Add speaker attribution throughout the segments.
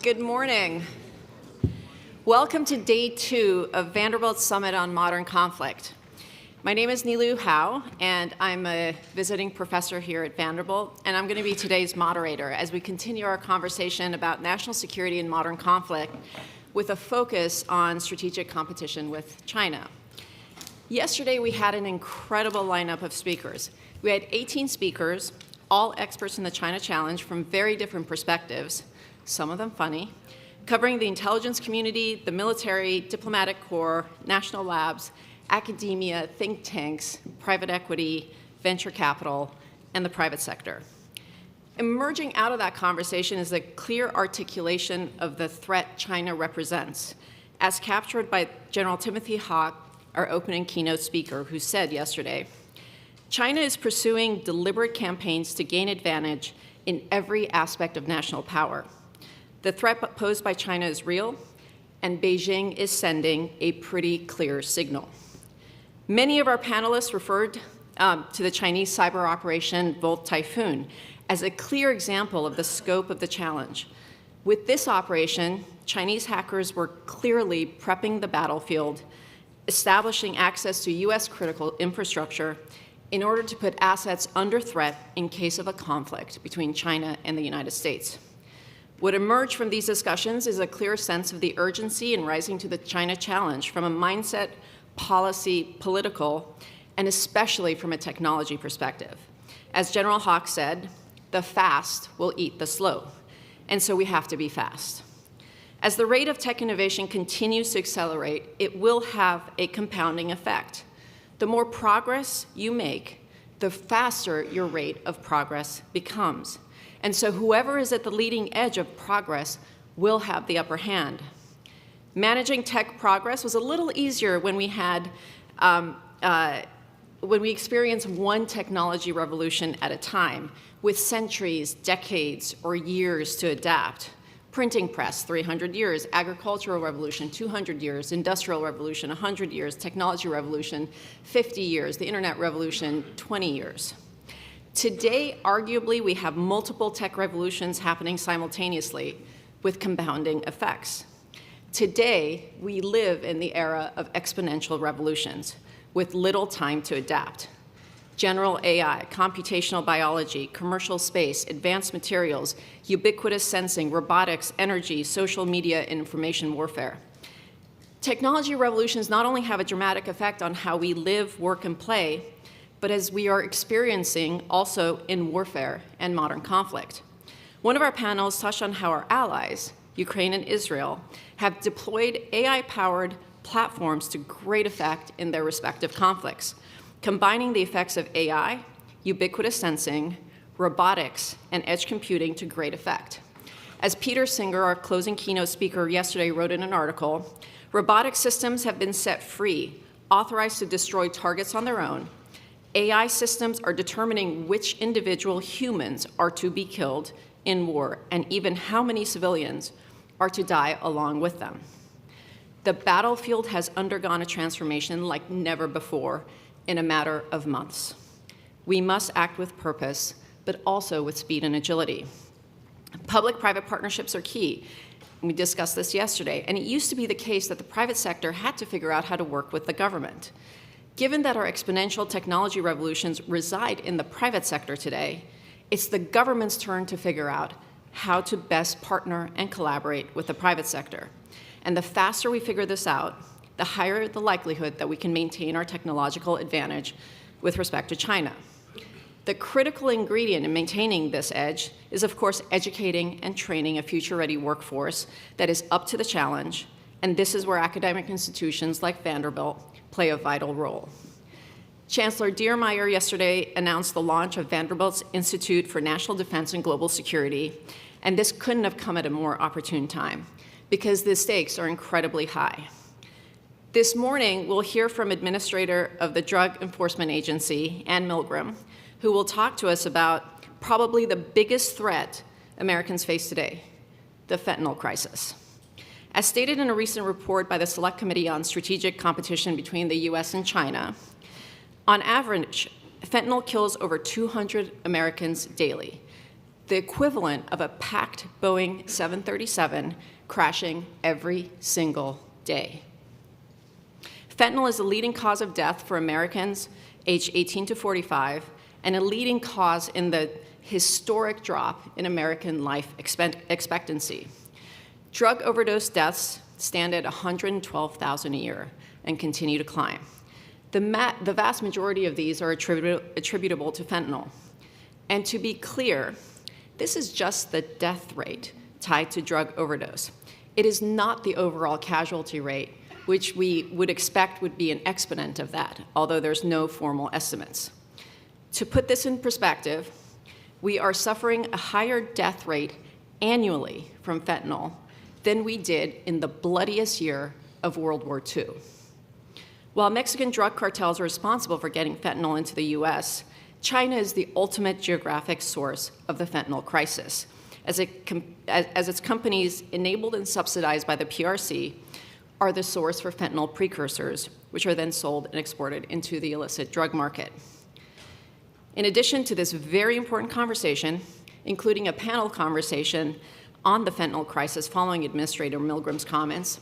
Speaker 1: Good morning. Welcome to day 2 of Vanderbilt's Summit on Modern Conflict. My name is Nilu Hao, and I'm a visiting professor here at Vanderbilt, and I'm going to be today's moderator as we continue our conversation about national security and modern conflict with a focus on strategic competition with China. Yesterday, we had an incredible lineup of speakers. We had 18 speakers, all experts in the China challenge from very different perspectives, some of them funny, covering the intelligence community, the military, diplomatic corps, national labs, academia, think tanks, private equity, venture capital, and the private sector. Emerging out of that conversation is a clear articulation of the threat China represents, as captured by General Timothy Hawk, our opening keynote speaker, who said yesterday, China is pursuing deliberate campaigns to gain advantage in every aspect of national power. The threat posed by China is real, and Beijing is sending a pretty clear signal. Many of our panelists referred to the Chinese cyber operation Volt Typhoon as a clear example of the scope of the challenge. With this operation, Chinese hackers were clearly prepping the battlefield, establishing access to U.S. critical infrastructure in order to put assets under threat in case of a conflict between China and the United States. What emerged from these discussions is a clear sense of the urgency in rising to the China challenge from a mindset, policy, political, and especially from a technology perspective. As General Hawk said, the fast will eat the slow, and so we have to be fast. As the rate of tech innovation continues to accelerate, it will have a compounding effect. The more progress you make, the faster your rate of progress becomes. And so whoever is at the leading edge of progress will have the upper hand. Managing tech progress was a little easier when we had, when we experienced one technology revolution at a time, with centuries, decades, or years to adapt. Printing press, 300 years, agricultural revolution, 200 years, industrial revolution, 100 years, technology revolution, 50 years, the internet revolution, 20 years. Today, arguably, we have multiple tech revolutions happening simultaneously with compounding effects. Today, we live in the era of exponential revolutions with little time to adapt. General AI, computational biology, commercial space, advanced materials, ubiquitous sensing, robotics, energy, social media, and information warfare. Technology revolutions not only have a dramatic effect on how we live, work, and play, but as we are experiencing also in warfare and modern conflict. One of our panels touched on how our allies, Ukraine and Israel, have deployed AI-powered platforms to great effect in their respective conflicts, combining the effects of AI, ubiquitous sensing, robotics, and edge computing to great effect. As Peter Singer, our closing keynote speaker yesterday, wrote in an article, robotic systems have been set free, authorized to destroy targets on their own. AI systems are determining which individual humans are to be killed in war, and even how many civilians are to die along with them. The battlefield has undergone a transformation like never before in a matter of months. We must act with purpose, but also with speed and agility. Public-private partnerships are key. We discussed this yesterday, and it used to be the case that the private sector had to figure out how to work with the government. Given that our exponential technology revolutions reside in the private sector today, it's the government's turn to figure out how to best partner and collaborate with the private sector. And the faster we figure this out, the higher the likelihood that we can maintain our technological advantage with respect to China. The critical ingredient in maintaining this edge is, of course, educating and training a future-ready workforce that is up to the challenge, and this is where academic institutions like Vanderbilt play a vital role. Chancellor Diermeier yesterday announced the launch of Vanderbilt's Institute for National Defense and Global Security, and this couldn't have come at a more opportune time because the stakes are incredibly high. This morning, we'll hear from Administrator of the Drug Enforcement Agency, Ann Milgram, who will talk to us about probably the biggest threat Americans face today, the fentanyl crisis. As stated in a recent report by the Select Committee on Strategic Competition between the US and China, on average, fentanyl kills over 200 Americans daily. the equivalent of a packed Boeing 737 crashing every single day. Fentanyl is the leading cause of death for Americans aged 18 to 45 and a leading cause in the historic drop in American life expectancy. Drug overdose deaths stand at 112,000 a year and continue to climb. The vast majority of these are attributable to fentanyl. And to be clear, this is just the death rate tied to drug overdose. It is not the overall casualty rate, which we would expect would be an exponent of that, although there's no formal estimates. To put this in perspective, we are suffering a higher death rate annually from fentanyl than we did in the bloodiest year of World War II. While Mexican drug cartels are responsible for getting fentanyl into the US, China is the ultimate geographic source of the fentanyl crisis, as its companies, enabled and subsidized by the PRC, are the source for fentanyl precursors, which are then sold and exported into the illicit drug market. In addition to this very important conversation, including a panel conversation on the fentanyl crisis following Administrator Milgram's comments,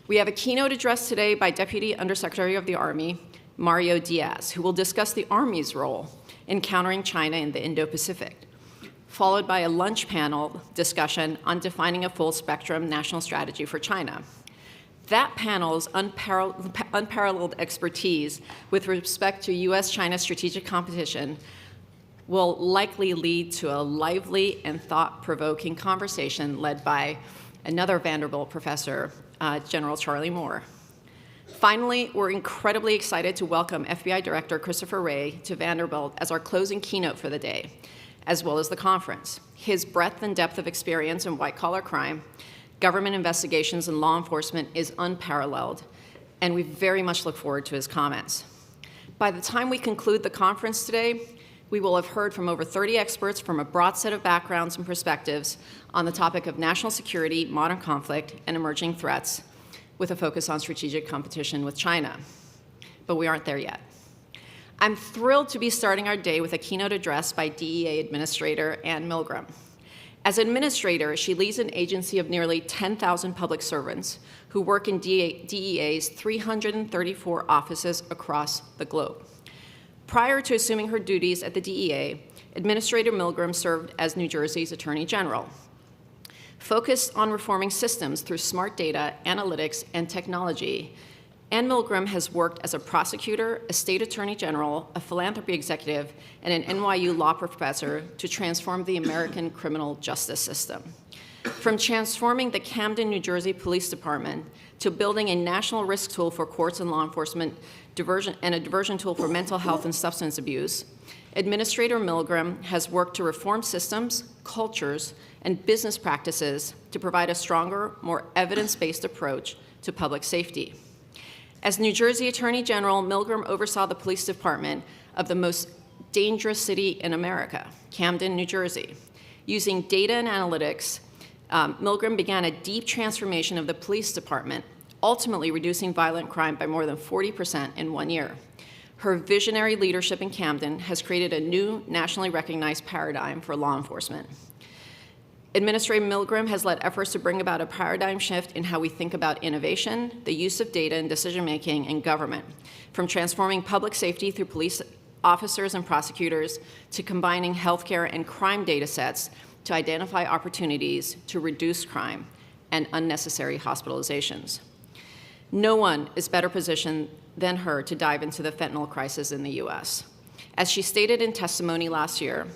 Speaker 1: we have a keynote address today by Deputy Undersecretary of the Army, Mario Diaz, who will discuss the Army's role in countering China in the Indo-Pacific, followed by a lunch panel discussion on defining a full-spectrum national strategy for China. That panel's unparalleled expertise with respect to US-China strategic competition will likely lead to a lively and thought-provoking conversation led by another Vanderbilt professor, General Charlie Moore. Finally, we're incredibly excited to welcome FBI Director Christopher Wray to Vanderbilt as our closing keynote for the day, as well as the conference. His breadth and depth of experience in white-collar crime, government investigations, and law enforcement is unparalleled, and we very much look forward to his comments. By the time we conclude the conference today, we will have heard from over 30 experts from a broad set of backgrounds and perspectives on the topic of national security, modern conflict, and emerging threats, with a focus on strategic competition with China. But we aren't there yet. I'm thrilled to be starting our day with a keynote address by DEA Administrator Ann Milgram. As administrator, she leads an agency of nearly 10,000 public servants who work in DEA's 334 offices across the globe. Prior to assuming her duties at the DEA, Administrator Milgram served as New Jersey's Attorney General, focused on reforming systems through smart data, analytics, and technology. Ann Milgram has worked as a prosecutor, a state attorney general, a philanthropy executive, and an NYU law professor to transform the American criminal justice system. From transforming the Camden, New Jersey Police Department to building a national risk tool for courts and law enforcement and a diversion tool for mental health and substance abuse, Administrator Milgram has worked to reform systems, cultures, and business practices to provide a stronger, more evidence-based approach to public safety. As New Jersey Attorney General, Milgram oversaw the police department of the most dangerous city in America, Camden, New Jersey. Using data and analytics, Milgram began a deep transformation of the police department, ultimately reducing violent crime by more than 40% in 1 year. Her visionary leadership in Camden has created a new nationally recognized paradigm for law enforcement. Administrator Milgram has led efforts to bring about a paradigm shift in how we think about innovation, the use of data in decision-making, and government, from transforming public safety through police officers and prosecutors to combining healthcare and crime data sets to identify opportunities to reduce crime and unnecessary hospitalizations. No one is better positioned than her to dive into the fentanyl crisis in the US. As she stated in testimony last year,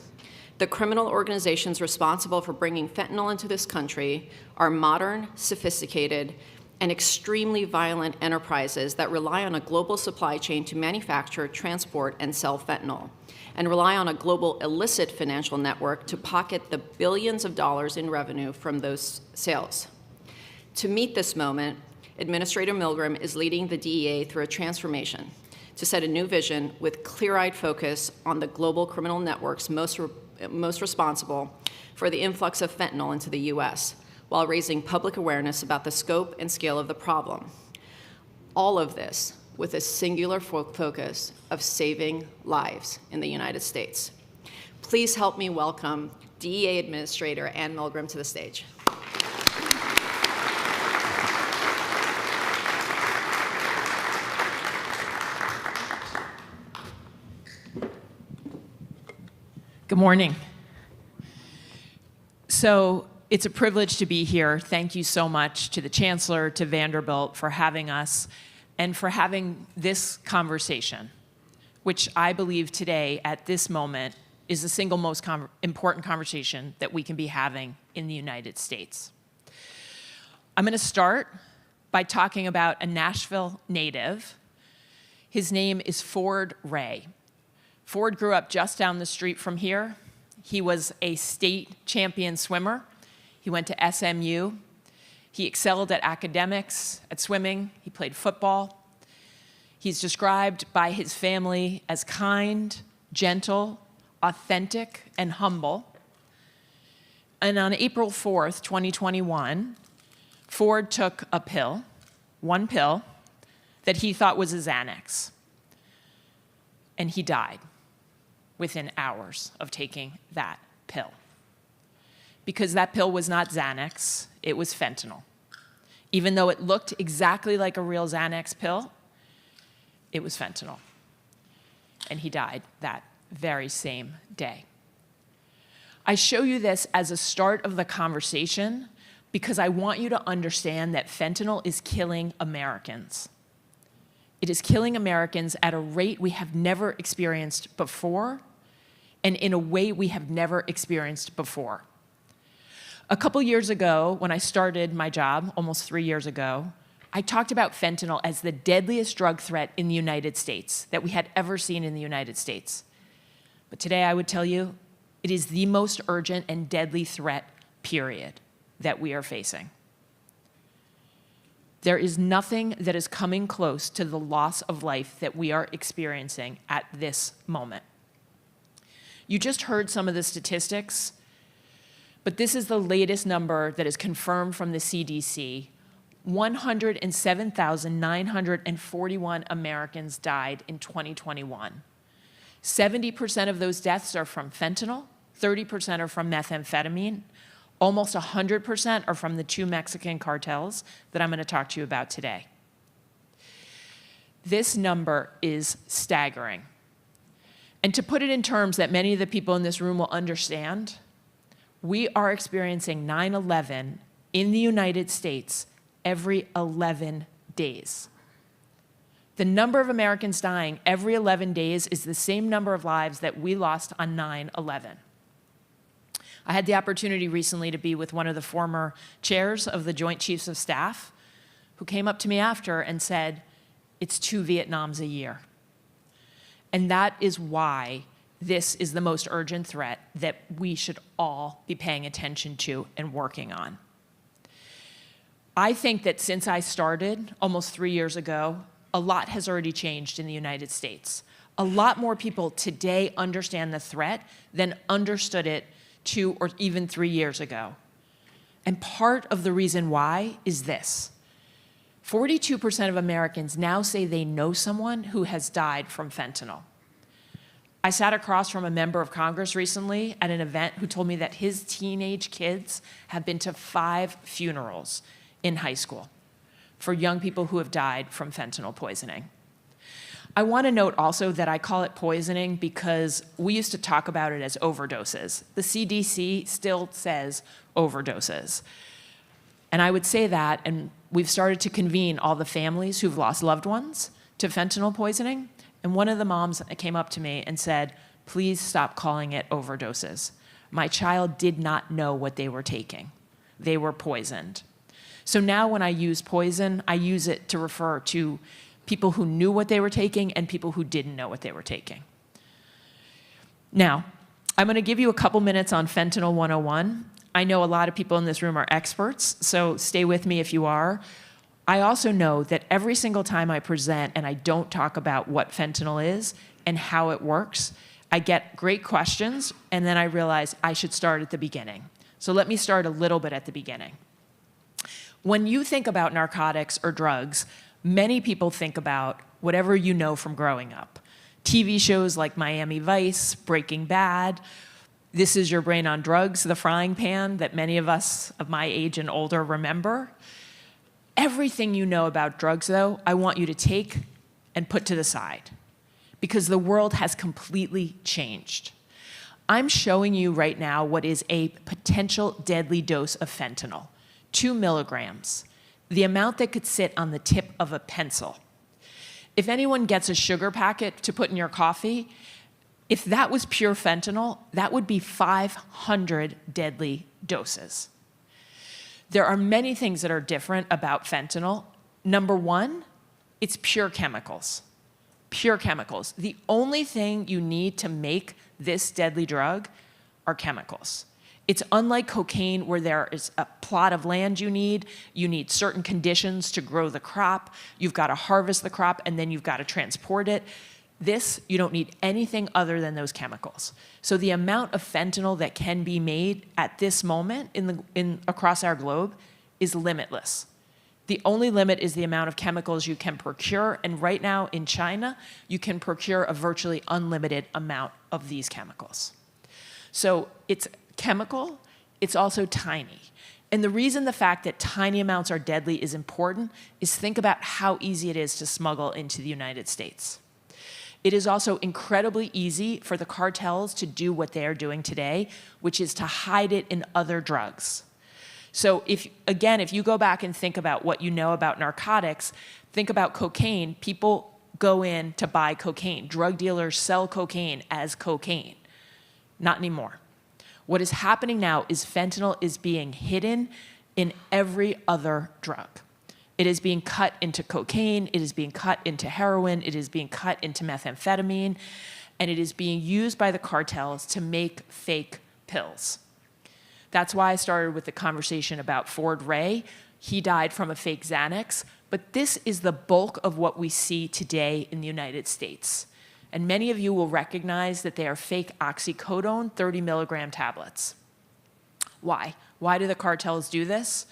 Speaker 1: the criminal organizations responsible for bringing fentanyl into this country are modern, sophisticated, and extremely violent enterprises that rely on a global supply chain to manufacture, transport, and sell fentanyl, and rely on a global illicit financial network to pocket the billions of dollars in revenue from those sales. To meet this moment, Administrator Milgram is leading the DEA through a transformation to set a new vision with clear-eyed focus on the global criminal networks most responsible for the influx of fentanyl into the US, while raising public awareness about the scope and scale of the problem. All of this with a singular focus of saving lives in the United States. Please help me welcome DEA Administrator Ann Milgram to the stage.
Speaker 2: Good morning. So it's a privilege to be here. Thank you so much to the Chancellor, to Vanderbilt for having us and for having this conversation, which I believe today at this moment is the single most important conversation that we can be having in the United States. I'm going to start by talking about a Nashville native. His name is Ford Ray. Ford grew up just down the street from here. He was a state champion swimmer. He went to SMU. He excelled at academics, at swimming. He played football. He's described by his family as kind, gentle, authentic, and humble. And on April 4th, 2021, Ford took a pill, one pill, that he thought was a Xanax. And he died within hours of taking that pill. Because that pill was not Xanax, it was fentanyl. Even though it looked exactly like a real Xanax pill, it was fentanyl. And he died that very same day. I show you this as a start of the conversation because I want you to understand that fentanyl is killing Americans. It is killing Americans at a rate we have never experienced before and in a way we have never experienced before. A couple years ago, when I started my job, almost 3 years ago, I talked about fentanyl as the deadliest drug threat in the United States that we had ever seen in the United States. But today I would tell you, it is the most urgent and deadly threat, period, that we are facing. There is nothing that is coming close to the loss of life that we are experiencing at this moment. You just heard some of the statistics, but this is the latest number that is confirmed from the CDC. 107,941 Americans died in 2021. 70% of those deaths are from fentanyl, 30% are from methamphetamine, almost 100% are from the 2 Mexican cartels that I'm going to talk to you about today. This number is staggering. And to put it in terms that many of the people in this room will understand, we are experiencing 9/11 in the United States every 11 days. The number of Americans dying every 11 days is the same number of lives that we lost on 9/11. I had the opportunity recently to be with one of the former chairs of the Joint Chiefs of Staff who came up to me after and said, it's 2 Vietnams a year. And that is why this is the most urgent threat that we should all be paying attention to and working on. I think that since I started almost 3 years ago, a lot has already changed in the United States. A lot more people today understand the threat than understood it 2 or even 3 years ago. And part of the reason why is this. 42% of Americans now say they know someone who has died from fentanyl. I sat across from a member of Congress recently at an event who told me that his teenage kids have been to 5 funerals in high school for young people who have died from fentanyl poisoning. I want to note also that I call it poisoning because we used to talk about it as overdoses. The CDC still says overdoses. And I would say that, and we've started to convene all the families who've lost loved ones to fentanyl poisoning. And one of the moms came up to me and said, please stop calling it overdoses. My child did not know what they were taking. They were poisoned. So now when I use poison, I use it to refer to people who knew what they were taking and people who didn't know what they were taking. Now, I'm going to give you a couple minutes on Fentanyl 101. I know a lot of people in this room are experts, so stay with me if you are. I also know that every single time I present and I don't talk about what fentanyl is and how it works, I get great questions, and then I realize I should start at the beginning. So let me start a little bit at the beginning. When you think about narcotics or drugs, many people think about whatever you know from growing up. TV shows like Miami Vice, Breaking Bad, This is your brain on drugs, the frying pan that many of us of my age and older remember. Everything you know about drugs, though, I want you to take and put to the side, because the world has completely changed. I'm showing you right now what is a potential deadly dose of fentanyl, 2 milligrams, the amount that could sit on the tip of a pencil. If anyone gets a sugar packet to put in your coffee, if that was pure fentanyl, that would be 500 deadly doses. There are many things that are different about fentanyl. Number one, it's pure chemicals. Pure chemicals. The only thing you need to make this deadly drug are chemicals. It's unlike cocaine, where there is a plot of land you need certain conditions to grow the crop, you've got to harvest the crop, and then you've got to transport it. This, you don't need anything other than those chemicals. So the amount of fentanyl that can be made at this moment across our globe is limitless. The only limit is the amount of chemicals you can procure, and right now in China, you can procure a virtually unlimited amount of these chemicals. So it's chemical, it's also tiny. And the reason the fact that tiny amounts are deadly is important is think about how easy it is to smuggle into the United States. It is also incredibly easy for the cartels to do what they are doing today, which is to hide it in other drugs. So if you go back and think about what you know about narcotics, think about cocaine. People go in to buy cocaine. Drug dealers sell cocaine as cocaine. Not anymore. What is happening now is fentanyl is being hidden in every other drug. It is being cut into cocaine, it is being cut into heroin, it is being cut into methamphetamine, and it is being used by the cartels to make fake pills. That's why I started with the conversation about Ford Ray. He died from a fake Xanax, but this is the bulk of what we see today in the United States. And many of you will recognize that they are fake oxycodone 30 milligram tablets. Why? Why do the cartels do this?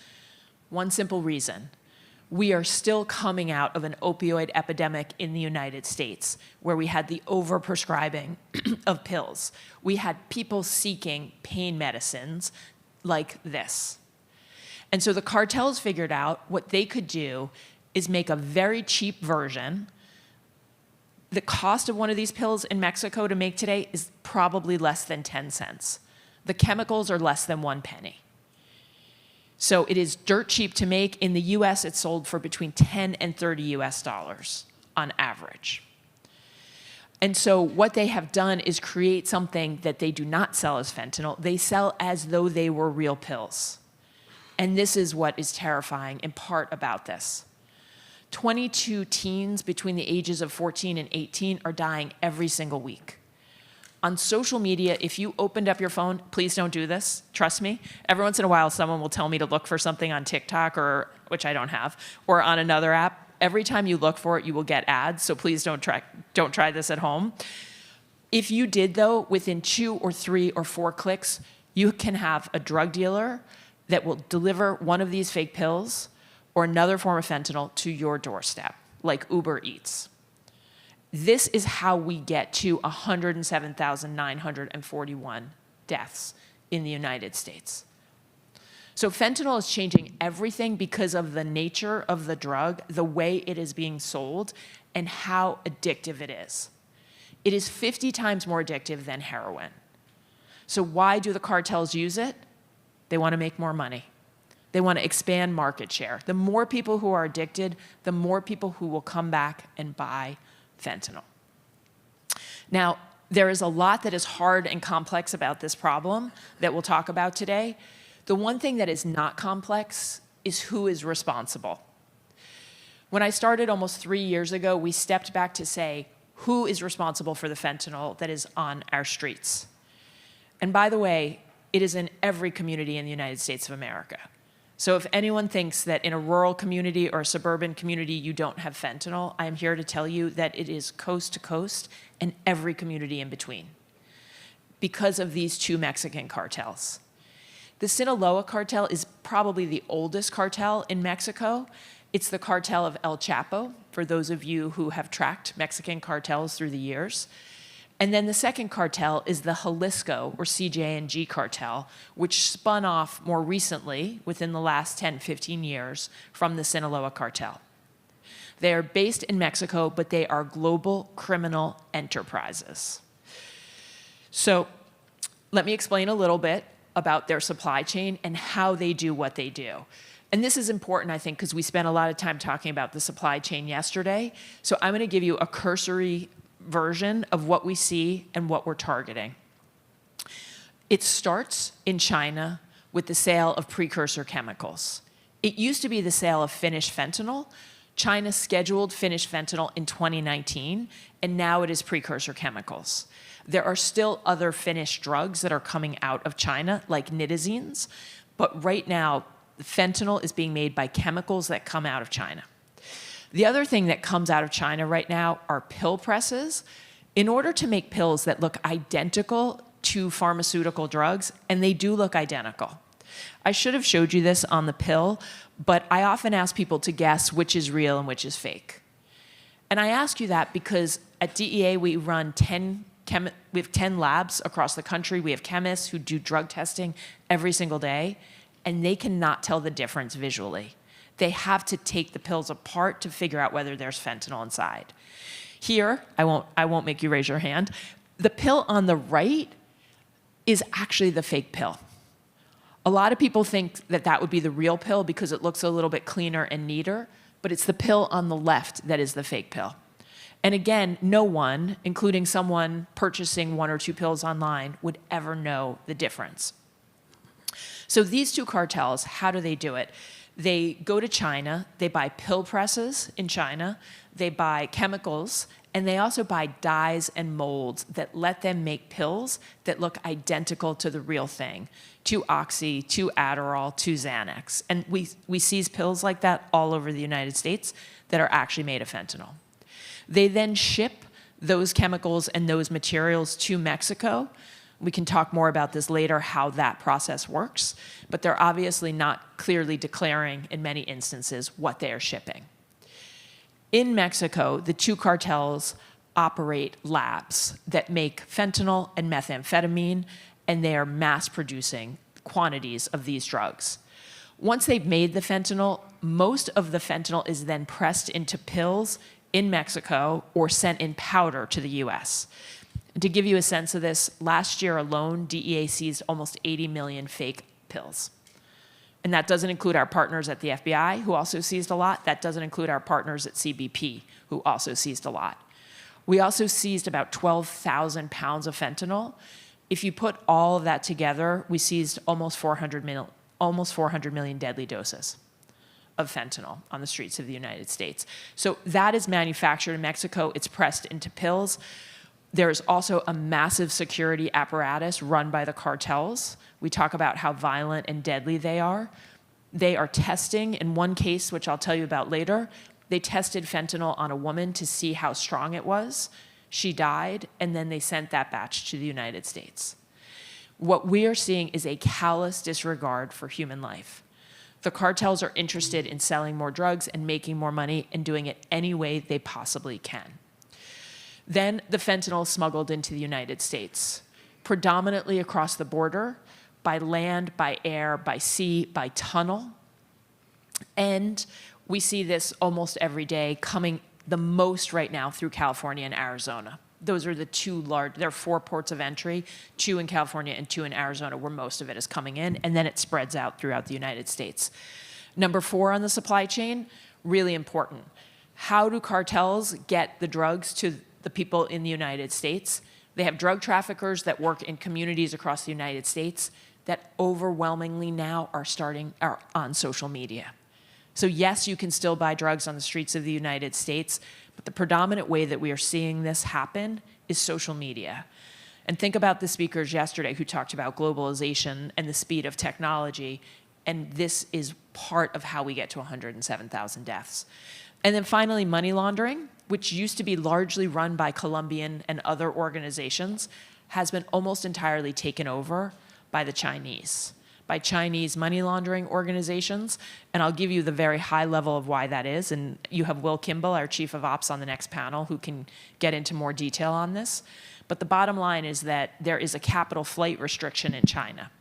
Speaker 2: One simple reason. We are still coming out of an opioid epidemic in the United States, where we had the overprescribing of pills. We had people seeking pain medicines like this. And so the cartels figured out what they could do is make a very cheap version. The cost of one of these pills in Mexico to make today is probably less than 10 cents. The chemicals are less than 1 penny. So it is dirt cheap to make. In the US, it's sold for between 10 and 30 US dollars on average. And so what they have done is create something that they do not sell as fentanyl. They sell as though they were real pills. And this is what is terrifying in part about this. 22 teens between the ages of 14 and 18 are dying every single week. On social media, if you opened up your phone, please don't do this, trust me. Every once in a while, someone will tell me to look for something on TikTok, which I don't have, or on another app. Every time you look for it, you will get ads, so please don't try this at home. If you did, though, within 2 or 3 or 4 clicks, you can have a drug dealer that will deliver one of these fake pills or another form of fentanyl to your doorstep, like Uber Eats. This is how we get to 107,941 deaths in the United States. So fentanyl is changing everything because of the nature of the drug, the way it is being sold, and how addictive it is. It is 50 times more addictive than heroin. So why do the cartels use it? They want to make more money. They want to expand market share. The more people who are addicted, the more people who will come back and buy fentanyl. Now, there is a lot that is hard and complex about this problem that we'll talk about today. The one thing that is not complex is who is responsible. When I started almost 3 years ago, we stepped back to say, who is responsible for the fentanyl that is on our streets? And by the way, it is in every community in the United States of America. So if anyone thinks that in a rural community or a suburban community you don't have fentanyl, I am here to tell you that it is coast to coast and every community in between because of these 2 Mexican cartels. The Sinaloa cartel is probably the oldest cartel in Mexico. It's the cartel of El Chapo, for those of you who have tracked Mexican cartels through the years. And then the second cartel is the Jalisco, or CJ&G cartel, which spun off more recently, within the last 10, 15 years, from the Sinaloa cartel. They are based in Mexico, but they are global criminal enterprises. So let me explain a little bit about their supply chain and how they do what they do. And this is important, I think, because we spent a lot of time talking about the supply chain yesterday. So I'm going to give you a cursory version of what we see and what we're targeting. It starts in China with the sale of precursor chemicals. It used to be the sale of finished fentanyl. China scheduled finished fentanyl in 2019, and now it is precursor chemicals. There are still other finished drugs that are coming out of China, like nitazines, but right now, fentanyl is being made by chemicals that come out of China. The other thing that comes out of China right now are pill presses. In order to make pills that look identical to pharmaceutical drugs, and they do look identical. I should have showed you this on the pill, but I often ask people to guess which is real and which is fake. And I ask you that because at DEA we run we have 10 labs across the country. We have chemists who do drug testing every single day, and they cannot tell the difference visually. They have to take the pills apart to figure out whether there's fentanyl inside. Here, I won't make you raise your hand. The pill on the right is actually the fake pill. A lot of people think that that would be the real pill because it looks a little bit cleaner and neater, but it's the pill on the left that is the fake pill. And again, no one, including someone purchasing 1 or 2 pills online, would ever know the difference. So these two cartels, how do they do it? They go to China, they buy pill presses in China, they buy chemicals, and they also buy dyes and molds that let them make pills that look identical to the real thing, to Oxy, to Adderall, to Xanax. And we seize pills like that all over the United States that are actually made of fentanyl. They then ship those chemicals and those materials to Mexico. We can talk more about this later, how that process works, but they're obviously not clearly declaring in many instances what they are shipping. In Mexico, the two cartels operate labs that make fentanyl and methamphetamine, and they are mass producing quantities of these drugs. Once they've made the fentanyl, most of the fentanyl is then pressed into pills in Mexico or sent in powder to the US. To give you a sense of this, last year alone, DEA seized almost 80 million fake pills. And that doesn't include our partners at the FBI, who also seized a lot. That doesn't include our partners at CBP, who also seized a lot. We also seized about 12,000 pounds of fentanyl. If you put all of that together, we seized almost 400 million deadly doses of fentanyl on the streets of the United States. So that is manufactured in Mexico. It's pressed into pills. There's also a massive security apparatus run by the cartels. We talk about how violent and deadly they are. They are testing, in one case, which I'll tell you about later, they tested fentanyl on a woman to see how strong it was. She died, and then they sent that batch to the United States. What we are seeing is a callous disregard for human life. The cartels are interested in selling more drugs and making more money and doing it any way they possibly can. Then the fentanyl is smuggled into the United States, predominantly across the border, by land, by air, by sea, by tunnel. And we see this almost every day, coming the most right now through California and Arizona. Those are the two large, there are 4 ports of entry, 2 in California and 2 in Arizona, where most of it is coming in, and then it spreads out throughout the United States. Number 4 on the supply chain, really important. How do cartels get the drugs to the people in the United States? They have drug traffickers that work in communities across the United States that overwhelmingly now are on social media. So yes, you can still buy drugs on the streets of the United States, but the predominant way that we are seeing this happen is social media. And think about the speakers yesterday who talked about globalization and the speed of technology, and this is part of how we get to 107,000 deaths. And then finally, money laundering, which used to be largely run by Colombian and other organizations, has been almost entirely taken over by the Chinese. by Chinese money laundering organizations. And I'll give you the very high level of why that is. And you have Will Kimball, our Chief of Ops, on the next panel who can get into more detail on this. But the bottom line is that there is a capital flight restriction in China.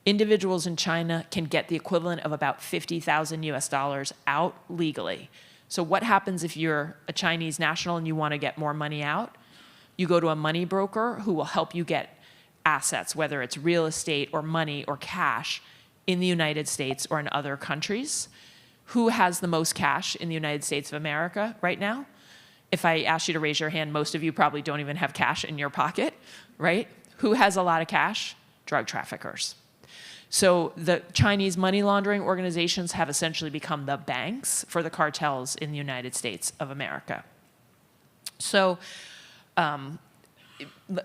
Speaker 2: Individuals in China can get the equivalent of about 50,000 US dollars out legally. So what happens if you're a Chinese national and you want to get more money out? You go to a money broker who will help you get assets, whether it's real estate or money or cash, in the United States or in other countries. Who has the most cash in the United States of America right now? If I ask you to raise your hand, most of you probably don't even have cash in your pocket, right? Who has a lot of cash? Drug traffickers. So the Chinese money laundering organizations have essentially become the banks for the cartels in the United States of America. So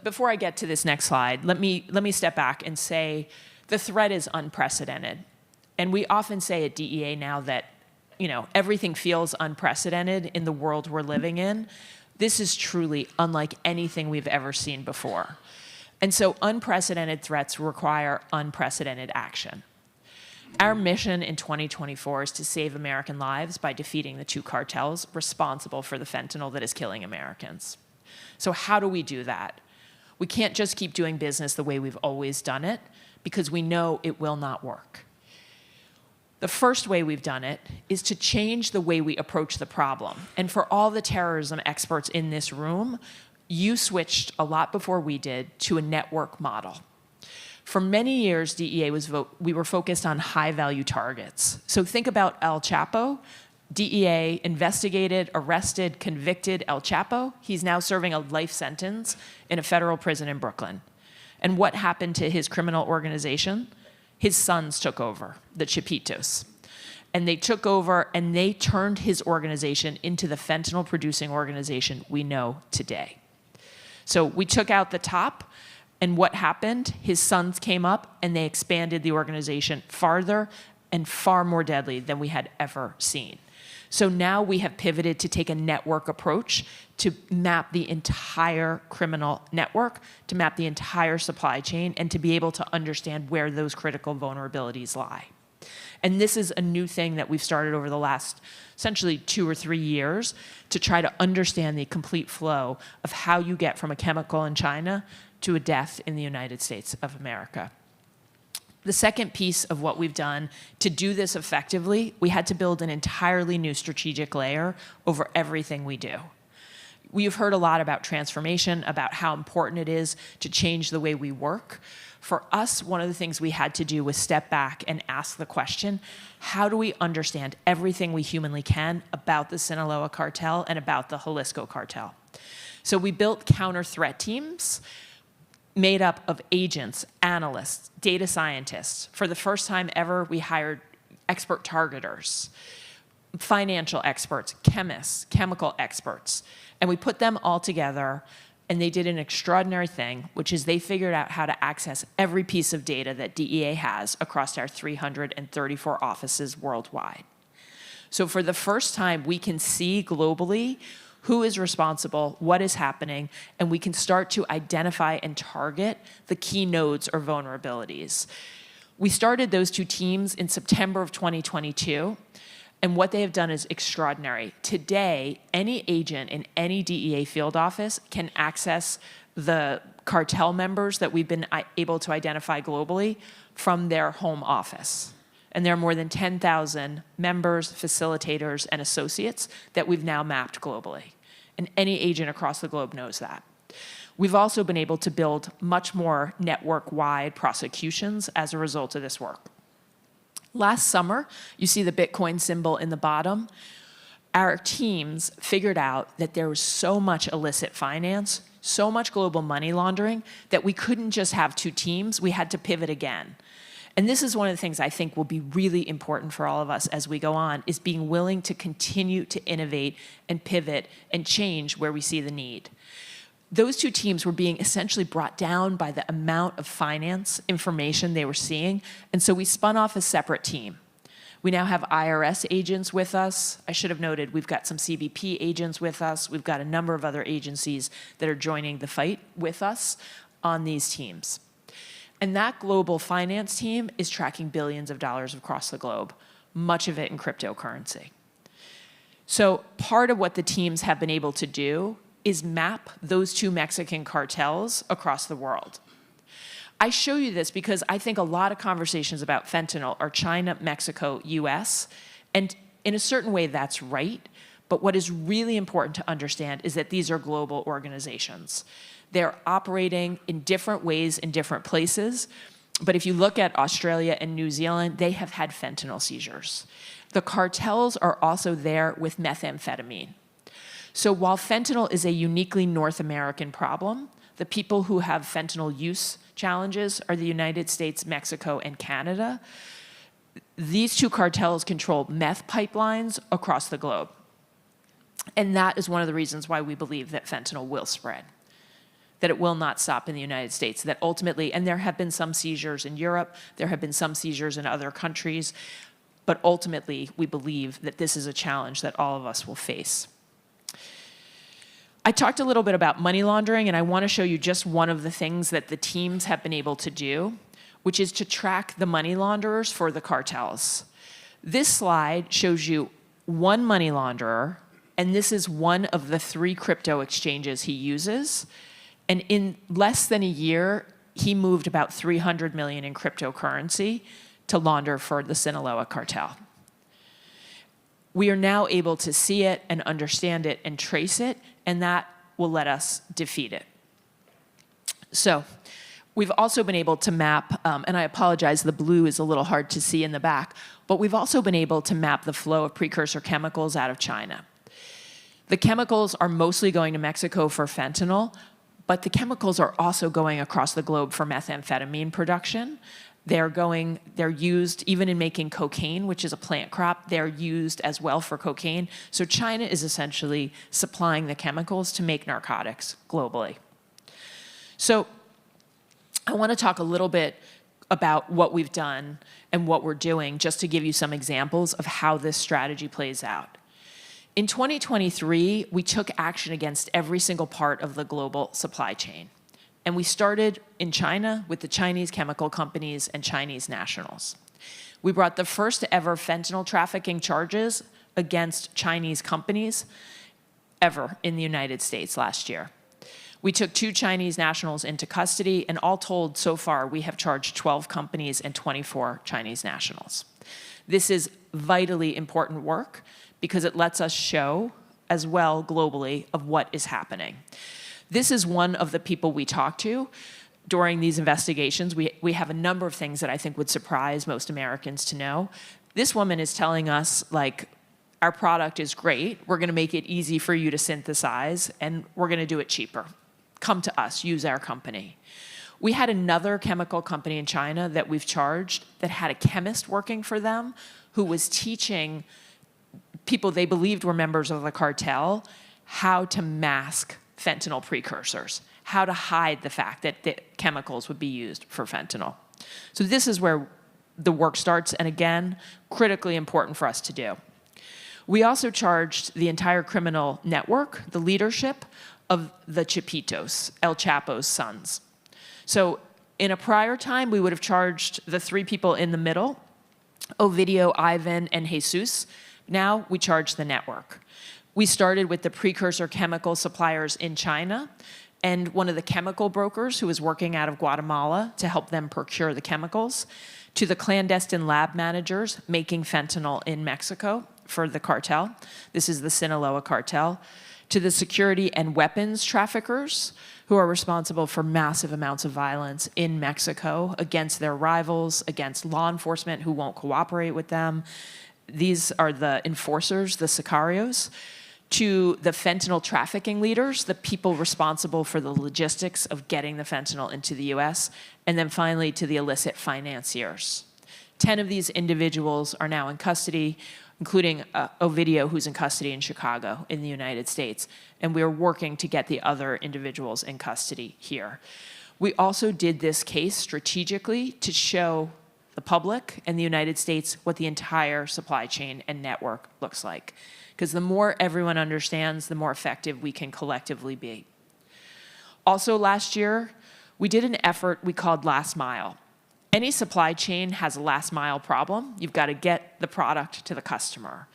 Speaker 2: before I get to this next slide, let me step back and say the threat is unprecedented. And we often say at DEA now that everything feels unprecedented in the world we're living in. This is truly unlike anything we've ever seen before. And so unprecedented threats require unprecedented action. Our mission in 2024 is to save American lives by defeating the two cartels responsible for the fentanyl that is killing Americans. So how do we do that? We can't just keep doing business the way we've always done it, because we know it will not work. The first way we've done it is to change the way we approach the problem. And for all the terrorism experts in this room, you switched a lot before we did to a network model. For many years, DEA we were focused on high-value targets. So think about El Chapo. DEA investigated, arrested, convicted El Chapo. He's now serving a life sentence in a federal prison in Brooklyn. And what happened to his criminal organization? His sons took over, the Chapitos. And they took over and they turned his organization into the fentanyl-producing organization we know today. So we took out the top, and what happened? His sons came up and they expanded the organization farther and far more deadly than we had ever seen. So now we have pivoted to take a network approach to map the entire criminal network, to map the entire supply chain, and to be able to understand where those critical vulnerabilities lie. And this is a new thing that we've started over the last essentially 2 or 3 years to try to understand the complete flow of how you get from a chemical in China to a death in the United States of America. The second piece of what we've done to do this effectively, we had to build an entirely new strategic layer over everything we do. We've heard a lot about transformation, about how important it is to change the way we work. For us, one of the things we had to do was step back and ask the question, how do we understand everything we humanly can about the Sinaloa cartel and about the Jalisco cartel? So we built counter-threat teams made up of agents, analysts, data scientists. For the first time ever, we hired expert targeters, financial experts, chemists, chemical experts, and we put them all together. And they did an extraordinary thing, which is they figured out how to access every piece of data that DEA has across our 334 offices worldwide. So for the first time, we can see globally who is responsible, what is happening, and we can start to identify and target the key nodes or vulnerabilities. We started those two teams in September of 2022. And what they have done is extraordinary. Today, any agent in any DEA field office can access the cartel members that we've been able to identify globally from their home office. And there are more than 10,000 members, facilitators, and associates that we've now mapped globally. And any agent across the globe knows that. We've also been able to build much more network-wide prosecutions as a result of this work. Last summer, you see the Bitcoin symbol in the bottom. Our teams figured out that there was so much illicit finance, so much global money laundering, that we couldn't just have two teams. We had to pivot again. And this is one of the things I think will be really important for all of us as we go on, is being willing to continue to innovate and pivot and change where we see the need. Those two teams were being essentially brought down by the amount of finance information they were seeing, and so we spun off a separate team. We now have IRS agents with us. I should have noted we've got some CBP agents with us. We've got a number of other agencies that are joining the fight with us on these teams. And that global finance team is tracking billions of dollars across the globe, much of it in cryptocurrency. So part of what the teams have been able to do is map those two Mexican cartels across the world. I show you this because I think a lot of conversations about fentanyl are China, Mexico, US, and in a certain way that's right, but what is really important to understand is that these are global organizations. They're operating in different ways in different places, but if you look at Australia and New Zealand, they have had fentanyl seizures. The cartels are also there with methamphetamine. So while fentanyl is a uniquely North American problem, the people who have fentanyl use challenges are the United States, Mexico, and Canada. These two cartels control meth pipelines across the globe. And that is one of the reasons why we believe that fentanyl will spread, that it will not stop in the United States, that ultimately, and there have been some seizures in Europe, there have been some seizures in other countries, but ultimately we believe that this is a challenge that all of us will face. I talked a little bit about money laundering, and I want to show you just one of the things that the teams have been able to do, which is to track the money launderers for the cartels. This slide shows you one money launderer, and this is one of the 3 crypto exchanges he uses. And in less than a year, he moved about 300 million in cryptocurrency to launder for the Sinaloa cartel. We are now able to see it and understand it and trace it, and that will let us defeat it. So we've also been able to map, and I apologize, the blue is a little hard to see in the back, but we've also been able to map the flow of precursor chemicals out of China. The chemicals are mostly going to Mexico for fentanyl, but the chemicals are also going across the globe for methamphetamine production. They're used even in making cocaine, which is a plant crop. They're used as well for cocaine. So China is essentially supplying the chemicals to make narcotics globally. So I want to talk a little bit about what we've done and what we're doing, just to give you some examples of how this strategy plays out. In 2023, we took action against every single part of the global supply chain. And we started in China with the Chinese chemical companies and Chinese nationals. We brought the first ever fentanyl trafficking charges against Chinese companies ever in the United States last year. We took 2 Chinese nationals into custody, and all told, so far, we have charged 12 companies and 24 Chinese nationals. This is vitally important work because it lets us show as well globally of what is happening. This is one of the people we talked to during these investigations. We have a number of things that I think would surprise most Americans to know. This woman is telling us, like, our product is great, we're gonna make it easy for you to synthesize, and we're gonna do it cheaper. Come to us, use our company. We had another chemical company in China that we've charged that had a chemist working for them who was teaching people they believed were members of the cartel how to mask fentanyl precursors, how to hide the fact that the chemicals would be used for fentanyl. So this is where the work starts, and again, critically important for us to do. We also charged the entire criminal network, the leadership of the Chapitos, El Chapo's sons. So in a prior time, we would have charged the 3 people in the middle, Ovidio, Ivan, and Jesus. Now we charge the network. We started with the precursor chemical suppliers in China and one of the chemical brokers who was working out of Guatemala to help them procure the chemicals, to the clandestine lab managers making fentanyl in Mexico for the cartel. This is the Sinaloa cartel. To the security and weapons traffickers who are responsible for massive amounts of violence in Mexico against their rivals, against law enforcement who won't cooperate with them. These are the enforcers, the sicarios. To the fentanyl trafficking leaders, the people responsible for the logistics of getting the fentanyl into the US, and then finally to the illicit financiers. 10 of these individuals are now in custody, including Ovidio, who's in custody in Chicago in the United States, and we're working to get the other individuals in custody here. We also did this case strategically to show the public and the United States what the entire supply chain and network looks like. Because the more everyone understands, the more effective we can collectively be. Also last year, we did an effort we called Last Mile. Any supply chain has a last mile problem. You've got to get the product to the customer.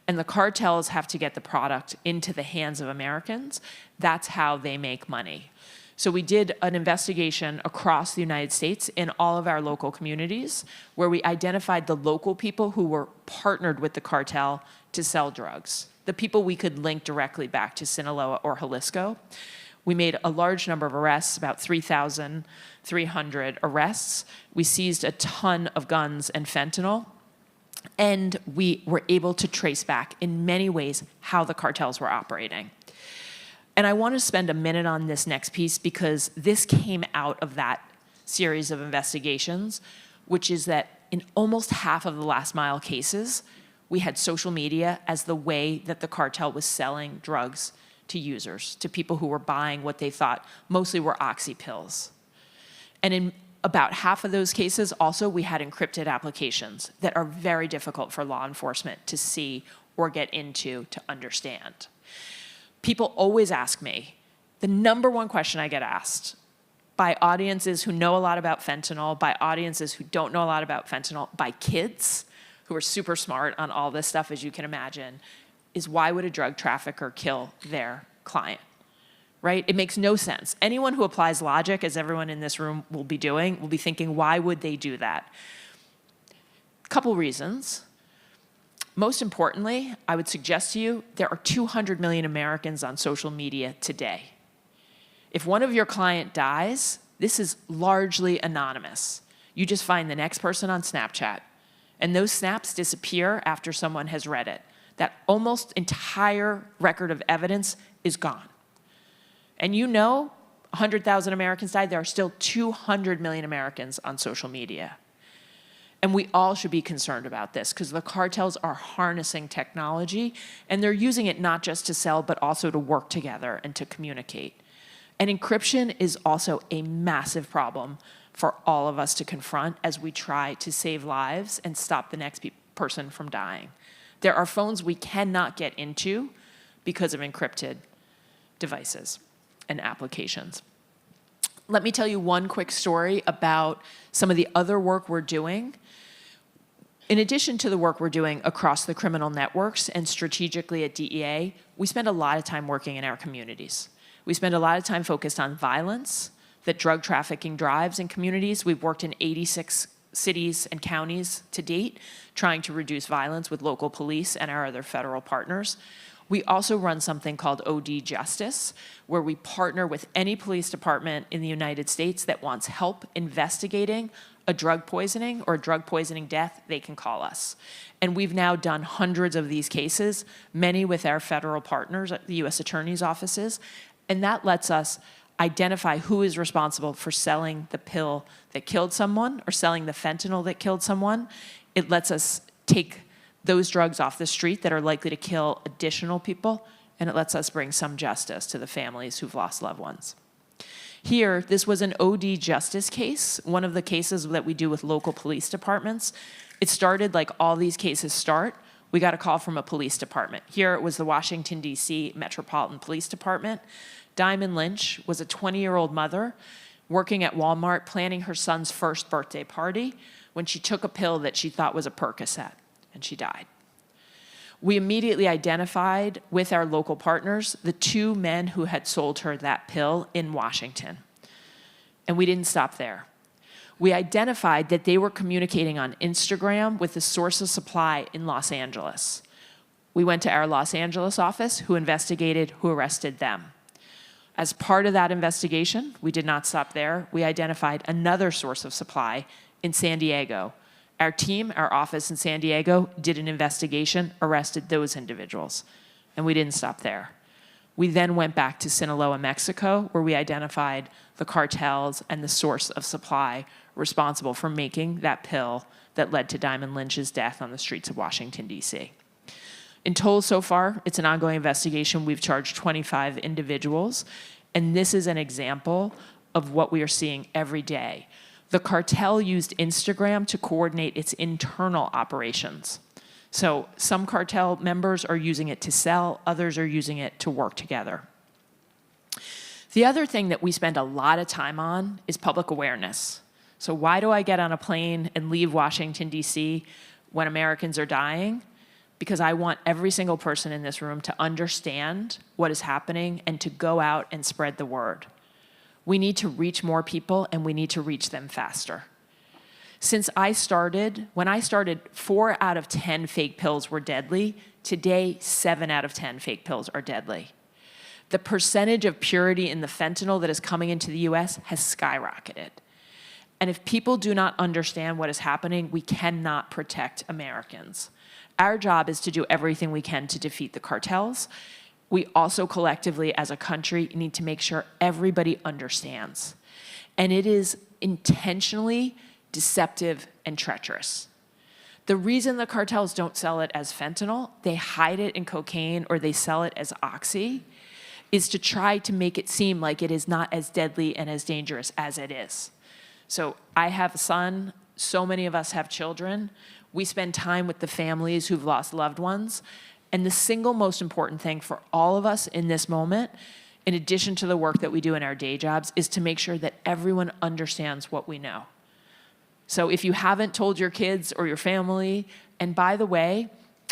Speaker 2: And the cartels have to get the product into the hands of Americans. That's how they make money. So we did an investigation across the United States in all of our local communities where we identified the local people who were partnered with the cartel to sell drugs, the people we could link directly back to Sinaloa or Jalisco. We made a large number of arrests, about 3,300 arrests. We seized a ton of guns and fentanyl. And we were able to trace back in many ways how the cartels were operating. And I want to spend a minute on this next piece because this came out of that series of investigations, which is that in almost half of the last mile cases, we had social media as the way that the cartel was selling drugs to users, to people who were buying what they thought mostly were oxy pills. And in about half of those cases, also, we had encrypted applications that are very difficult for law enforcement to see or get into to understand. People always ask me, the number one question I get asked by audiences who know a lot about fentanyl, by audiences who don't know a lot about fentanyl, by kids who are super smart on all this stuff, as you can imagine, is why would a drug trafficker kill their client? Right? It makes no sense. Anyone who applies logic, as everyone in this room will be doing, will be thinking, why would they do that? Couple reasons. Most importantly, I would suggest to you, there are 200 million Americans on social media today. If one of your client dies, this is largely anonymous. You just find the next person on Snapchat, and those snaps disappear after someone has read it. That almost entire record of evidence is gone. And you know, 100,000 Americans died, there are still 200 million Americans on social media. And we all should be concerned about this because the cartels are harnessing technology and they're using it not just to sell, but also to work together and to communicate. And encryption is also a massive problem for all of us to confront as we try to save lives and stop the next person from dying. There are phones we cannot get into because of encrypted devices and applications. Let me tell you one quick story about some of the other work we're doing. In addition to the work we're doing across the criminal networks and strategically at DEA, we spend a lot of time working in our communities. We spend a lot of time focused on violence that drug trafficking drives in communities. We've worked in 86 cities and counties to date, trying to reduce violence with local police and our other federal partners. We also run something called OD Justice, where we partner with any police department in the United States that wants help investigating a drug poisoning or a drug poisoning death. They can call us. And we've now done hundreds of these cases, many with our federal partners at the U.S. Attorney's offices, and that lets us identify who is responsible for selling the pill that killed someone or selling the fentanyl that killed someone. It lets us take those drugs off the street that are likely to kill additional people, and it lets us bring some justice to the families who've lost loved ones. Here, this was an OD justice case, one of the cases that we do with local police departments. It started like all these cases start. We got a call from a police department. Here it was the Washington, D.C. Metropolitan Police Department. Diamond Lynch was a 20-year-old mother working at Walmart planning her son's first birthday party when she took a pill that she thought was a Percocet, and she died. We immediately identified with our local partners the two men who had sold her that pill in Washington. And we didn't stop there. We identified that they were communicating on Instagram with the source of supply in Los Angeles. We went to our Los Angeles office, who investigated, who arrested them. As part of that investigation, we did not stop there. We identified another source of supply in San Diego. Our team, our office in San Diego, did an investigation, arrested those individuals, and we didn't stop there. We then went back to Sinaloa, Mexico, where we identified the cartels and the source of supply responsible for making that pill that led to Diamond Lynch's death on the streets of Washington, D.C. In total so far, it's an ongoing investigation. We've charged 25 individuals, and this is an example of what we are seeing every day. The cartel used Instagram to coordinate its internal operations. So some cartel members are using it to sell, others are using it to work together. The other thing that we spend a lot of time on is public awareness. So why do I get on a plane and leave Washington, D.C. when Americans are dying? Because I want every single person in this room to understand what is happening and to go out and spread the word. We need to reach more people, and we need to reach them faster. When I started, 4 out of 10 fake pills were deadly. Today, 7 out of 10 fake pills are deadly. The percentage of purity in the fentanyl that is coming into the US has skyrocketed. And if people do not understand what is happening, we cannot protect Americans. Our job is to do everything we can to defeat the cartels. We also collectively, as a country, need to make sure everybody understands. And it is intentionally deceptive and treacherous. The reason the cartels don't sell it as fentanyl, they hide it in cocaine or they sell it as oxy, is to try to make it seem like it is not as deadly and as dangerous as it is. So I have a son, so many of us have children. We spend time with the families who've lost loved ones. And the single most important thing for all of us in this moment, in addition to the work that we do in our day jobs, is to make sure that everyone understands what we know. So if you haven't told your kids or your family, and by the way,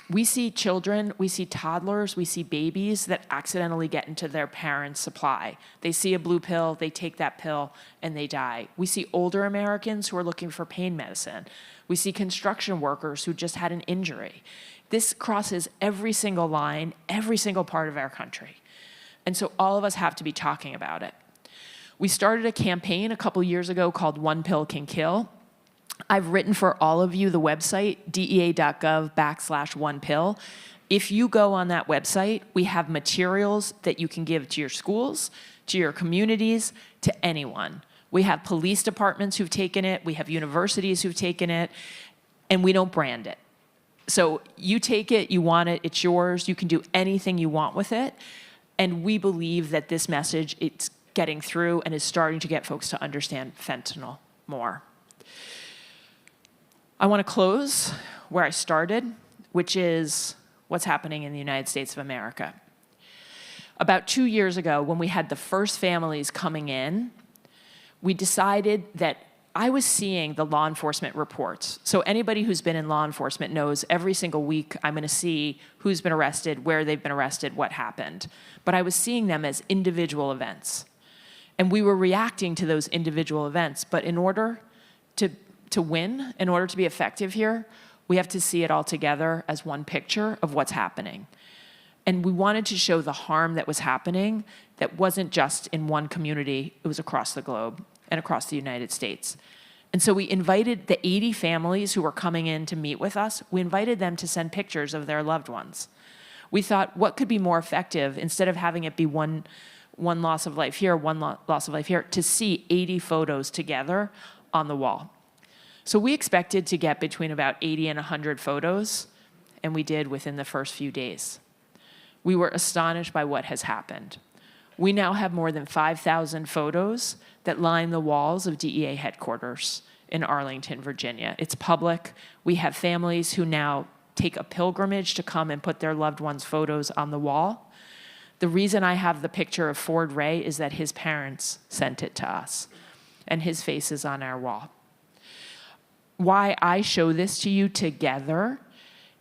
Speaker 2: we see children, we see toddlers, we see babies that accidentally get into their parents' supply. They see a blue pill, they take that pill, and they die. We see older Americans who are looking for pain medicine. We see construction workers who just had an injury. This crosses every single line, every single part of our country. And so all of us have to be talking about it. We started a campaign a couple years ago called One Pill Can Kill. I've written for all of you the website, dea.gov/onepill. If you go on that website, we have materials that you can give to your schools, to your communities, to anyone. We have police departments who've taken it, we have universities who've taken it, and we don't brand it. So you take it, you want it, it's yours, you can do anything you want with it, and we believe that this message, it's getting through and is starting to get folks to understand fentanyl more. I want to close where I started, which is what's happening in the United States of America. About 2 years ago, when we had the first families coming in, we decided that I was seeing the law enforcement reports. So anybody who's been in law enforcement knows every single week I'm going to see who's been arrested, where they've been arrested, what happened. But I was seeing them as individual events. And we were reacting to those individual events. But in order to win, in order to be effective here, we have to see it all together as one picture of what's happening. And we wanted to show the harm that was happening that wasn't just in one community, it was across the globe and across the United States. And so we invited the 80 families who were coming in to meet with us, we invited them to send pictures of their loved ones. We thought, what could be more effective, instead of having it be one loss of life here, one loss of life here, to see 80 photos together on the wall. So we expected to get between about 80 and 100 photos, and we did within the first few days. We were astonished by what has happened. We now have more than 5,000 photos that line the walls of DEA headquarters in Arlington, Virginia. It's public. We have families who now take a pilgrimage to come and put their loved ones' photos on the wall. The reason I have the picture of Ford Ray is that his parents sent it to us, and his face is on our wall. Why I show this to you together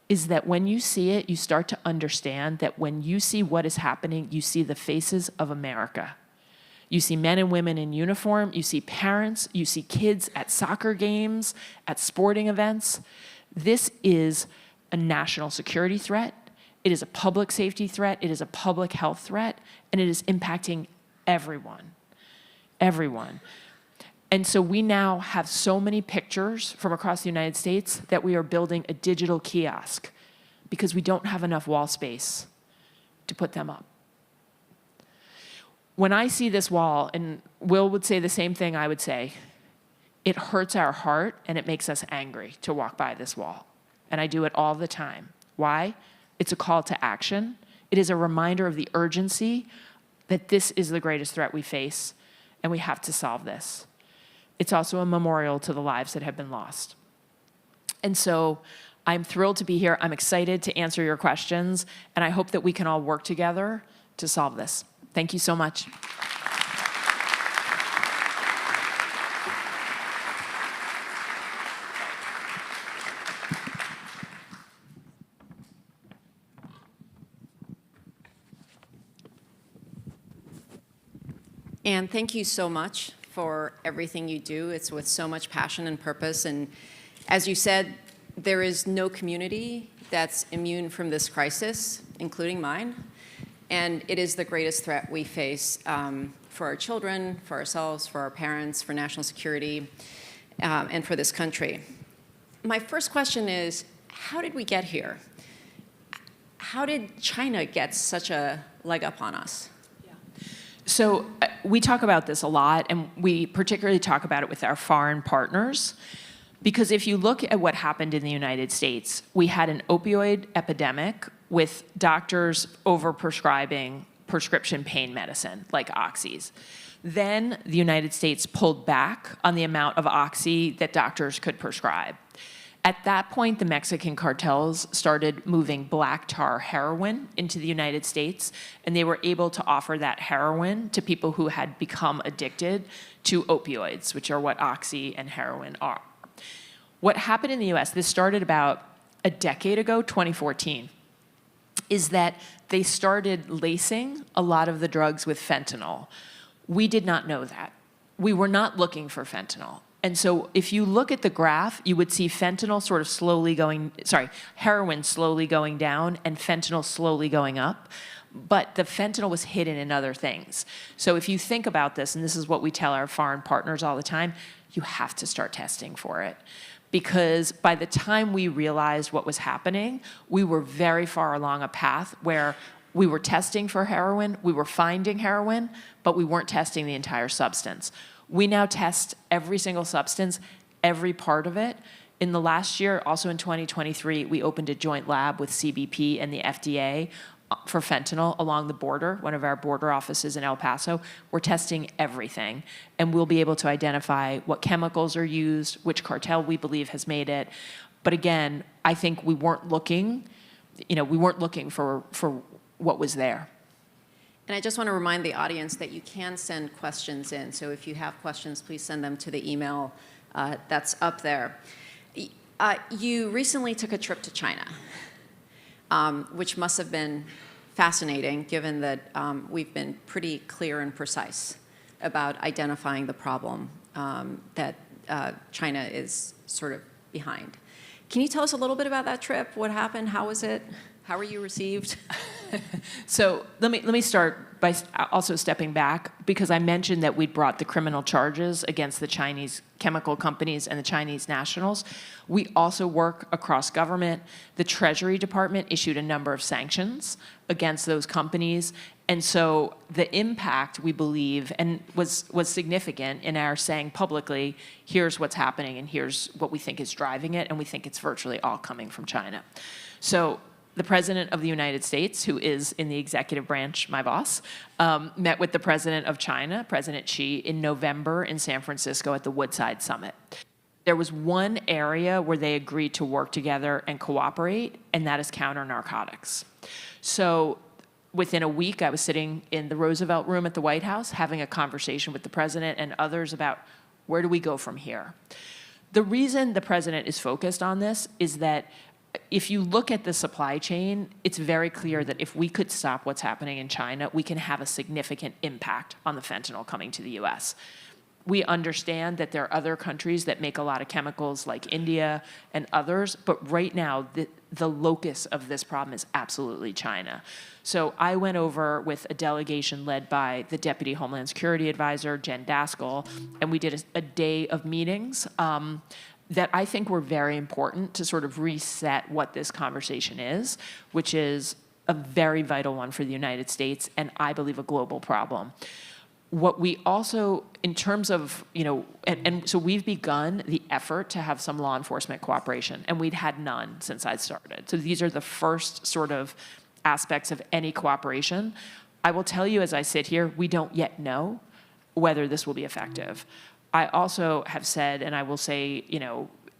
Speaker 2: is that when you see it, you start to understand that when you see what is happening, you see the faces of America. You see men and women in uniform, you see parents, you see kids at soccer games, at sporting events. This is a national security threat. It is a public safety threat. It is a public health threat, and it is impacting everyone. Everyone. And so we now have so many pictures from across the United States that we are building a digital kiosk because we don't have enough wall space to put them up. When I see this wall, and Will would say the same thing I would say, it hurts our heart and it makes us angry to walk by this wall. And I do it all the time. Why? It's a call to action. It is a reminder of the urgency that this is the greatest threat we face, and we have to solve this. It's also a memorial to the lives that have been lost. And so I'm thrilled to be here. I'm excited to answer your questions, and I hope that we can all work together to solve this. Thank you so much.
Speaker 1: And thank you so much for everything you do. It's with so much passion and purpose. And as you said, there is no community that's immune from this crisis, including mine. And it is the greatest threat we face for our children, for ourselves, for our parents, for national security, and for this country. My first question is, how did we get here? How did China get such a leg up on us?
Speaker 2: So we talk about this a lot, and we particularly talk about it with our foreign partners, because if you look at what happened in the United States, we had an opioid epidemic with doctors overprescribing prescription pain medicine, like oxys. Then the United States pulled back on the amount of oxy that doctors could prescribe. At that point, the Mexican cartels started moving black tar heroin into the United States, and they were able to offer that heroin to people who had become addicted to opioids, which are what oxy and heroin are. What happened in the US, this started about a decade ago, 2014, is that they started lacing a lot of the drugs with fentanyl. We did not know that. We were not looking for fentanyl. And so if you look at the graph, you would see fentanyl sort of heroin slowly going down and fentanyl slowly going up. But the fentanyl was hidden in other things. So if you think about this, and this is what we tell our foreign partners all the time, you have to start testing for it. Because by the time we realized what was happening, we were very far along a path where we were testing for heroin, we were finding heroin, but we weren't testing the entire substance. We now test every single substance, every part of it. In the last year, also in 2023, we opened a joint lab with CBP and the FDA for fentanyl along the border, one of our border offices in El Paso. We're testing everything, and we'll be able to identify what chemicals are used, which cartel we believe has made it. But again, I think we weren't looking for what was there.
Speaker 1: And I just want to remind the audience that you can send questions in. So if you have questions, please send them to the email that's up there. You recently took a trip to China, which must have been fascinating, given that we've been pretty clear and precise about identifying the problem that China is sort of behind. Can you tell us a little bit about that trip? What happened? How was it? How were you received?
Speaker 2: So let me start by also stepping back, because I mentioned that we'd brought the criminal charges against the Chinese chemical companies and the Chinese nationals. We also work across government. The Treasury Department issued a number of sanctions against those companies. And so the impact, we believe, and was significant in our saying publicly, here's what's happening and here's what we think is driving it, and we think it's virtually all coming from China. So the President of the United States, who is in the executive branch, my boss, met with the President of China, President Xi, in November in San Francisco at the Woodside Summit. There was one area where they agreed to work together and cooperate, and that is counter-narcotics. So within a week, I was sitting in the Roosevelt Room at the White House having a conversation with the President and others about where do we go from here. The reason the President is focused on this is that if you look at the supply chain, it's very clear that if we could stop what's happening in China, we can have a significant impact on the fentanyl coming to the US. We understand that there are other countries that make a lot of chemicals like India and others, but right now the locus of this problem is absolutely China. So I went over with a delegation led by the Deputy Homeland Security Advisor, Jen Daskell, and we did a day of meetings that I think were very important to sort of reset what this conversation is, which is a very vital one for the United States and I believe a global problem. What we also, in terms of, and so we've begun the effort to have some law enforcement cooperation, and we'd had none since I started. So these are the first sort of aspects of any cooperation. I will tell you as I sit here, we don't yet know whether this will be effective. I also have said, and I will say,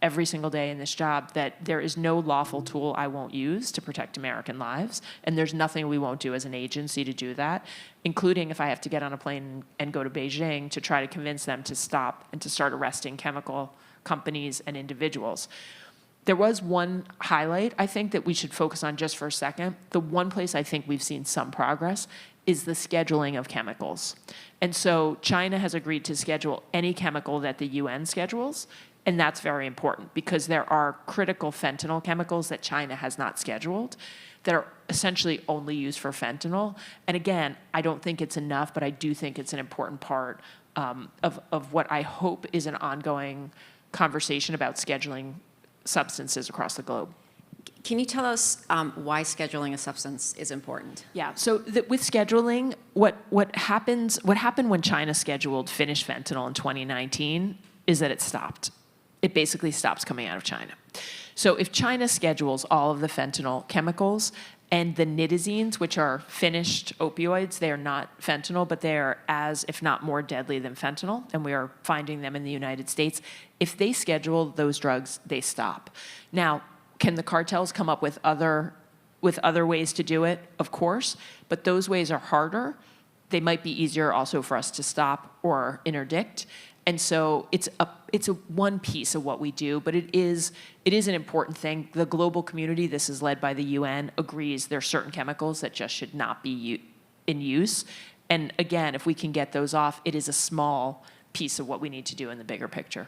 Speaker 2: every single day in this job, that there is no lawful tool I won't use to protect American lives, and there's nothing we won't do as an agency to do that, including if I have to get on a plane and go to Beijing to try to convince them to stop and to start arresting chemical companies and individuals. There was one highlight, I think, that we should focus on just for a second. The one place I think we've seen some progress is the scheduling of chemicals. And so China has agreed to schedule any chemical that the UN schedules, and that's very important because there are critical fentanyl chemicals that China has not scheduled that are essentially only used for fentanyl. And again, I don't think it's enough, but I do think it's an important part of what I hope is an ongoing conversation about scheduling substances across the globe.
Speaker 1: Can you tell us why scheduling a substance is important?
Speaker 2: Yeah, so with scheduling, what happened when China scheduled finished fentanyl in 2019 is that it stopped. It basically stops coming out of China. So if China schedules all of the fentanyl chemicals and the nitazines, which are finished opioids, they are not fentanyl, but they are as, if not more deadly than fentanyl, and we are finding them in the United States. If they schedule those drugs, they stop. Now, can the cartels come up with other ways to do it? Of course, but those ways are harder. They might be easier also for us to stop or interdict. And so it's a one piece of what we do, but it is an important thing. The global community, this is led by the UN, agrees there are certain chemicals that just should not be in use. And again, if we can get those off, it is a small piece of what we need to do in the bigger picture.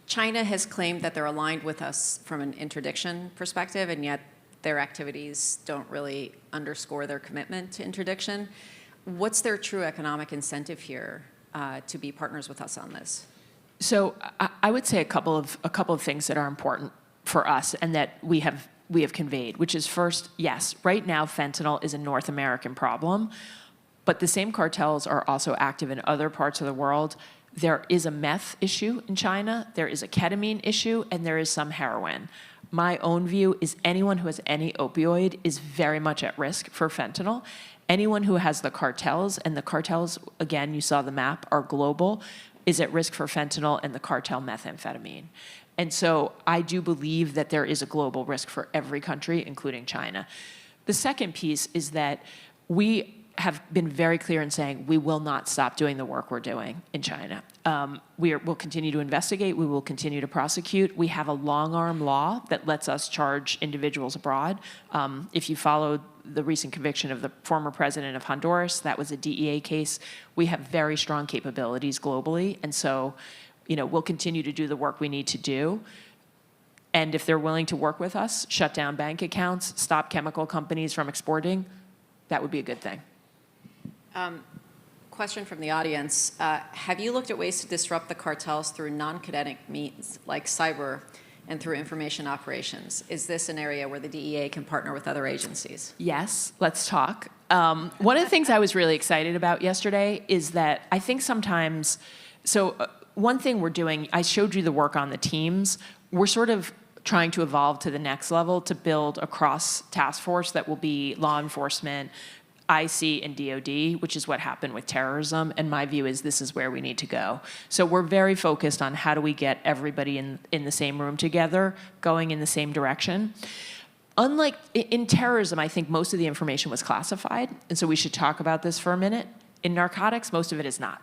Speaker 1: China has claimed that they're aligned with us from an interdiction perspective, and yet their activities don't really underscore their commitment to interdiction. What's their true economic incentive here to be partners with us on this?
Speaker 2: So I would say a couple of things that are important for us and that we have conveyed, which is first, yes, right now fentanyl is a North American problem, but the same cartels are also active in other parts of the world. There is a meth issue in China, there is a ketamine issue, and there is some heroin. My own view is anyone who has any opioid is very much at risk for fentanyl. Anyone who has the cartels, and the cartels, again, you saw the map, are global, is at risk for fentanyl and the cartel methamphetamine. And so I do believe that there is a global risk for every country, including China. The second piece is that we have been very clear in saying we will not stop doing the work we're doing in China. We'll continue to investigate. We will continue to prosecute. We have a long-arm law that lets us charge individuals abroad. If you followed the recent conviction of the former president of Honduras, that was a DEA case. We have very strong capabilities globally, and so, we'll continue to do the work we need to do. And if they're willing to work with us, shut down bank accounts, stop chemical companies from exporting, that would be a good thing.
Speaker 1: Question from the audience. Have you looked at ways to disrupt the cartels through non-kinetic means like cyber and through information operations? Is this an area where the DEA can partner with other agencies?
Speaker 2: Yes, let's talk. One of the things I was really excited about yesterday is that I think sometimes, one thing we're doing, I showed you the work on the teams. We're sort of trying to evolve to the next level to build a cross task force that will be law enforcement, IC and DOD, which is what happened with terrorism, and my view is this is where we need to go. So we're very focused on how do we get everybody in the same room together, going in the same direction. Unlike in terrorism, I think most of the information was classified, and so we should talk about this for a minute. In narcotics, most of it is not.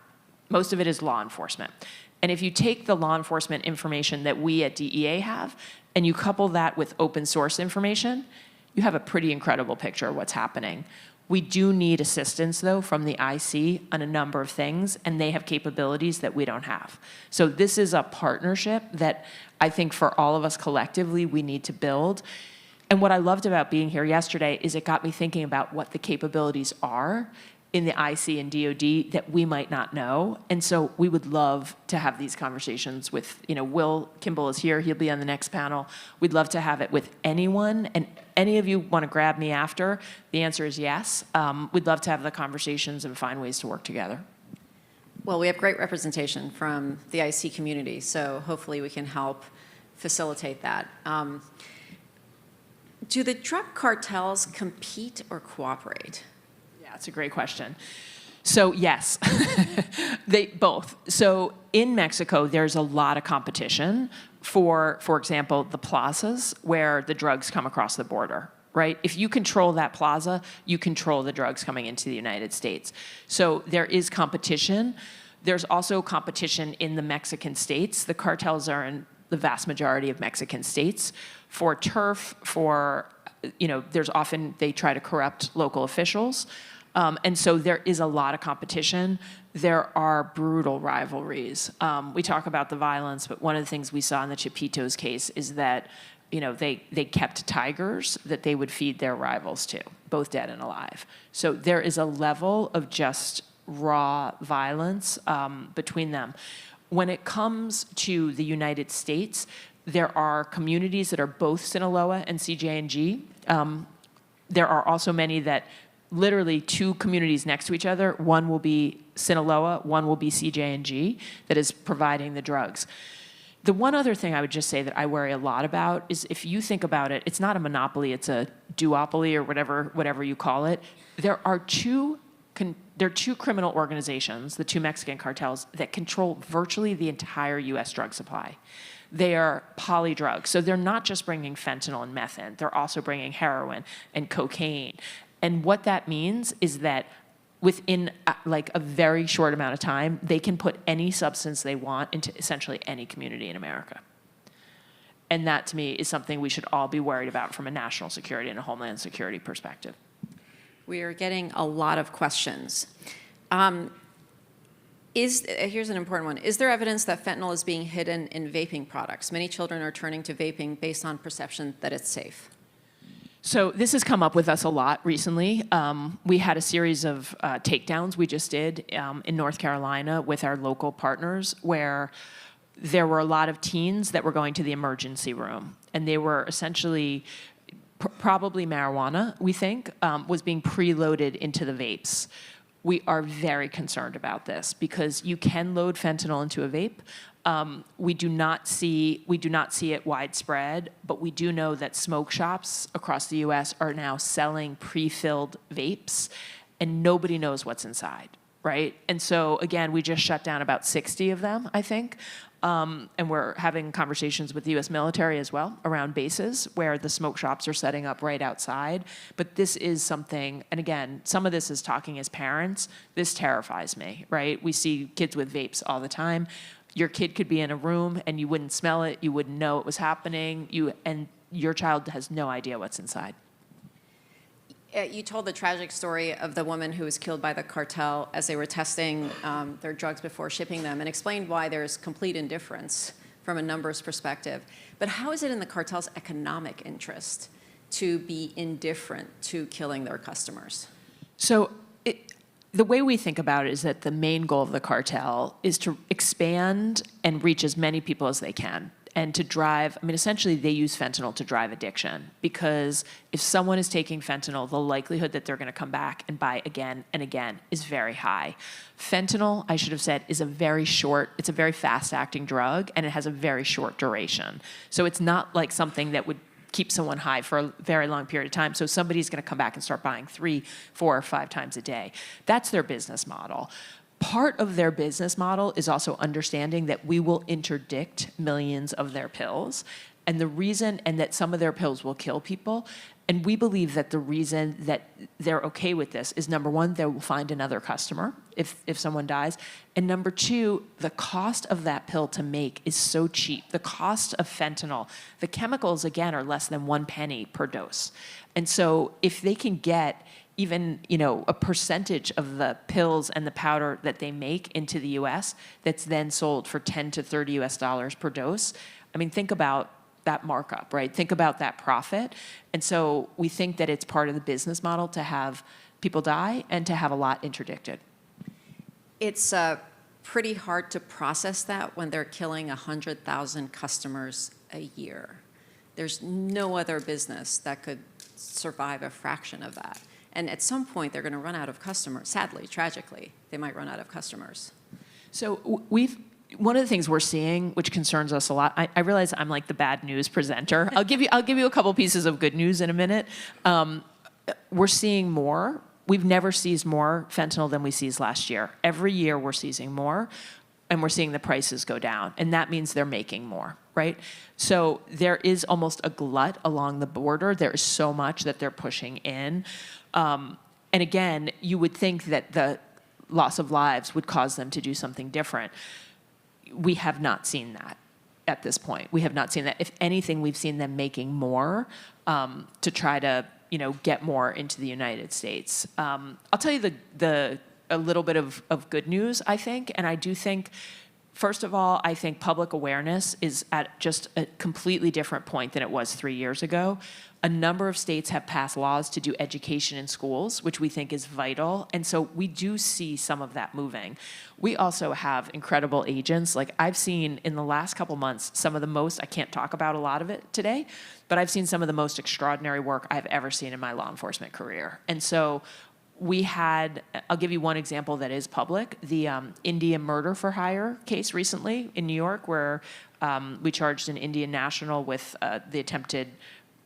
Speaker 2: Most of it is law enforcement. And if you take the law enforcement information that we at DEA have, and you couple that with open source information, you have a pretty incredible picture of what's happening. We do need assistance, though, from the IC on a number of things, and they have capabilities that we don't have. So this is a partnership that I think for all of us collectively we need to build. And what I loved about being here yesterday is it got me thinking about what the capabilities are in the IC and DOD that we might not know. And so we would love to have these conversations with, Will Kimball is here, he'll be on the next panel. We'd love to have it with anyone, and any of you want to grab me after, the answer is yes. We'd love to have the conversations and find ways to work together.
Speaker 1: Well, we have great representation from the IC community, so hopefully we can help facilitate that. Do the drug cartels compete or cooperate?
Speaker 2: That's a great question. So yes, they both. So in Mexico, there's a lot of competition for example, the plazas where the drugs come across the border, right? If you control that plaza, you control the drugs coming into the United States. So there is competition. There's also competition in the Mexican states. The cartels are in the vast majority of Mexican states. For turf, there's often, they try to corrupt local officials. And so there is a lot of competition. There are brutal rivalries. We talk about the violence, but one of the things we saw in the Chapitos case is that they kept tigers that they would feed their rivals to, both dead and alive. So there is a level of just raw violence between them. When it comes to the United States, there are communities that are both Sinaloa and CJ&G. There are also many that literally two communities next to each other. One will be Sinaloa, one will be CJ&G that is providing the drugs. The one other thing I would just say that I worry a lot about is if you think about it, it's not a monopoly, it's a duopoly or whatever you call it. There are two criminal organizations, the two Mexican cartels, that control virtually the entire U.S. drug supply. They are polydrugs. So they're not just bringing fentanyl and meth in, they're also bringing heroin and cocaine. And what that means is that within like a very short amount of time, they can put any substance they want into essentially any community in America. And that, to me, is something we should all be worried about from a national security and a homeland security perspective.
Speaker 1: We are getting a lot of questions. Here's an important one. Is there evidence that fentanyl is being hidden in vaping products? Many children are turning to vaping based on perception that it's safe.
Speaker 2: So this has come up with us a lot recently. We had a series of takedowns we just did in North Carolina with our local partners where there were a lot of teens that were going to the emergency room. And they were essentially, probably marijuana, we think, was being preloaded into the vapes. We are very concerned about this because you can load fentanyl into a vape. We do not see it widespread, but we do know that smoke shops across the U.S. are now selling pre-filled vapes, and nobody knows what's inside, right? And so, again, we just shut down about 60 of them, I think, and we're having conversations with the U.S. military as well around bases where the smoke shops are setting up right outside. But this is something, and again, some of this is talking as parents. This terrifies me, right? We see kids with vapes all the time. Your kid could be in a room and you wouldn't smell it, you wouldn't know it was happening, and your child has no idea what's inside.
Speaker 1: You told the tragic story of the woman who was killed by the cartel as they were testing their drugs before shipping them, and explained why there's complete indifference from a numbers perspective. But how is it in the cartel's economic interest to be indifferent to killing their customers?
Speaker 2: So the way we think about it is that the main goal of the cartel is to expand and reach as many people as they can and to drive, essentially they use fentanyl to drive addiction because if someone is taking fentanyl, the likelihood that they're gonna come back and buy again and again is very high. Fentanyl, I should have said, is it's a very fast-acting drug and it has a very short duration. So it's not like something that would keep someone high for a very long period of time. So somebody's going to come back and start buying 3, 4, or 5 times a day. That's their business model. Part of their business model is also understanding that we will interdict millions of their pills, and that some of their pills will kill people. And we believe that the reason that they're okay with this is, number one, they will find another customer if someone dies. And number two, the cost of that pill to make is so cheap. The cost of fentanyl, the chemicals, again, are less than 1 penny per dose. And so if they can get even, a percentage of the pills and the powder that they make into the US that's then sold for $10 to $30 per dose, think about that markup, right? Think about that profit. And so we think that it's part of the business model to have people die and to have a lot interdicted.
Speaker 1: It's pretty hard to process that when they're killing 100,000 customers a year. There's no other business that could survive a fraction of that. And at some point, they're going to run out of customers. Sadly, tragically, they might run out of customers.
Speaker 2: So one of the things we're seeing, which concerns us a lot, I realize I'm like the bad news presenter. I'll give you a couple pieces of good news in a minute. We're seeing more. We've never seized more fentanyl than we seized last year. Every year we're seizing more, and we're seeing the prices go down, and that means they're making more, right? So there is almost a glut along the border. There is so much that they're pushing in. And again, you would think that the loss of lives would cause them to do something different. We have not seen that. at this point. We have not seen that. If anything, we've seen them making more to try to, get more into the United States. I'll tell you a little bit of good news, I think, and I do think, first of all, I think public awareness is at just a completely different point than it was 3 years ago. A number of states have passed laws to do education in schools, which we think is vital. And so we do see some of that moving. We also have incredible agents. Like I've seen in the last couple months, some of the most, I can't talk about a lot of it today, but I've seen some of the most extraordinary work I've ever seen in my law enforcement career. And so we had, I'll give you one example that is public, the India murder for hire case recently in New York, where we charged an Indian national with the attempted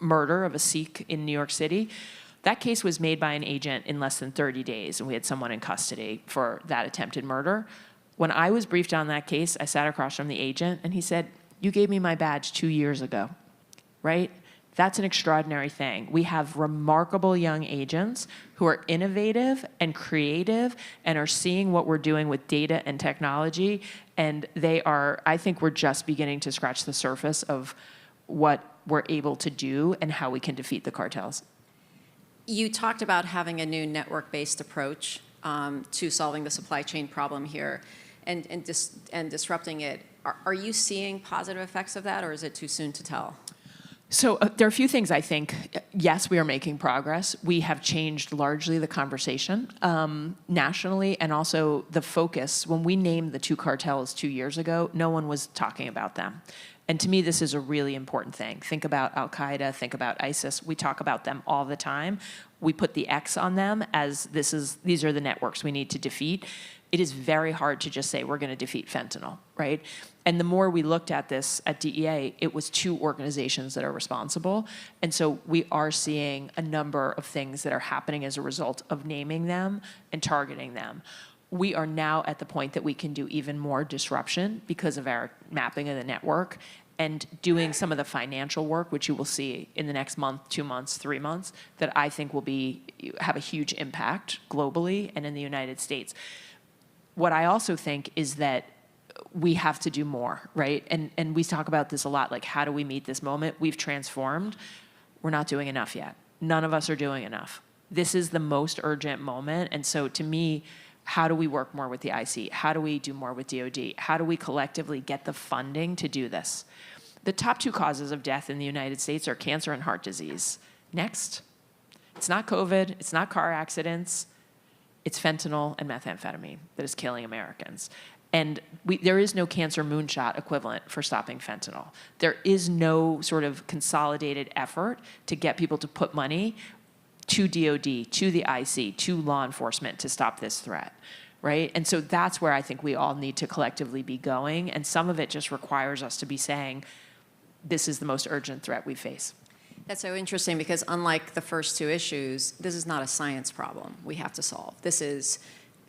Speaker 2: murder of a Sikh in New York City. That case was made by an agent in less than 30 days, and we had someone in custody for that attempted murder. When I was briefed on that case, I sat across from the agent, and he said, "You gave me my badge 2 years ago," right? That's an extraordinary thing. We have remarkable young agents who are innovative and creative and are seeing what we're doing with data and technology, and I think we're just beginning to scratch the surface of what we're able to do and how we can defeat the cartels.
Speaker 1: You talked about having a new network-based approach to solving the supply chain problem here and disrupting it. Are you seeing positive effects of that, or is it too soon to tell?
Speaker 2: So there are a few things I think. Yes, we are making progress. We have changed largely the conversation nationally, and also the focus. When we named the two cartels 2 years ago, no one was talking about them. And to me, this is a really important thing. Think about Al-Qaeda, think about ISIS. We talk about them all the time. We put the X on them as these are the networks we need to defeat. It is very hard to just say we're going to defeat fentanyl, right? And the more we looked at this at DEA, it was two organizations that are responsible. And so we are seeing a number of things that are happening as a result of naming them and targeting them. We are now at the point that we can do even more disruption because of our mapping of the network and doing some of the financial work, which you will see in the next month, 2 months, 3 months, that I think will have a huge impact globally and in the United States. What I also think is that we have to do more, right? And we talk about this a lot, like how do we meet this moment? We've transformed. We're not doing enough yet. None of us are doing enough. This is the most urgent moment. And so to me, how do we work more with the IC? How do we do more with DOD? How do we collectively get the funding to do this? The top 2 causes of death in the United States are cancer and heart disease. Next. It's not COVID. It's not car accidents. It's fentanyl and methamphetamine that is killing Americans. And there is no cancer moonshot equivalent for stopping fentanyl. There is no sort of consolidated effort to get people to put money to DOD, to the IC, to law enforcement to stop this threat, right? And so that's where I think we all need to collectively be going. And some of it just requires us to be saying, this is the most urgent threat we face.
Speaker 1: That's so interesting because unlike the first 2 issues, this is not a science problem we have to solve. This is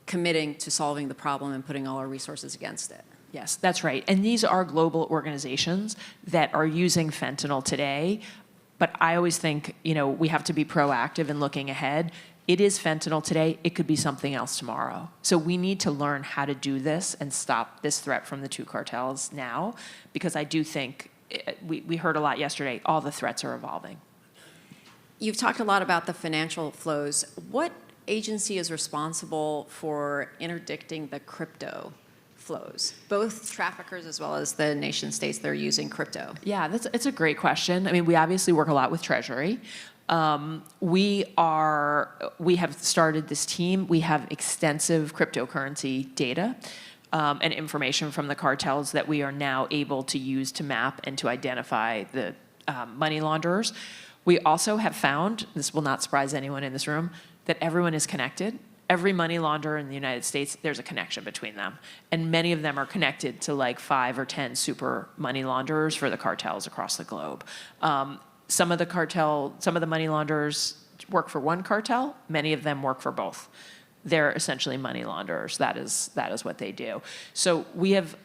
Speaker 1: committing to solving the problem and putting all our resources against it.
Speaker 2: Yes, that's right. And these are global organizations that are using fentanyl today. But I always think, we have to be proactive in looking ahead. It is fentanyl today. It could be something else tomorrow. So we need to learn how to do this and stop this threat from the 2 cartels now, because I do think we heard a lot yesterday, all the threats are evolving.
Speaker 1: You've talked a lot about the financial flows. What agency is responsible for interdicting the crypto flows, both traffickers as well as the nation states that are using crypto?
Speaker 2: Yeah, it's a great question. I mean, we obviously work a lot with Treasury. We have started this team. We have extensive cryptocurrency data and information from the cartels that we are now able to use to map and to identify the money launderers. We also have found, this will not surprise anyone in this room, that everyone is connected. Every money launderer in the United States, there's a connection between them. And many of them are connected to like 5 or 10 super money launderers for the cartels across the globe. Some of the money launderers work for one cartel. Many of them work for both. They're essentially money launderers. That is what they do. So we have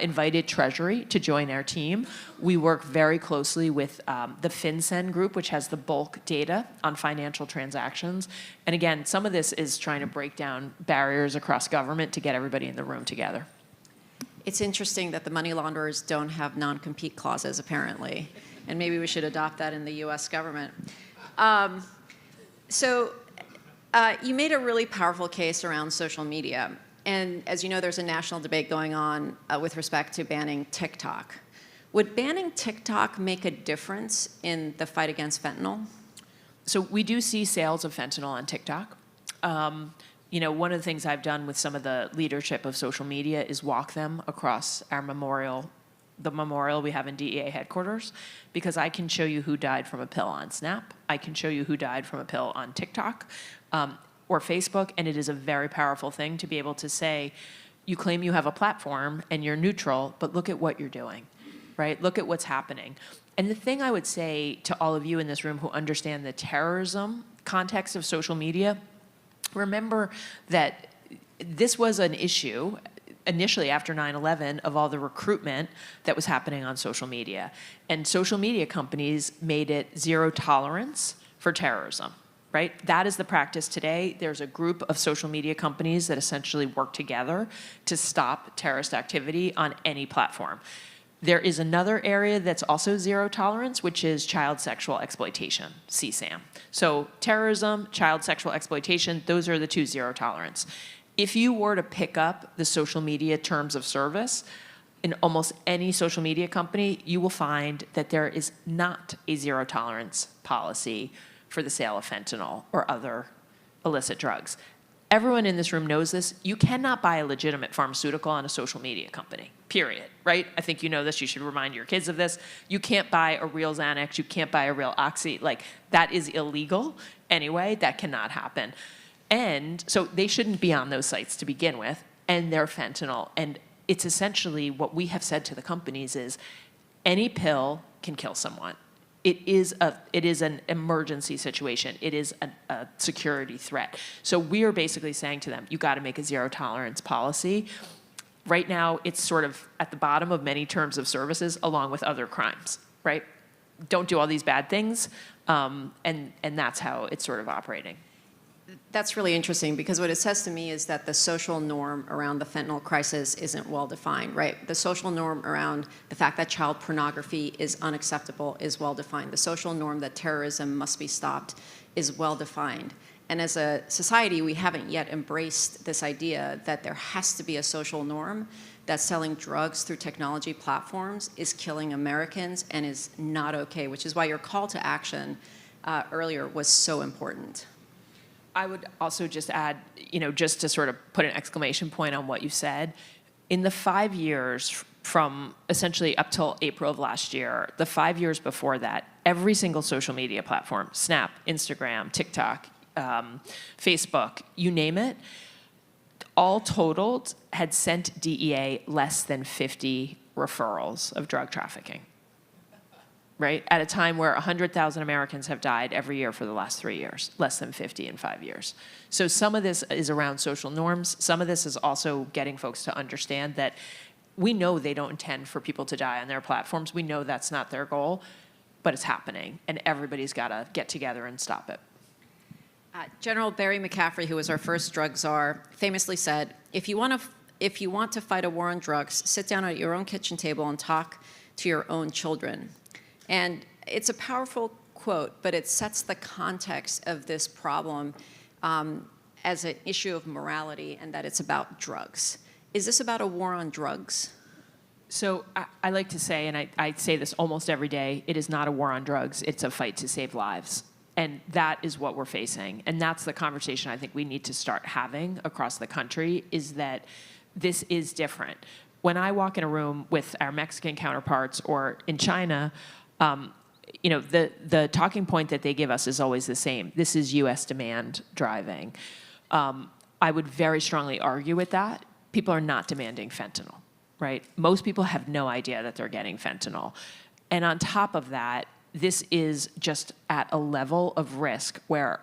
Speaker 2: invited Treasury to join our team. We work very closely with the FinCEN group, which has the bulk data on financial transactions. And again, some of this is trying to break down barriers across government to get everybody in the room together.
Speaker 1: It's interesting that the money launderers don't have non-compete clauses, apparently, and maybe we should adopt that in the U.S. government. You made a really powerful case around social media, and as you know, there's a national debate going on with respect to banning TikTok. Would banning TikTok make a difference in the fight against fentanyl?
Speaker 2: So we do see sales of fentanyl on TikTok. One of the things I've done with some of the leadership of social media is walk them across our memorial, the memorial we have in DEA headquarters, because I can show you who died from a pill on Snap. I can show you who died from a pill on TikTok or Facebook, and it is a very powerful thing to be able to say, you claim you have a platform and you're neutral, but look at what you're doing, right? Look at what's happening. And the thing I would say to all of you in this room who understand the terrorism context of social media, remember that this was an issue initially after 9/11 of all the recruitment that was happening on social media. And social media companies made it zero tolerance for terrorism, right? That is the practice today. There's a group of social media companies that essentially work together to stop terrorist activity on any platform. There is another area that's also zero tolerance, which is child sexual exploitation, CSAM. So terrorism, child sexual exploitation, those are the two zero tolerance. If you were to pick up the social media terms of service in almost any social media company, you will find that there is not a zero tolerance policy for the sale of fentanyl or other illicit drugs. Everyone in this room knows this. You cannot buy a legitimate pharmaceutical on a social media company, period, right? I think you know this. You should remind your kids of this. You can't buy a real Xanax. You can't buy a real Oxy. Like, that is illegal anyway. That cannot happen. And so they shouldn't be on those sites to begin with, and they're fentanyl. And it's essentially what we have said to the companies is any pill can kill someone. It is an emergency situation. It is a security threat. So we are basically saying to them, you got to make a zero tolerance policy. Right now, it's sort of at the bottom of many terms of services along with other crimes, right? Don't do all these bad things, and that's how it's sort of operating.
Speaker 1: That's really interesting, because what it says to me is that the social norm around the fentanyl crisis isn't well defined, right? The social norm around the fact that child pornography is unacceptable is well defined. The social norm that terrorism must be stopped is well defined. And as a society, we haven't yet embraced this idea that there has to be a social norm that selling drugs through technology platforms is killing Americans and is not okay, which is why your call to action earlier was so important.
Speaker 2: I would also just add, just to sort of put an exclamation point on what you said, in the 5 years from essentially up till April of last year, the 5 years before that, every single social media platform, Snap, Instagram, TikTok, Facebook, you name it, all totaled had sent DEA less than 50 referrals of drug trafficking. Right? At a time where 100,000 Americans have died every year for the last 3 years, less than 50 in 5 years. So some of this is around social norms. Some of this is also getting folks to understand that we know they don't intend for people to die on their platforms. We know that's not their goal, but it's happening, and everybody's got to get together and stop it.
Speaker 1: General Barry McCaffrey, who was our first drug czar, famously said, if you want to fight a war on drugs, sit down at your own kitchen table and talk to your own children. And it's a powerful quote, but it sets the context of this problem as an issue of morality, and that it's about drugs. Is this about a war on drugs?
Speaker 2: So I like to say, and I say this almost every day, it is not a war on drugs, it's a fight to save lives. And that is what we're facing. And that's the conversation I think we need to start having across the country, is that this is different. When I walk in a room with our Mexican counterparts or in China, the talking point that they give us is always the same. This is U.S. demand driving. I would very strongly argue with that. People are not demanding fentanyl, right? Most people have no idea that they're getting fentanyl. And on top of that, this is just at a level of risk where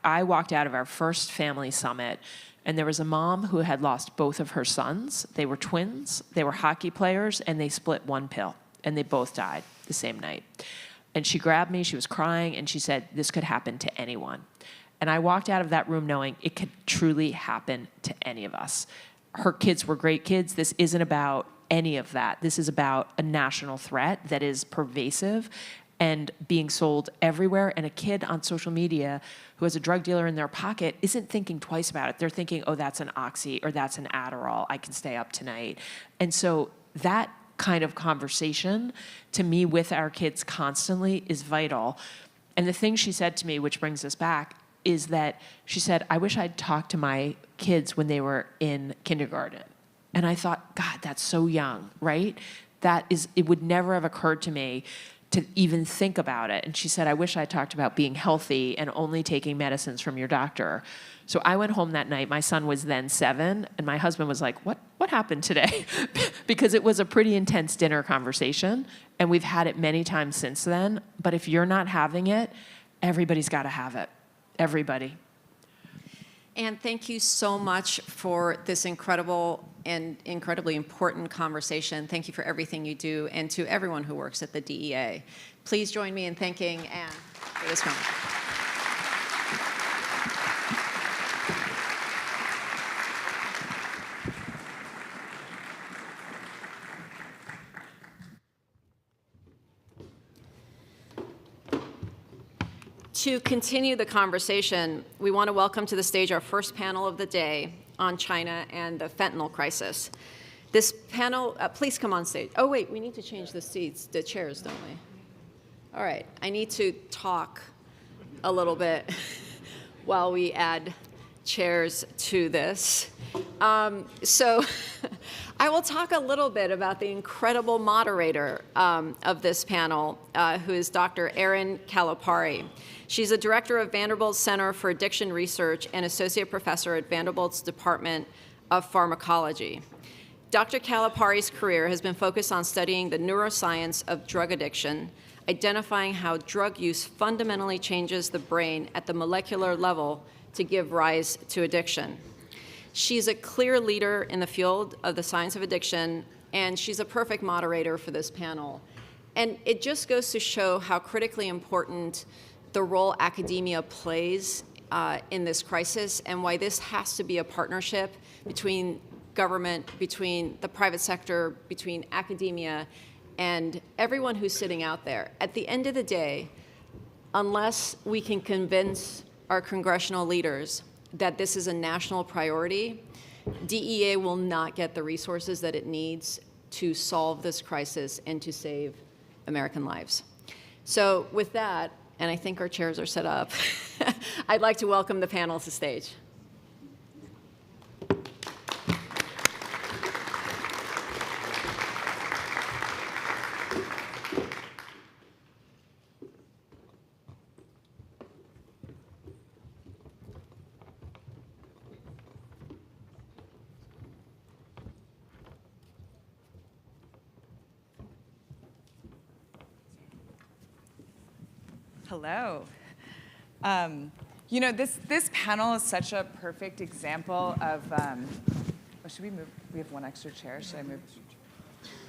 Speaker 2: I walked out of our first family summit, and there was a mom who had lost both of her sons. They were twins, they were hockey players, and they split one pill, and they both died the same night. And she grabbed me, she was crying, and she said, this could happen to anyone. And I walked out of that room knowing it could truly happen to any of us. her kids were great kids. This isn't about any of that. This is about a national threat that is pervasive and being sold everywhere. And a kid on social media who has a drug dealer in their pocket isn't thinking twice about it. They're thinking, oh, that's an Oxy or that's an Adderall. I can stay up tonight. And so that kind of conversation, to me, with our kids constantly is vital. And the thing she said to me, which brings us back, is that she said, I wish I'd talked to my kids when they were in kindergarten. And I thought, God, that's so young, right? It would never have occurred to me to even think about it. And she said, I wish I talked about being healthy and only taking medicines from your doctor. So I went home that night. My son was then 7, and my husband was like, what happened today? Because it was a pretty intense dinner conversation, and we've had it many times since then. But if you're not having it, everybody's got to have it. Everybody.
Speaker 1: And thank you so much for this incredible and incredibly important conversation. Thank you for everything you do, and to everyone who works at the DEA. Please join me in thanking Anne for this moment. To continue the conversation, we want to welcome to the stage our first panel of the day on China and the fentanyl crisis. This panel, please come on stage. Oh wait, we need to change the seats, the chairs, don't we? All right, I need to talk a little bit while we add chairs to this. So I will talk a little bit about the incredible moderator of this panel, who is Dr. Erin Calipari. She's a director of Vanderbilt's Center for Addiction Research and associate professor at Vanderbilt's Department of Pharmacology. Dr. Calipari's career has been focused on studying the neuroscience of drug addiction, identifying how drug use fundamentally changes the brain at the molecular level to give rise to addiction. She's a clear leader in the field of the science of addiction, and she's a perfect moderator for this panel. And it just goes to show how critically important the role academia plays in this crisis, and why this has to be a partnership between government, between the private sector, between academia, and everyone who's sitting out there. At the end of the day, unless we can convince our congressional leaders that this is a national priority, DEA will not get the resources that it needs to solve this crisis and to save American lives. So with that, and I think our chairs are set up, I'd like to welcome the panel to stage.
Speaker 3: Hello. You know, this panel is such a perfect example of, should we move? We have one extra chair. Should I move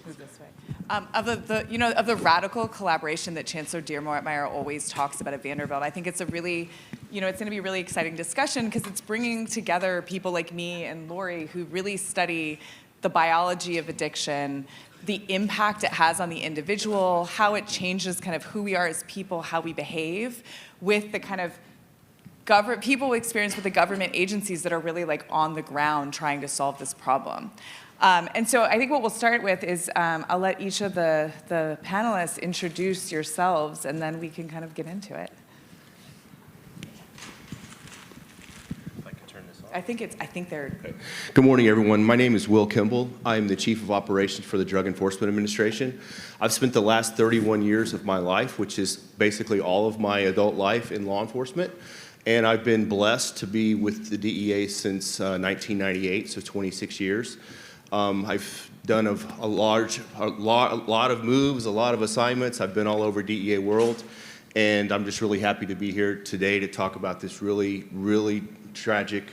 Speaker 3: this way? Of the radical collaboration that Chancellor Dearmeyer always talks about at Vanderbilt. I think it's a really, it's going to be a really exciting discussion because it's bringing together people like me and Lori who really study the biology of addiction, the impact it has on the individual, how it changes kind of who we are as people, how we behave, with the kind of people experience with the government agencies that are really like on the ground trying to solve this problem. And so I think what we'll start with is I'll let each of the panelists introduce yourselves, and then we can kind of get into it. I think they're...
Speaker 4: Okay. Good morning, everyone. My name is Will Kimball. I'm the Chief of Operations for the Drug Enforcement Administration. I've spent the last 31 years of my life, which is basically all of my adult life, in law enforcement. And I've been blessed to be with the DEA since 1998, so 26 years. I've done a lot of moves, a lot of assignments. I've been all over DEA world. And I'm just really happy to be here today to talk about this really, really tragic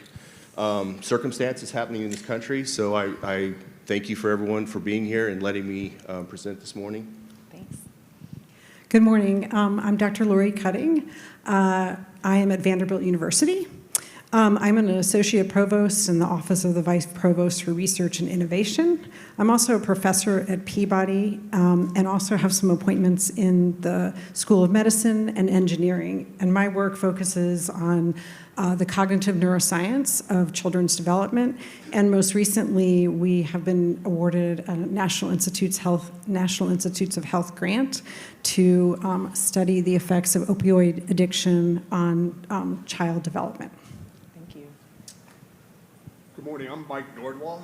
Speaker 4: circumstances happening in this country. So I thank you for everyone for being here and letting me present this morning.
Speaker 3: Thanks.
Speaker 5: Good morning. I'm Dr. Lori Cutting. I am at Vanderbilt University. I'm an associate provost in the Office of the Vice Provost for Research and Innovation. I'm also a professor at Peabody and also have some appointments in the School of Medicine and Engineering. And my work focuses on the cognitive neuroscience of children's development. And most recently, we have been awarded a National Institutes of Health grant to study the effects of opioid addiction on child development.
Speaker 6: Good morning, I'm Mike Nordwall.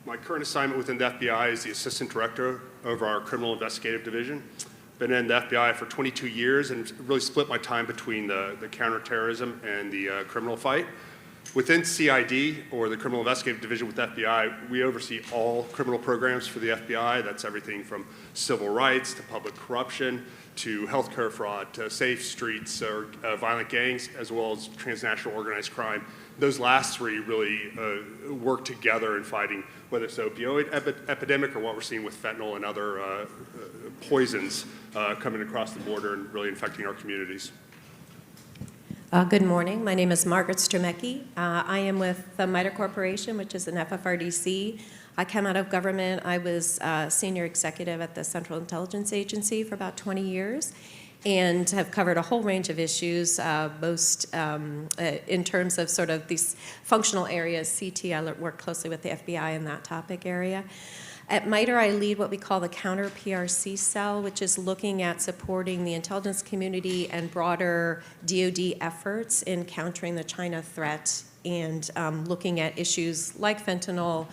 Speaker 6: My current assignment within the FBI is the Assistant Director over our Criminal Investigative Division. Been in the FBI for 22 years and really split my time between the counterterrorism and the criminal fight. Within CID, or the Criminal Investigative Division with FBI, we oversee all criminal programs for the FBI. That's everything from civil rights to public corruption to healthcare fraud to safe streets or violent gangs, as well as transnational organized crime. Those last three really work together in fighting whether it's the opioid epidemic or what we're seeing with fentanyl and other poisons coming across the border and really infecting our communities.
Speaker 7: Good morning. My name is Margaret Stromecki. I am with the MITRE Corporation, which is an FFRDC. I came out of government. I was a senior executive at the Central Intelligence Agency for about 20 years and have covered a whole range of issues, most in terms of sort of these functional areas. CT, I work closely with the FBI in that topic area. At MITRE, I lead what we call the Counter PRC Cell, which is looking at supporting the intelligence community and broader DoD efforts in countering the China threat and looking at issues like fentanyl,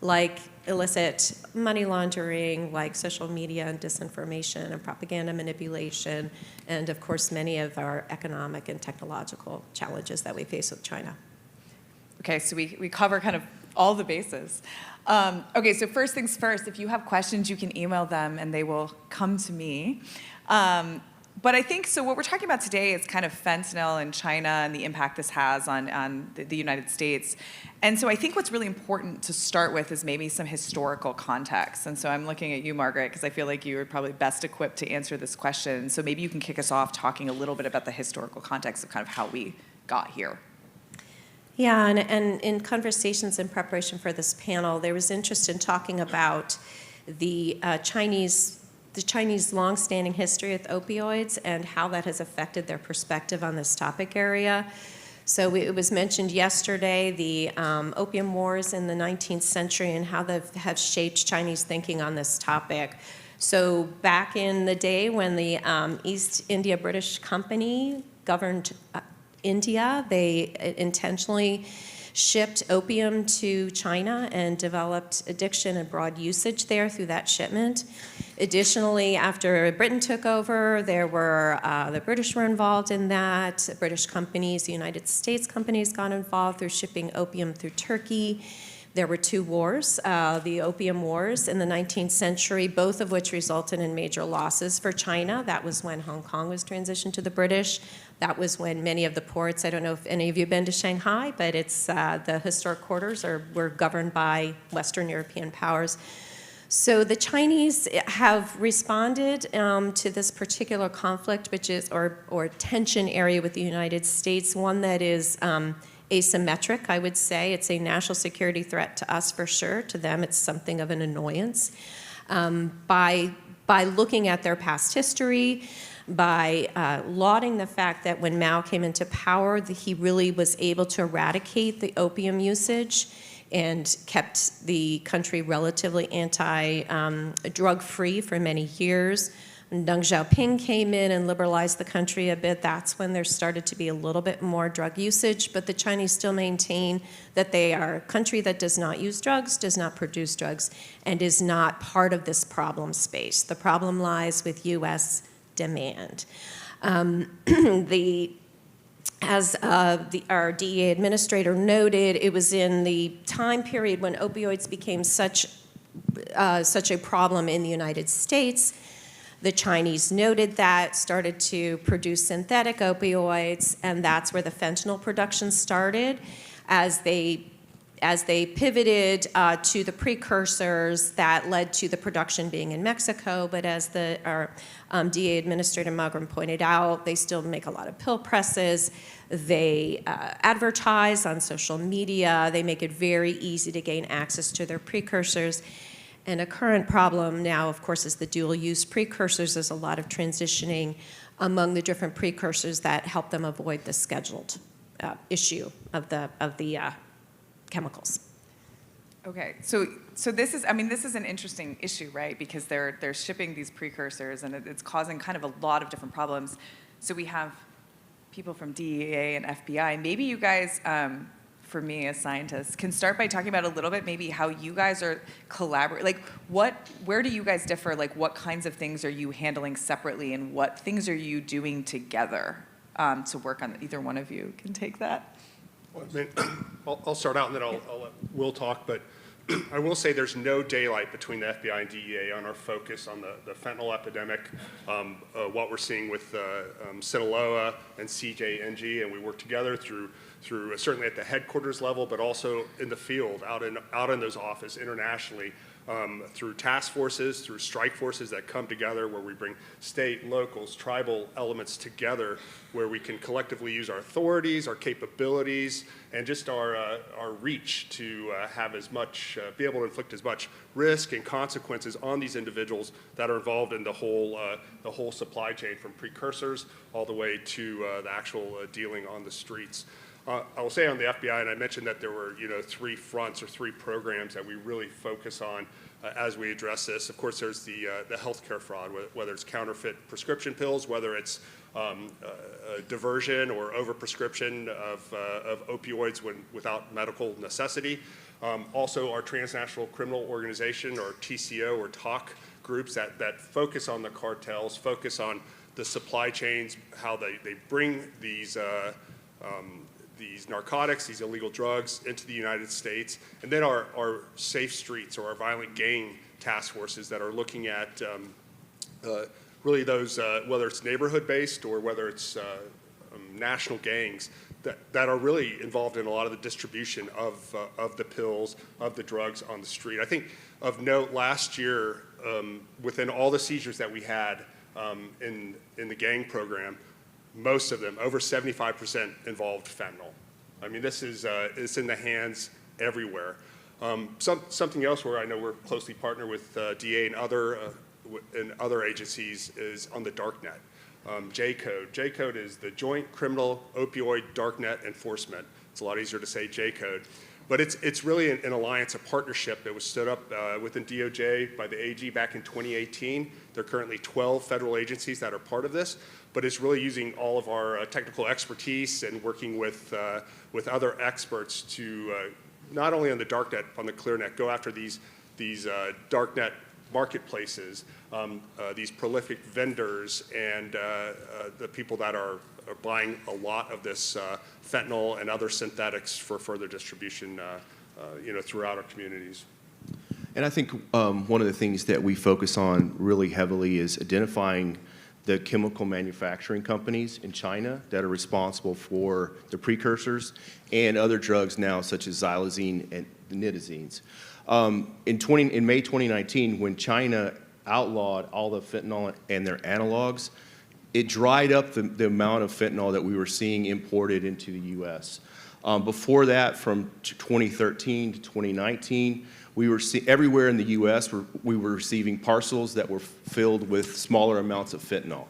Speaker 7: like illicit money laundering, like social media and disinformation and propaganda manipulation, and of course many of our economic and technological challenges that we face with China.
Speaker 3: Okay, so we cover kind of all the bases. Okay, so first things first, if you have questions, you can email them and they will come to me. But I think, so what we're talking about today is kind of fentanyl in China and the impact this has on the United States. And so I think what's really important to start with is maybe some historical context. And so I'm looking at you, Margaret, because I feel like you are probably best equipped to answer this question. So maybe you can kick us off talking a little bit about the historical context of kind of how we got here.
Speaker 7: Yeah, and in conversations in preparation for this panel, there was interest in talking about the Chinese long-standing history with opioids and how that has affected their perspective on this topic area. So it was mentioned yesterday, the opium wars in the 19th century and how they have shaped Chinese thinking on this topic. So back in the day when the East India British Company governed India, they intentionally shipped opium to China and developed addiction and broad usage there through that shipment. Additionally, after Britain took over, there were the British were involved in that. British companies, the United States companies got involved through shipping opium through Turkey. There were two wars, the Opium Wars in the 19th century, both of which resulted in major losses for China. That was when Hong Kong was transitioned to the British. That was when many of the ports, I don't know if any of you have been to Shanghai, but it's the historic quarters were governed by Western European powers. So the Chinese have responded to this particular conflict, which is, or tension area with the United States, one that is asymmetric, I would say. It's a national security threat to us for sure. To them, it's something of an annoyance. By looking at their past history, by lauding the fact that when Mao came into power, he really was able to eradicate the opium usage and kept the country relatively drug-free for many years. When Deng Xiaoping came in and liberalized the country a bit, that's when there started to be a little bit more drug usage, but the Chinese still maintain that they are a country that does not use drugs, does not produce drugs, and is not part of this problem space. The problem lies with U.S. demand. As our DEA administrator noted, it was in the time period when opioids became such a problem in the United States. The Chinese noted that, started to produce synthetic opioids, and that's where the fentanyl production started as they as they pivoted to the precursors that led to the production being in Mexico, but as our DEA Administrator Magrum pointed out, they still make a lot of pill presses. They advertise on social media. They make it very easy to gain access to their precursors. And a current problem now, of course, is the dual-use precursors. There's a lot of transitioning among the different precursors that help them avoid the scheduled issue of the chemicals.
Speaker 3: Okay, so this is, I mean, this is an interesting issue, right? Because they're shipping these precursors, and it's causing kind of a lot of different problems. So we have people from DEA and FBI. Maybe you guys, for me as scientists, can start by talking about a little bit maybe how you guys are collaborating. Like, where do you guys differ? Like, what kinds of things are you handling separately, and what things are you doing together to work on? Either one of you can take that.
Speaker 6: Well, I mean, I'll start out, and then I'll let Will talk, but I will say there's no daylight between the FBI and DEA on our focus on the fentanyl epidemic, what we're seeing with Sinaloa and CJNG, and we work together through certainly at the headquarters level, but also in the field, out in those offices internationally, through task forces, through strike forces that come together where we bring state, locals, tribal elements together where we can collectively use our authorities, our capabilities, and just our reach to have as much, be able to inflict as much risk and consequences on these individuals that are involved in the whole supply chain, from precursors all the way to the actual dealing on the streets. I will say on the FBI, and I mentioned that there were 3 fronts or 3 programs that we really focus on as we address this. Of course, there's the healthcare fraud, whether it's counterfeit prescription pills, whether it's diversion or overprescription of opioids without medical necessity. Also, our transnational criminal organization, or TCO or TOC groups that focus on the cartels, focus on the supply chains, how they bring these narcotics, these illegal drugs into the United States, and then our safe streets, or our violent gang task forces that are looking at really those, whether it's neighborhood-based or whether it's national gangs that are really involved in a lot of the distribution of the pills, of the drugs on the street. I think of note last year, within all the seizures that we had in the gang program, most of them, over 75%, involved fentanyl. I mean, this is it's in the hands everywhere. Something else where I know we're closely partnered with DEA and other agencies is on the darknet. J-Code. J-Code is the Joint Criminal Opioid Darknet Enforcement. It's a lot easier to say J-Code. But it's really an alliance, a partnership that was stood up within DOJ by the AG back in 2018. There are currently 12 federal agencies that are part of this, but it's really using all of our technical expertise and working with other experts to not only on the darknet, on the clearnet, go after these darknet marketplaces, these prolific vendors, and the people that are buying a lot of this fentanyl and other synthetics for further distribution, throughout our communities.
Speaker 4: And I think one of the things that we focus on really heavily is identifying the chemical manufacturing companies in China that are responsible for the precursors and other drugs now, such as xylazine and nitazines. In May 2019, when China outlawed all the fentanyl and their analogs, it dried up the amount of fentanyl that we were seeing imported into the U.S. Before that, from 2013 to 2019, we were everywhere in the U.S. we were receiving parcels that were filled with smaller amounts of fentanyl.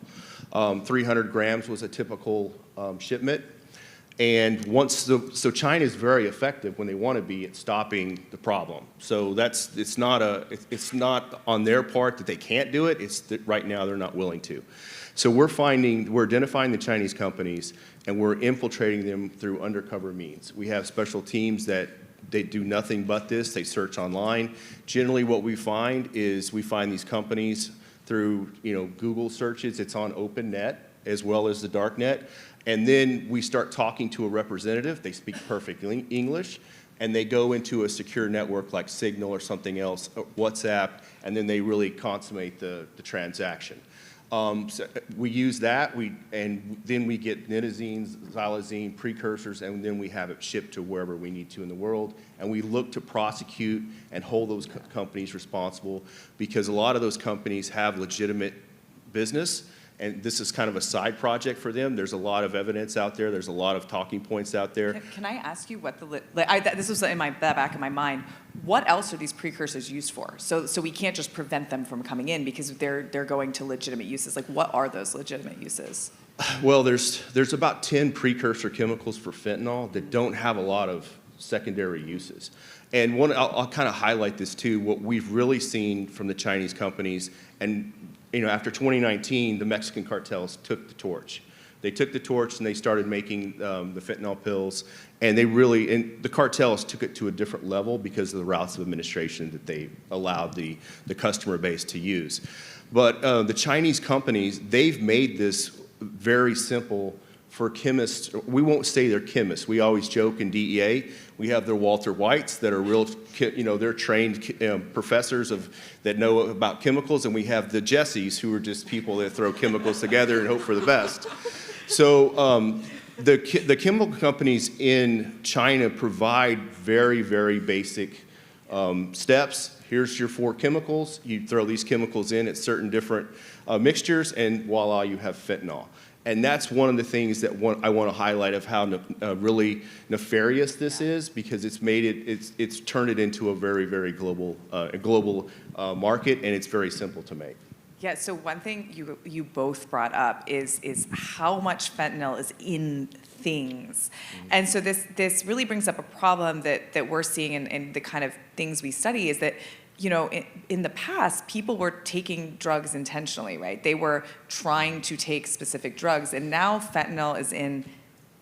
Speaker 4: 300 grams was a typical shipment. And so China is very effective when they want to be at stopping the problem. So it's not on their part that they can't do it. It's that right now they're not willing to. So we're identifying the Chinese companies, and we're infiltrating them through undercover means. We have special teams that they do nothing but this. They search online. Generally, what we find is these companies through Google searches. It's on OpenNet as well as the darknet. And then we start talking to a representative. They speak perfect English, and they go into a secure network like Signal or something else, WhatsApp, and then they really consummate the transaction. So we use that, and then we get nitazine, xylazine, precursors, and then we have it shipped to wherever we need to in the world. And we look to prosecute and hold those companies responsible, because a lot of those companies have legitimate business, and this is kind of a side project for them. There's a lot of evidence out there. There's a lot of talking points out there.
Speaker 3: Can I ask you what this was in the back of my mind. What else are these precursors used for? So we can't just prevent them from coming in because they're going to legitimate uses. Like, what are those legitimate uses?
Speaker 4: Well, there's about 10 precursor chemicals for fentanyl that don't have a lot of secondary uses. And I'll kind of highlight this too. What we've really seen from the Chinese companies, and after 2019, the Mexican cartels took the torch. They took the torch and they started making the fentanyl pills, and the cartels took it to a different level because of the routes of administration that they allowed the customer base to use. But the Chinese companies, they've made this very simple for chemists. We won't say they're chemists. We always joke in DEA, we have their Walter Whites that are real, they're trained professors that know about chemicals, and we have the Jessies who are just people that throw chemicals together and hope for the best. So the chemical companies in China provide very, very basic steps. Here's your 4 chemicals. You throw these chemicals in at certain different mixtures, and voila, you have fentanyl. And that's one of the things that I want to highlight of how really nefarious this is, because it's turned it into a very, very global market, and it's very simple to make.
Speaker 3: Yeah, so one thing you both brought up is how much fentanyl is in things. And so this really brings up a problem that we're seeing in the kind of things we study, is that in the past, people were taking drugs intentionally, right? They were trying to take specific drugs, and now fentanyl is in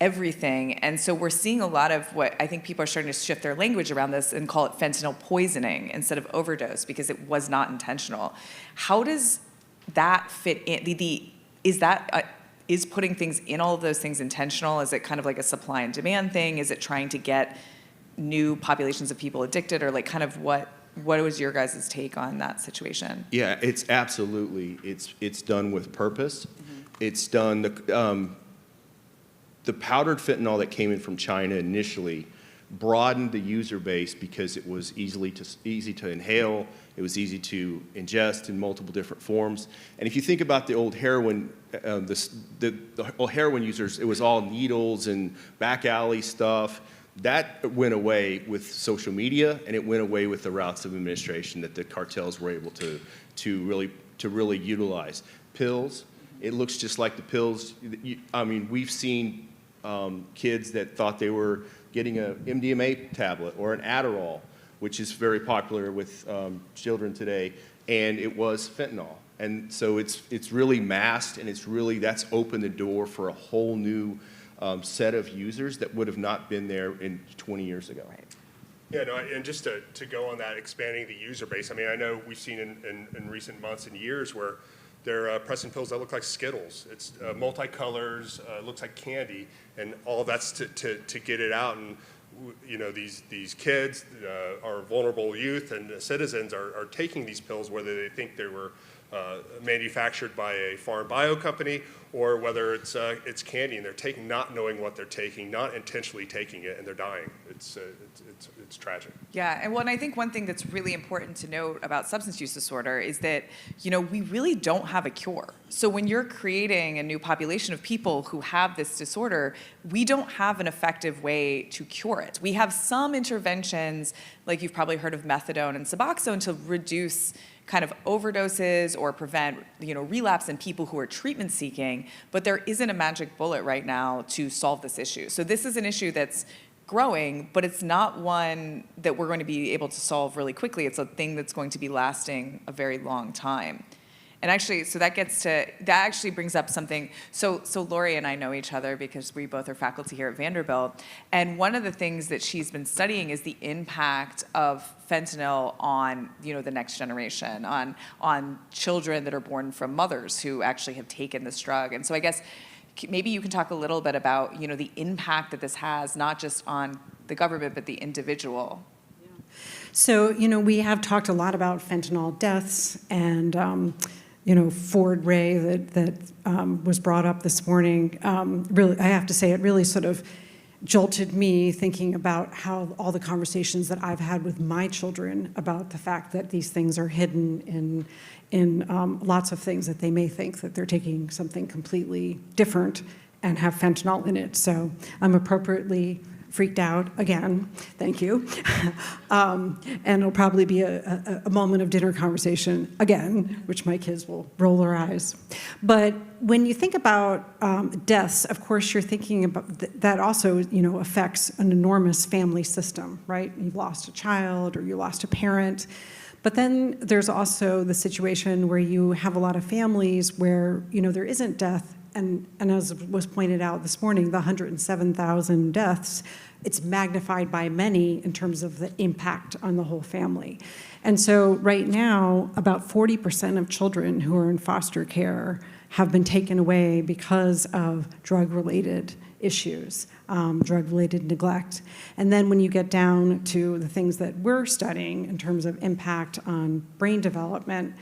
Speaker 3: everything. And so we're seeing a lot of what I think people are starting to shift their language around this and call it fentanyl poisoning instead of overdose, because it was not intentional. How does that fit in? Is putting things in all of those things intentional? Is it kind of like a supply and demand thing? Is it trying to get new populations of people addicted, or like kind of what was your guys' take on that situation?
Speaker 4: Yeah, it's absolutely, it's done with purpose. Mm-hmm. It's done, the powdered fentanyl that came in from China initially broadened the user base because it was easy to inhale, it was easy to ingest in multiple different forms. And if you think about the old heroin, the old heroin users, it was all needles and back alley stuff. That went away with social media, and it went away with the routes of administration that the cartels were able to really utilize. Pills, it looks just like the pills. We've seen kids that thought they were getting an MDMA tablet or an Adderall, which is very popular with children today, and it was fentanyl. And so it's really masked, and that's opened the door for a whole new set of users that would have not been there in 20 years ago. Right.
Speaker 6: Yeah, no, and just to go on that, expanding the user base, I know we've seen in recent months and years where they're pressing pills that look like Skittles. It's multicolors, looks like candy, and all that's to get it out. And these kids, our vulnerable youth and citizens are taking these pills, whether they think they were manufactured by a foreign bio company, or whether it's candy, and they're not knowing what they're taking, not intentionally taking it, and they're dying. It's tragic.
Speaker 3: Yeah, and I think one thing that's really important to note about substance use disorder is that we really don't have a cure. So when you're creating a new population of people who have this disorder, we don't have an effective way to cure it. We have some interventions, like you've probably heard of methadone and Suboxone, to reduce kind of overdoses or prevent relapse in people who are treatment seeking, but there isn't a magic bullet right now to solve this issue. So this is an issue that's growing, but it's not one that we're going to be able to solve really quickly. It's a thing that's going to be lasting a very long time. And actually, so that actually brings up something. So Lori and I know each other because we both are faculty here at Vanderbilt. And one of the things that she's been studying is the impact of fentanyl on, the next generation, on children that are born from mothers who actually have taken this drug. And so I guess maybe you can talk a little bit about, the impact that this has, not just on the government, but the individual.
Speaker 5: So, we have talked a lot about fentanyl deaths, and Ford Ray that was brought up this morning, really, I have to say, it really sort of jolted me thinking about how all the conversations that I've had with my children about the fact that these things are hidden in lots of things that they may think that they're taking something completely different and have fentanyl in it. So I'm appropriately freaked out again, thank you. And it'll probably be a moment of dinner conversation again, which my kids will roll their eyes. But when you think about deaths, of course, you're thinking about that also, affects an enormous family system, right? You've lost a child or you lost a parent. But then there's also the situation where you have a lot of families where, there isn't death. And as was pointed out this morning, the 107,000 deaths, it's magnified by many in terms of the impact on the whole family. And so right now, about 40% of children who are in foster care have been taken away because of drug-related issues, drug-related neglect. And then when you get down to the things that we're studying in terms of impact on brain development,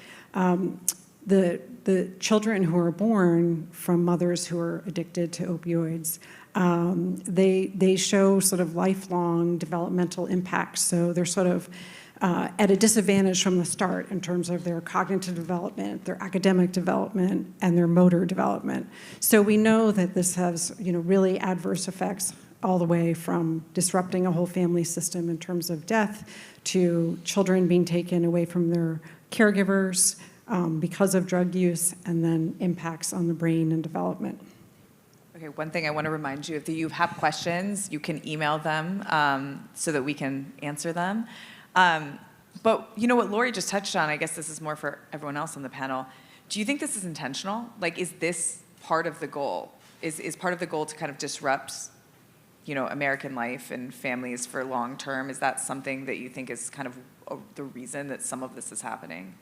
Speaker 5: the children who are born from mothers who are addicted to opioids, they show sort of lifelong developmental impacts. So they're sort of at a disadvantage from the start in terms of their cognitive development, their academic development, and their motor development. So we know that this has, really adverse effects all the way from disrupting a whole family system in terms of death to children being taken away from their caregivers, because of drug use, and then impacts on the brain and development.
Speaker 3: Okay, one thing I want to remind you, if you have questions, you can email them so that we can answer them. But what Lori just touched on, I guess this is more for everyone else on the panel. Do you think this is intentional? Like, is this part of the goal? Is part of the goal to kind of disrupt, American life and families for long term? Is that something that you think is kind of the reason that some of this is happening?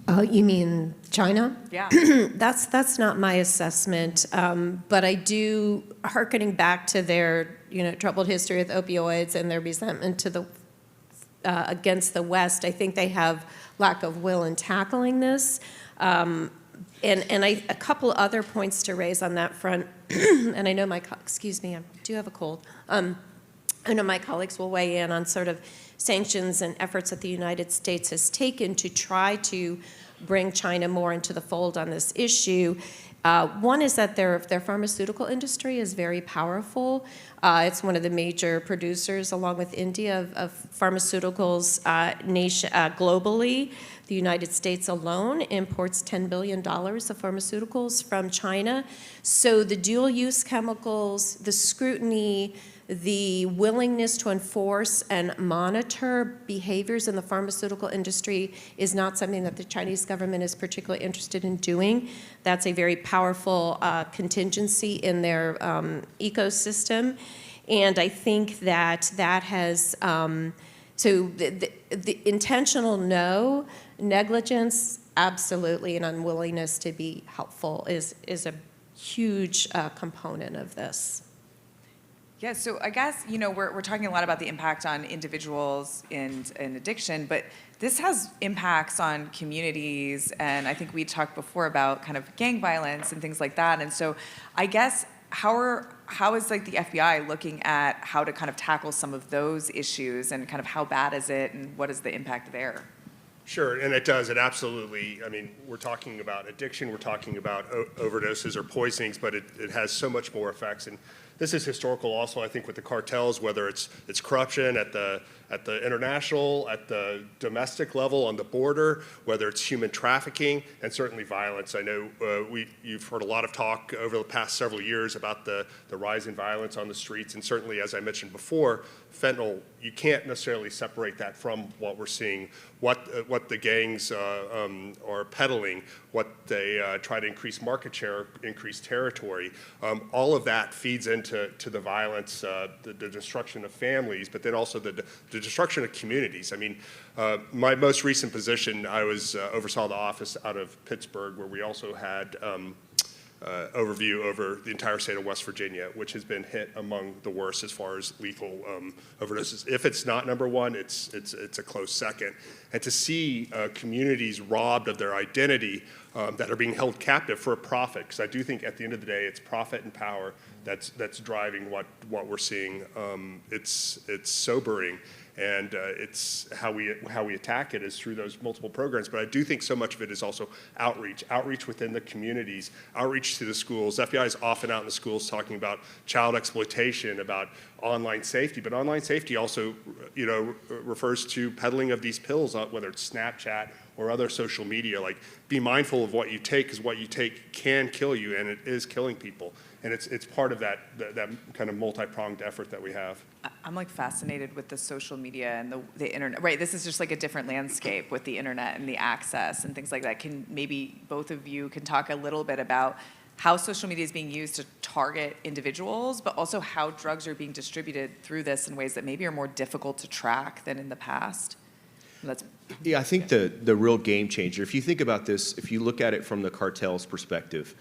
Speaker 7: You mean China?
Speaker 3: Yeah.
Speaker 7: That's not my assessment, but I do, hearkening back to their troubled history with opioids and their resentment to the against the West. I think they have lack of will in tackling this, and a couple other points to raise on that front. And I know excuse me, I do have a cold. I know my colleagues will weigh in on sort of sanctions and efforts that the United States has taken to try to bring China more into the fold on this issue. One is that their pharmaceutical industry is very powerful. It's one of the major producers, along with India, of pharmaceuticals globally. The United States alone imports $10 billion of pharmaceuticals from China. So the dual-use chemicals, the scrutiny, the willingness to enforce and monitor behaviors in the pharmaceutical industry is not something that the Chinese government is particularly interested in doing. That's a very powerful contingency in their ecosystem. And I think that has, so the intentional no, negligence, absolutely, and unwillingness to be helpful is a huge component of this.
Speaker 3: Yeah, so I guess, we're talking a lot about the impact on individuals and addiction, but this has impacts on communities, and I think we talked before about kind of gang violence and things like that. And so I guess how is like the FBI looking at how to kind of tackle some of those issues, and kind of how bad is it, and what is the impact there?
Speaker 6: Sure, and it does. It absolutely, we're talking about addiction, we're talking about overdoses or poisonings, but it has so much more effects. And this is historical also, I think, with the cartels, whether it's corruption at the international, at the domestic level on the border, whether it's human trafficking, and certainly violence. I know you've heard a lot of talk over the past several years about the rise in violence on the streets, and certainly, as I mentioned before, fentanyl, you can't necessarily separate that from what we're seeing, what the gangs are peddling, what they try to increase market share, increase territory. All of that feeds into the violence, the destruction of families, but then also the destruction of communities. My most recent position, I was oversaw the office out of Pittsburgh, where we also had overview over the entire state of West Virginia, which has been hit among the worst as far as lethal overdoses. If it's not number one, it's a close second. And to see communities robbed of their identity that are being held captive for a profit, because I do think at the end of the day, it's profit and power that's driving what we're seeing. It's sobering. And it's how we attack it is through those multiple programs. But I do think so much of it is also outreach within the communities, outreach to the schools. FBI is often out in the schools talking about child exploitation, about online safety. But online safety also, refers to peddling of these pills, whether it's Snapchat or other social media. Like, be mindful of what you take, because what you take can kill you, and it is killing people. And it's part of that kind of multi-pronged effort that we have.
Speaker 3: I'm like fascinated with the social media and the internet. Right, this is just like a different landscape with the internet and the access and things like that. Can maybe both of you can talk a little bit about how social media is being used to target individuals, but also how drugs are being distributed through this in ways that maybe are more difficult to track than in the past?
Speaker 4: Yeah, I think the real game changer, if you think about this, if you look at it from the cartel's perspective,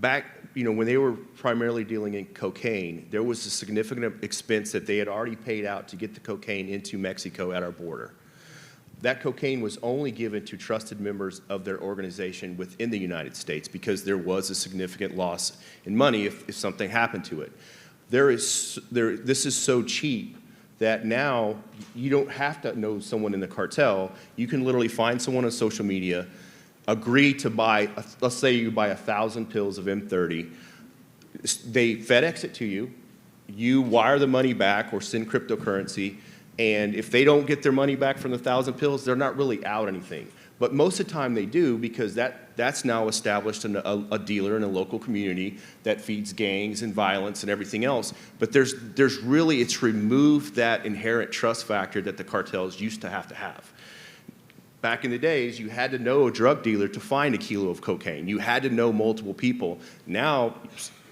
Speaker 4: back, when they were primarily dealing in cocaine, there was a significant expense that they had already paid out to get the cocaine into Mexico at our border. That cocaine was only given to trusted members of their organization within the United States because there was a significant loss in money if something happened to it. This is so cheap that now you don't have to know someone in the cartel. You can literally find someone on social media, agree to buy, let's say you buy 1,000 pills of M30, they FedEx it to you, you wire the money back or send cryptocurrency, and if they don't get their money back from the 1,000 pills, they're not really out anything. But most of the time they do, because that's now established in a dealer in a local community that feeds gangs and violence and everything else. But there's really, it's removed that inherent trust factor that the cartels used to have. Back in the days, you had to know a drug dealer to find a kilo of cocaine. You had to know multiple people. Now,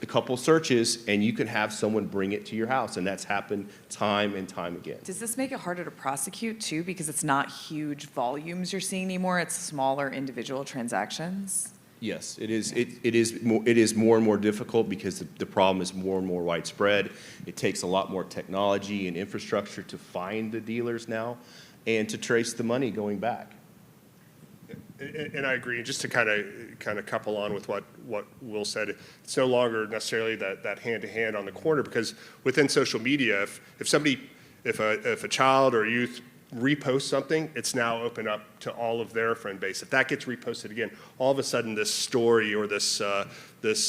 Speaker 4: a couple searches, and you can have someone bring it to your house, and that's happened time and time again.
Speaker 3: Does this make it harder to prosecute, too, because it's not huge volumes you're seeing anymore? It's smaller individual transactions?
Speaker 4: Yes, it is. It is more and more difficult because the problem is more and more widespread. It takes a lot more technology and infrastructure to find the dealers now and to trace the money going back.
Speaker 6: And I agree. Just to kind of couple on with what Will said, it's no longer necessarily that hand-to-hand on the corner, because within social media, if a child or a youth reposts something, it's now open up to all of their friend base. If that gets reposted again, all of a sudden this story or this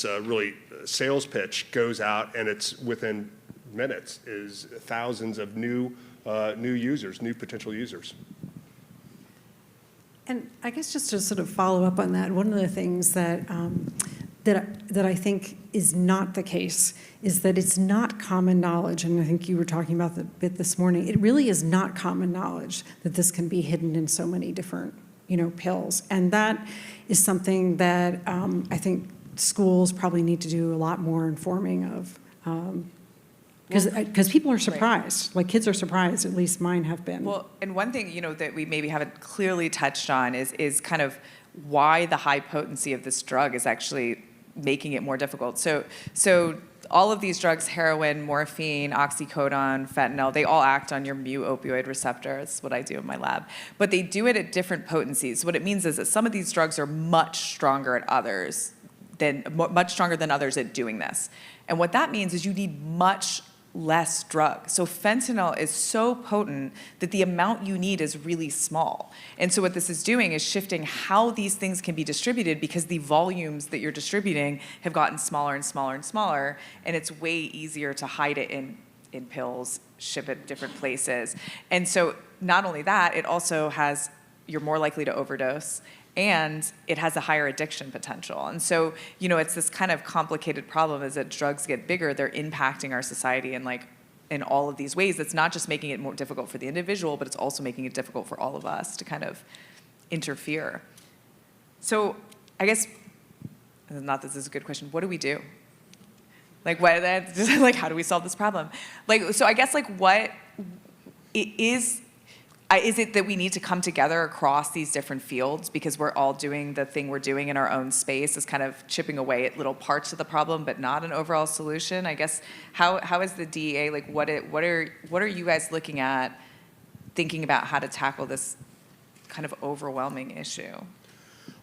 Speaker 6: really sales pitch goes out, and it's within minutes is thousands of new users, new potential users.
Speaker 5: And I guess just to sort of follow up on that, one of the things that I think is not the case is that it's not common knowledge, and I think you were talking about the bit this morning. It really is not common knowledge that this can be hidden in so many different, pills, and that is something that I think schools probably need to do a lot more informing of. Because people are surprised. Right. Like, kids are surprised, at least mine have been.
Speaker 3: Well, and one thing, that we maybe haven't clearly touched on is kind of why the high potency of this drug is actually making it more difficult. So all of these drugs, heroin, morphine, oxycodone, fentanyl, they all act on your mu-opioid receptor. That's what I do in my lab. But they do it at different potencies. What it means is that some of these drugs are much stronger than others at doing this. And what that means is you need much less drug. So fentanyl is so potent that the amount you need is really small. And so what this is doing is shifting how these things can be distributed, because the volumes that you're distributing have gotten smaller and smaller and smaller, and it's way easier to hide it in pills, ship it different places. And so not only that, it also has, you're more likely to overdose, and it has a higher addiction potential. And so, it's this kind of complicated problem. As that drugs get bigger, they're impacting our society in all of these ways. That's not just making it more difficult for the individual, but it's also making it difficult for all of us to kind of interfere. So I guess, not that this is a good question, what do we do? How do we solve this problem? So I guess what it is, is it that we need to come together across these different fields because we're all doing the thing we're doing in our own space, is kind of chipping away at little parts of the problem, but not an overall solution? I guess, how is the DEA, like, what are you guys looking at, thinking about how to tackle this kind of overwhelming issue?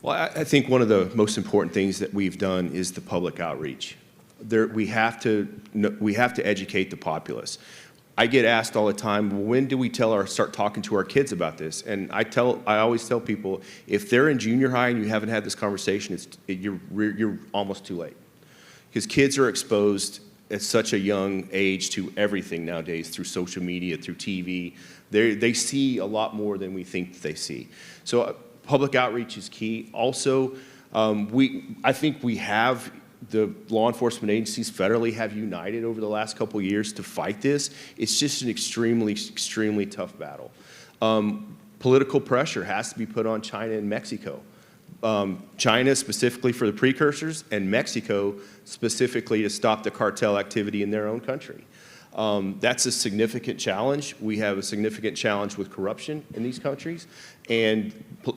Speaker 4: Well, I think one of the most important things that we've done is the public outreach. We have to educate the populace. I get asked all the time, when do we start talking to our kids about this? And I always tell people, if they're in junior high and you haven't had this conversation, you're almost too late. Because kids are exposed at such a young age to everything nowadays, through social media, through TV. They see a lot more than we think they see. So public outreach is key. Also, I think the law enforcement agencies federally have united over the last couple of years to fight this. It's just an extremely, extremely tough battle. Political pressure has to be put on China and Mexico. China specifically for the precursors, and Mexico specifically to stop the cartel activity in their own country. That's a significant challenge. We have a significant challenge with corruption in these countries. And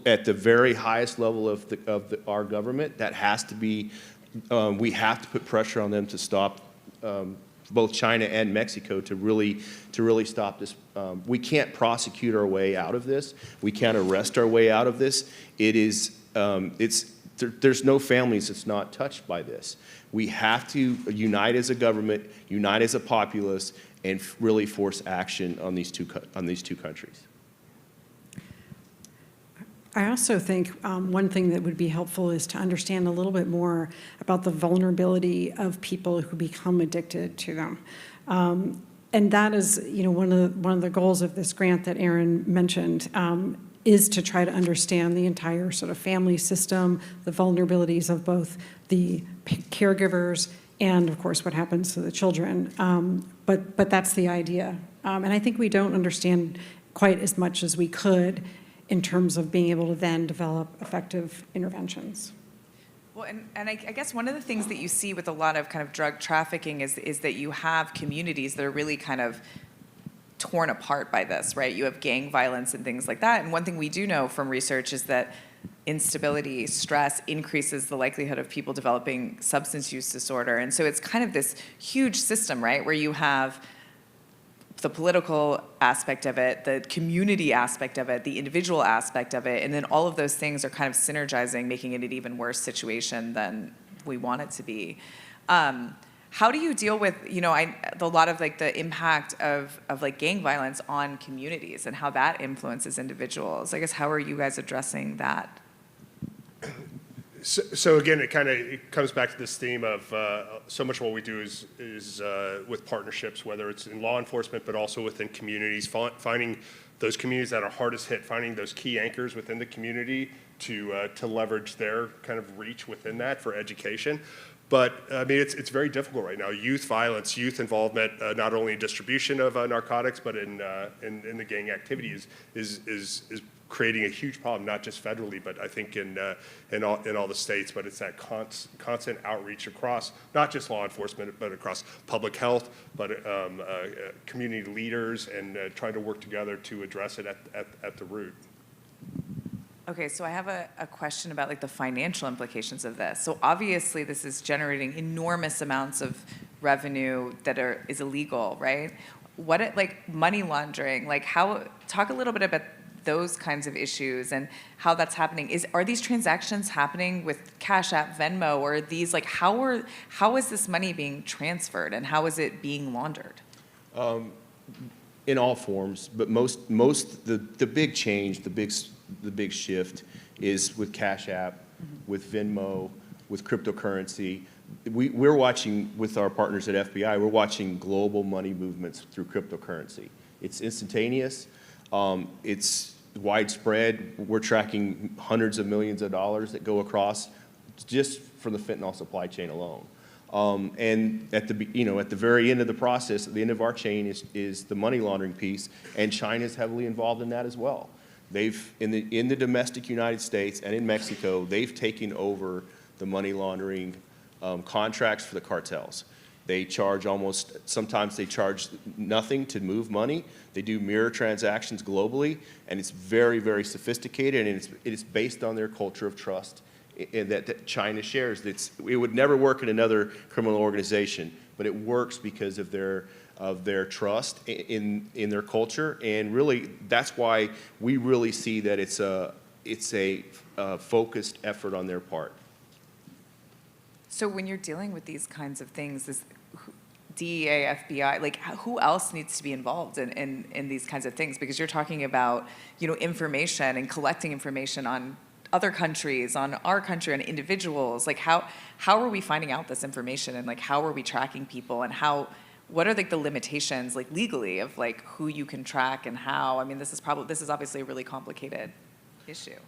Speaker 4: at the very highest level of our government, that has to be we have to put pressure on them to stop both China and Mexico to really stop this. We can't prosecute our way out of this. We can't arrest our way out of this. There's no families that's not touched by this. We have to unite as a government, unite as a populace, and really force action on these two countries.
Speaker 5: I also think one thing that would be helpful is to understand a little bit more about the vulnerability of people who become addicted to them. And that is, one of the goals of this grant that Aaron mentioned, is to try to understand the entire sort of family system, the vulnerabilities of both the caregivers and, of course, what happens to the children. But that's the idea. And I think we don't understand quite as much as we could in terms of being able to then develop effective interventions.
Speaker 3: Well, and I guess one of the things that you see with a lot of kind of drug trafficking is that you have communities that are really kind of torn apart by this, right? You have gang violence and things like that. And one thing we do know from research is that instability, stress increases the likelihood of people developing substance use disorder. And so it's kind of this huge system, right, where you have the political aspect of it, the community aspect of it, the individual aspect of it, and then all of those things are kind of synergizing, making it an even worse situation than we want it to be. How do you deal with, a lot of like the impact of like gang violence on communities and how that influences individuals? I guess, how are you guys addressing that?
Speaker 6: So again, it comes back to this theme of so much of what we do is with partnerships, whether it's in law enforcement, but also within communities, finding those communities that are hardest hit, finding those key anchors within the community to leverage their kind of reach within that for education. But I mean, it's very difficult right now. Youth violence, youth involvement, not only in distribution of narcotics, but in the gang activity is creating a huge problem, not just federally, but I think in all the states. But it's that constant outreach across not just law enforcement, but across public health, but community leaders, and trying to work together to address it at the root.
Speaker 3: Okay, so I have a question about like the financial implications of this. So obviously this is generating enormous amounts of revenue that is illegal, right? Like money laundering, like talk a little bit about those kinds of issues and how that's happening. Are these transactions happening with Cash App, Venmo, or are these like, how is this money being transferred and how is it being laundered?
Speaker 4: In all forms, but the big change, the big shift is with Cash App, with Venmo, with cryptocurrency. We're watching with our partners at FBI, we're watching global money movements through cryptocurrency. It's instantaneous, it's widespread. We're tracking hundreds of millions of dollars that go across just for the fentanyl supply chain alone. And at the very end of the process, at the end of our chain is the money laundering piece, and China's heavily involved in that as well. In the domestic United States and in Mexico, they've taken over the money laundering contracts for the cartels. They charge sometimes they charge nothing to move money. They do mirror transactions globally, and it's very, very sophisticated, and it is based on their culture of trust that China shares. It would never work in another criminal organization, but it works because of their trust in their culture, and really that's why we really see that it's a focused effort on their part.
Speaker 3: So when you're dealing with these kinds of things, this DEA, FBI, like who else needs to be involved in these kinds of things? Because you're talking about, information and collecting information on other countries, on our country, on individuals. Like how are we finding out this information, and like how are we tracking people, and what are like the limitations like legally of like who you can track and how? I mean, this is obviously a really complicated issue.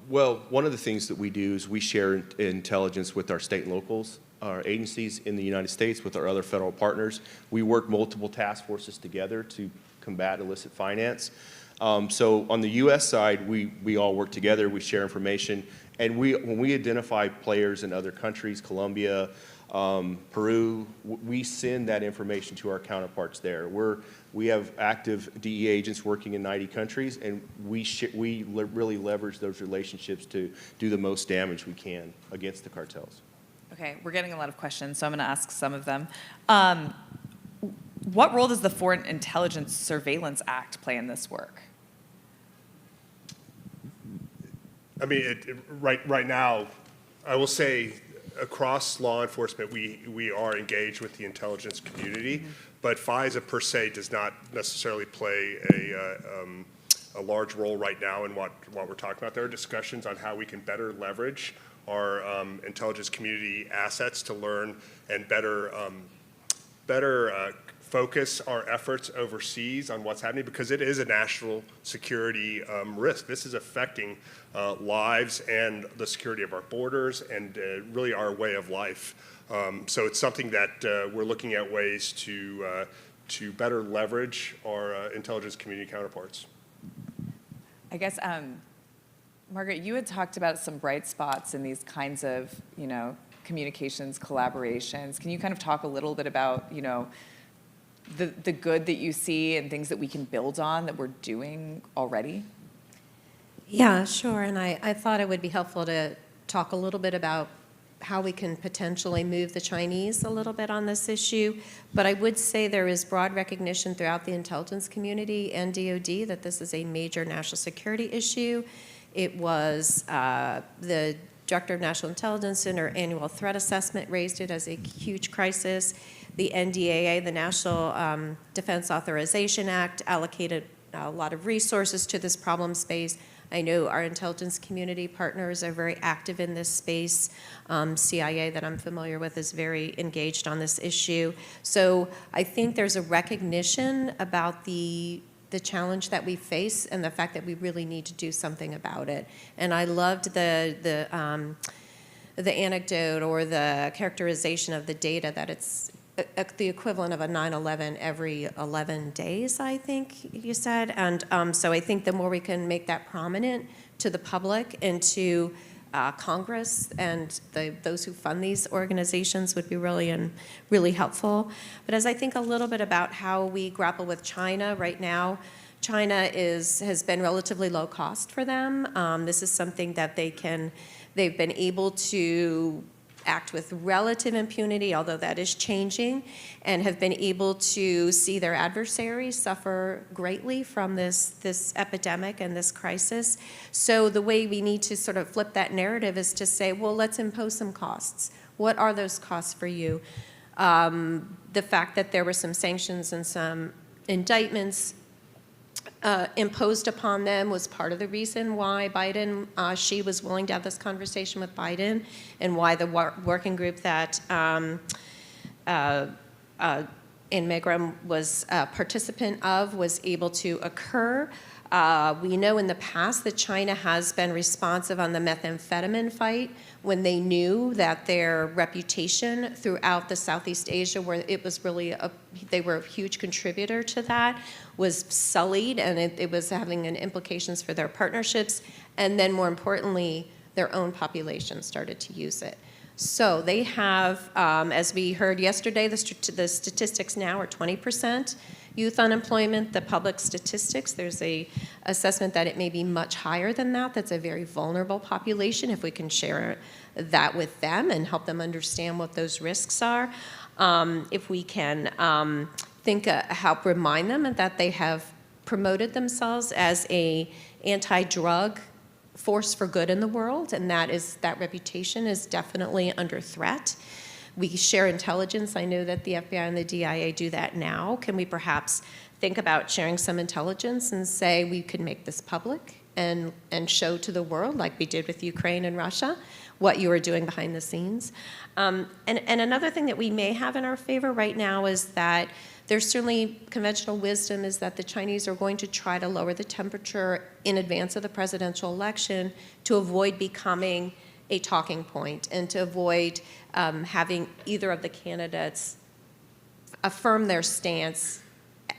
Speaker 4: Well, one of the things that we do is we share intelligence with our state and locals, our agencies in the United States, with our other federal partners. We work multiple task forces together to combat illicit finance. So on the U.S. side, we all work together, we share information, and when we identify players in other countries, Colombia, Peru, we send that information to our counterparts there. We have active DEA agents working in 90 countries, and we really leverage those relationships to do the most damage we can against the cartels.
Speaker 3: Okay, we're getting a lot of questions, so I'm going to ask some of them. What role does the Foreign Intelligence Surveillance Act play in this work?
Speaker 6: I mean, right now, I will say across law enforcement, we are engaged with the intelligence community, but FISA per se does not necessarily play a large role right now in what we're talking about. There are discussions on how we can better leverage our intelligence community assets to learn and better focus our efforts overseas on what's happening, because it is a national security risk. This is affecting lives and the security of our borders and really our way of life. So it's something that we're looking at ways to better leverage our intelligence community counterparts.
Speaker 3: I guess, Margaret, you had talked about some bright spots in these kinds of, communications, collaborations. Can you kind of talk a little bit about, the good that you see and things that we can build on that we're doing already?
Speaker 7: Yeah, sure. And I thought it would be helpful to talk a little bit about how we can potentially move the Chinese a little bit on this issue. But I would say there is broad recognition throughout the intelligence community and DOD that this is a major national security issue. It was the Director of National Intelligence in her annual threat assessment raised it as a huge crisis. The NDAA, the National Defense Authorization Act, allocated a lot of resources to this problem space. I know our intelligence community partners are very active in this space. CIA that I'm familiar with is very engaged on this issue. So I think there's a recognition about the challenge that we face and the fact that we really need to do something about it. And I loved the anecdote or the characterization of the data that it's the equivalent of a 9/11 every 11 days, I think you said. And so I think the more we can make that prominent to the public and to Congress and those who fund these organizations would be really helpful. But as I think a little bit about how we grapple with China right now, China has been relatively low cost for them. This is something that they've been able to act with relative impunity, although that is changing, and have been able to see their adversaries suffer greatly from this epidemic and this crisis. So the way we need to sort of flip that narrative is to say, well, let's impose some costs. What are those costs for you? The fact that there were some sanctions and some indictments imposed upon them was part of the reason why Biden, she was willing to have this conversation with Biden, and why the working group that Inmegram was a participant of was able to occur. We know in the past that China has been responsive on the methamphetamine fight when they knew that their reputation throughout the Southeast Asia, where it was really they were a huge contributor to that, was sullied, and it was having implications for their partnerships, and then more importantly, their own population started to use it. So they have, as we heard yesterday, the statistics now are 20% youth unemployment. The public statistics, there's a assessment that it may be much higher than that. That's a very vulnerable population if we can share that with them and help them understand what those risks are. If we can help remind them that they have promoted themselves as a anti-drug force for good in the world, and that reputation is definitely under threat. We share intelligence. I know that the FBI and the DEA do that now. Can we perhaps think about sharing some intelligence and say we could make this public and show to the world, like we did with Ukraine and Russia, what you are doing behind the scenes? And another thing that we may have in our favor right now is that there's certainly conventional wisdom is that the Chinese are going to try to lower the temperature in advance of the presidential election to avoid becoming a talking point and to avoid having either of the candidates affirm their stance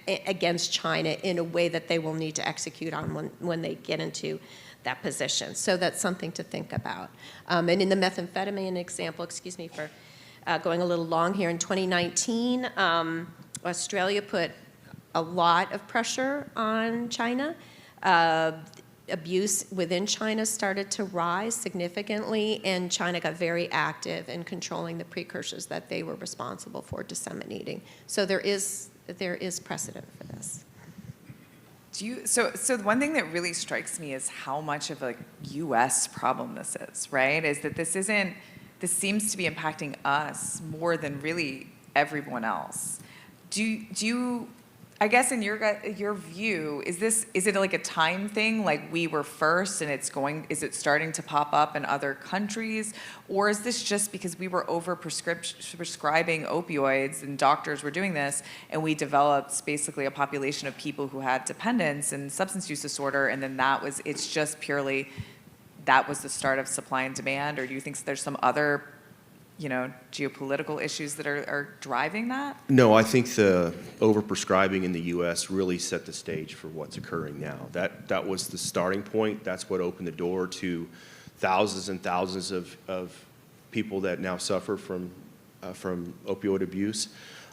Speaker 7: against China in a way that they will need to execute on when they get into that position. So that's something to think about. And in the methamphetamine example, excuse me for going a little long here, in 2019, Australia put a lot of pressure on China. Abuse within China started to rise significantly, and China got very active in controlling the precursors that they were responsible for disseminating. So there is precedent for this.
Speaker 3: So the one thing that really strikes me is how much of a U.S. problem this is, right? Is that this seems to be impacting us more than really everyone else. Do you, I guess in your view, is it like a time thing, like we were first and is it starting to pop up in other countries? Or is this just because we were prescribing opioids and doctors were doing this and we developed basically a population of people who had dependence and substance use disorder, and then it's just purely, that was the start of supply and demand? Or do you think there's some other geopolitical issues that are driving that?
Speaker 4: No, I think the overprescribing in the U.S. really set the stage for what's occurring now. That was the starting point. That's what opened the door to thousands and thousands of people that now suffer from opioid abuse.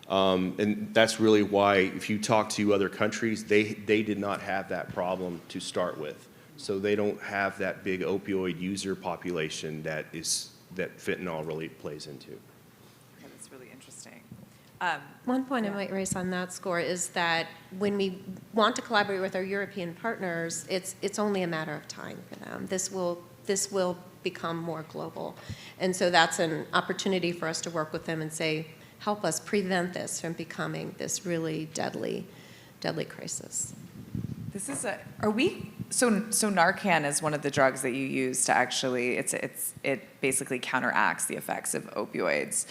Speaker 4: And that's really why, if you talk to other countries, they did not have that problem to start with. So they don't have that big opioid user population that fentanyl really plays into.
Speaker 3: Okay, that's really interesting.
Speaker 7: One point I might raise on that score is that when we want to collaborate with our European partners, it's only a matter of time for them. This will become more global. And so that's an opportunity for us to work with them and say, help us prevent this from becoming this really deadly crisis.
Speaker 3: So Narcan is one of the drugs that you use to actually, it basically counteracts the effects of opioids.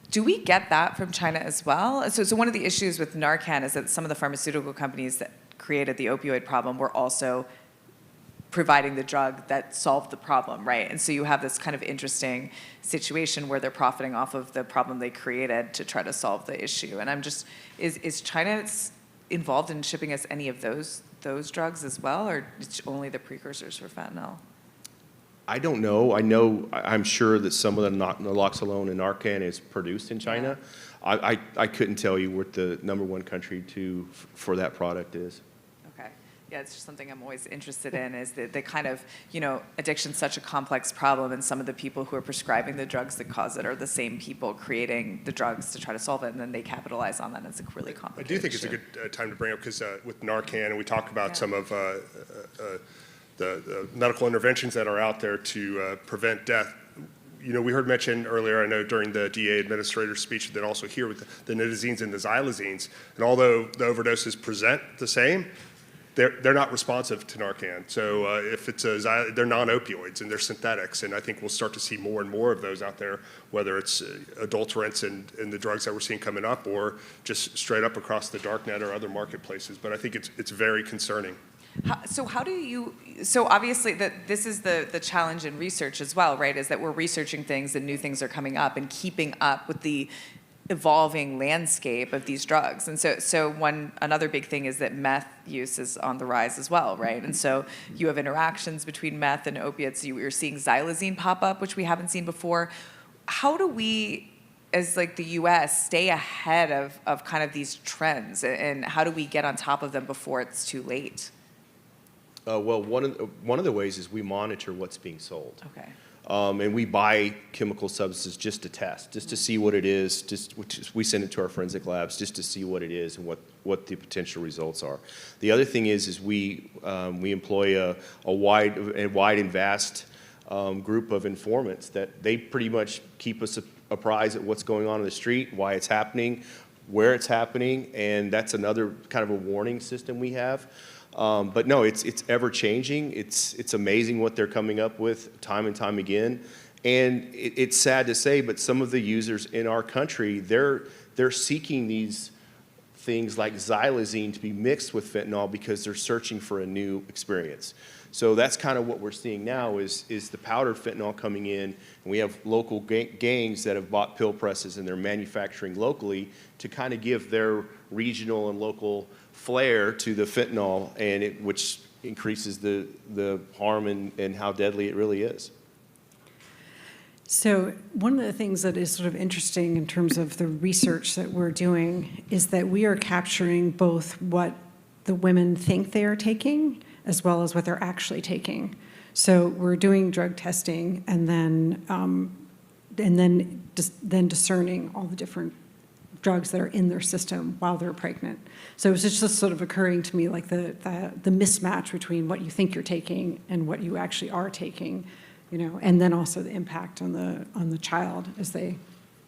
Speaker 3: Do we get that from China as well? So one of the issues with Narcan is that some of the pharmaceutical companies that created the opioid problem were also providing the drug that solved the problem, right? And so you have this kind of interesting situation where they're profiting off of the problem they created to try to solve the issue. And is China involved in shipping us any of those drugs as well, or it's only the precursors for fentanyl?
Speaker 4: I don't know. I'm sure that some of the naloxone and Narcan is produced in China. Yeah. I couldn't tell you what the #1 country for that product is.
Speaker 3: Okay. Yeah, it's just something I'm always interested in, is that the kind of, addiction's such a complex problem, and some of the people who are prescribing the drugs that cause it are the same people creating the drugs to try to solve it, and then they capitalize on that, and it's a really complicated
Speaker 6: I do think
Speaker 3: issue.
Speaker 6: it's a good time to bring up, because with Narcan, and we talk about some of the medical interventions that are out there to prevent death. We heard mentioned earlier, I know during the DEA administrator's speech, then also here with the nitazines and the xylazines, and although the overdoses present the same, they're not responsive to Narcan. So if it's they're non-opioids and they're synthetics, and I think we'll start to see more and more of those out there, whether it's adulterants and the drugs that we're seeing coming up, or just straight up across the darknet or other marketplaces. But I think it's very concerning.
Speaker 3: So obviously this is the challenge in research as well, right? Is that we're researching things and new things are coming up and keeping up with the evolving landscape of these drugs. And so another big thing is that meth use is on the rise as well, right? And so you have interactions between meth and opiates. You're seeing xylazine pop up, which we haven't seen before. how do we, as like the U.S., stay ahead of kind of these trends, and how do we get on top of them before it's too late?
Speaker 4: Well, one of the ways is we monitor what's being sold.
Speaker 3: Okay.
Speaker 4: And we buy chemical substances just to test, just to see what it is. We send it to our forensic labs just to see what it is and what the potential results are. The other thing is we employ a wide and vast group of informants that they pretty much keep us apprised at what's going on in the street, why it's happening, where it's happening, and that's another kind of a warning system we have. But no, it's ever changing. It's amazing what they're coming up with time and time again. And it's sad to say, but some of the users in our country, they're seeking these things like xylazine to be mixed with fentanyl because they're searching for a new experience. So that's kind of what we're seeing now is the powdered fentanyl coming in, and we have local gangs that have bought pill presses and they're manufacturing locally to kind of give their regional and local flair to the fentanyl, and which increases the harm and how deadly it really is.
Speaker 5: So one of the things that is sort of interesting in terms of the research that we're doing is that we are capturing both what the women think they are taking as well as what they're actually taking. So we're doing drug testing and then discerning all the different drugs that are in their system while they're pregnant. So it was just sort of occurring to me like the mismatch between what you think you're taking and what you actually are taking, and then also the impact on the child as they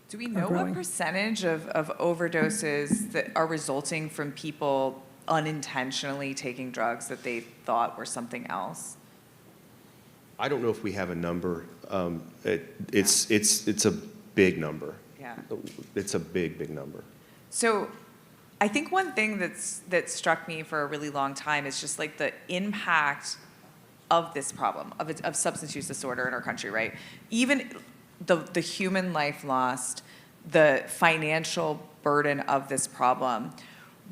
Speaker 3: Do we know what percentage of overdoses that are resulting from people unintentionally taking drugs that they thought were something else?
Speaker 4: I don't know if we have a number. It's a big number.
Speaker 3: Yeah.
Speaker 4: It's a big number.
Speaker 3: So I think one thing that struck me for a really long time is just like the impact of this problem, of substance use disorder in our country, right? Even the human life lost, the financial burden of this problem.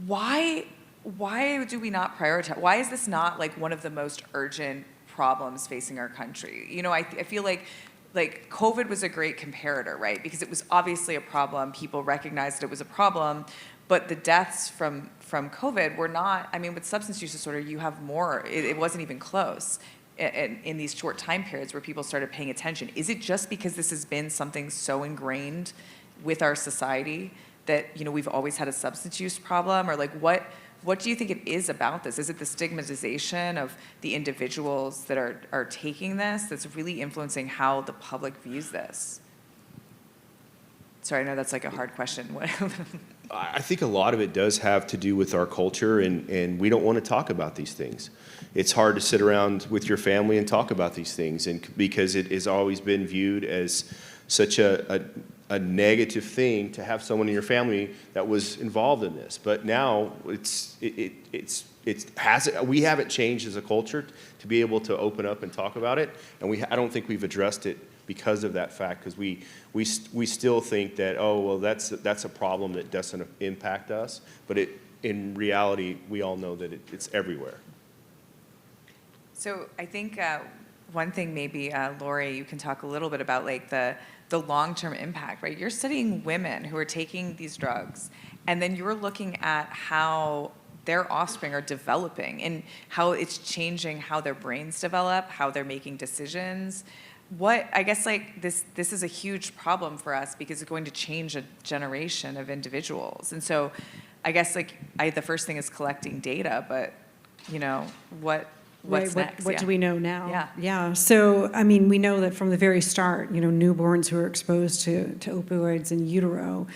Speaker 3: Why do we not prioritize? Why is this not like one of the most urgent problems facing our country? I feel like COVID was a great comparator, right? Because it was obviously a problem. People recognized it was a problem, but the deaths from COVID were not. I mean, with substance use disorder, you have more. It wasn't even close in these short time periods where people started paying attention. Is it just because this has been something so ingrained with our society that we've always had a substance use problem, or like what do you think it is about this? Is it the stigmatization of the individuals that are taking this that's really influencing how the public views this? Sorry, I know that's like a hard question.
Speaker 4: I think a lot of it does have to do with our culture, and we don't want to talk about these things. It's hard to sit around with your family and talk about these things, and because it has always been viewed as such a negative thing to have someone in your family that was involved in this. But now we haven't changed as a culture to be able to open up and talk about it, and I don't think we've addressed it because of that fact, because we still think that, oh well, that's a problem that doesn't impact us, but in reality we all know that it's everywhere.
Speaker 3: So I think one thing maybe, Lori, you can talk a little bit about like the long-term impact, right? You're studying women who are taking these drugs, and then you're looking at how their offspring are developing and how it's changing how their brains develop, how they're making decisions. I guess like this is a huge problem for us because it's going to change a generation of individuals. And so I guess like the first thing is collecting data, but what's next?
Speaker 5: What do we know now?
Speaker 3: Yeah.
Speaker 5: So, I mean, we know that from the very start, newborns who are exposed to opioids in utero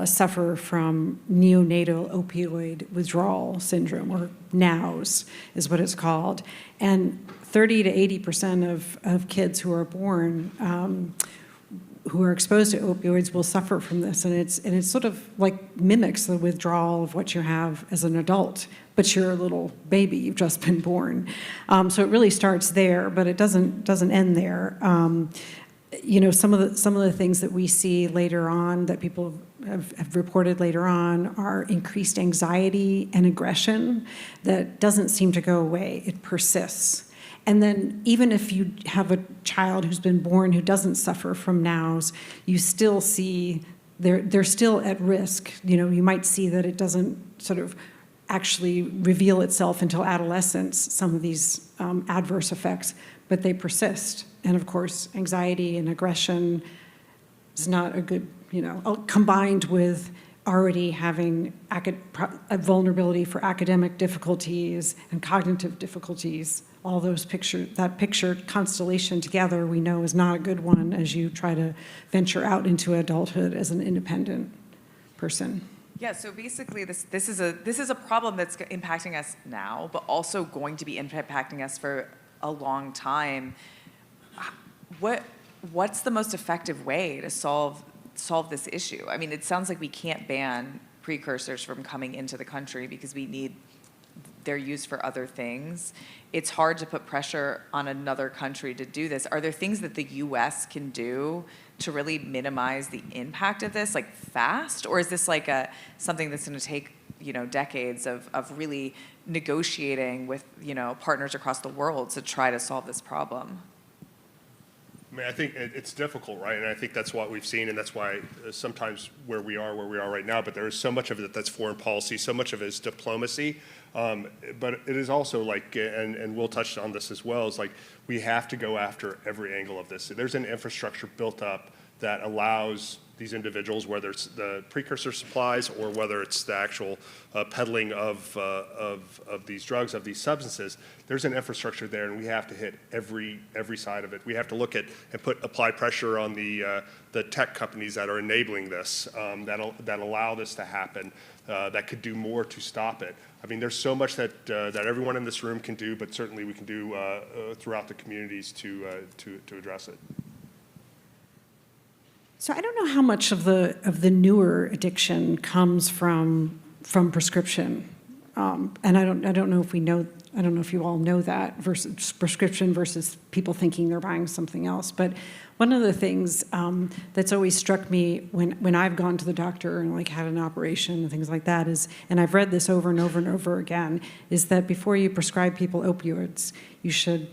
Speaker 5: suffer from neonatal opioid withdrawal syndrome, or NOWS is what it's called. And 30 to 80% of kids who are born who are exposed to opioids will suffer from this, and it's sort of like mimics the withdrawal of what you have as an adult, but you're a little baby, you've just been born. So it really starts there, but it doesn't end there. Some of the things that we see later on that people have reported later on are increased anxiety and aggression that doesn't seem to go away. It persists. And then even if you have a child who's been born who doesn't suffer from NOWs, you still see they're still at risk. You might see that it doesn't sort of actually reveal itself until adolescence, some of these adverse effects, but they persist. And of course, anxiety and aggression is not a good, combined with already having a vulnerability for academic difficulties and cognitive difficulties. All those that picture constellation together, we know is not a good one as you try to venture out into adulthood as an independent person.
Speaker 3: Yeah, so basically this is a problem that's impacting us now, but also going to be impacting us for a long time. What's the most effective way to solve this issue? I mean, it sounds like we can't ban precursors from coming into the country because we need their use for other things. It's hard to put pressure on another country to do this. Are there things that the U.S. can do to really minimize the impact of this, like fast? Or is this like something that's going to take, decades of really negotiating with, partners across the world to try to solve this problem?
Speaker 6: I mean, I think it's difficult, right? And I think that's what we've seen, and that's why sometimes where we are right now, but there is so much of it that's foreign policy, so much of it is diplomacy. But it is also like, and Will touched on this as well, is like we have to go after every angle of this. There's an infrastructure built up that allows these individuals, whether it's the precursor supplies or whether it's the actual peddling of these drugs, of these substances, there's an infrastructure there, and we have to hit every side of it. We have to look at and apply pressure on the tech companies that are enabling this, that allow this to happen, that could do more to stop it. I mean, there's so much that everyone in this room can do, but certainly we can do throughout the communities to address it.
Speaker 5: So I don't know how much of the newer addiction comes from prescription, and I don't know if we know. I don't know if you all know that versus prescription versus people thinking they're buying something else. But one of the things that's always struck me when I've gone to the doctor and like had an operation and things like that is, and I've read this over and over and over again, is that before you prescribe people opioids, you should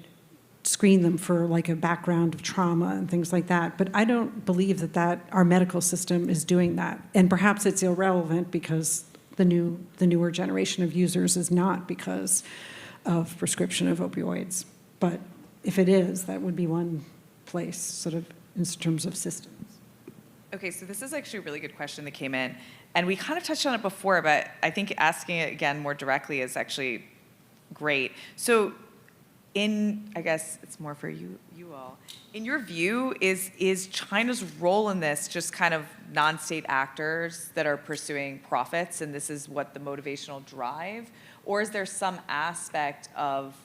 Speaker 5: screen them for like a background of trauma and things like that. But I don't believe that our medical system is doing that. And perhaps it's irrelevant because the newer generation of users is not because of prescription of opioids. But if it is, that would be one place sort of in terms of systems.
Speaker 3: Okay, so this is actually a really good question that came in. And we kind of touched on it before, but I think asking it again more directly is actually great. So I guess it's more for you all. In your view, is China's role in this just kind of non-state actors that are pursuing profits, and this is what the motivational drive? Or is there some aspect of,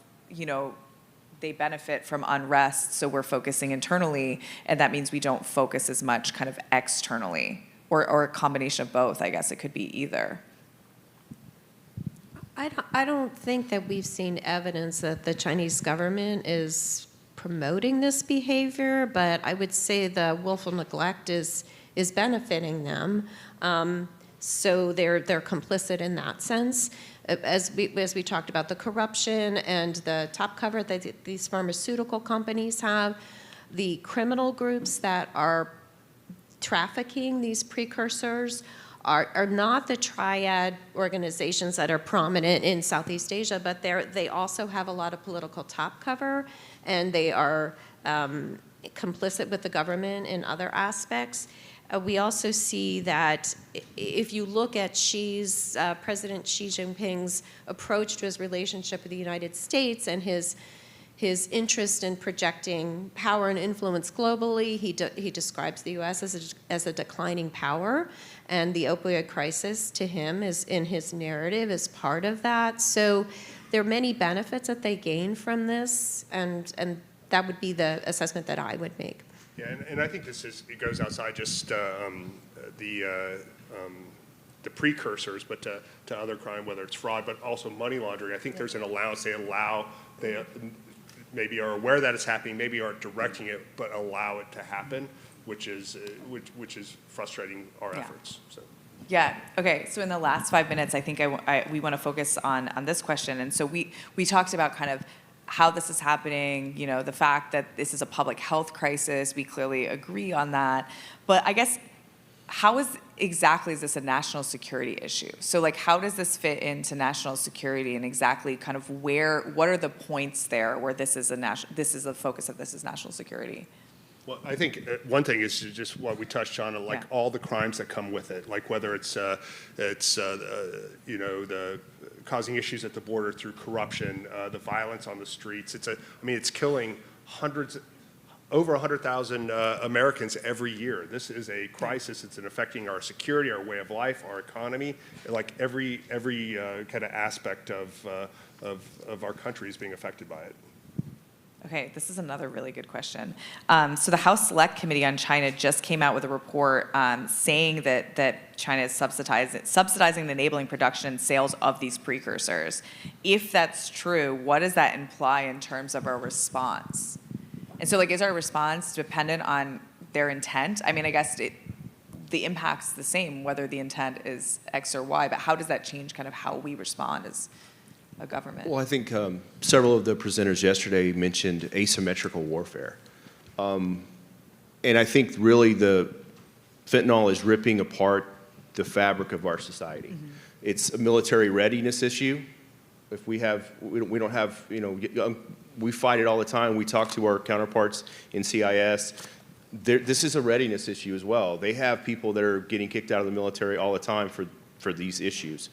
Speaker 3: they benefit from unrest, so we're focusing internally, and that means we don't focus as much kind of externally? Or a combination of both, I guess it could be either.
Speaker 7: I don't think that we've seen evidence that the Chinese government is promoting this behavior, but I would say the willful neglect is benefiting them. So they're complicit in that sense. As we talked about, the corruption and the top cover that these pharmaceutical companies have, the criminal groups that are trafficking these precursors are not the triad organizations that are prominent in Southeast Asia, but they also have a lot of political top cover, and they are complicit with the government in other aspects. We also see that if you look at President Xi Jinping's approach to his relationship with the United States and his interest in projecting power and influence globally, he describes the U.S. as a declining power, and the opioid crisis to him is in his narrative is part of that. So there are many benefits that they gain from this, and that would be the assessment that I would make.
Speaker 6: Yeah, and I think it goes outside just the precursors, but to other crime, whether it's fraud, but also money laundering. I think there's an allowance. They maybe are aware that it's happening, maybe aren't directing it, but allow it to happen, which is frustrating our efforts. So.
Speaker 3: Yeah. Okay. So in the last 5 minutes, I think we want to focus on this question. And so we talked about kind of how this is happening, the fact that this is a public health crisis, we clearly agree on that. But I guess, how exactly is this a national security issue? So like, how does this fit into national security, and exactly kind of what are the points there where this is the focus of this is national security?
Speaker 6: Well, I think one thing is just what we touched on, like all the crimes that come with it, like whether it's the causing issues at the border through corruption, the violence on the streets. It's killing over 100,000 Americans every year. This is a crisis. It's affecting our security, our way of life, our economy. Like every kind of aspect of our country is being affected by it.
Speaker 3: Okay, this is another really good question. So the House Select Committee on China just came out with a report saying that China is subsidizing the enabling production and sales of these precursors. If that's true, what does that imply in terms of our response? And so, like, is our response dependent on their intent? I mean, I guess the impact's the same, whether the intent is X or Y, but how does that change kind of how we respond as a government?
Speaker 4: Well, I think several of the presenters yesterday mentioned asymmetrical warfare. And I think really the fentanyl is ripping apart the fabric of our society. Mm-hmm. It's a military readiness issue. If we don't have, we fight it all the time. We talk to our counterparts in CIS. This is a readiness issue as well. They have people that are getting kicked out of the military all the time for these issues.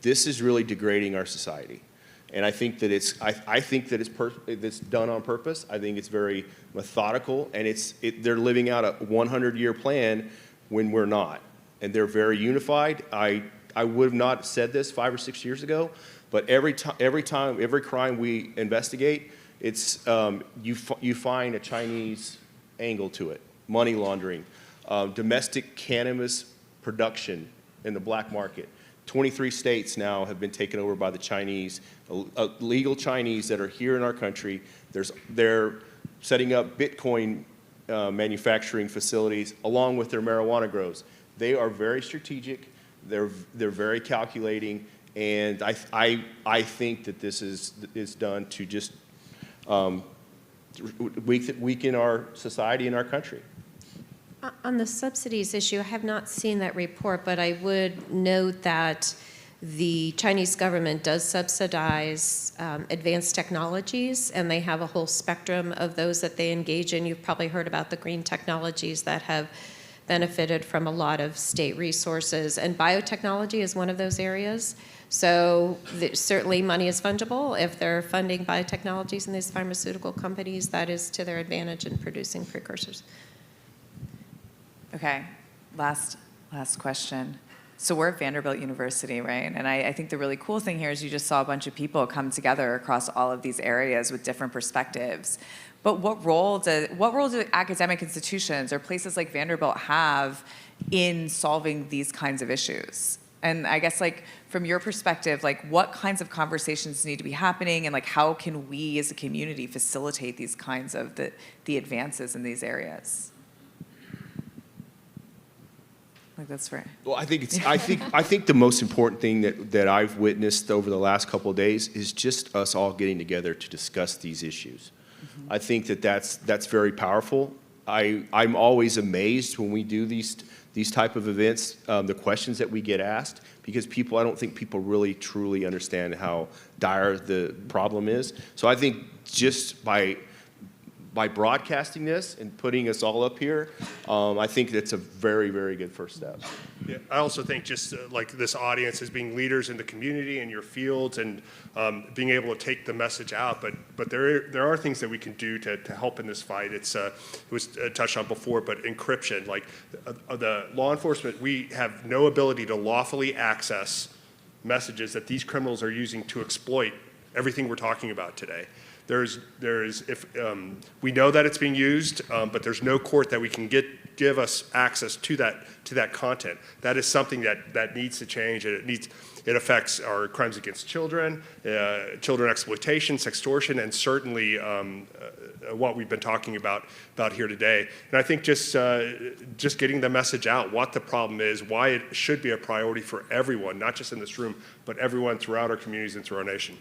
Speaker 4: This is really degrading our society, and I think that it's done on purpose. I think it's very methodical, and they're living out a 100-year plan when we're not, and they're very unified. I would have not said this 5 or 6 years ago, but every crime we investigate, it's you find a Chinese angle to it, money laundering, domestic cannabis production in the black market. 23 states now have been taken over by the Chinese, legal Chinese that are here in our country. They're setting up Bitcoin manufacturing facilities along with their marijuana grows. They are very strategic. They're very calculating, and I think that this is done to just weaken our society and our country.
Speaker 7: On the subsidies issue, I have not seen that report, but I would note that the Chinese government does subsidize advanced technologies, and they have a whole spectrum of those that they engage in. You've probably heard about the green technologies that have benefited from a lot of state resources, and biotechnology is one of those areas. So certainly money is fungible. If they're funding biotechnologies in these pharmaceutical companies, that is to their advantage in producing precursors.
Speaker 3: Okay, last question. So we're at Vanderbilt University, right? And I think the really cool thing here is you just saw a bunch of people come together across all of these areas with different perspectives. But what role do academic institutions or places like Vanderbilt have in solving these kinds of issues? And I guess, like, from your perspective, like, what kinds of conversations need to be happening, and like, how can we as a community facilitate these kinds of the advances in these areas? Like, that's right.
Speaker 4: Well, I think the most important thing that I've witnessed over the last couple of days is just us all getting together to discuss these issues. Mm-hmm. I think that's very powerful. I'm always amazed when we do these type of events, the questions that we get asked, because I don't think people really truly understand how dire the problem is. So I think just by broadcasting this and putting us all up here, I think that's a very, very good first step.
Speaker 6: Yeah, I also think just like this audience as being leaders in the community and your fields, and being able to take the message out. But there are things that we can do to help in this fight. It was touched on before, but encryption, like the law enforcement, we have no ability to lawfully access messages that these criminals are using to exploit everything we're talking about today. We know that it's being used, but there's no court that we can give us access to that content. That is something that needs to change, and it affects our crimes against children, children exploitation, sextortion, and certainly what we've been talking about here today. And I think just getting the message out, what the problem is, why it should be a priority for everyone, not just in this room, but everyone throughout our communities and through our nation.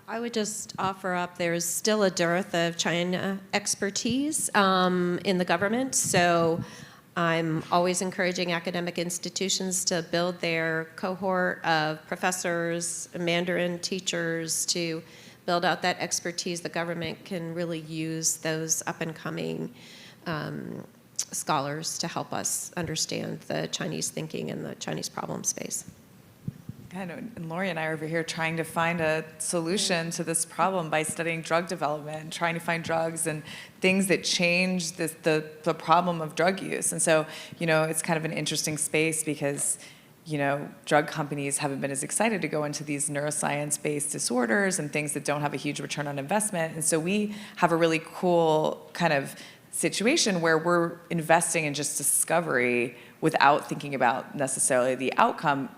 Speaker 7: I would just offer up there's still a dearth of China expertise in the government. So I'm always encouraging academic institutions to build their cohort of professors, Mandarin teachers to build out that expertise. The government can really use those up-and-coming scholars to help us understand the Chinese thinking and the Chinese problem space.
Speaker 3: And Lori and I are over here trying to find a solution to this problem by studying drug development, trying to find drugs and things that change the problem of drug use. And so, it's kind of an interesting space because, drug companies haven't been as excited to go into these neuroscience-based disorders and things that don't have a huge return on investment. And so we have a really cool kind of situation where we're investing in just discovery without thinking about necessarily the outcome.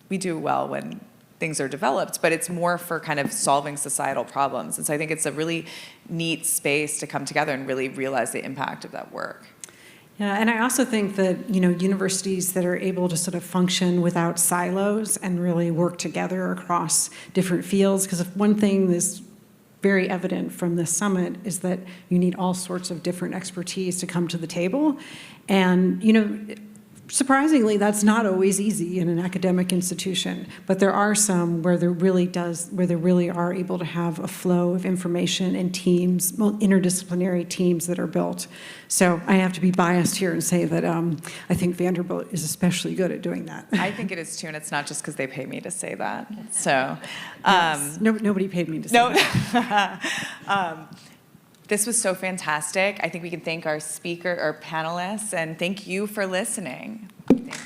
Speaker 3: We do well when things are developed, but it's more for kind of solving societal problems. And so I think it's a really neat space to come together and really realize the impact of that work.
Speaker 5: Yeah, and I also think that, universities that are able to sort of function without silos and really work together across different fields, because if one thing that's very evident from this summit is that you need all sorts of different expertise to come to the table. And, surprisingly, that's not always easy in an academic institution, but there are some where there really are able to have a flow of information and teams, interdisciplinary teams that are built. So I have to be biased here and say that I think Vanderbilt is especially good at doing that.
Speaker 3: I think it is too, and it's not just because they pay me to say that. So,
Speaker 5: yes. Nobody paid me to say that.
Speaker 3: This was so fantastic. I think we can thank our speaker, our panelists, and thank you for listening. Thanks.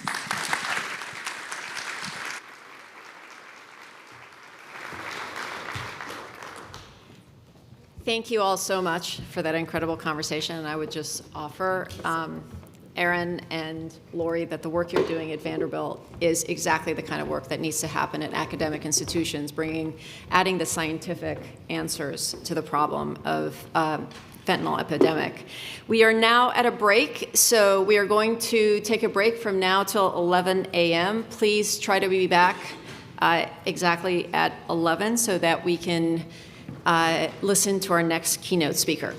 Speaker 1: Thank you all so much for that incredible conversation. And I would just offer, Erin and Lori, that the work you're doing at Vanderbilt is exactly the kind of work that needs to happen at academic institutions, adding the scientific answers to the problem of fentanyl epidemic. We are now at a break, so we are going to take a break from now till 11 a.m. Please try to be back exactly at 11 so that we can listen to our next keynote speaker.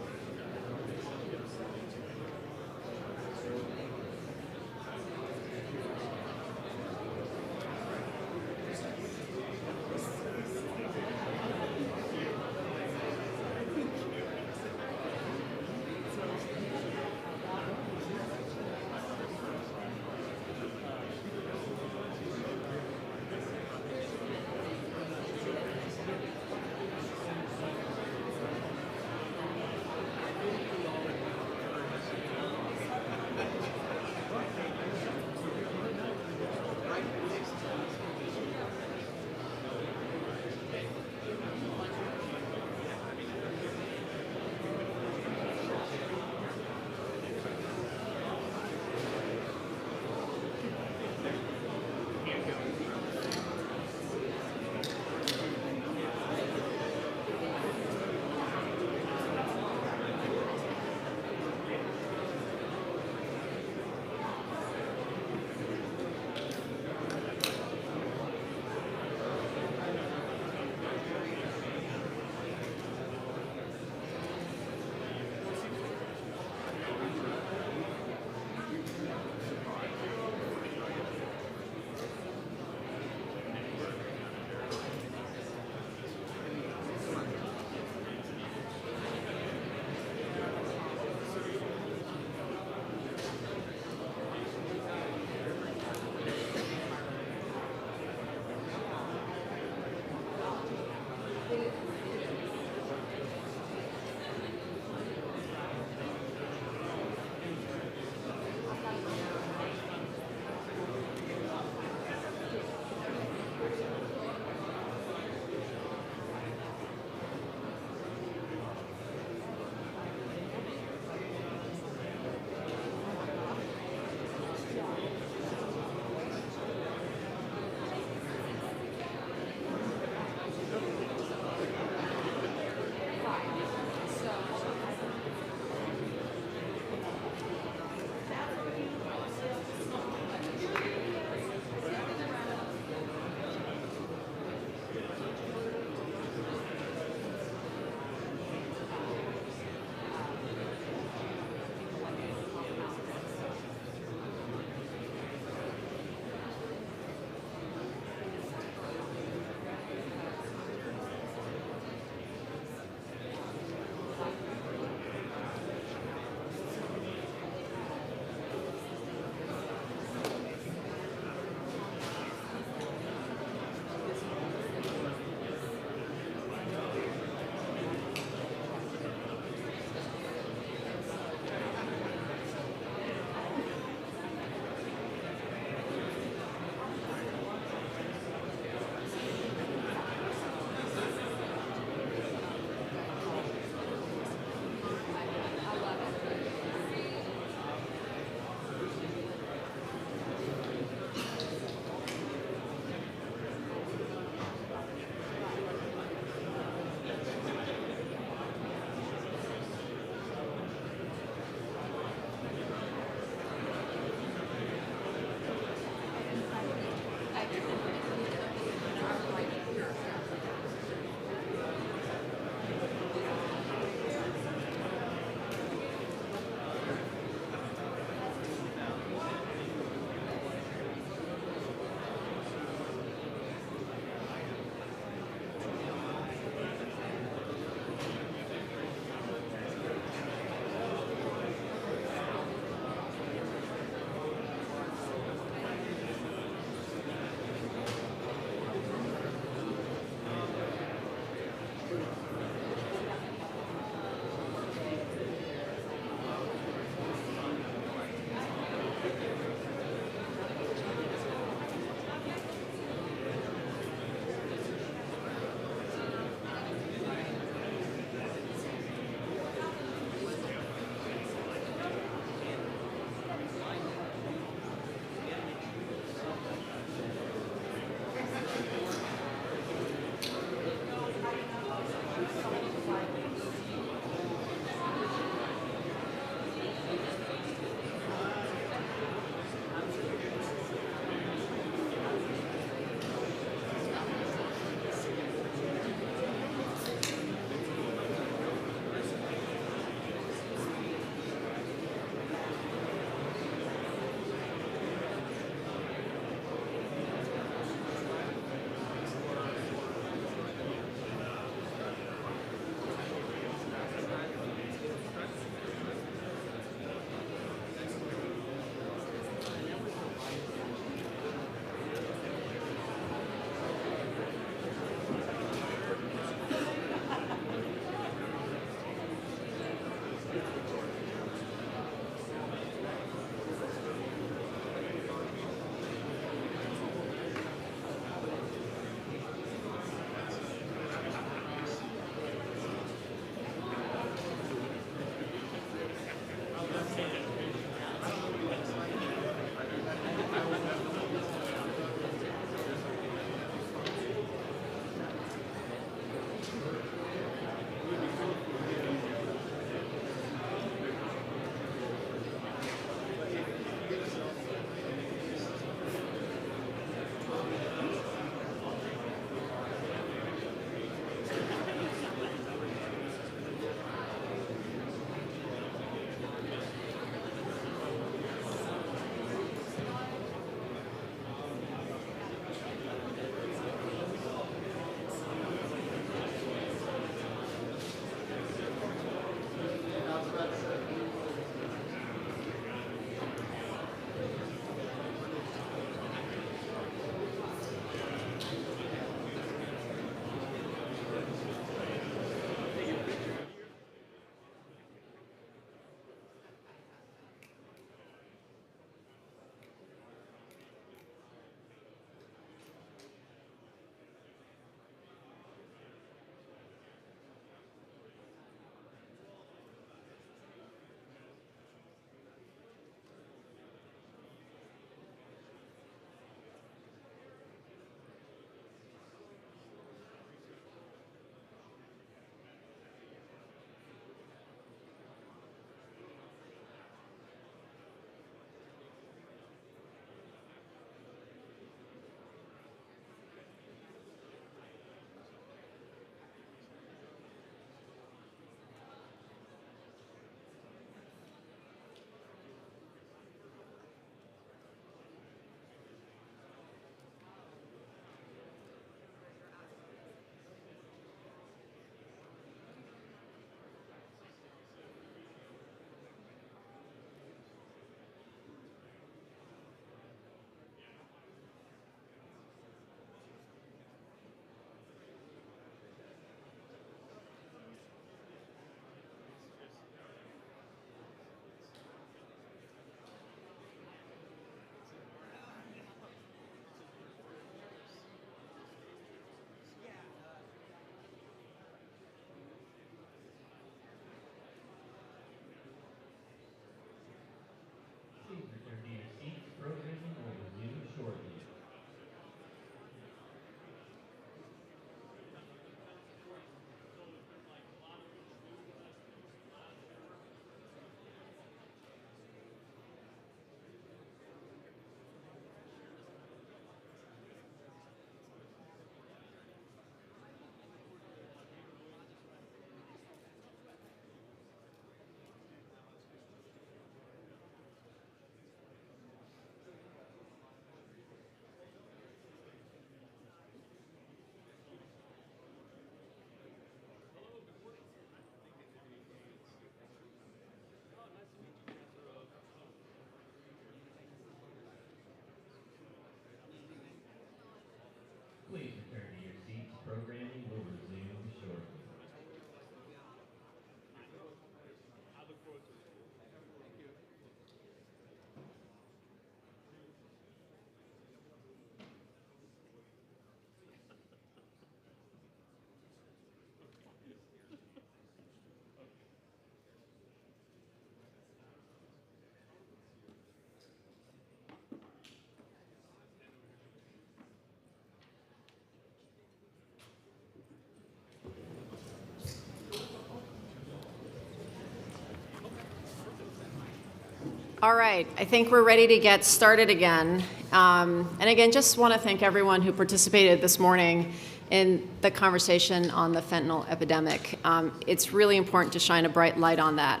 Speaker 1: All right, I think we're ready to get started again. And again, just want to thank everyone who participated this morning in the conversation on the fentanyl epidemic. It's really important to shine a bright light on that.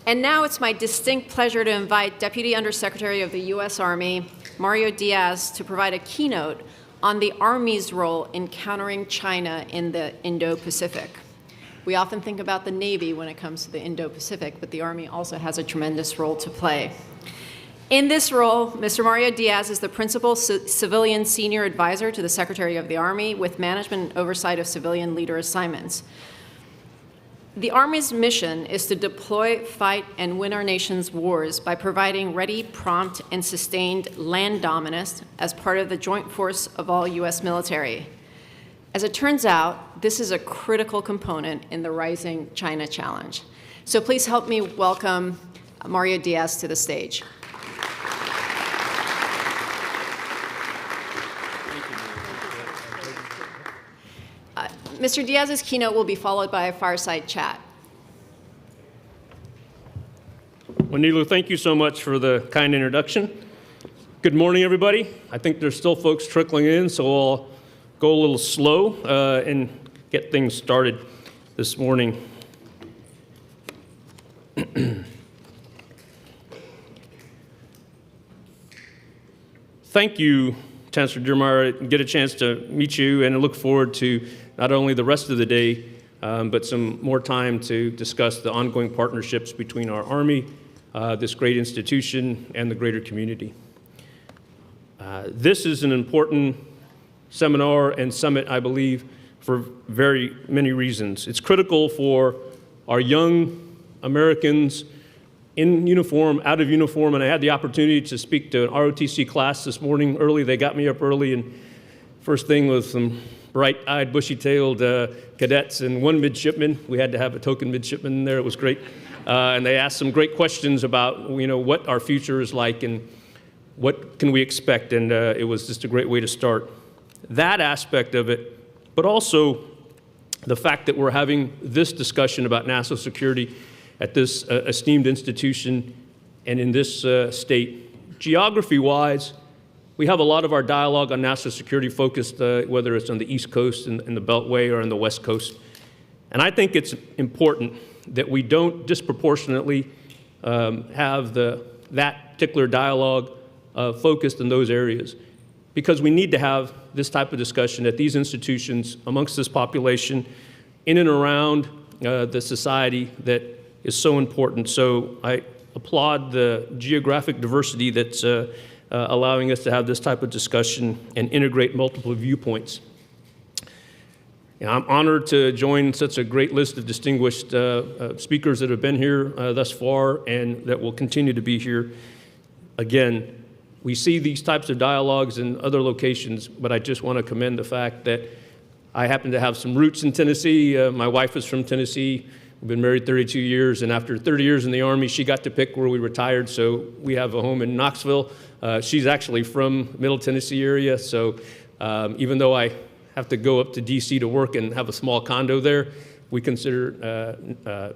Speaker 1: And now it's my distinct pleasure to invite Deputy Undersecretary of the U.S. Army, Mario Diaz, to provide a keynote on the Army's role in countering China in the Indo-Pacific. We often think about the Navy when it comes to the Indo-Pacific, but the Army also has a tremendous role to play. In this role, Mr. Mario Diaz is the Principal Civilian Senior Advisor to the Secretary of the Army with management and oversight of civilian leader assignments. The Army's mission is to deploy, fight, and win our nation's wars by providing ready, prompt, and sustained land dominance as part of the joint force of all U.S. military. As it turns out, this is a critical component in the rising China challenge. So please help me welcome Mario Diaz to the stage. Mr. Diaz's keynote will be followed by a fireside chat.
Speaker 8: Well, Nilu, thank you so much for the kind introduction. Good morning, everybody. I think there's still folks trickling in, so I'll go a little slow and get things started this morning. Thank you, Chancellor Diermeier. Get a chance to meet you, and I look forward to not only the rest of the day, but some more time to discuss the ongoing partnerships between our Army, this great institution, and the greater community. This is an important seminar and summit, I believe, for very many reasons. It's critical for our young Americans in uniform, out of uniform, and I had the opportunity to speak to an ROTC class this morning early. They got me up early, and first thing was some bright-eyed, bushy-tailed cadets and one midshipman. We had to have a token midshipman in there. It was great. And they asked some great questions about, what our future is like and what can we expect, and it was just a great way to start. That aspect of it, but also the fact that we're having this discussion about national security at this esteemed institution and in this state. Geography-wise, we have a lot of our dialogue on national security focused, whether it's on the East Coast and the Beltway or on the West Coast. And I think it's important that we don't disproportionately have that particular dialogue focused in those areas, because we need to have this type of discussion at these institutions amongst this population in and around the society that is so important. So I applaud the geographic diversity that's allowing us to have this type of discussion and integrate multiple viewpoints. I'm honored to join such a great list of distinguished speakers that have been here thus far and that will continue to be here. Again, we see these types of dialogues in other locations, but I just want to commend the fact that I happen to have some roots in Tennessee. My wife is from Tennessee. We've been married 32 years, and after 30 years in the Army, she got to pick where we retired, so we have a home in Knoxville. She's actually from Middle Tennessee area, so even though I have to go up to D.C. to work and have a small condo there, we consider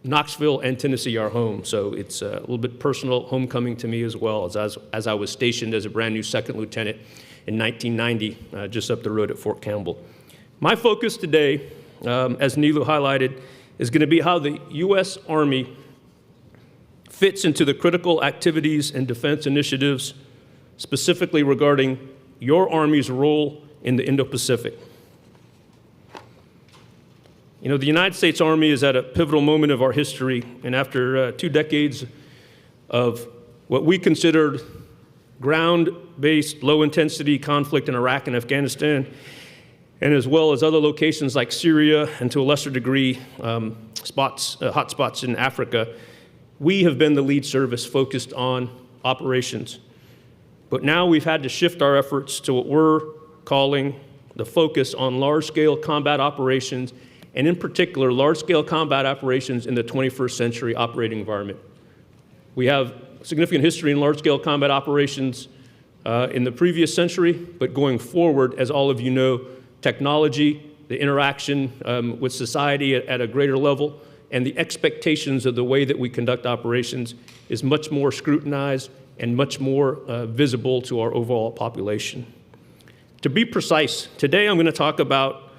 Speaker 8: Knoxville and Tennessee our home, so it's a little bit personal homecoming to me as well, as I was stationed as a brand new second lieutenant in 1990, just up the road at Fort Campbell. My focus today, as Nilu highlighted, is going to be how the U.S. Army fits into the critical activities and defense initiatives, specifically regarding your Army's role in the Indo-Pacific. The United States Army is at a pivotal moment of our history, and after 2 decades of what we considered ground-based, low-intensity conflict in Iraq and Afghanistan, and as well as other locations like Syria and to a lesser degree, hotspots in Africa, we have been the lead service focused on operations. But now we've had to shift our efforts to what we're calling the focus on large-scale combat operations, and in particular, large-scale combat operations in the 21st century operating environment. We have significant history in large-scale combat operations in the previous century, but going forward, as all of you know, technology, the interaction with society at a greater level and the expectations of the way that we conduct operations is much more scrutinized and much more visible to our overall population. To be precise, today I'm going to talk about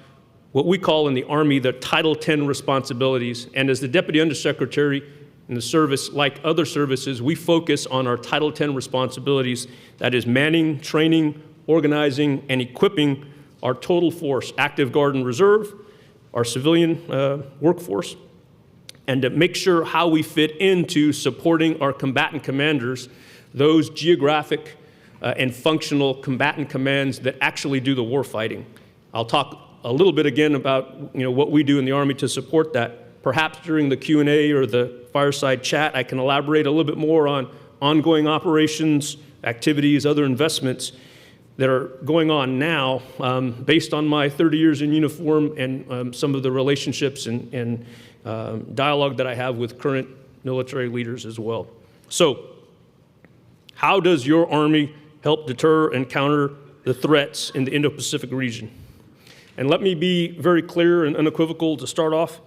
Speaker 8: what we call in the Army the Title X responsibilities. And as the Deputy Undersecretary in the service, like other services, we focus on our Title X responsibilities, that is manning, training, organizing, and equipping our total force, active guard and reserve, our civilian workforce, and to make sure how we fit into supporting our combatant commanders, those geographic and functional combatant commands that actually do the war fighting. I'll talk a little bit again about what we do in the Army to support that. Perhaps during the Q&A or the Fireside chat, I can elaborate a little bit more on ongoing operations, activities, other investments that are going on now based on my 30 years in uniform and some of the relationships and dialogue that I have with current military leaders as well. So, how does your Army help deter and counter the threats in the Indo-Pacific region? And let me be very clear and unequivocal to start off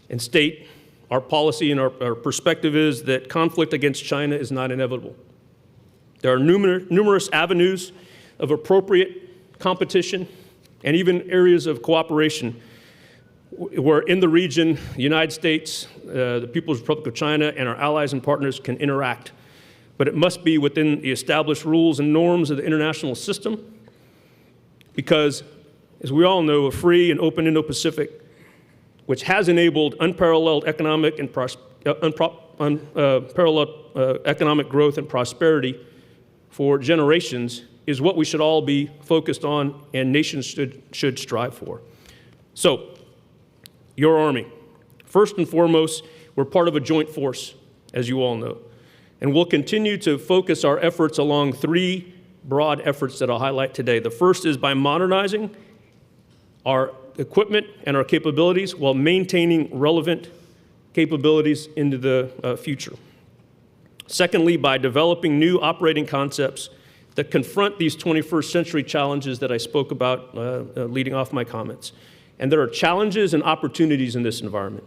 Speaker 8: and state our policy and our perspective is that conflict against China is not inevitable. There are numerous avenues of appropriate competition and even areas of cooperation where in the region, the United States, the People's Republic of China, and our allies and partners can interact. But it must be within the established rules and norms of the international system because, as we all know, a free and open Indo-Pacific, which has enabled unparalleled economic and economic growth and prosperity for generations, is what we should all be focused on and nations should strive for. So, your Army. First and foremost, we're part of a joint force, as you all know. And we'll continue to focus our efforts along three broad efforts that I'll highlight today. The first is by modernizing our equipment and our capabilities while maintaining relevant capabilities into the future. Secondly, by developing new operating concepts that confront these 21st century challenges that I spoke about leading off my comments. And there are challenges and opportunities in this environment.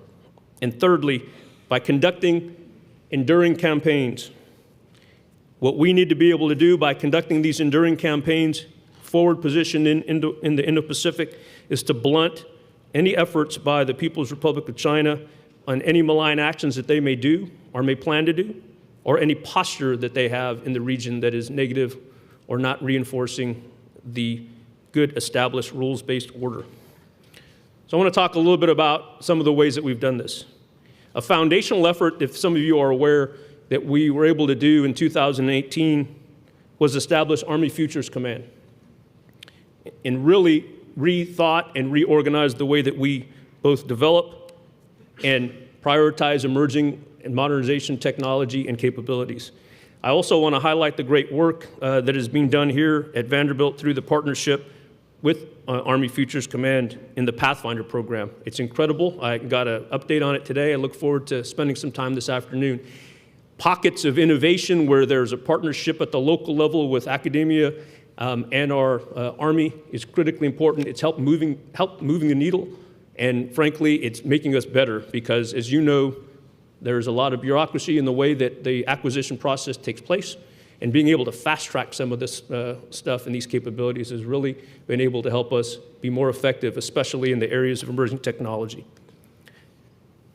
Speaker 8: And thirdly, by conducting enduring campaigns. What we need to be able to do by conducting these enduring campaigns, forward positioned in the Indo-Pacific, is to blunt any efforts by the People's Republic of China on any malign actions that they may do or may plan to do, or any posture that they have in the region that is negative or not reinforcing the good established rules-based order. So I want to talk a little bit about some of the ways that we've done this. A foundational effort, if some of you are aware, that we were able to do in 2018 was establish Army Futures Command and really rethought and reorganized the way that we both develop and prioritize emerging and modernization technology and capabilities. I also want to highlight the great work that is being done here at Vanderbilt through the partnership with Army Futures Command in the Pathfinder program. It's incredible. I got an update on it today. I look forward to spending some time this afternoon. Pockets of innovation where there's a partnership at the local level with academia and our Army is critically important. It's helped moving the needle, and frankly, it's making us better because, as you know, there's a lot of bureaucracy in the way that the acquisition process takes place. And being able to fast-track some of this stuff and these capabilities has really been able to help us be more effective, especially in the areas of emerging technology.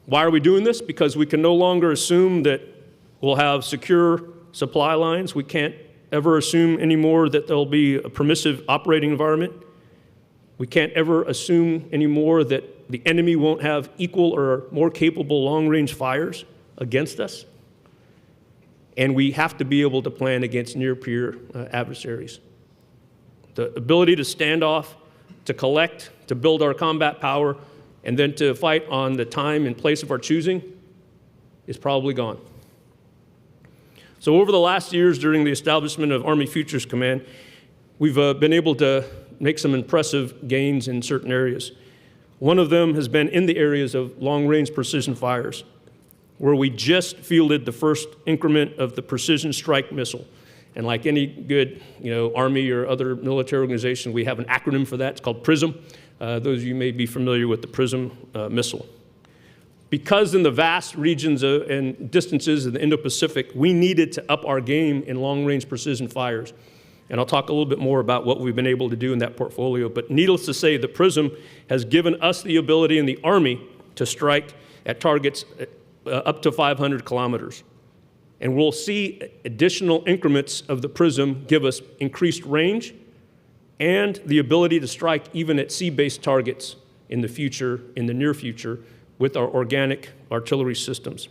Speaker 8: Why are we doing this? Because we can no longer assume that we'll have secure supply lines. We can't ever assume anymore that there'll be a permissive operating environment. We can't ever assume anymore that the enemy won't have equal or more capable long-range fires against us. And we have to be able to plan against near-peer adversaries. The ability to stand off, to collect, to build our combat power, and then to fight on the time and place of our choosing is probably gone. So over the last years during the establishment of Army Futures Command, we've been able to make some impressive gains in certain areas. One of them has been in the areas of long-range precision fires, where we just fielded the first increment of the precision strike missile. And like any good Army or other military organization, we have an acronym for that. It's called PRISM. Those of you may be familiar with the PRISM missile. Because in the vast regions and distances of the Indo-Pacific, we needed to up our game in long-range precision fires. And I'll talk a little bit more about what we've been able to do in that portfolio. But needless to say, the PRISM has given us the ability in the Army to strike at targets up to 500 kilometers. And we'll see additional increments of the PRISM give us increased range and the ability to strike even at sea-based targets in the future, in the near future, with our organic artillery systems.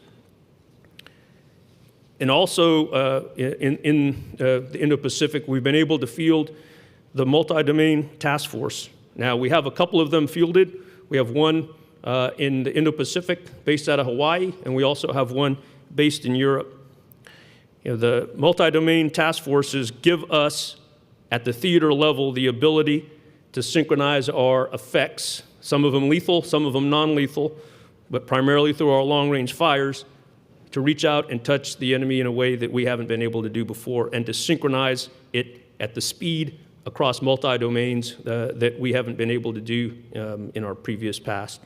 Speaker 8: And also in the Indo-Pacific, we've been able to field the multi-domain task force. Now, we have a couple of them fielded. We have one in the Indo-Pacific based out of Hawaii, and we also have one based in Europe. You know, the multi-domain task forces give us, at the theater level, the ability to synchronize our effects, some of them lethal, some of them non-lethal, but primarily through our long-range fires, to reach out and touch the enemy in a way that we haven't been able to do before, and to synchronize it at the speed across multi-domains that we haven't been able to do in our previous past.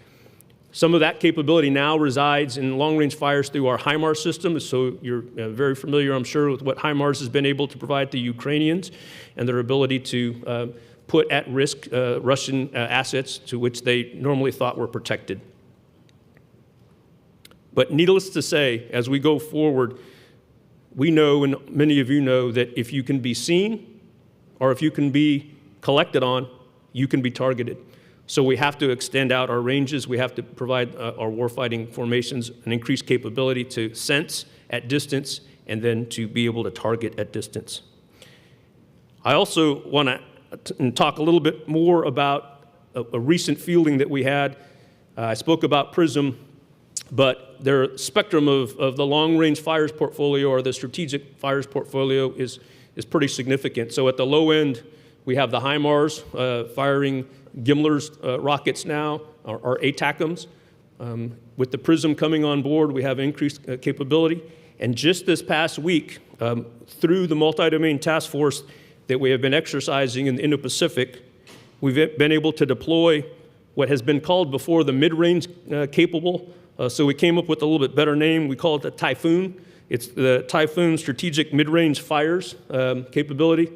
Speaker 8: Some of that capability now resides in long-range fires through our HIMARS system, so you're very familiar, I'm sure, with what HIMARS has been able to provide to Ukrainians and their ability to put at risk Russian assets to which they normally thought were protected. But needless to say, as we go forward, we know, and many of you know, that if you can be seen or if you can be collected on, you can be targeted. So we have to extend out our ranges. We have to provide our warfighting formations an increased capability to sense at distance and then to be able to target at distance. I also want to talk a little bit more about a recent fielding that we had. I spoke about PRISM, but their spectrum of the long-range fires portfolio or the strategic fires portfolio is pretty significant. So at the low end, we have the HIMARS firing Gimler's rockets now, our ATACMs. With the PRISM coming on board, we have increased capability. And just this past week, through the multi-domain task force that we have been exercising in the Indo-Pacific, we've been able to deploy what has been called before the mid-range capable. So we came up with a little bit better name. We call it the Typhoon. It's the Typhoon Strategic Mid-Range Fires capability.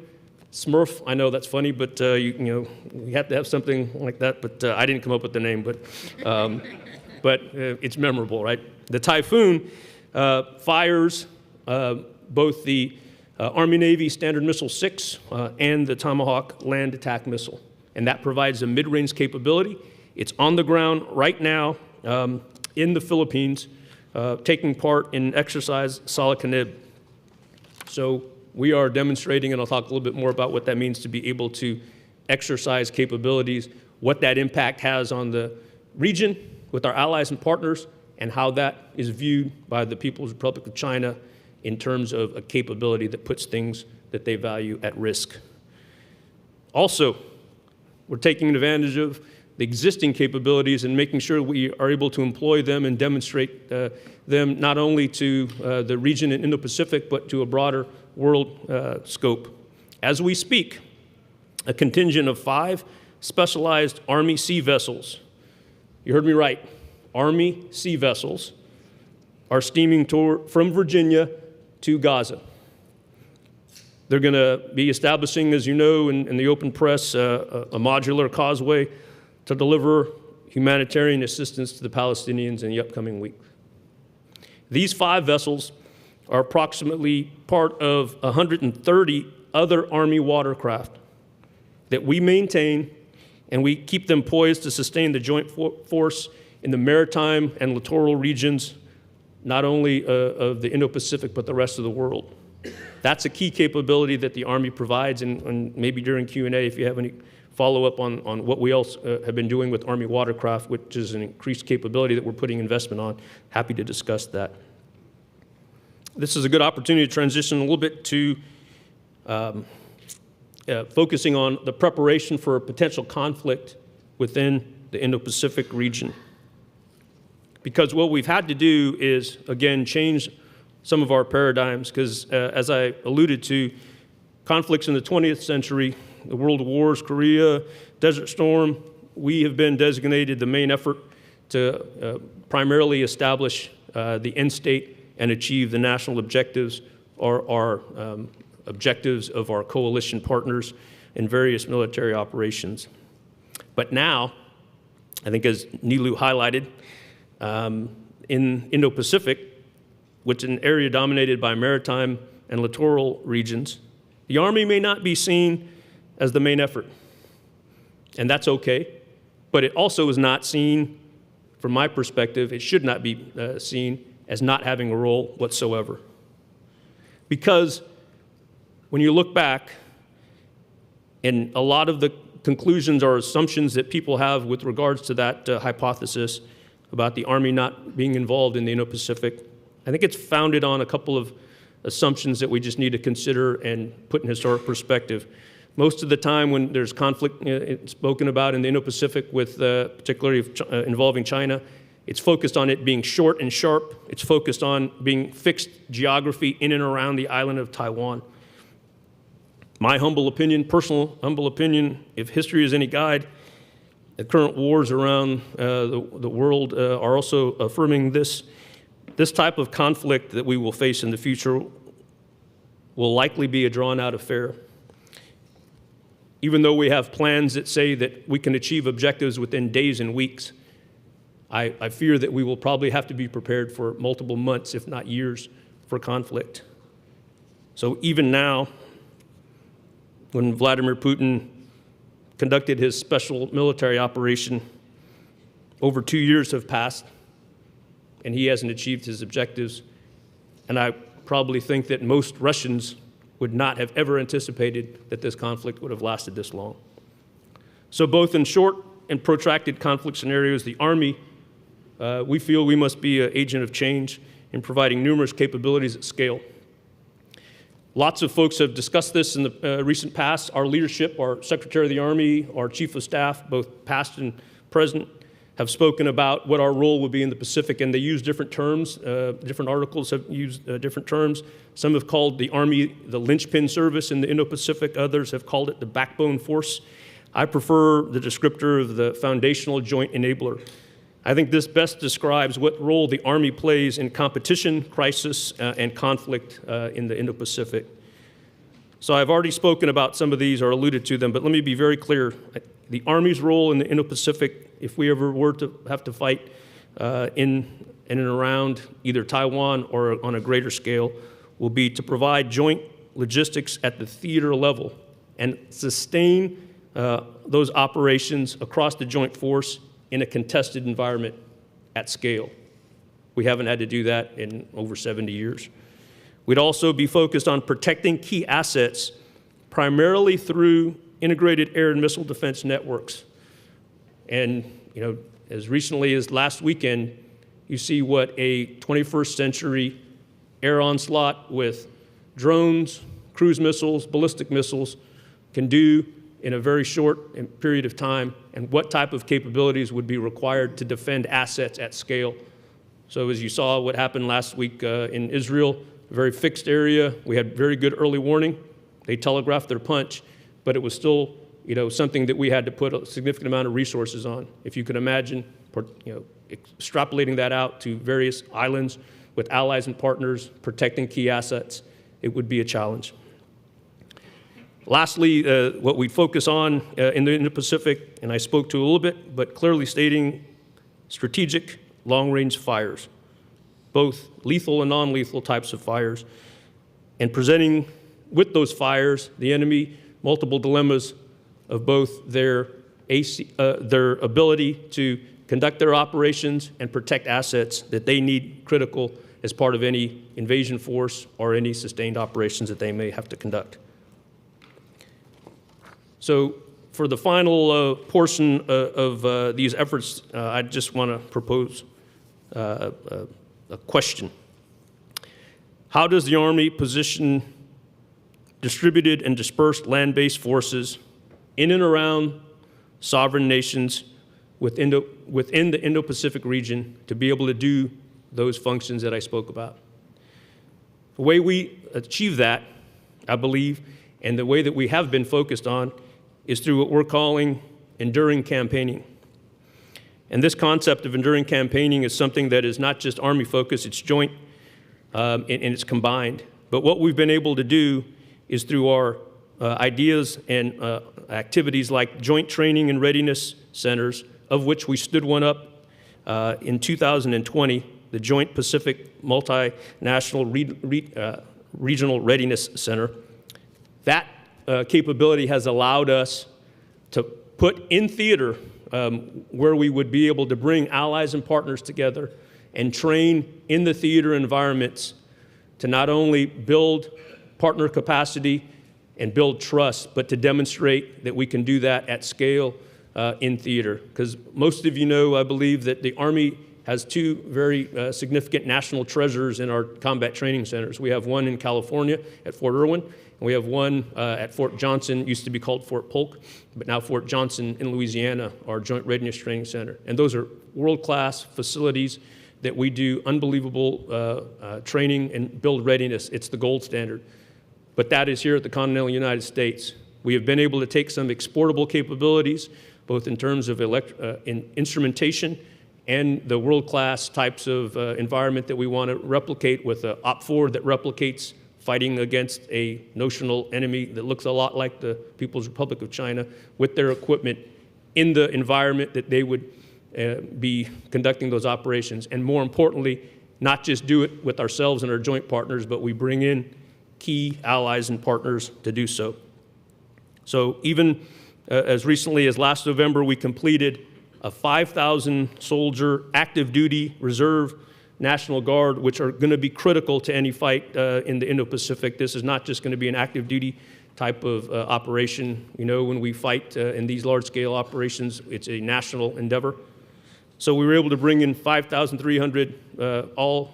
Speaker 8: Smurf, I know that's funny, but you have to have something like that. But I didn't come up with the name, but it's memorable, right? The Typhoon fires both the Army-Navy Standard Missile 6 and the Tomahawk land attack missile, and that provides a mid-range capability. It's on the ground right now in the Philippines, taking part in exercise Salakanib. So we are demonstrating, and I'll talk a little bit more about what that means to be able to exercise capabilities, what that impact has on the region with our allies and partners, and how that is viewed by the People's Republic of China in terms of a capability that puts things that they value at risk. Also, we're taking advantage of the existing capabilities and making sure we are able to employ them and demonstrate them not only to the region in Indo-Pacific, but to a broader world scope. As we speak, a contingent of 5 specialized Army sea vessels, you heard me right, Army sea vessels, are steaming from Virginia to Gaza. They're going to be establishing, as you know, in the open press, a modular causeway to deliver humanitarian assistance to the Palestinians in the upcoming week. These 5 vessels are approximately part of 130 other Army watercraft that we maintain, and we keep them poised to sustain the joint force in the maritime and littoral regions, not only of the Indo-Pacific, but the rest of the world. That's a key capability that the Army provides, and maybe during Q&A, if you have any follow-up on what we else have been doing with Army watercraft, which is an increased capability that we're putting investment on, happy to discuss that. This is a good opportunity to transition a little bit to focusing on the preparation for a potential conflict within the Indo-Pacific region. Because what we've had to do is, again, change some of our paradigms, because as I alluded to, conflicts in the 20th century, the world wars, Korea, Desert Storm, we have been designated the main effort to primarily establish the end state and achieve the national objectives or our objectives of our coalition partners in various military operations. But now, I think as Nilu highlighted, in Indo-Pacific, which is an area dominated by maritime and littoral regions, the Army may not be seen as the main effort. And that's okay, but it also is not seen, from my perspective, it should not be seen as not having a role whatsoever. Because when you look back, and a lot of the conclusions or assumptions that people have with regards to that hypothesis about the Army not being involved in the Indo-Pacific, I think it's founded on a couple of assumptions that we just need to consider and put in historic perspective. Most of the time when there's conflict spoken about in the Indo-Pacific with particularly involving China, it's focused on it being short and sharp. It's focused on being fixed geography in and around the island of Taiwan. My humble opinion, personal humble opinion, if history is any guide, the current wars around the world are also affirming this. This type of conflict that we will face in the future will likely be a drawn-out affair. Even though we have plans that say that we can achieve objectives within days and weeks, I fear that we will probably have to be prepared for multiple months, if not years, for conflict. So even now, when Vladimir Putin conducted his special military operation, over 2 years have passed, and he hasn't achieved his objectives. And I probably think that most Russians would not have ever anticipated that this conflict would have lasted this long. So both in short and protracted conflict scenarios, the Army, we feel we must be an agent of change in providing numerous capabilities at scale. Lots of folks have discussed this in the recent past. Our leadership, our Secretary of the Army, our Chief of Staff, both past and present, have spoken about what our role would be in the Pacific, and they use different terms. Different articles have used different terms. Some have called the Army the linchpin service in the Indo-Pacific. Others have called it the backbone force. I prefer the descriptor of the foundational joint enabler. I think this best describes what role the Army plays in competition, crisis, and conflict in the Indo-Pacific. So I've already spoken about some of these or alluded to them, but let me be very clear. The Army's role in the Indo-Pacific, if we ever were to have to fight in and around either Taiwan or on a greater scale, will be to provide joint logistics at the theater level and sustain those operations across the joint force in a contested environment at scale. We haven't had to do that in over 70 years. We'd also be focused on protecting key assets, primarily through integrated air and missile defense networks. And as recently as last weekend, you see what a 21st century air onslaught with drones, cruise missiles, ballistic missiles can do in a very short period of time, and what type of capabilities would be required to defend assets at scale. So as you saw what happened last week in Israel, a very fixed area, we had very good early warning. They telegraphed their punch, but it was still something that we had to put a significant amount of resources on. If you can imagine extrapolating that out to various islands with allies and partners, protecting key assets, it would be a challenge. Lastly, what we focus on in the Indo-Pacific, and I spoke to a little bit, but clearly stating strategic long-range fires, both lethal and non-lethal types of fires, and presenting with those fires the enemy multiple dilemmas of both their ability to conduct their operations and protect assets that they need critical as part of any invasion force or any sustained operations that they may have to conduct. So for the final portion of these efforts, I just want to propose a question. How does the Army position distributed and dispersed land-based forces in and around sovereign nations within the Indo-Pacific region to be able to do those functions that I spoke about? The way we achieve that, I believe, and the way that we have been focused on is through what we're calling enduring campaigning. And this concept of enduring campaigning is something that is not just Army focused, it's joint and it's combined. But what we've been able to do is through our ideas and activities like joint training and readiness centers, of which we stood one up in 2020, the Joint Pacific Multinational Regional Readiness Center. That capability has allowed us to put in theater where we would be able to bring allies and partners together and train in the theater environments to not only build partner capacity and build trust, but to demonstrate that we can do that at scale in theater. Because most of you know, I believe, that the Army has two very significant national treasures in our combat training centers. We have one in California at Fort Irwin, and we have one at Fort Johnson, used to be called Fort Polk, but now Fort Johnson in Louisiana, our Joint Readiness Training Center. And those are world-class facilities that we do unbelievable training and build readiness. It's the gold standard. But that is here at the continental United States. We have been able to take some exportable capabilities, both in terms of in instrumentation and the world-class types of environment that we want to replicate with the OP4 that replicates fighting against a notional enemy that looks a lot like the People's Republic of China, with their equipment in the environment that they would be conducting those operations. And more importantly, not just do it with ourselves and our joint partners, but we bring in key allies and partners to do so. So even as recently as last November, we completed a 5,000 soldier active duty reserve National Guard, which are going to be critical to any fight in the Indo-Pacific. This is not just going to be an active duty type of operation. You know, when we fight in these large scale operations, it's a national endeavor. So we were able to bring in 5,300 all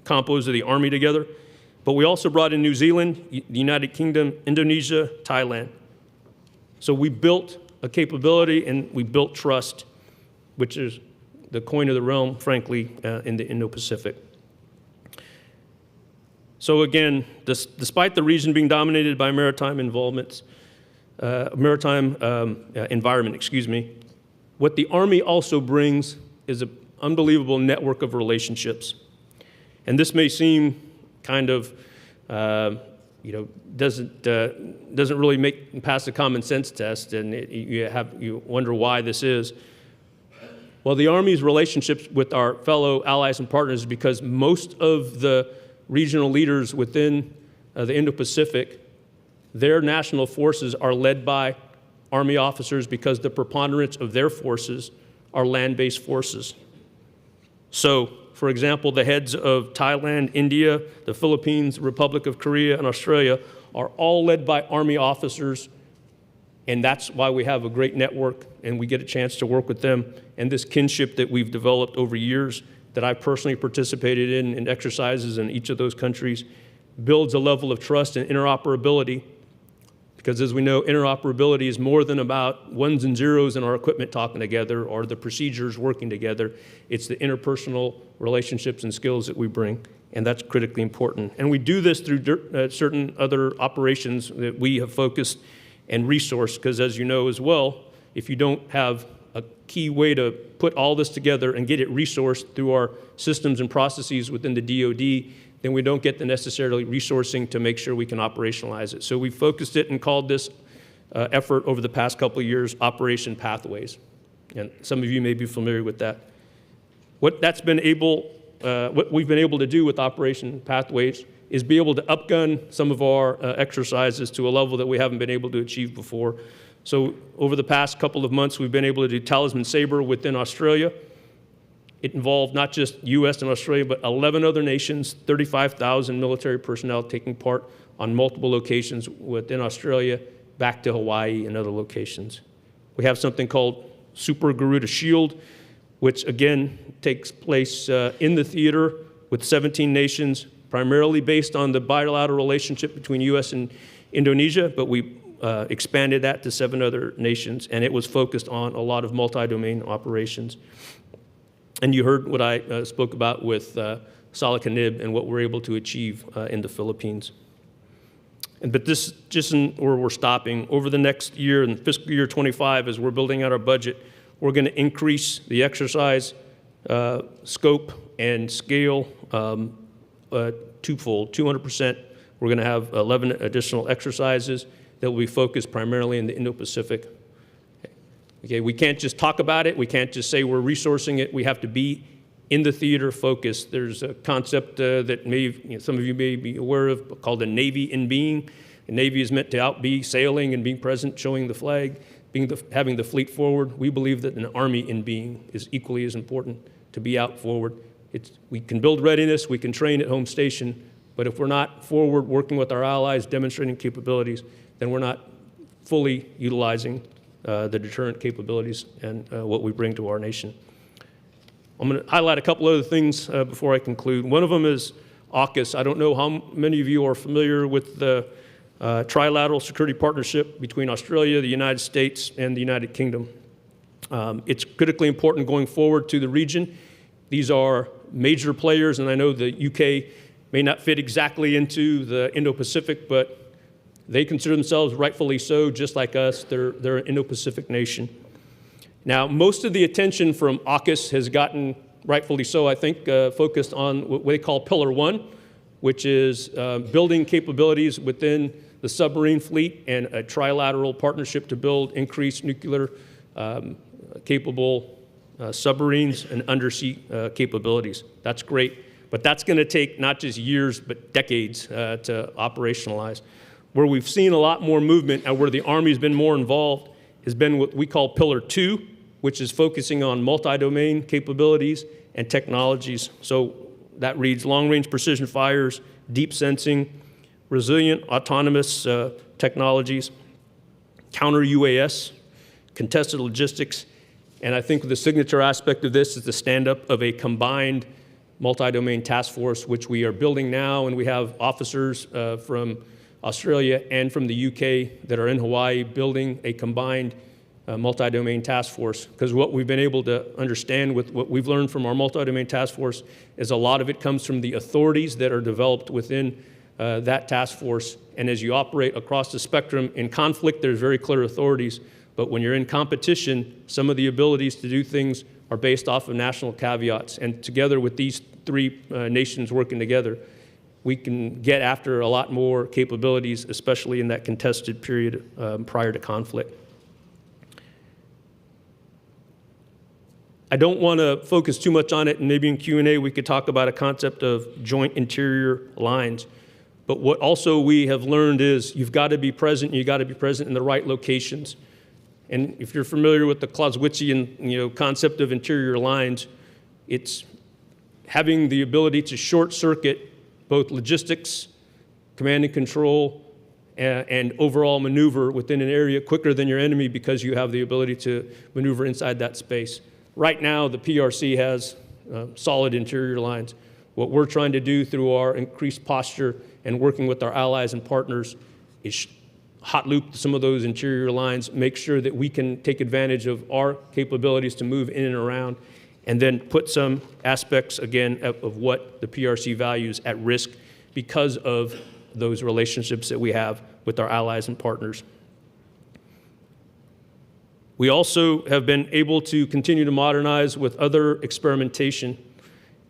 Speaker 8: compos of the Army together. But we also brought in New Zealand, the United Kingdom, Indonesia, Thailand. So we built a capability and we built trust, which is the coin of the realm, frankly, in the Indo-Pacific. So again, despite the region being dominated by maritime environment, what the Army also brings is an unbelievable network of relationships. And this may seem kind of, doesn't really pass the common sense test, and you wonder why this is. Well, the Army's relationships with our fellow allies and partners is because most of the regional leaders within the Indo-Pacific, their national forces are led by Army officers because the preponderance of their forces are land-based forces. So, for example, the heads of Thailand, India, the Philippines, Republic of Korea, and Australia are all led by Army officers, and that's why we have a great network and we get a chance to work with them. And this kinship that we've developed over years that I've personally participated in exercises in each of those countries builds a level of trust and interoperability, because as we know, interoperability is more than about ones and zeros in our equipment talking together or the procedures working together. It's the interpersonal relationships and skills that we bring, and that's critically important. And we do this through certain other operations that we have focused and resourced, because as you know as well, if you don't have a key way to put all this together and get it resourced through our systems and processes within the DoD, then we don't get the necessarily resourcing to make sure we can operationalize it. So we focused it and called this effort over the past couple of years Operation Pathways. And some of you may be familiar with that. What we've been able to do with Operation Pathways is be able to upgun some of our exercises to a level that we haven't been able to achieve before. So over the past couple of months, we've been able to do Talisman Sabre within Australia. It involved not just US and Australia, but 11 other nations, 35,000 military personnel taking part on multiple locations within Australia, back to Hawaii and other locations. We have something called Super Garuda Shield, which again takes place in the theater with 17 nations, primarily based on the bilateral relationship between US and Indonesia, but we expanded that to 7 other nations, and it was focused on a lot of multi-domain operations. And you heard what I spoke about with Salakanib and what we're able to achieve in the Philippines. But this just isn't where we're stopping. Over the next year, in fiscal year 25, as we're building out our budget, we're going to increase the exercise scope and scale twofold, 200%. We're going to have 11 additional exercises that will be focused primarily in the Indo-Pacific. Okay, we can't just talk about it. We can't just say we're resourcing it. We have to be in the theater focused. There's a concept that some of you may be aware of called the Navy in being. The Navy is meant to be sailing and being present, showing the flag, having the fleet forward. We believe that an Army in being is equally as important, to be out forward. We can build readiness, we can train at home station, but if we're not forward working with our allies, demonstrating capabilities, then we're not fully utilizing the deterrent capabilities and what we bring to our nation. I'm going to highlight a couple other things before I conclude. One of them is AUKUS. I don't know how many of you are familiar with the trilateral security partnership between Australia, the United States, and the United Kingdom. It's critically important going forward to the region. These are major players, and I know the UK may not fit exactly into the Indo-Pacific, but they consider themselves rightfully so, just like us. They're an Indo-Pacific nation. Now, most of the attention from AUKUS has gotten, rightfully so, I think, focused on what they call Pillar 1, which is building capabilities within the submarine fleet and a trilateral partnership to build increased nuclear capable submarines and undersea capabilities. That's great, but that's going to take not just years, but decades to operationalize. Where we've seen a lot more movement and where the Army's been more involved has been what we call Pillar 2, which is focusing on multi-domain capabilities and technologies. So that reads long-range precision fires, deep sensing, resilient autonomous technologies, counter-UAS, contested logistics, and I think the signature aspect of this is the stand-up of a combined multi-domain task force, which we are building now, and we have officers from Australia and from the UK that are in Hawaii building a combined multi-domain task force. Because what we've been able to understand with what we've learned from our multi-domain task force is a lot of it comes from the authorities that are developed within that task force. And as you operate across the spectrum, in conflict, there's very clear authorities. But when you're in competition, some of the abilities to do things are based off of national caveats. And together with these three nations working together, we can get after a lot more capabilities, especially in that contested period prior to conflict. I don't want to focus too much on it, and maybe in Q&A we could talk about a concept of joint interior lines. But what also we have learned is you've got to be present, and you've got to be present in the right locations. And if you're familiar with the Clausewitzian concept of interior lines, it's having the ability to short circuit both logistics, command and control, and overall maneuver within an area quicker than your enemy because you have the ability to maneuver inside that space. Right now, the PRC has solid interior lines. What we're trying to do through our increased posture and working with our allies and partners is hot loop some of those interior lines, make sure that we can take advantage of our capabilities to move in and around, and then put some aspects, again, of what the PRC values at risk because of those relationships that we have with our allies and partners. We also have been able to continue to modernize with other experimentation.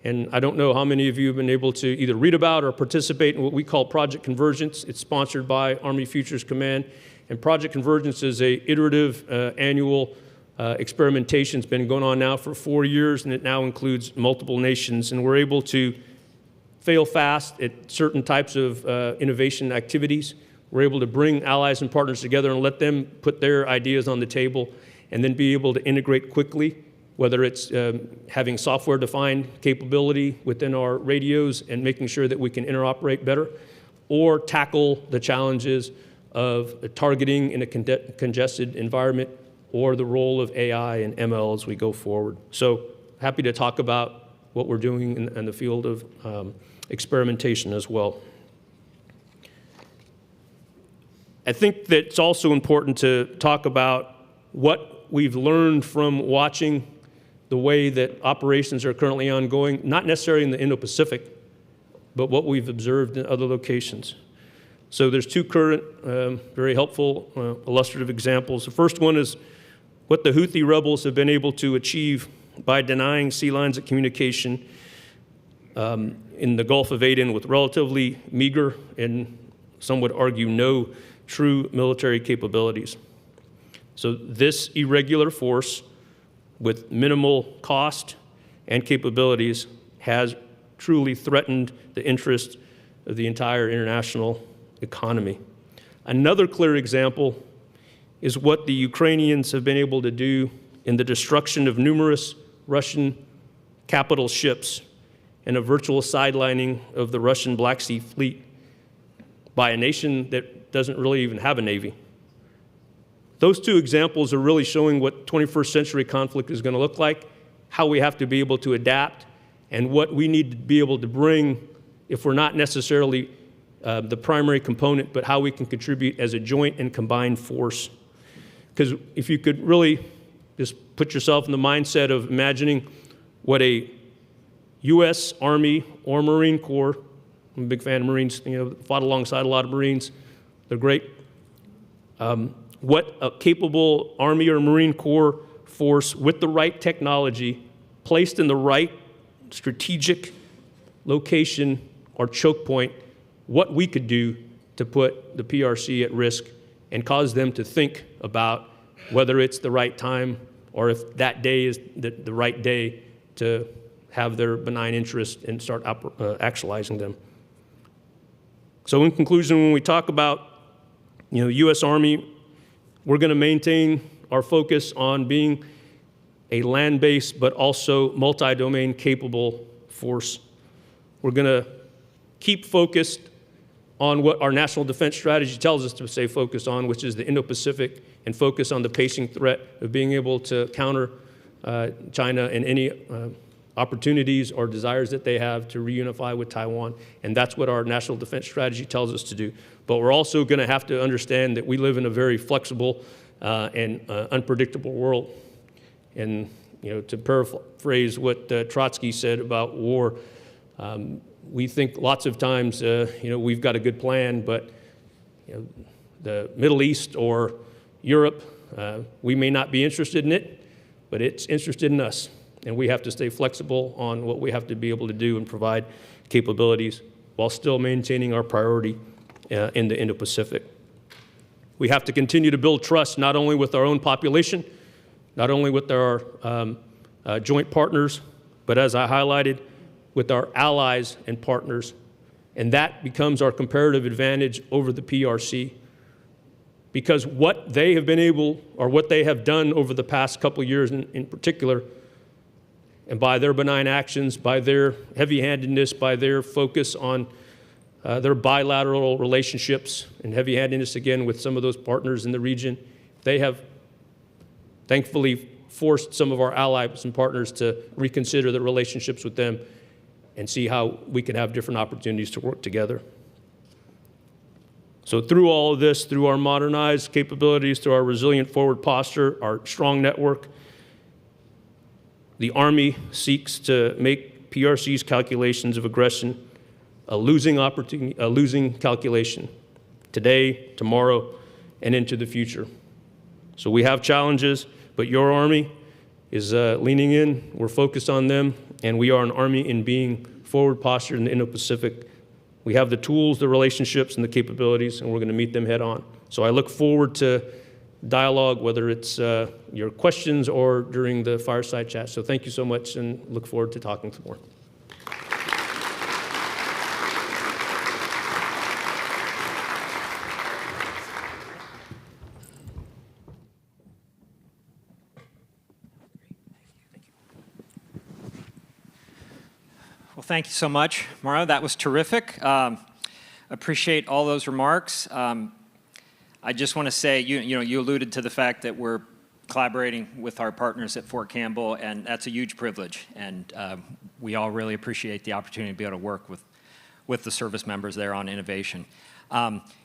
Speaker 8: And I don't know how many of you have been able to either read about or participate in what we call Project Convergence. It's sponsored by Army Futures Command. And Project Convergence is an iterative annual experimentation. It's been going on now for 4 years, and it now includes multiple nations. And we're able to fail fast at certain types of innovation activities. We're able to bring allies and partners together and let them put their ideas on the table and then be able to integrate quickly, whether it's having software-defined capability within our radios and making sure that we can interoperate better, or tackle the challenges of targeting in a congested environment, or the role of AI and ML as we go forward. So happy to talk about what we're doing in the field of experimentation as well. I think that it's also important to talk about what we've learned from watching the way that operations are currently ongoing, not necessarily in the Indo-Pacific, but what we've observed in other locations. So there's two current, very helpful, illustrative examples. The first one is what the Houthi rebels have been able to achieve by denying sea lines of communication in the Gulf of Aden with relatively meager and some would argue no true military capabilities. So this irregular force with minimal cost and capabilities has truly threatened the interest of the entire international economy. Another clear example is what the Ukrainians have been able to do in the destruction of numerous Russian capital ships and a virtual sidelining of the Russian Black Sea Fleet by a nation that doesn't really even have a navy. Those two examples are really showing what 21st century conflict is going to look like, how we have to be able to adapt, and what we need to be able to bring if we're not necessarily the primary component, but how we can contribute as a joint and combined force. Because if you could really just put yourself in the mindset of imagining what a U.S. Army or Marine Corps, I'm a big fan of Marines, fought alongside a lot of Marines, they're great. What a capable Army or Marine Corps force with the right technology, placed in the right strategic location or choke point, what we could do to put the PRC at risk and cause them to think about whether it's the right time or if that day is the right day to have their benign interest and start actualizing them. So in conclusion, when we talk about U.S. Army, we're going to maintain our focus on being a land-based but also multi-domain capable force. We're going to keep focused on what our national defense strategy tells us to stay focused on, which is the Indo-Pacific, and focus on the pacing threat of being able to counter China and any opportunities or desires that they have to reunify with Taiwan. And that's what our national defense strategy tells us to do. But we're also going to have to understand that we live in a very flexible and unpredictable world. And to paraphrase what Trotsky said about war, we think lots of times we've got a good plan, but the Middle East or Europe, we may not be interested in it, but it's interested in us. And we have to stay flexible on what we have to be able to do and provide capabilities while still maintaining our priority in the Indo-Pacific. We have to continue to build trust not only with our own population, not only with our joint partners, but as I highlighted, with our allies and partners. And that becomes our comparative advantage over the PRC. Because what they have been able, or what they have done over the past couple of years in particular, and by their benign actions, by their heavy-handedness, by their focus on their bilateral relationships and heavy-handedness, again, with some of those partners in the region, they have thankfully forced some of our allies and partners to reconsider their relationships with them and see how we can have different opportunities to work together. So through all of this, through our modernized capabilities, through our resilient forward posture, our strong network, the Army seeks to make PRC's calculations of aggression a losing opportunity, a losing calculation today, tomorrow, and into the future. So we have challenges, but your Army is leaning in. We're focused on them, and we are an Army in being forward postured in the Indo-Pacific. We have the tools, the relationships, and the capabilities, and we're going to meet them head on. So I look forward to dialogue, whether it's your questions or during the fireside chat. So thank you so much, and look forward to talking some more.
Speaker 9: Well, thank you so much, Mauro. That was terrific. Appreciate all those remarks. I just want to say, you alluded to the fact that we're collaborating with our partners at Fort Campbell, and that's a huge privilege. And we all really appreciate the opportunity to be able to work with the service members there on innovation.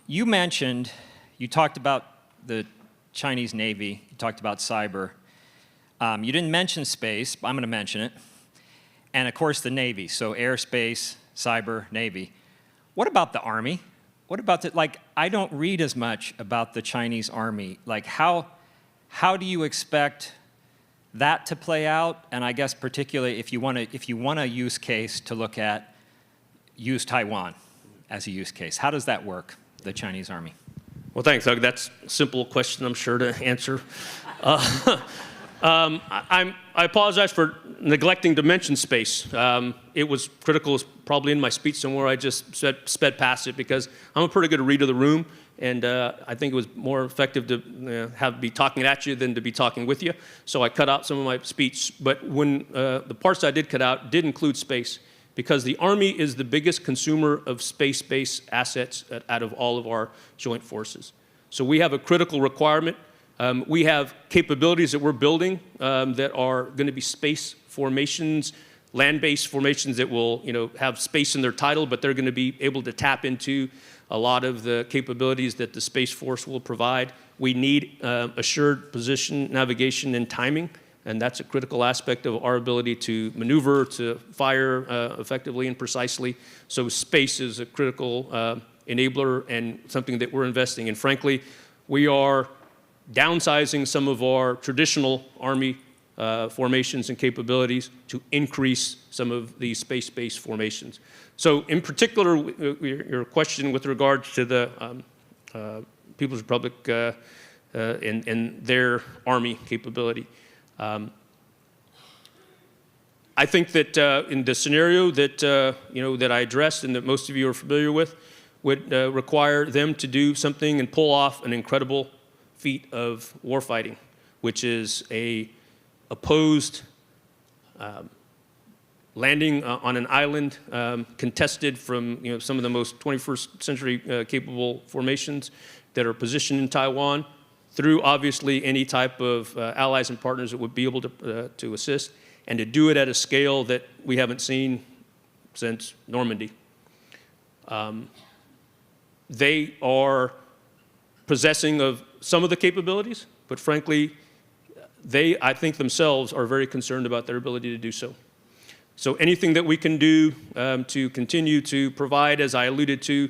Speaker 9: You talked about the Chinese Navy, you talked about cyber. You didn't mention space, but I'm going to mention it. And of course the Navy, so airspace, cyber, Navy. What about the Army? What about I don't read as much about the Chinese Army. Like how How do you expect that to play out? And I guess particularly if you want a use case to look at, use Taiwan as a use case. How does that work, the Chinese Army?
Speaker 8: Well, thanks, Doug. That's a simple question, I'm sure, to answer. I apologize for neglecting to mention space. It was critical, it's probably in my speech somewhere. I just sped past it because I'm a pretty good reader of the room, and I think it was more effective to be talking at you than to be talking with you. So I cut out some of my speech. But when the parts I did cut out did include space, because the Army is the biggest consumer of space-based assets out of all of our joint forces. So we have a critical requirement. We have capabilities that we're building that are going to be space formations, land-based formations that will, have space in their title, but they're going to be able to tap into a lot of the capabilities that the Space Force will provide. We need assured position, navigation, and timing, and that's a critical aspect of our ability to maneuver, to fire effectively and precisely. So space is a critical enabler and something that we're investing in. Frankly, we are downsizing some of our traditional Army formations and capabilities to increase some of these space-based formations. So in particular, your question with regard to the People's Republic and their Army capability. I think that in the scenario that, that I addressed and that most of you are familiar with, would require them to do something and pull off an incredible feat of warfighting, which is a opposed landing on an island contested from some of the most 21st century capable formations that are positioned in Taiwan, through obviously any type of allies and partners that would be able to assist, and to do it at a scale that we haven't seen since Normandy. They are possessing of some of the capabilities, but frankly, they, I think themselves, are very concerned about their ability to do so. So anything that we can do to continue to provide, as I alluded to,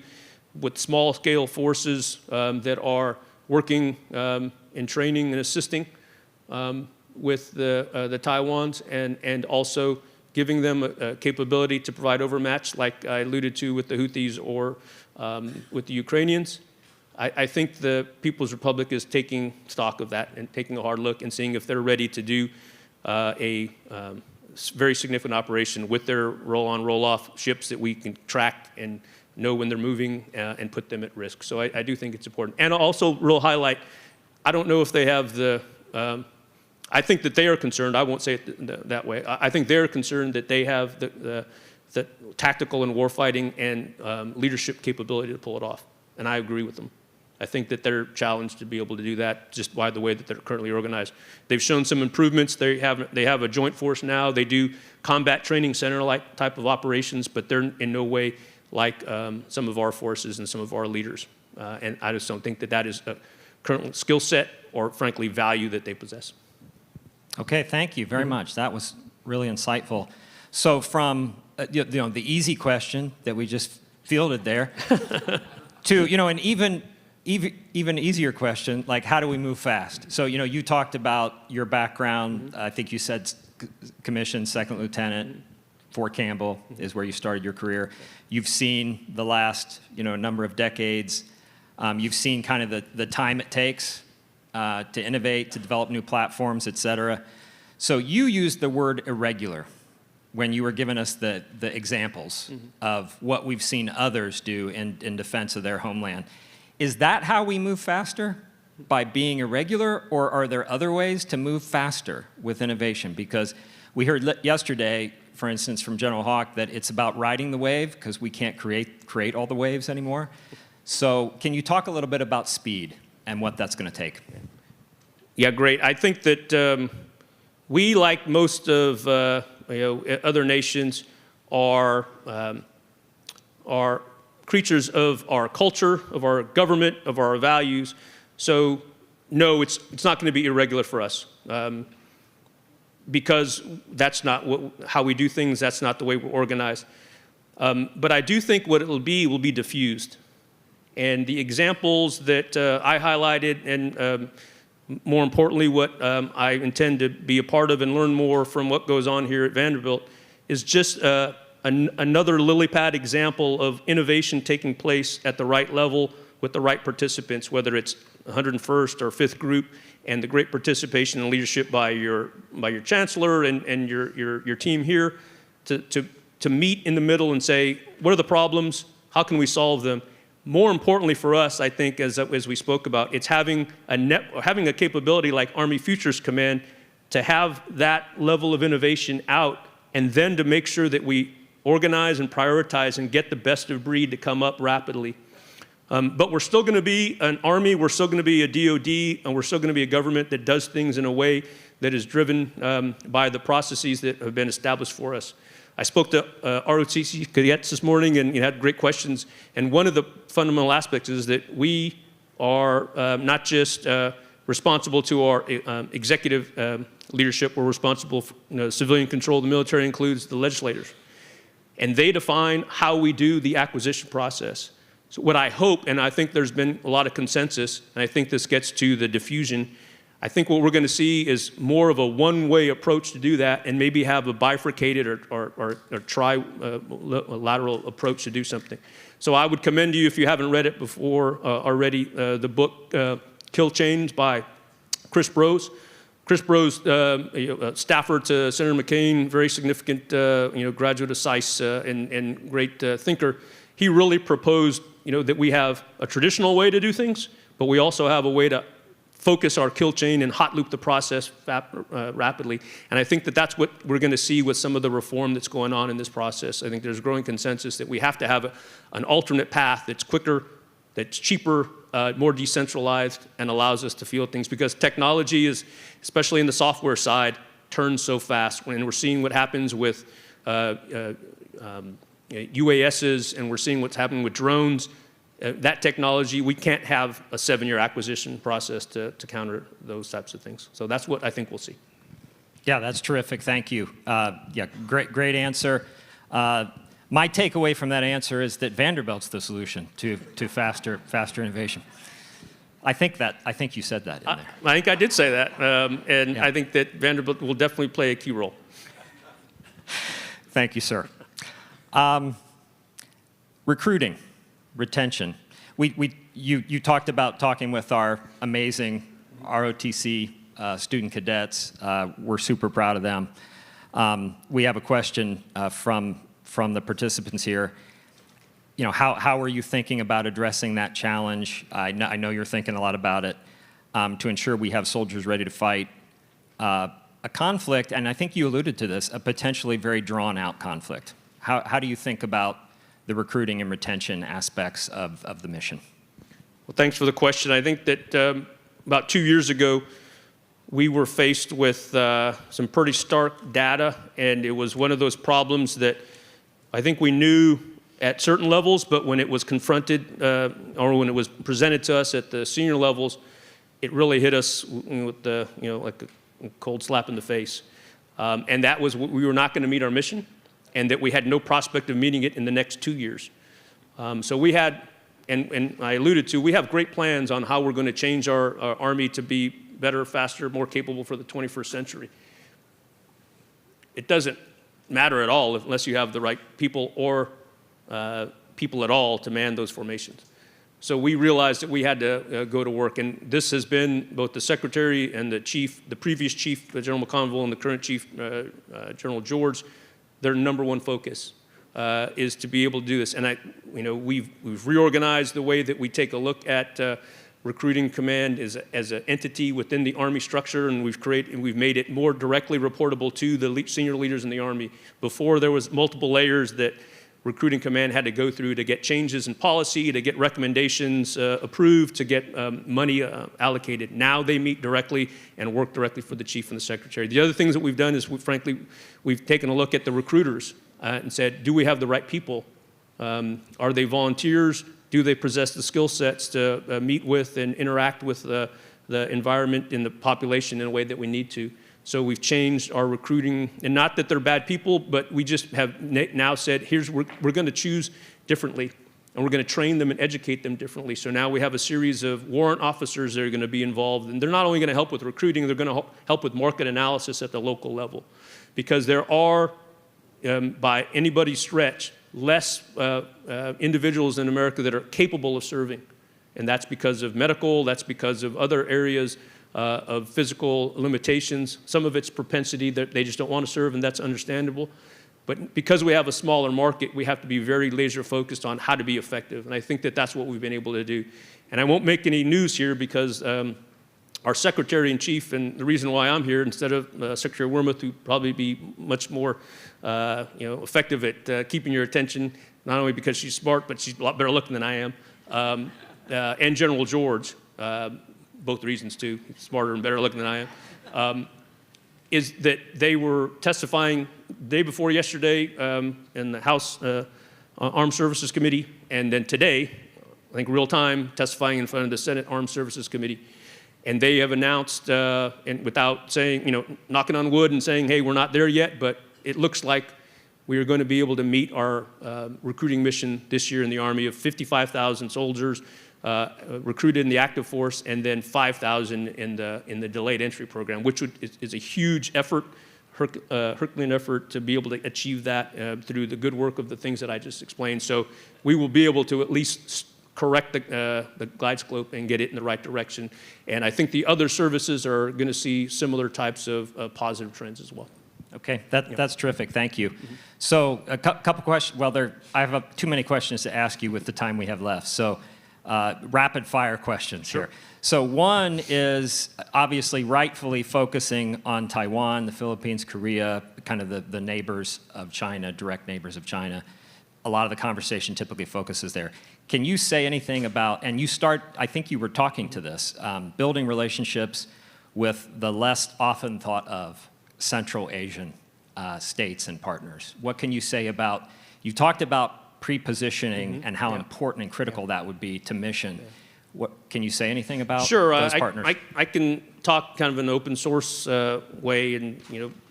Speaker 8: with small-scale forces that are working in training and assisting with the Taiwans, and also giving them a capability to provide overmatch, like I alluded to with the Houthis or with the Ukrainians. I think the People's Republic is taking stock of that and taking a hard look and seeing if they're ready to do a very significant operation with their roll-on, roll-off ships that we can track and know when they're moving and put them at risk. So I do think it's important. And also, real highlight, I don't know if they have the, I think that they are concerned, I won't say it that way, I think they're concerned that they have the tactical and warfighting and leadership capability to pull it off. And I agree with them. I think that they're challenged to be able to do that just by the way that they're currently organized. They've shown some improvements. They have a joint force now. They do combat training center-like type of operations, but they're in no way like some of our forces and some of our leaders. And I just don't think that that is a current skill set or, frankly, value that they possess.
Speaker 9: Okay, thank you very much. That was really insightful. So from the easy question that we just fielded there to an even easier question, like how do we move fast? So you talked about your background. I think you said commissioned second lieutenant. Fort Campbell is where you started your career. You've seen the last number of decades. You've seen kind of the time it takes to innovate, to develop new platforms, et cetera. So you used the word irregular when you were giving us the examples of what we've seen others do in defense of their homeland. Is that how we move faster? By being irregular, or are there other ways to move faster with innovation? Because we heard yesterday, for instance, from General Hawk, that it's about riding the wave because we can't create all the waves anymore. So can you talk a little bit about speed and what that's going to take?
Speaker 8: Yeah, great. I think that we, like most of other nations, are creatures of our culture, of our government, of our values. So no, it's not going to be irregular for us. Because that's not how we do things, that's not the way we're organized. But I do think what it will be diffused. And the examples that I highlighted and more importantly, what I intend to be a part of and learn more from what goes on here at Vanderbilt is just another lily pad example of innovation taking place at the right level with the right participants, whether it's 101st or 5th group, and the great participation and leadership by your chancellor and your team here to meet in the middle and say, what are the problems? How can we solve them? More importantly for us, I think, as we spoke about, it's having a capability like Army Futures Command to have that level of innovation out, and then to make sure that we organize and prioritize and get the best of breed to come up rapidly. But we're still going to be an Army, we're still going to be a DOD, and we're still going to be a government that does things in a way that is driven by the processes that have been established for us. I spoke to ROTC cadets this morning, and you had great questions. And one of the fundamental aspects is that we are not just responsible to our executive leadership, we're responsible for civilian control. The military includes the legislators. And they define how we do the acquisition process. So what I hope, and I think there's been a lot of consensus, and I think this gets to the diffusion, I think what we're going to see is more of a one-way approach to do that, and maybe have a bifurcated or trilateral approach to do something. So I would commend you, if you haven't read it before already, the book Kill Chains by Chris Brose. Chris Brose, staffer to Senator McCain, very significant graduate of SICE and great thinker. He really proposed that we have a traditional way to do things, but we also have a way to focus our kill chain and hot loop the process rapidly. And I think that that's what we're going to see with some of the reform that's going on in this process. I think there's growing consensus that we have to have an alternate path that's quicker, that's cheaper, more decentralized, and allows us to field things. Because technology is, especially in the software side, turns so fast. When we're seeing what happens with UASs, and we're seeing what's happening with drones, that technology, we can't have a 7-year acquisition process to counter those types of things. So that's what I think we'll see.
Speaker 9: Yeah, that's terrific. Thank you. Yeah, great answer. My takeaway from that answer is that Vanderbilt's the solution to faster innovation. I think you said that in there.
Speaker 8: I think I did say that, and
Speaker 9: Yeah.
Speaker 8: I think that Vanderbilt will definitely play a key role.
Speaker 9: Thank you, sir. Recruiting, retention. You talked about talking with our amazing ROTC student cadets. We're super proud of them. We have a question from the participants here. How are you thinking about addressing that challenge? I know you're thinking a lot about it, to ensure we have soldiers ready to fight a conflict, and I think you alluded to this, a potentially very drawn-out conflict. How do you think about the recruiting and retention aspects of the mission?
Speaker 8: Well, thanks for the question. I think that about 2 years ago, we were faced with some pretty stark data, and it was one of those problems that I think we knew at certain levels, but when it was confronted or when it was presented to us at the senior levels, it really hit us with the, like a cold slap in the face. And that was we were not going to meet our mission, and that we had no prospect of meeting it in the next 2 years. So we had, and I alluded to, we have great plans on how we're going to change our Army to be better, faster, more capable for the 21st century. It doesn't matter at all unless you have the right people or people at all to man those formations. So we realized that we had to go to work, and this has been both the Secretary and the Chief, the previous Chief, General McConville, and the current Chief, General George, their #1 focus is to be able to do this. And we've reorganized the way that we take a look at recruiting command as an entity within the Army structure, and we've made it more directly reportable to the senior leaders in the Army. Before, there was multiple layers that recruiting command had to go through to get changes in policy, to get recommendations approved, to get money allocated. Now they meet directly and work directly for the chief and the secretary. The other things that we've done is, we've taken a look at the recruiters and said, do we have the right people? Are they volunteers? Do they possess the skill sets to meet with and interact with the environment and the population in a way that we need to? So we've changed our recruiting, and not that they're bad people, but we just have now said, we're going to choose differently. and we're going to train them and educate them differently. So now we have a series of warrant officers that are going to be involved, and they're not only going to help with recruiting, they're going to help with market analysis at the local level. Because there are, by anybody's stretch, less individuals in America that are capable of serving. And that's because of medical, that's because of other areas of physical limitations. Some of it's propensity that they just don't want to serve, and that's understandable. But because we have a smaller market, we have to be very laser focused on how to be effective. And I think that that's what we've been able to do. And I won't make any news here because our Secretary-in-Chief, and the reason why I'm here instead of Secretary Wormuth, who'd probably be much more effective at keeping your attention, not only because she's smart, but she's a lot better looking than I am, and General George, both reasons too, smarter and better looking than I am, is that they were testifying day before yesterday in the House Armed Services Committee, and then today, I think real time, testifying in front of the Senate Armed Services Committee. And they have announced, and without saying, knocking on wood and saying, hey, we're not there yet, but it looks like we are going to be able to meet our recruiting mission this year in the Army of 55,000 soldiers recruited in the active force, and then 5,000 in the delayed entry program, which is a huge effort, Herculean effort to be able to achieve that through the good work of the things that I just explained. So we will be able to at least correct the glide slope and get it in the right direction. And I think the other services are going to see similar types of positive trends as well.
Speaker 9: Okay, that's terrific. Thank you. So a couple questions. Well, I have too many questions to ask you with the time we have left. So rapid fire questions here. So one is obviously rightfully focusing on Taiwan, the Philippines, Korea, kind of the neighbors of China, direct neighbors of China. A lot of the conversation typically focuses there. Can you say anything about, and I think you were talking to this, building relationships with the less often thought of Central Asian states and partners? What can you say about, you talked about pre-positioning and how important and critical that would be to mission. What can you say anything about those partners?
Speaker 8: I can talk kind of an open source way and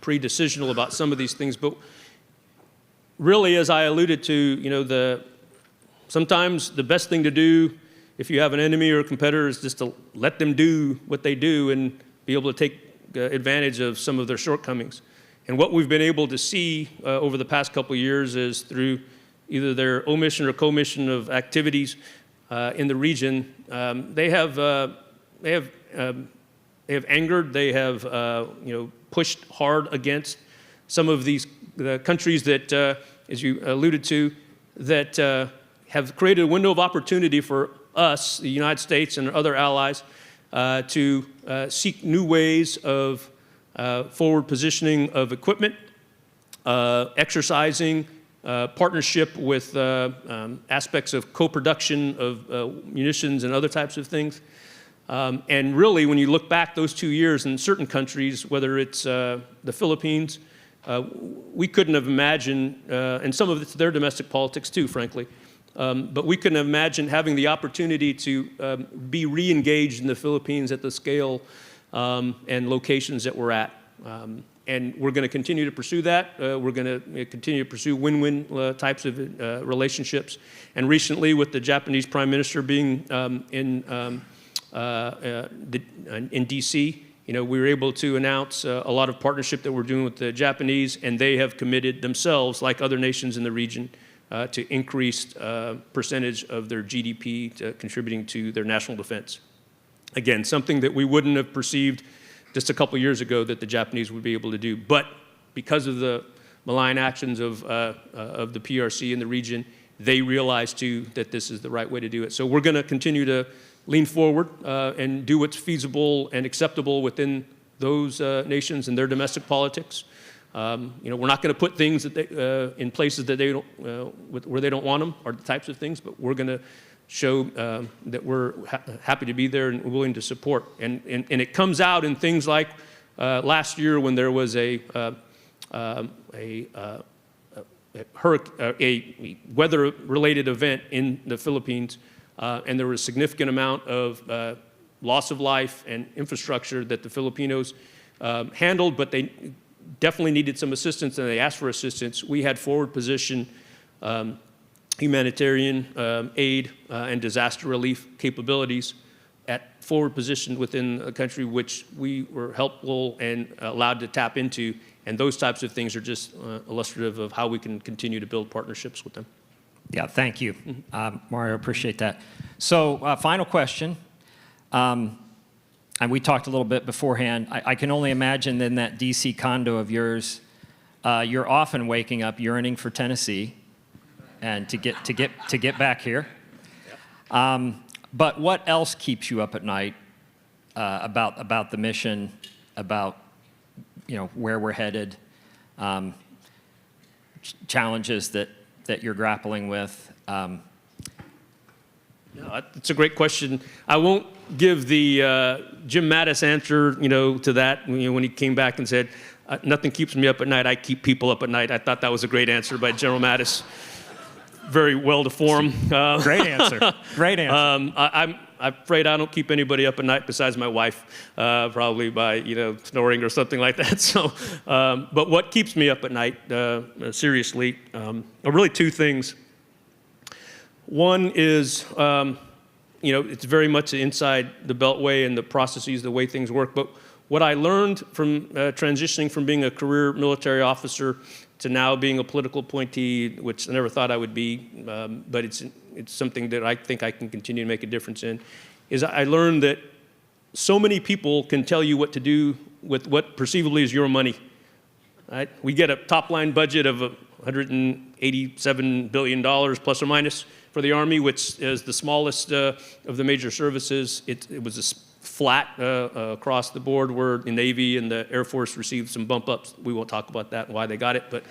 Speaker 8: pre-decisional about some of these things, but really, as I alluded to, sometimes the best thing to do if you have an enemy or a competitor is just to let them do what they do and be able to take advantage of some of their shortcomings. And what we've been able to see over the past couple of years is through either their omission or commission of activities in the region, they have angered, they have pushed hard against some of these countries that, as you alluded to, that have created a window of opportunity for us, the United States and other allies, to seek new ways of forward positioning of equipment, exercising partnership with aspects of co-production of munitions and other types of things. And really, when you look back those 2 years in certain countries, whether it's the Philippines, we couldn't have imagined, and some of it's their domestic politics too, frankly, but we couldn't have imagined having the opportunity to be re-engaged in the Philippines at the scale and locations that we're at. And we're going to continue to pursue that. We're going to continue to pursue win-win types of relationships. And recently, with the Japanese Prime Minister being in D.C., we were able to announce a lot of partnership that we're doing with the Japanese, and they have committed themselves, like other nations in the region, to increased percentage of their GDP to contributing to their national defense. Again, something that we wouldn't have perceived just a couple years ago that the Japanese would be able to do. But because of the malign actions of the PRC in the region, they realized too that this is the right way to do it. So we're going to continue to lean forward and do what's feasible and acceptable within those nations and their domestic politics. We're not going to put things that they, in places that they don't, where they don't want them, or the types of things, but we're going to show that we're happy to be there and willing to support. And it comes out in things like last year when there was a weather-related event in the Philippines, and there was a significant amount of loss of life and infrastructure that the Filipinos handled, but they definitely needed some assistance, and they asked for assistance. We had forward position humanitarian aid and disaster relief capabilities at forward position within a country which we were helpful and allowed to tap into. And those types of things are just illustrative of how we can continue to build partnerships with them.
Speaker 9: Yeah, thank you, Mario, appreciate that. So final question, and we talked a little bit beforehand. I can only imagine in that DC condo of yours, you're often waking up yearning for Tennessee and to get back here. But what else keeps you up at night about the mission, about where we're headed, challenges that you're grappling with?
Speaker 8: No, it's a great question. I won't give the Jim Mattis answer, to that. When he came back and said, "Nothing keeps me up at night. I keep people up at night." I thought that was a great answer by General Mattis. Very well to form.
Speaker 9: Great answer. Great answer.
Speaker 8: I'm afraid I don't keep anybody up at night besides my wife, probably by snoring or something like that. So, but what keeps me up at night, seriously, are really two things. One is, it's very much inside the Beltway and the processes, the way things work. But what I learned from transitioning from being a career military officer to now being a political appointee, which I never thought I would be, but it's something that I think I can continue to make a difference in, is I learned that so many people can tell you what to do with what perceivably is your money. Right? We get a top-line budget of $187 billion plus or minus for the Army, which is the smallest of the major services. It was flat across the board, where the Navy and the Air Force received some bump ups. We won't talk about that and why they got it, but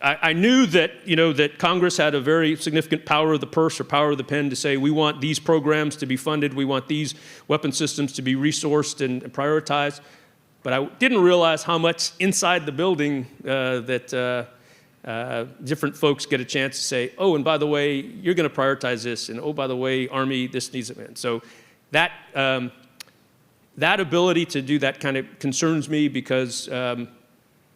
Speaker 8: I knew that that Congress had a very significant power of the purse or power of the pen to say, we want these programs to be funded, we want these weapon systems to be resourced and prioritized. But I didn't realize how much inside the building that different folks get a chance to say, oh, and by the way, you're going to prioritize this, and oh, by the way, Army, this needs it. And so that ability to do that kind of concerns me, because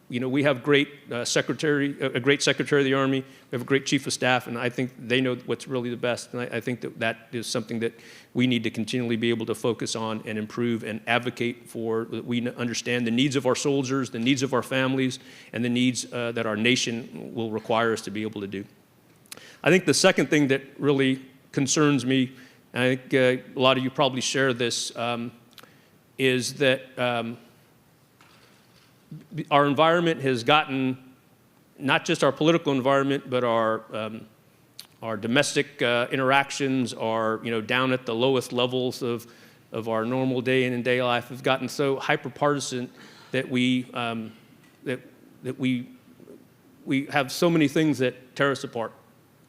Speaker 8: we have a great Secretary of the Army, we have a great Chief of Staff, and I think they know what's really the best. And I think that is something that we need to continually be able to focus on and improve and advocate for, that we understand the needs of our soldiers, the needs of our families, and the needs that our nation will require us to be able to do. I think the second thing that really concerns me, and I think a lot of you probably share this, is that our environment has gotten, not just our political environment, but our domestic interactions are down at the lowest levels of our normal day in and day life, have gotten so hyper-partisan that we have so many things that tear us apart,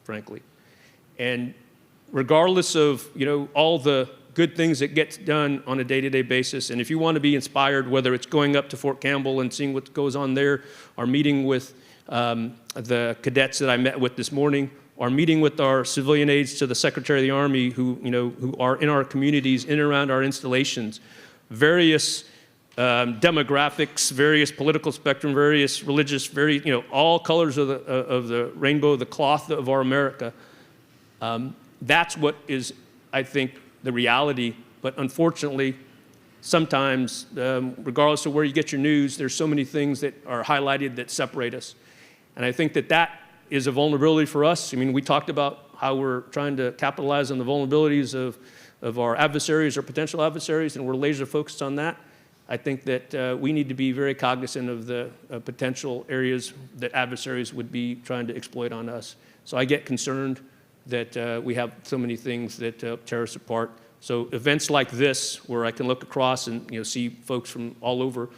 Speaker 8: frankly. And regardless of all the good things that get done on a day-to-day basis, and if you want to be inspired, whether it's going up to Fort Campbell and seeing what goes on there, or meeting with the cadets that I met with this morning, or meeting with our civilian aides to the Secretary of the Army who are in our communities, in and around our installations, various demographics, various political spectrum, various religious, all colors of the rainbow, the cloth of our America. That's what is, I think, the reality. But unfortunately, sometimes, regardless of where you get your news, there's so many things that are highlighted that separate us. And I think that is a vulnerability for us. I mean, we talked about how we're trying to capitalize on the vulnerabilities of our adversaries or potential adversaries, and we're laser focused on that. I think that we need to be very cognizant of the potential areas that adversaries would be trying to exploit on us. So I get concerned that we have so many things that tear us apart. So events like this, where I can look across and see folks from all over,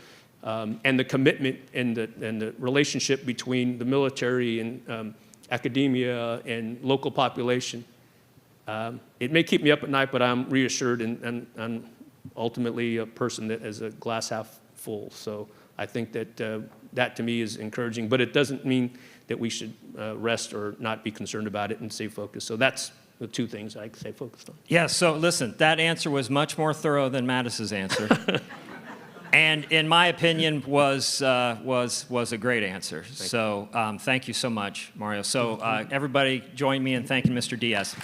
Speaker 8: and the commitment and the relationship between the military and academia and local population, it may keep me up at night, but I'm reassured, and I'm ultimately a person that is a glass half full. So I think that that to me is encouraging, but it doesn't mean that we should rest or not be concerned about it and stay focused. So that's the two things I stay focused on.
Speaker 9: Yeah, so listen, that answer was much more thorough than Mattis's answer. And in my opinion, was a great answer. So thank you so much, Mario. So everybody join me in thanking Mr. Diaz.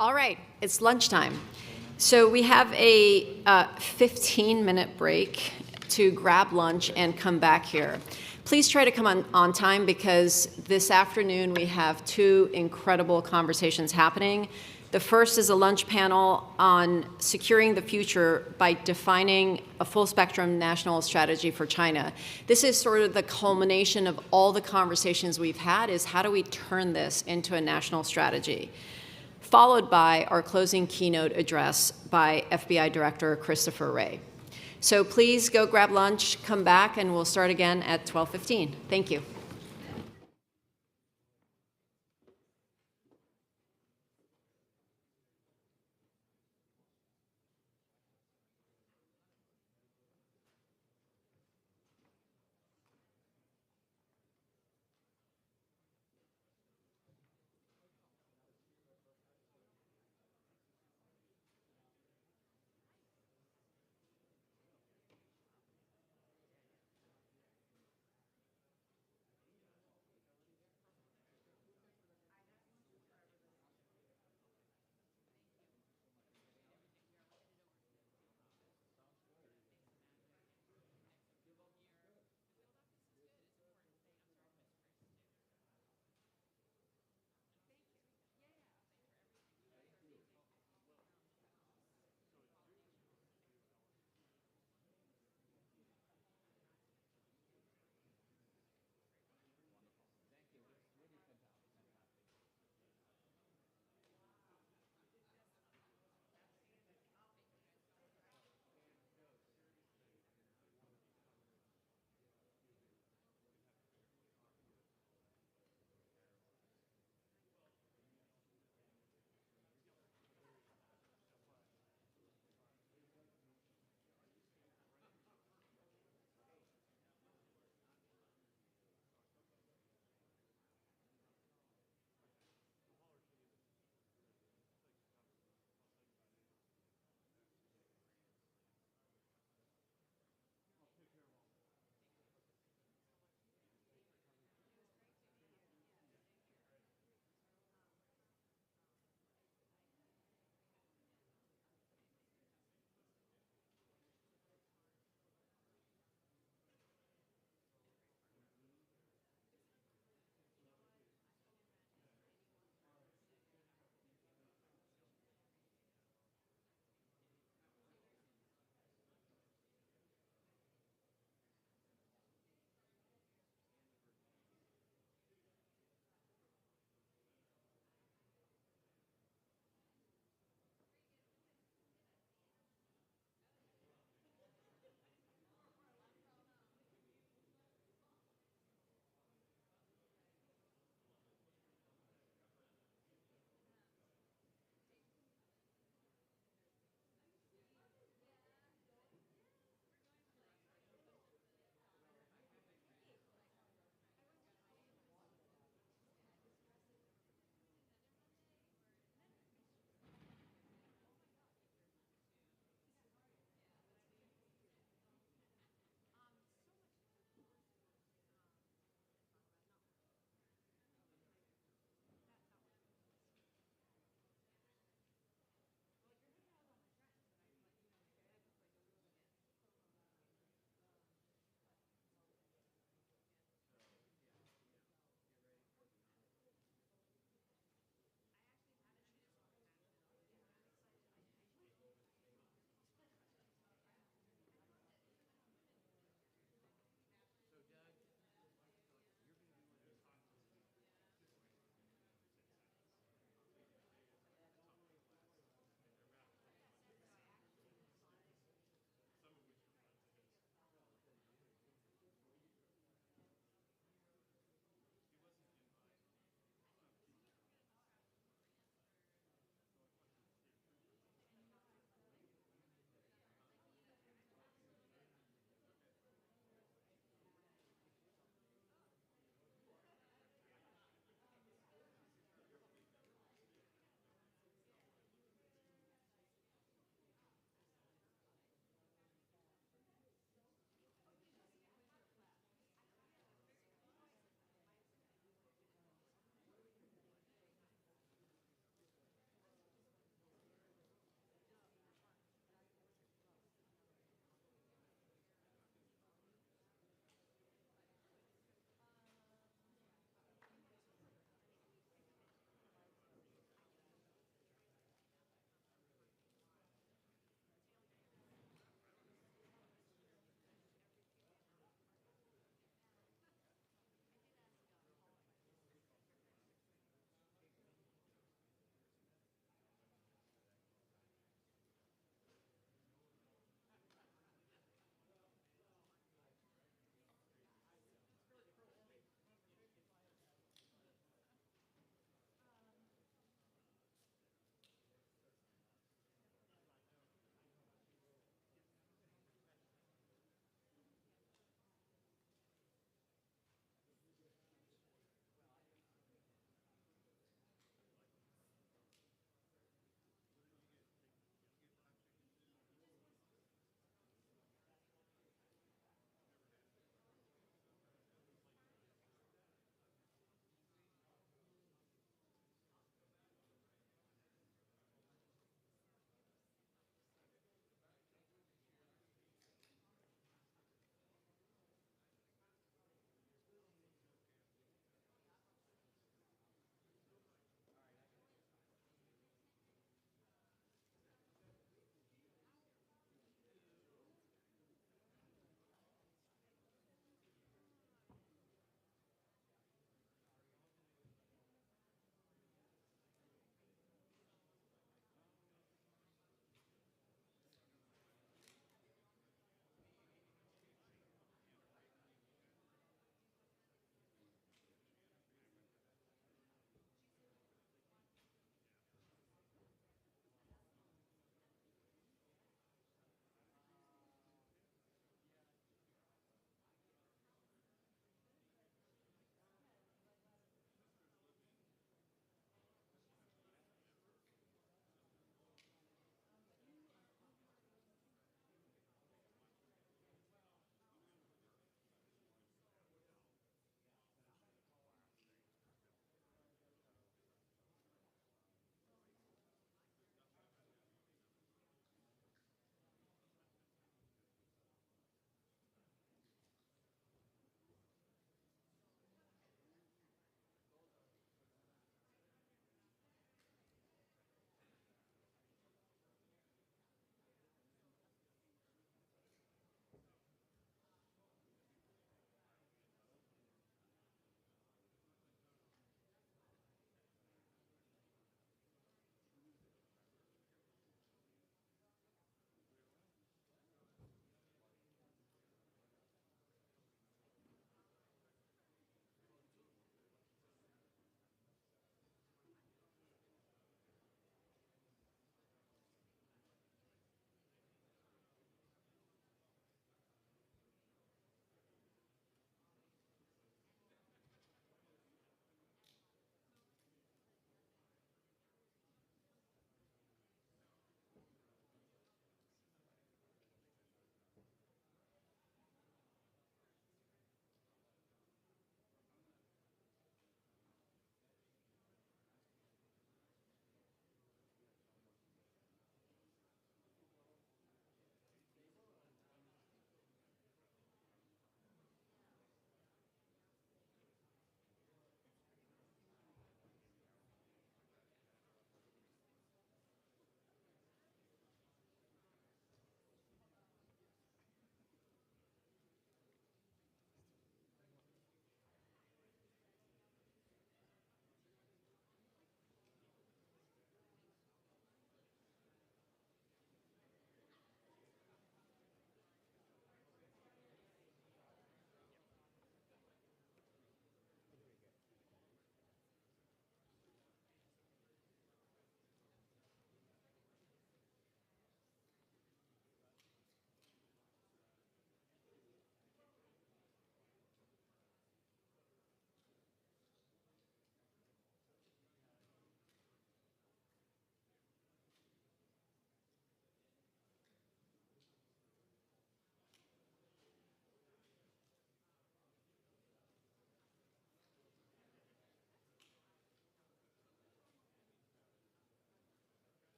Speaker 1: All right, it's lunchtime. So we have a 15-minute break to grab lunch and come back here. Please try to come on time because this afternoon we have two incredible conversations happening. The first is a lunch panel on securing the future by defining a full-spectrum national strategy for China. This is sort of the culmination of all the conversations we've had, is how do we turn this into a national strategy? Followed by our closing keynote address by FBI Director Christopher Wray. So please go grab lunch, come back, and we'll start again at 12:15. Thank you.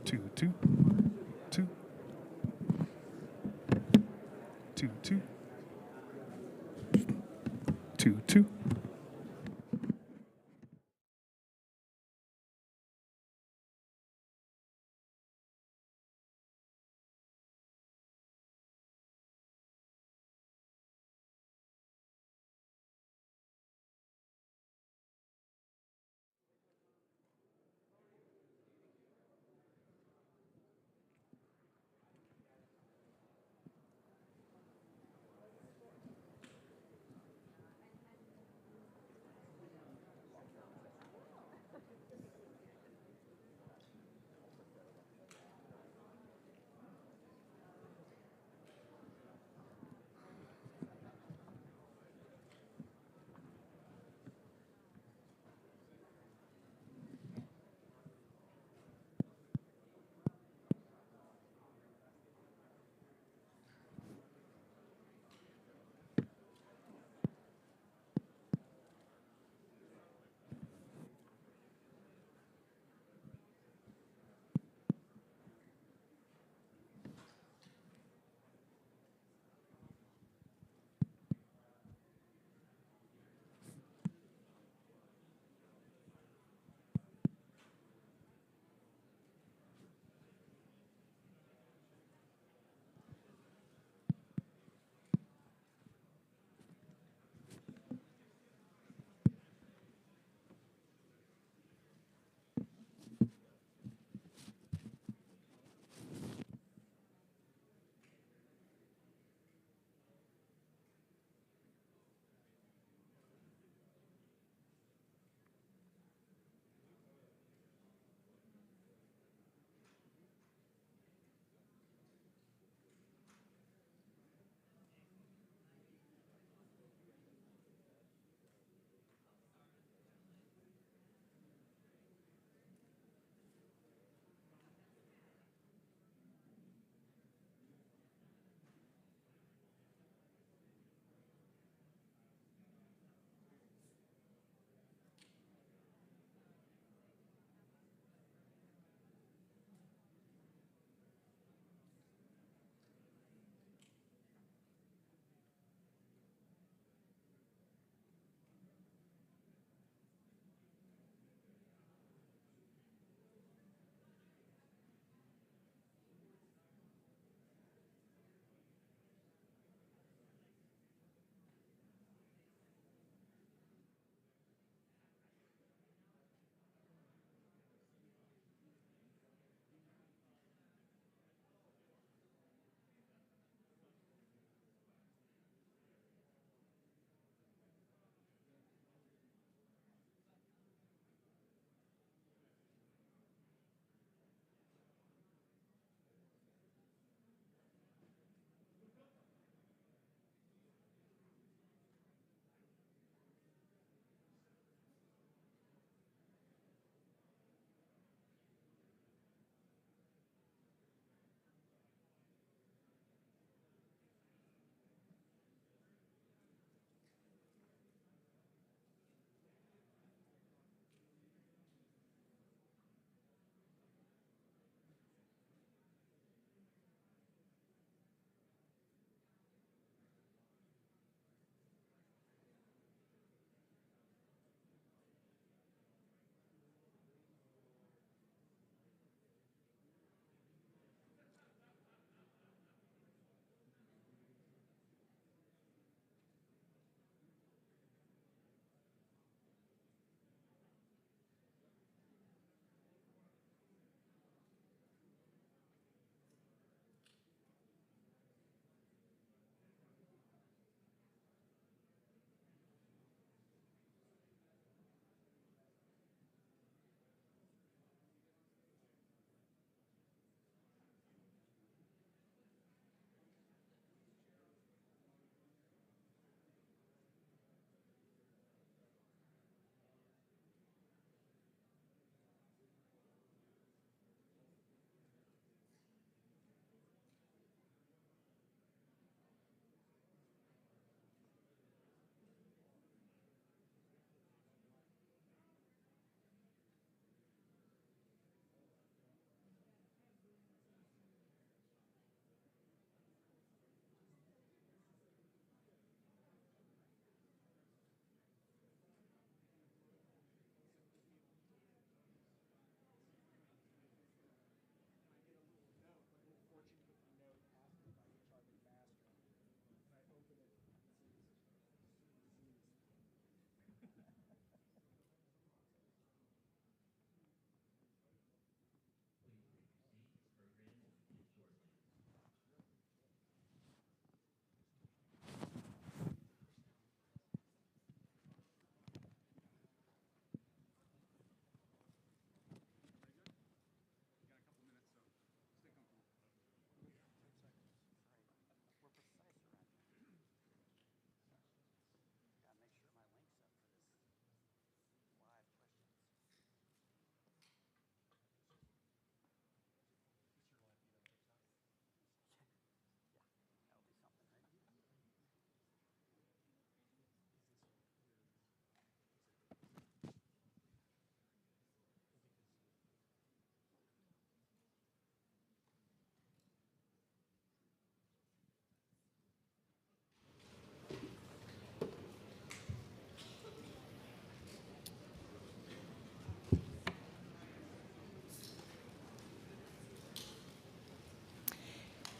Speaker 10: two, two, two, two, two, two, two.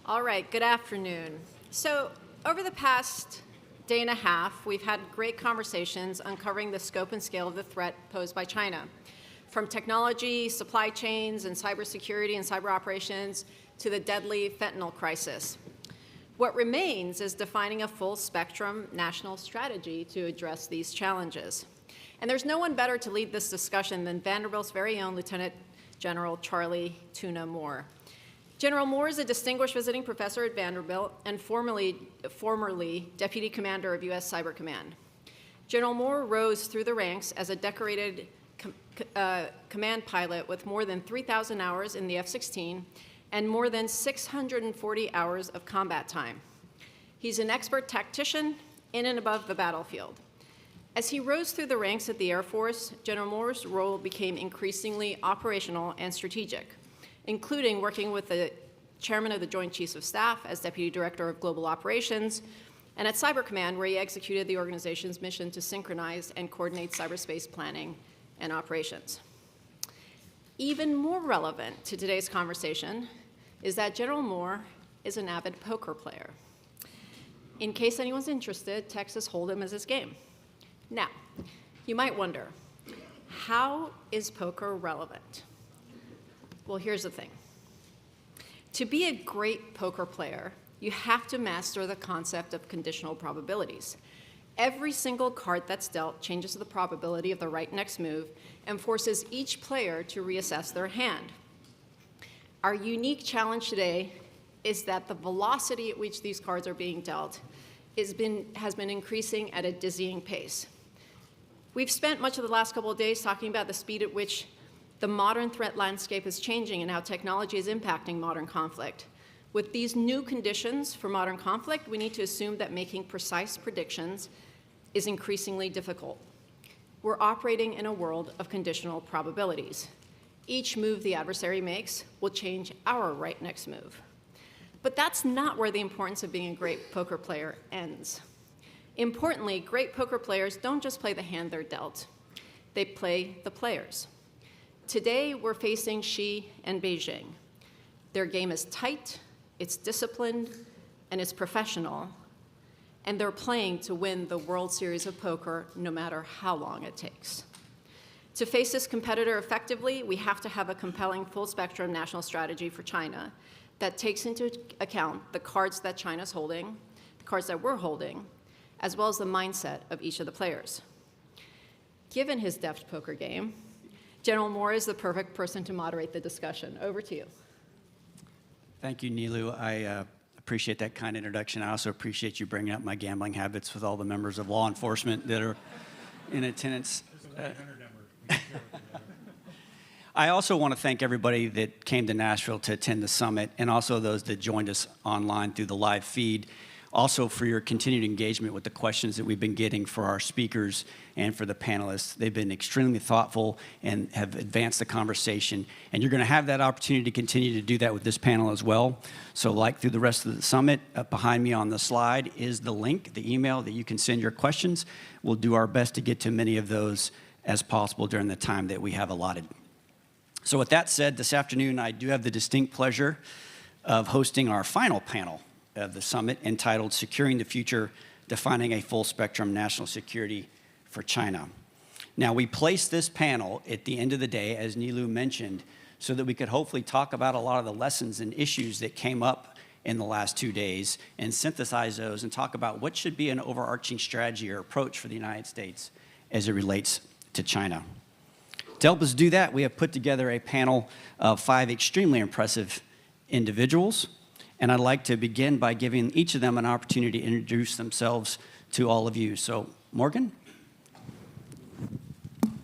Speaker 1: All right, good afternoon. So over the past day and a half, we've had great conversations uncovering the scope and scale of the threat posed by China, from technology, supply chains, and cybersecurity and cyber operations to the deadly fentanyl crisis. What remains is defining a full-spectrum national strategy to address these challenges. And there's no one better to lead this discussion than Vanderbilt's very own Lieutenant General Charlie Tuna Moore. General Moore is a distinguished visiting professor at Vanderbilt and formerly Deputy Commander of U.S. Cyber Command. General Moore rose through the ranks as a decorated command pilot with more than 3,000 hours in the F-16 and more than 640 hours of combat time. He's an expert tactician in and above the battlefield. As he rose through the ranks at the Air Force, General Moore's role became increasingly operational and strategic, including working with the chairman of the Joint Chiefs of Staff as Deputy Director of Global Operations, and at Cyber Command, where he executed the organization's mission to synchronize and coordinate cyberspace planning and operations. Even more relevant to today's conversation is that General Moore is an avid poker player. In case anyone's interested, Texas Hold'em is his game. Now, you might wonder, how is poker relevant? Well, here's the thing. To be a great poker player, you have to master the concept of conditional probabilities. Every single card that's dealt changes the probability of the right next move and forces each player to reassess their hand. Our unique challenge today is that the velocity at which these cards are being dealt has been increasing at a dizzying pace. We've spent much of the last couple of days talking about the speed at which the modern threat landscape is changing and how technology is impacting modern conflict. With these new conditions for modern conflict, we need to assume that making precise predictions is increasingly difficult. We're operating in a world of conditional probabilities. Each move the adversary makes will change our right next move. But that's not where the importance of being a great poker player ends. Importantly, great poker players don't just play the hand they're dealt. They play the players. Today, we're facing Xi and Beijing. Their game is tight, it's disciplined, and it's professional, and they're playing to win the World Series of Poker no matter how long it takes. To face this competitor effectively, we have to have a compelling full-spectrum national strategy for China that takes into account the cards that China's holding, the cards that we're holding, as well as the mindset of each of the players. Given his deft poker game, General Moore is the perfect person to moderate the discussion. Over to you.
Speaker 11: Thank you, Nilu. I appreciate that kind introduction. I also appreciate you bringing up my gambling habits with all the members of law enforcement that are in attendance. I also want to thank everybody that came to Nashville to attend the summit, and also those that joined us online through the live feed. Also for your continued engagement with the questions that we've been getting for our speakers and for the panelists. They've been extremely thoughtful and have advanced the conversation. And you're going to have that opportunity to continue to do that with this panel as well. So like through the rest of the summit, up behind me on the slide is the link, the email that you can send your questions. We'll do our best to get to many of those as possible during the time that we have allotted. So with that said, this afternoon I do have the distinct pleasure of hosting our final panel of the summit entitled Securing the Future, Defining a Full Spectrum National Security for China. Now, we placed this panel at the end of the day, as Nilu mentioned, so that we could hopefully talk about a lot of the lessons and issues that came up in the last 2 days and synthesize those and talk about what should be an overarching strategy or approach for the United States as it relates to China. To help us do that, we have put together a panel of 5 extremely impressive individuals. And I'd like to begin by giving each of them an opportunity to introduce themselves to all of you. So, Morgan?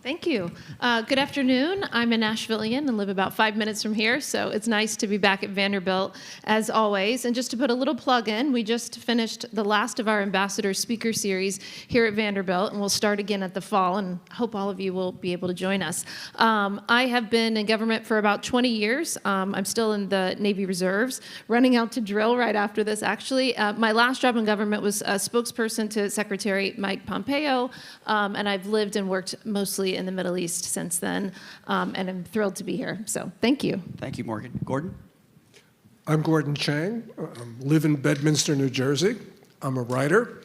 Speaker 12: Thank you. Good afternoon. I'm a Nashvilleian and live about 5 minutes from here, so it's nice to be back at Vanderbilt as always. And just to put a little plug in, we just finished the last of our ambassador speaker series here at Vanderbilt, and we'll start again at the fall, and hope all of you will be able to join us. I have been in government for about 20 years. I'm still in the Navy Reserves, running out to drill right after this, actually. My last job in government was a spokesperson to Secretary Mike Pompeo, and I've lived and worked mostly in the Middle East since then, and I'm thrilled to be here. So thank you.
Speaker 11: Thank you, Morgan. Gordon?
Speaker 13: I'm Gordon Chang, live in Bedminster, New Jersey. I'm a writer.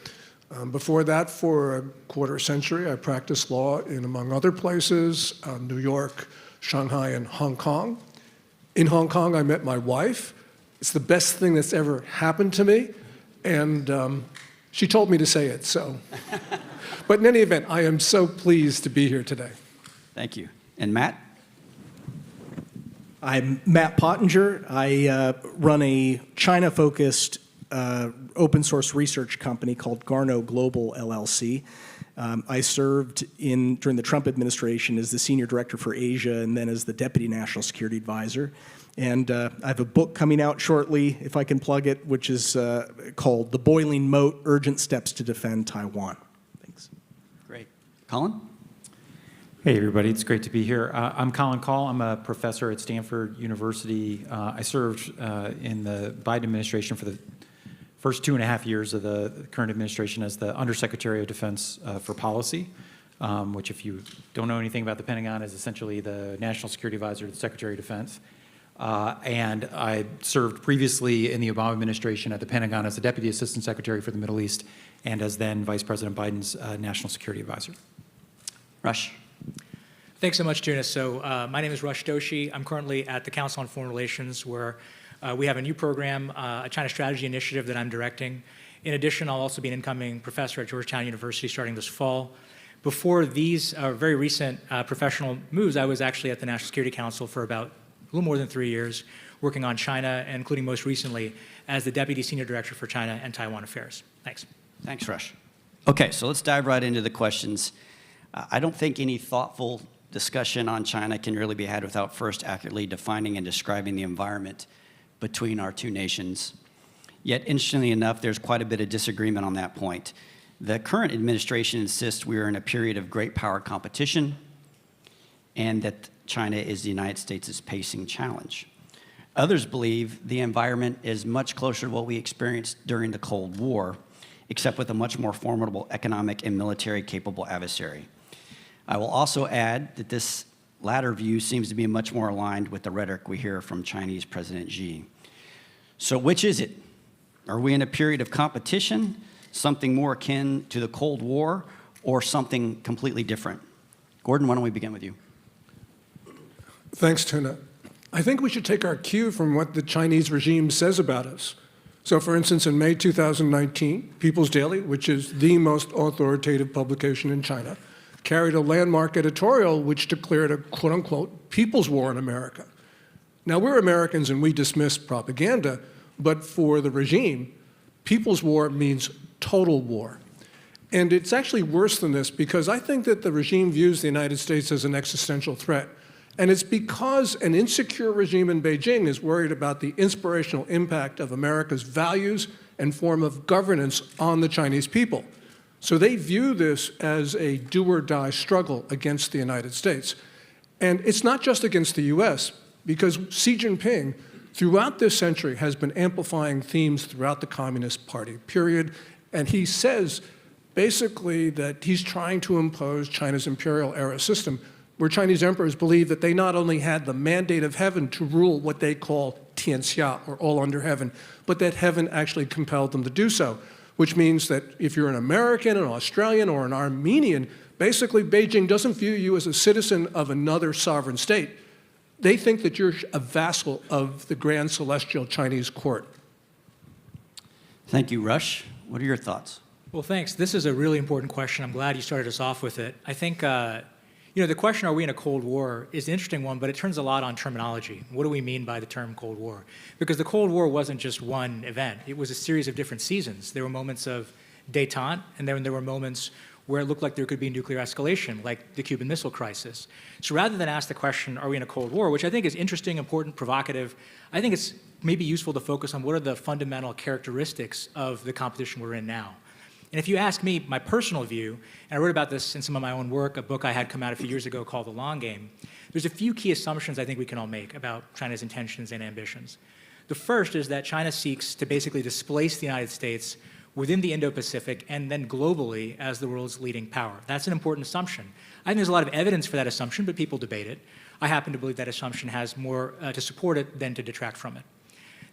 Speaker 13: Before that, for a quarter century, I practiced law in, among other places, New York, Shanghai, and Hong Kong. In Hong Kong, I met my wife. It's the best thing that's ever happened to me, and she told me to say it, so. But in any event, I am so pleased to be here today.
Speaker 11: Thank you. And Matt?
Speaker 14: I'm Matt Pottinger. I run a China-focused open source research company called Garno Global LLC. I served during the Trump administration as the senior director for Asia and then as the deputy national security advisor. And I have a book coming out shortly, if I can plug it, which is called The Boiling Moat: Urgent Steps to Defend Taiwan. Thanks.
Speaker 11: Great. Colin?
Speaker 15: Hey, everybody. It's great to be here. I'm Colin Call. I'm a professor at Stanford University. I served in the Biden administration for the first 2.5 years of the current administration as the Undersecretary of Defense for Policy, which, if you don't know anything about the Pentagon, is essentially the National Security Advisor to the Secretary of Defense. And I served previously in the Obama administration at the Pentagon as the Deputy Assistant Secretary for the Middle East and as then Vice President Biden's National Security Advisor.
Speaker 11: Rush?
Speaker 16: Thanks so much, Juna. So my name is Rush Doshi. I'm currently at the Council on Foreign Relations, where we have a new program, a China Strategy Initiative that I'm directing. In addition, I'll also be an incoming professor at Georgetown University starting this fall. Before these very recent professional moves, I was actually at the National Security Council for about a little more than 3 years, working on China, and including most recently as the Deputy Senior Director for China and Taiwan Affairs. Thanks.
Speaker 11: Thanks, Rush. Okay, so let's dive right into the questions. I don't think any thoughtful discussion on China can really be had without first accurately defining and describing the environment between our two nations. Yet, interestingly enough, there's quite a bit of disagreement on that point. The current administration insists we are in a period of great power competition and that China is the United States' pacing challenge. Others believe the environment is much closer to what we experienced during the Cold War, except with a much more formidable economic and military capable adversary. I will also add that this latter view seems to be much more aligned with the rhetoric we hear from Chinese President Xi. So which is it? Are we in a period of competition, something more akin to the Cold War, or something completely different? Gordon, why don't we begin with you?
Speaker 13: Thanks, Tuna. I think we should take our cue from what the Chinese regime says about us. So, for instance, in May 2019, People's Daily, which is the most authoritative publication in China, carried a landmark editorial which declared a quote-unquote people's war in America. Now, we're Americans and we dismiss propaganda, but for the regime, people's war means total war. And it's actually worse than this because I think that the regime views the United States as an existential threat. And it's because an insecure regime in Beijing is worried about the inspirational impact of America's values and form of governance on the Chinese people. So they view this as a do-or-die struggle against the United States. And it's not just against the US, because Xi Jinping, throughout this century, has been amplifying themes throughout the Communist Party, period. And he says, basically, that he's trying to impose China's imperial-era system, where Chinese emperors believe that they not only had the mandate of heaven to rule what they call Tianxia, or all under heaven, but that heaven actually compelled them to do so. Which means that if you're an American, an Australian, or an Armenian, basically Beijing doesn't view you as a citizen of another sovereign state. They think that you're a vassal of the grand celestial Chinese court.
Speaker 11: Thank you, Rush. What are your thoughts?
Speaker 16: Well, thanks. This is a really important question. I'm glad you started us off with it. I think, the question, are we in a Cold War, is an interesting one, but it turns a lot on terminology. What do we mean by the term Cold War? Because the Cold War wasn't just one event. It was a series of different seasons. There were moments of détente, and then there were moments where it looked like there could be nuclear escalation, like the Cuban Missile Crisis. So rather than ask the question, are we in a Cold War, which I think is interesting, important, provocative, I think it's maybe useful to focus on what are the fundamental characteristics of the competition we're in now. And if you ask me, my personal view, and I wrote about this in some of my own work, a book I had come out a few years ago called The Long Game, there's a few key assumptions I think we can all make about China's intentions and ambitions. The first is that China seeks to basically displace the United States within the Indo-Pacific and then globally as the world's leading power. That's an important assumption. I think there's a lot of evidence for that assumption, but people debate it. I happen to believe that assumption has more to support it than to detract from it.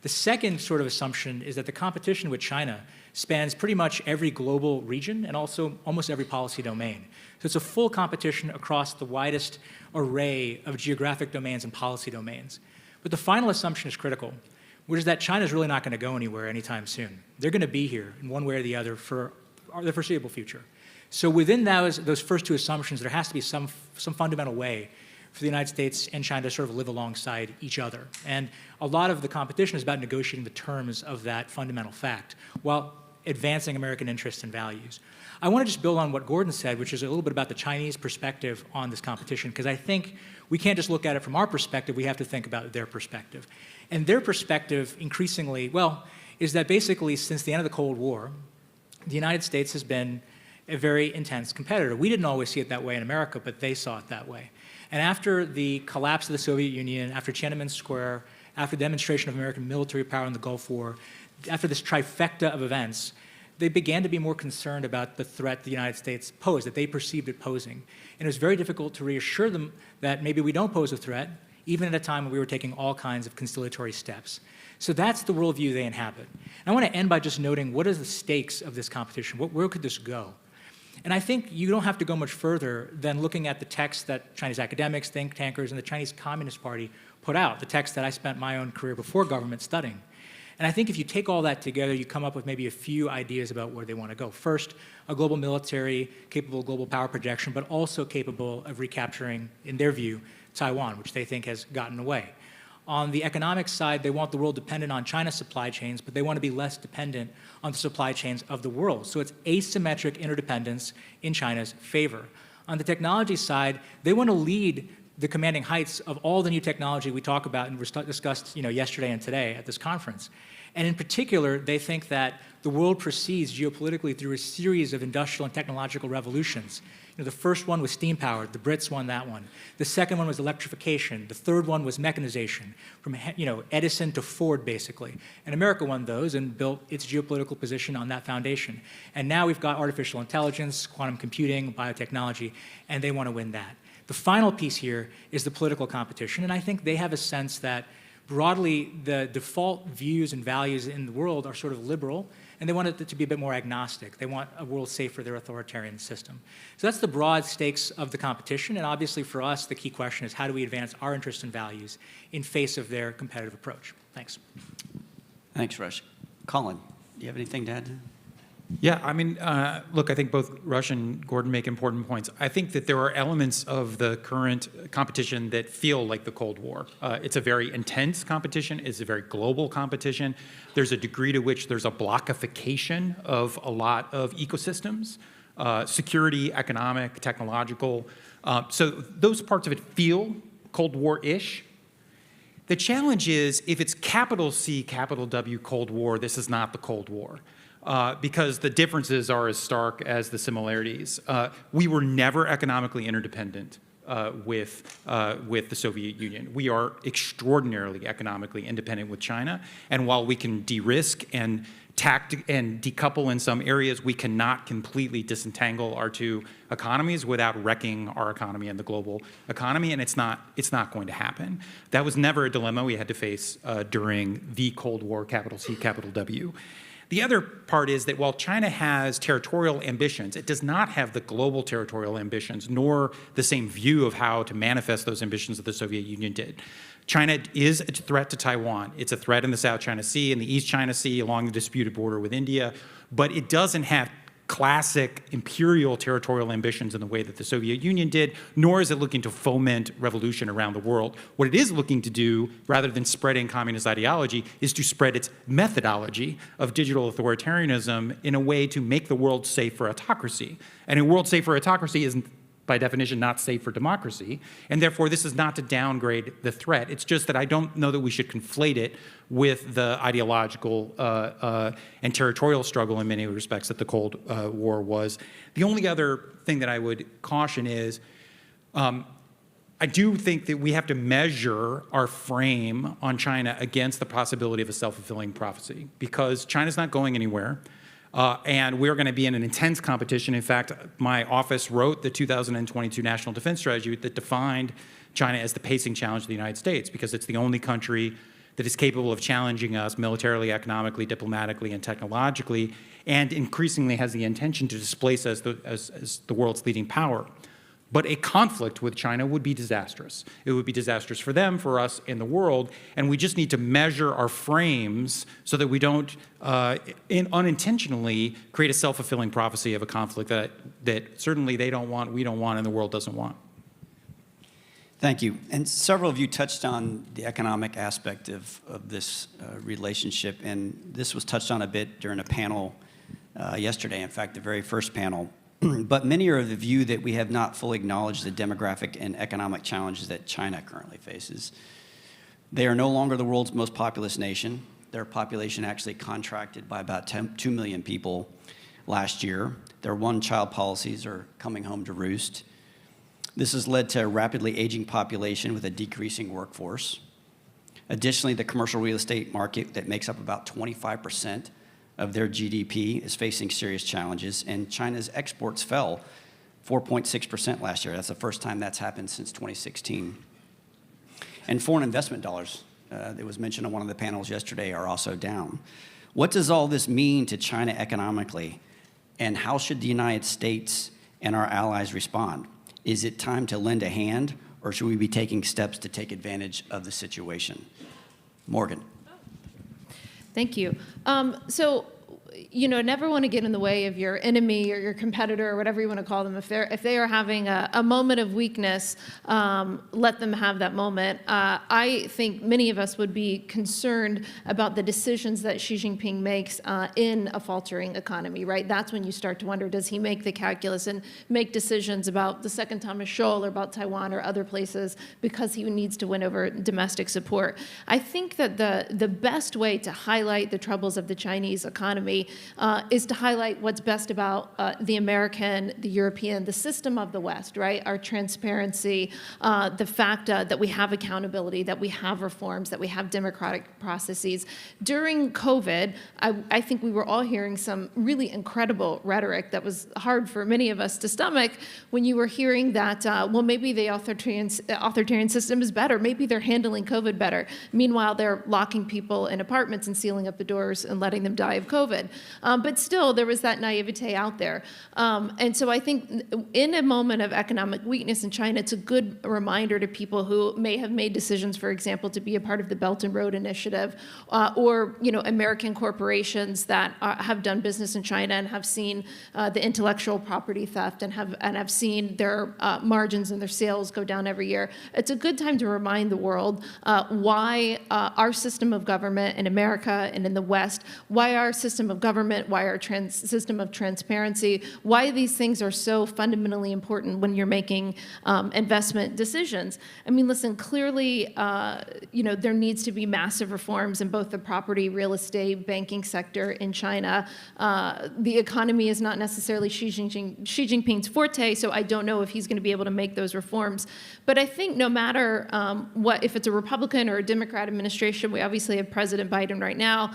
Speaker 16: The second sort of assumption is that the competition with China spans pretty much every global region and also almost every policy domain. So it's a full competition across the widest array of geographic domains and policy domains. But the final assumption is critical, which is that China's really not going to go anywhere anytime soon. They're going to be here in one way or the other for the foreseeable future. So within those first two assumptions, there has to be some fundamental way for the United States and China to sort of live alongside each other. And a lot of the competition is about negotiating the terms of that fundamental fact while advancing American interests and values. I want to just build on what Gordon said, which is a little bit about the Chinese perspective on this competition, because I think we can't just look at it from our perspective, we have to think about their perspective. And their perspective increasingly, well, is that basically since the end of the Cold War, the United States has been a very intense competitor. We didn't always see it that way in America, but they saw it that way. And after the collapse of the Soviet Union, after Tiananmen Square, after the demonstration of American military power in the Gulf War, after this trifecta of events, they began to be more concerned about the threat the United States posed, that they perceived it posing. And it was very difficult to reassure them that maybe we don't pose a threat, even at a time when we were taking all kinds of conciliatory steps. So that's the worldview they inhabit. And I want to end by just noting what are the stakes of this competition? Where could this go? And I think you don't have to go much further than looking at the text that Chinese academics, think tankers, and the Chinese Communist Party put out, the text that I spent my own career before government studying. And I think if you take all that together, you come up with maybe a few ideas about where they want to go. First, a global military capable of global power projection, but also capable of recapturing, in their view, Taiwan, which they think has gotten away. On the economic side, they want the world dependent on China's supply chains, but they want to be less dependent on the supply chains of the world. So it's asymmetric interdependence in China's favor. On the technology side, they want to lead the commanding heights of all the new technology we talk about and discussed yesterday and today at this conference. And in particular, they think that the world proceeds geopolitically through a series of industrial and technological revolutions. The first one was steam powered. The Brits won that one. The second one was electrification. The third one was mechanization, from Edison to Ford, basically. And America won those and built its geopolitical position on that foundation. And now we've got artificial intelligence, quantum computing, biotechnology, and they want to win that. The final piece here is the political competition, and I think they have a sense that broadly the default views and values in the world are sort of liberal, and they want it to be a bit more agnostic. They want a world safe for their authoritarian system. So that's the broad stakes of the competition, and obviously for us, the key question is how do we advance our interests and values in face of their competitive approach? Thanks.
Speaker 11: Thanks, Rush. Colin, do you have anything to add?
Speaker 15: Yeah, I mean, look, I think both Rush and Gordon make important points. I think that there are elements of the current competition that feel like the Cold War. It's a very intense competition. It's a very global competition. There's a degree to which there's a blockification of a lot of ecosystems, security, economic, technological. So those parts of it feel Cold War-ish. The challenge is if it's capital C, capital W Cold War, this is not the Cold War. Because the differences are as stark as the similarities. We were never economically interdependent with the Soviet Union. We are extraordinarily economically independent with China, and while we can de-risk and decouple in some areas, we cannot completely disentangle our two economies without wrecking our economy and the global economy, and it's not going to happen. That was never a dilemma we had to face during the Cold War, capital C, capital W. The other part is that while China has territorial ambitions, it does not have the global territorial ambitions, nor the same view of how to manifest those ambitions that the Soviet Union did. China is a threat to Taiwan. It's a threat in the South China Sea and the East China Sea along the disputed border with India, but it doesn't have classic imperial territorial ambitions in the way that the Soviet Union did, nor is it looking to foment revolution around the world. What it is looking to do, rather than spreading communist ideology, is to spread its methodology of digital authoritarianism in a way to make the world safe for autocracy. And a world safe for autocracy isn't, by definition, not safe for democracy. And therefore, this is not to downgrade the threat. It's just that I don't know that we should conflate it with the ideological and territorial struggle in many respects that the Cold War was. The only other thing that I would caution is I do think that we have to measure our frame on China against the possibility of a self-fulfilling prophecy, because China's not going anywhere. And we're going to be in an intense competition. In fact, my office wrote the 2022 National Defense Strategy that defined China as the pacing challenge to the United States, because it's the only country that is capable of challenging us militarily, economically, diplomatically, and technologically, and increasingly has the intention to displace us as the world's leading power. But a conflict with China would be disastrous. It would be disastrous for them, for us, and the world, and we just need to measure our frames so that we don't unintentionally create a self-fulfilling prophecy of a conflict that certainly they don't want, we don't want, and the world doesn't want.
Speaker 11: Thank you. And several of you touched on the economic aspect of this relationship, and this was touched on a bit during a panel yesterday, in fact, the very first panel. But many are of the view that we have not fully acknowledged the demographic and economic challenges that China currently faces. They are no longer the world's most populous nation. Their population actually contracted by about 2 million people last year. Their one-child policies are coming home to roost. This has led to a rapidly aging population with a decreasing workforce. Additionally, the commercial real estate market that makes up about 25% of their GDP is facing serious challenges, and China's exports fell 4.6% last year. That's the first time that's happened since 2016. And foreign investment dollars, that was mentioned on one of the panels yesterday, are also down. What does all this mean to China economically, and how should the United States and our allies respond? Is it time to lend a hand, or should we be taking steps to take advantage of the situation? Morgan.
Speaker 12: Thank you. So, never want to get in the way of your enemy or your competitor or whatever you want to call them. If they are having a moment of weakness, let them have that moment. I think many of us would be concerned about the decisions that Xi Jinping makes in a faltering economy, right? That's when you start to wonder, does he make the calculus and make decisions about the Second Thomas Shoal or about Taiwan or other places because he needs to win over domestic support? I think that the best way to highlight the troubles of the Chinese economy is to highlight what's best about the American, the European, the system of the West, right? Our transparency, the fact that we have accountability, that we have reforms, that we have democratic processes. During COVID, I think we were all hearing some really incredible rhetoric that was hard for many of us to stomach when you were hearing that, well, maybe the authoritarian system is better. Maybe they're handling COVID better. Meanwhile, they're locking people in apartments and sealing up the doors and letting them die of COVID. But still, there was that naivete out there. And so I think in a moment of economic weakness in China, it's a good reminder to people who may have made decisions, for example, to be a part of the Belt and Road Initiative, or American corporations that have done business in China and have seen the intellectual property theft and have seen their margins and their sales go down every year. It's a good time to remind the world why our system of government in America and in the West, why our system of government, why our system of transparency, why these things are so fundamentally important when you're making investment decisions. I mean, listen, clearly, there needs to be massive reforms in both the property, real estate, banking sector in China. The economy is not necessarily Xi Jinping's forte, so I don't know if he's going to be able to make those reforms. But I think no matter if it's a Republican or a Democrat administration, we obviously have President Biden right now.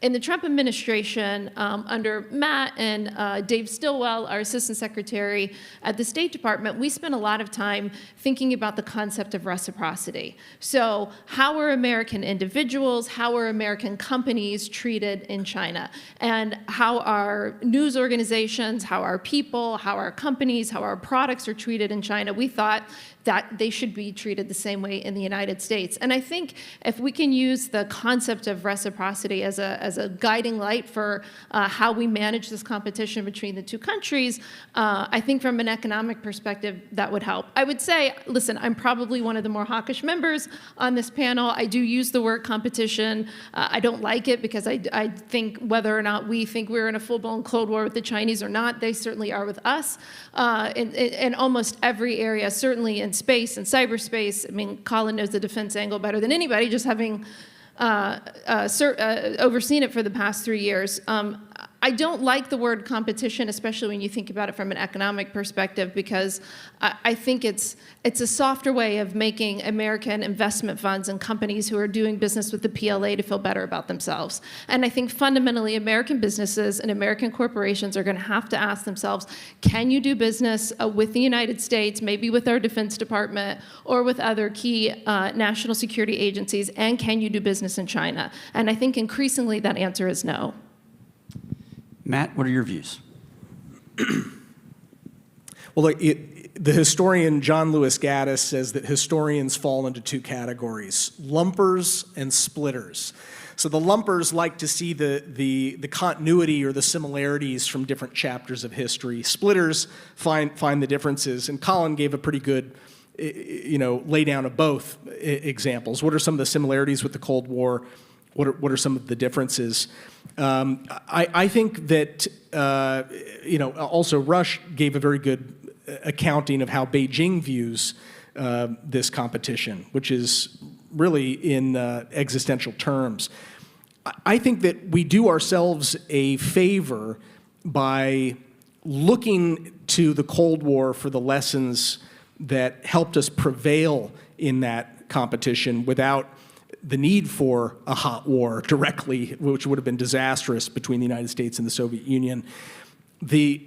Speaker 12: In the Trump administration, under Matt and Dave Stilwell, our Assistant Secretary at the State Department, we spent a lot of time thinking about the concept of reciprocity. So how are American individuals, how are American companies treated in China? And how are news organizations, how are people, how are companies, how our products are treated in China? We thought that they should be treated the same way in the United States. And I think if we can use the concept of reciprocity as a guiding light for how we manage this competition between the two countries, I think from an economic perspective, that would help. I would say, listen, I'm probably one of the more hawkish members on this panel. I do use the word competition. I don't like it because I think whether or not we think we're in a full-blown Cold War with the Chinese or not, they certainly are with us in almost every area, certainly in space and cyberspace. I mean, Colin knows the defense angle better than anybody, just having overseen it for the past 3 years. I don't like the word competition, especially when you think about it from an economic perspective, because I think it's a softer way of making American investment funds and companies who are doing business with the PLA to feel better about themselves. And I think fundamentally American businesses and American corporations are going to have to ask themselves, can you do business with the United States, maybe with our Defense Department or with other key national security agencies, and can you do business in China? And I think increasingly that answer is no.
Speaker 11: Matt, what are your views?
Speaker 14: Well, look, the historian John Lewis Gaddis says that historians fall into two categories, lumpers and splitters. So the lumpers like to see the continuity or the similarities from different chapters of history. Splitters find the differences, and Colin gave a pretty good laydown of both examples. What are some of the similarities with the Cold War? What are some of the differences? I think that, also Rush gave a very good accounting of how Beijing views this competition, which is really in existential terms. I think that we do ourselves a favor by looking to the Cold War for the lessons that helped us prevail in that competition without the need for a hot war directly, which would have been disastrous between the United States and the Soviet Union. The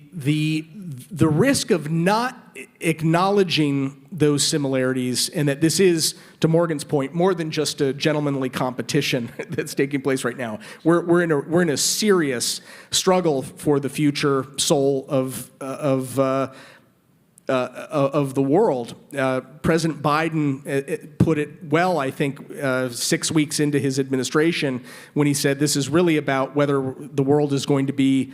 Speaker 14: risk of not acknowledging those similarities, and that this is, to Morgan's point, more than just a gentlemanly competition that's taking place right now. We're in a serious struggle for the future soul of the world. President Biden put it well, I think, 6 weeks into his administration when he said this is really about whether the world is going to be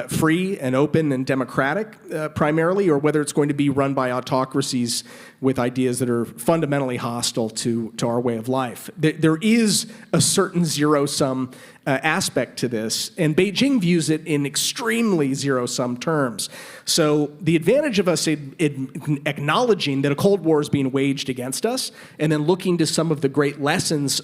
Speaker 14: free and open and democratic primarily, or whether it's going to be run by autocracies with ideas that are fundamentally hostile to our way of life. There is a certain zero-sum aspect to this, and Beijing views it in extremely zero-sum terms. So the advantage of us acknowledging that a Cold War is being waged against us, and then looking to some of the great lessons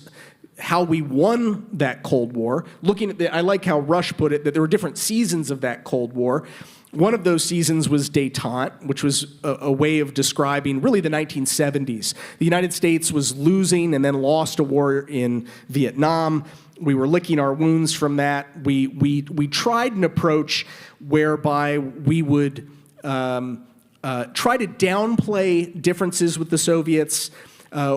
Speaker 14: how we won that Cold War, looking at I like how Rush put it, that there were different seasons of that Cold War. One of those seasons was détente, which was a way of describing really the 1970s. The United States was losing and then lost a war in Vietnam. We were licking our wounds from that. We tried an approach whereby we would try to downplay differences with the Soviets.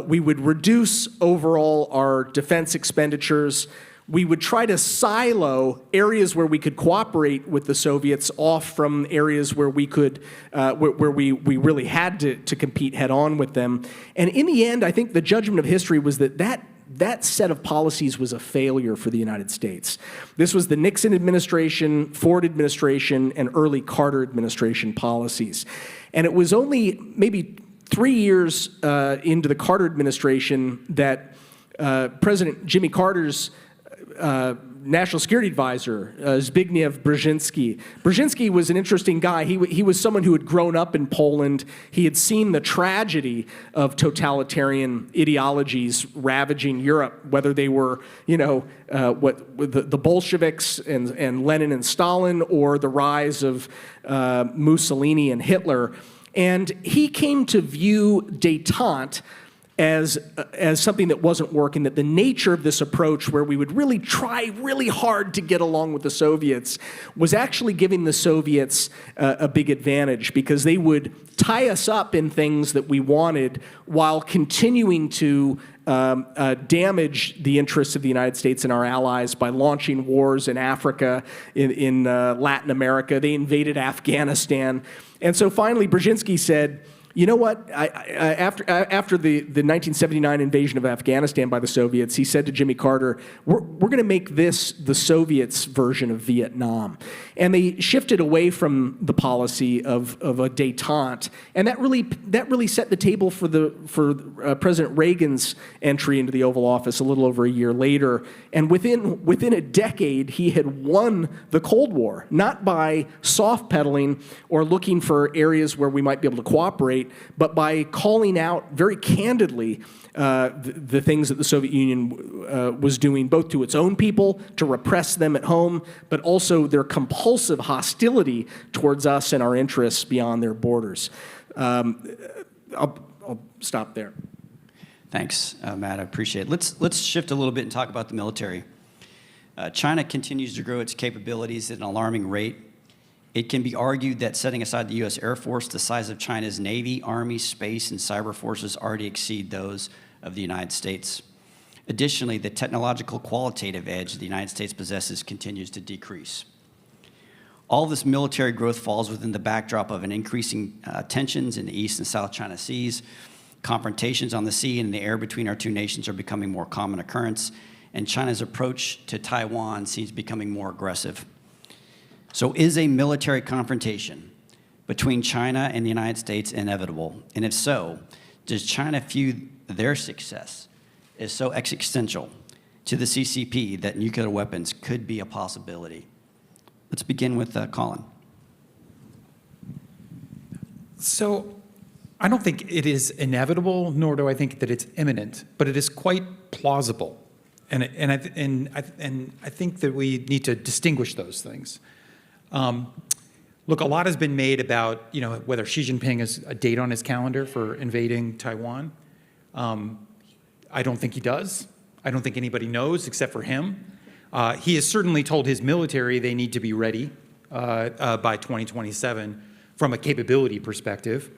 Speaker 14: We would reduce overall our defense expenditures. We would try to silo areas where we could cooperate with the Soviets off from areas where we could, where we really had to compete head on with them. And in the end, I think the judgment of history was that set of policies was a failure for the United States. This was the Nixon administration, Ford administration, and early Carter administration policies. And it was only maybe 3 years into the Carter administration that President Jimmy Carter's national security advisor, Zbigniew Brzezinski was an interesting guy. He was someone who had grown up in Poland. He had seen the tragedy of totalitarian ideologies ravaging Europe, whether they were, the Bolsheviks and Lenin and Stalin, or the rise of Mussolini and Hitler. And he came to view détente as something that wasn't working, that the nature of this approach where we would really try really hard to get along with the Soviets was actually giving the Soviets a big advantage, because they would tie us up in things that we wanted while continuing to damage the interests of the United States and our allies by launching wars in Africa, in Latin America. They invaded Afghanistan. And so finally, Brzezinski said, you know what, after the 1979 invasion of Afghanistan by the Soviets, he said to Jimmy Carter, we're going to make this the Soviets' version of Vietnam. And they shifted away from the policy of a détente. And that really set the table for President Reagan's entry into the Oval Office a little over a year later. And within a decade, he had won the Cold War, not by soft pedaling or looking for areas where we might be able to cooperate, cooperate, but by calling out very candidly the things that the Soviet Union was doing, both to its own people, to repress them at home, but also their compulsive hostility towards us and our interests beyond their borders. I'll stop there.
Speaker 11: Thanks, Matt. I appreciate it. Let's shift a little bit and talk about the military. China continues to grow its capabilities at an alarming rate. It can be argued that setting aside the U.S. Air Force, the size of China's Navy, Army, Space, and Cyber forces already exceed those of the United States. Additionally, the technological qualitative edge the United States possesses continues to decrease. All of this military growth falls within the backdrop of an increasing tensions in the East and South China Seas. Confrontations on the sea and in the air between our two nations are becoming more common occurrence, and China's approach to Taiwan seems becoming more aggressive. So is a military confrontation between China and the United States inevitable? And if so, does China view their success as so existential to the CCP that nuclear weapons could be a possibility? Let's begin with Colin.
Speaker 15: So I don't think it is inevitable, nor do I think that it's imminent, but it is quite plausible. And I think that we need to distinguish those things. Look, a lot has been made about, whether Xi Jinping has a date on his calendar for invading Taiwan. I don't think he does. I don't think anybody knows except for him. He has certainly told his military they need to be ready by 2027 from a capability perspective.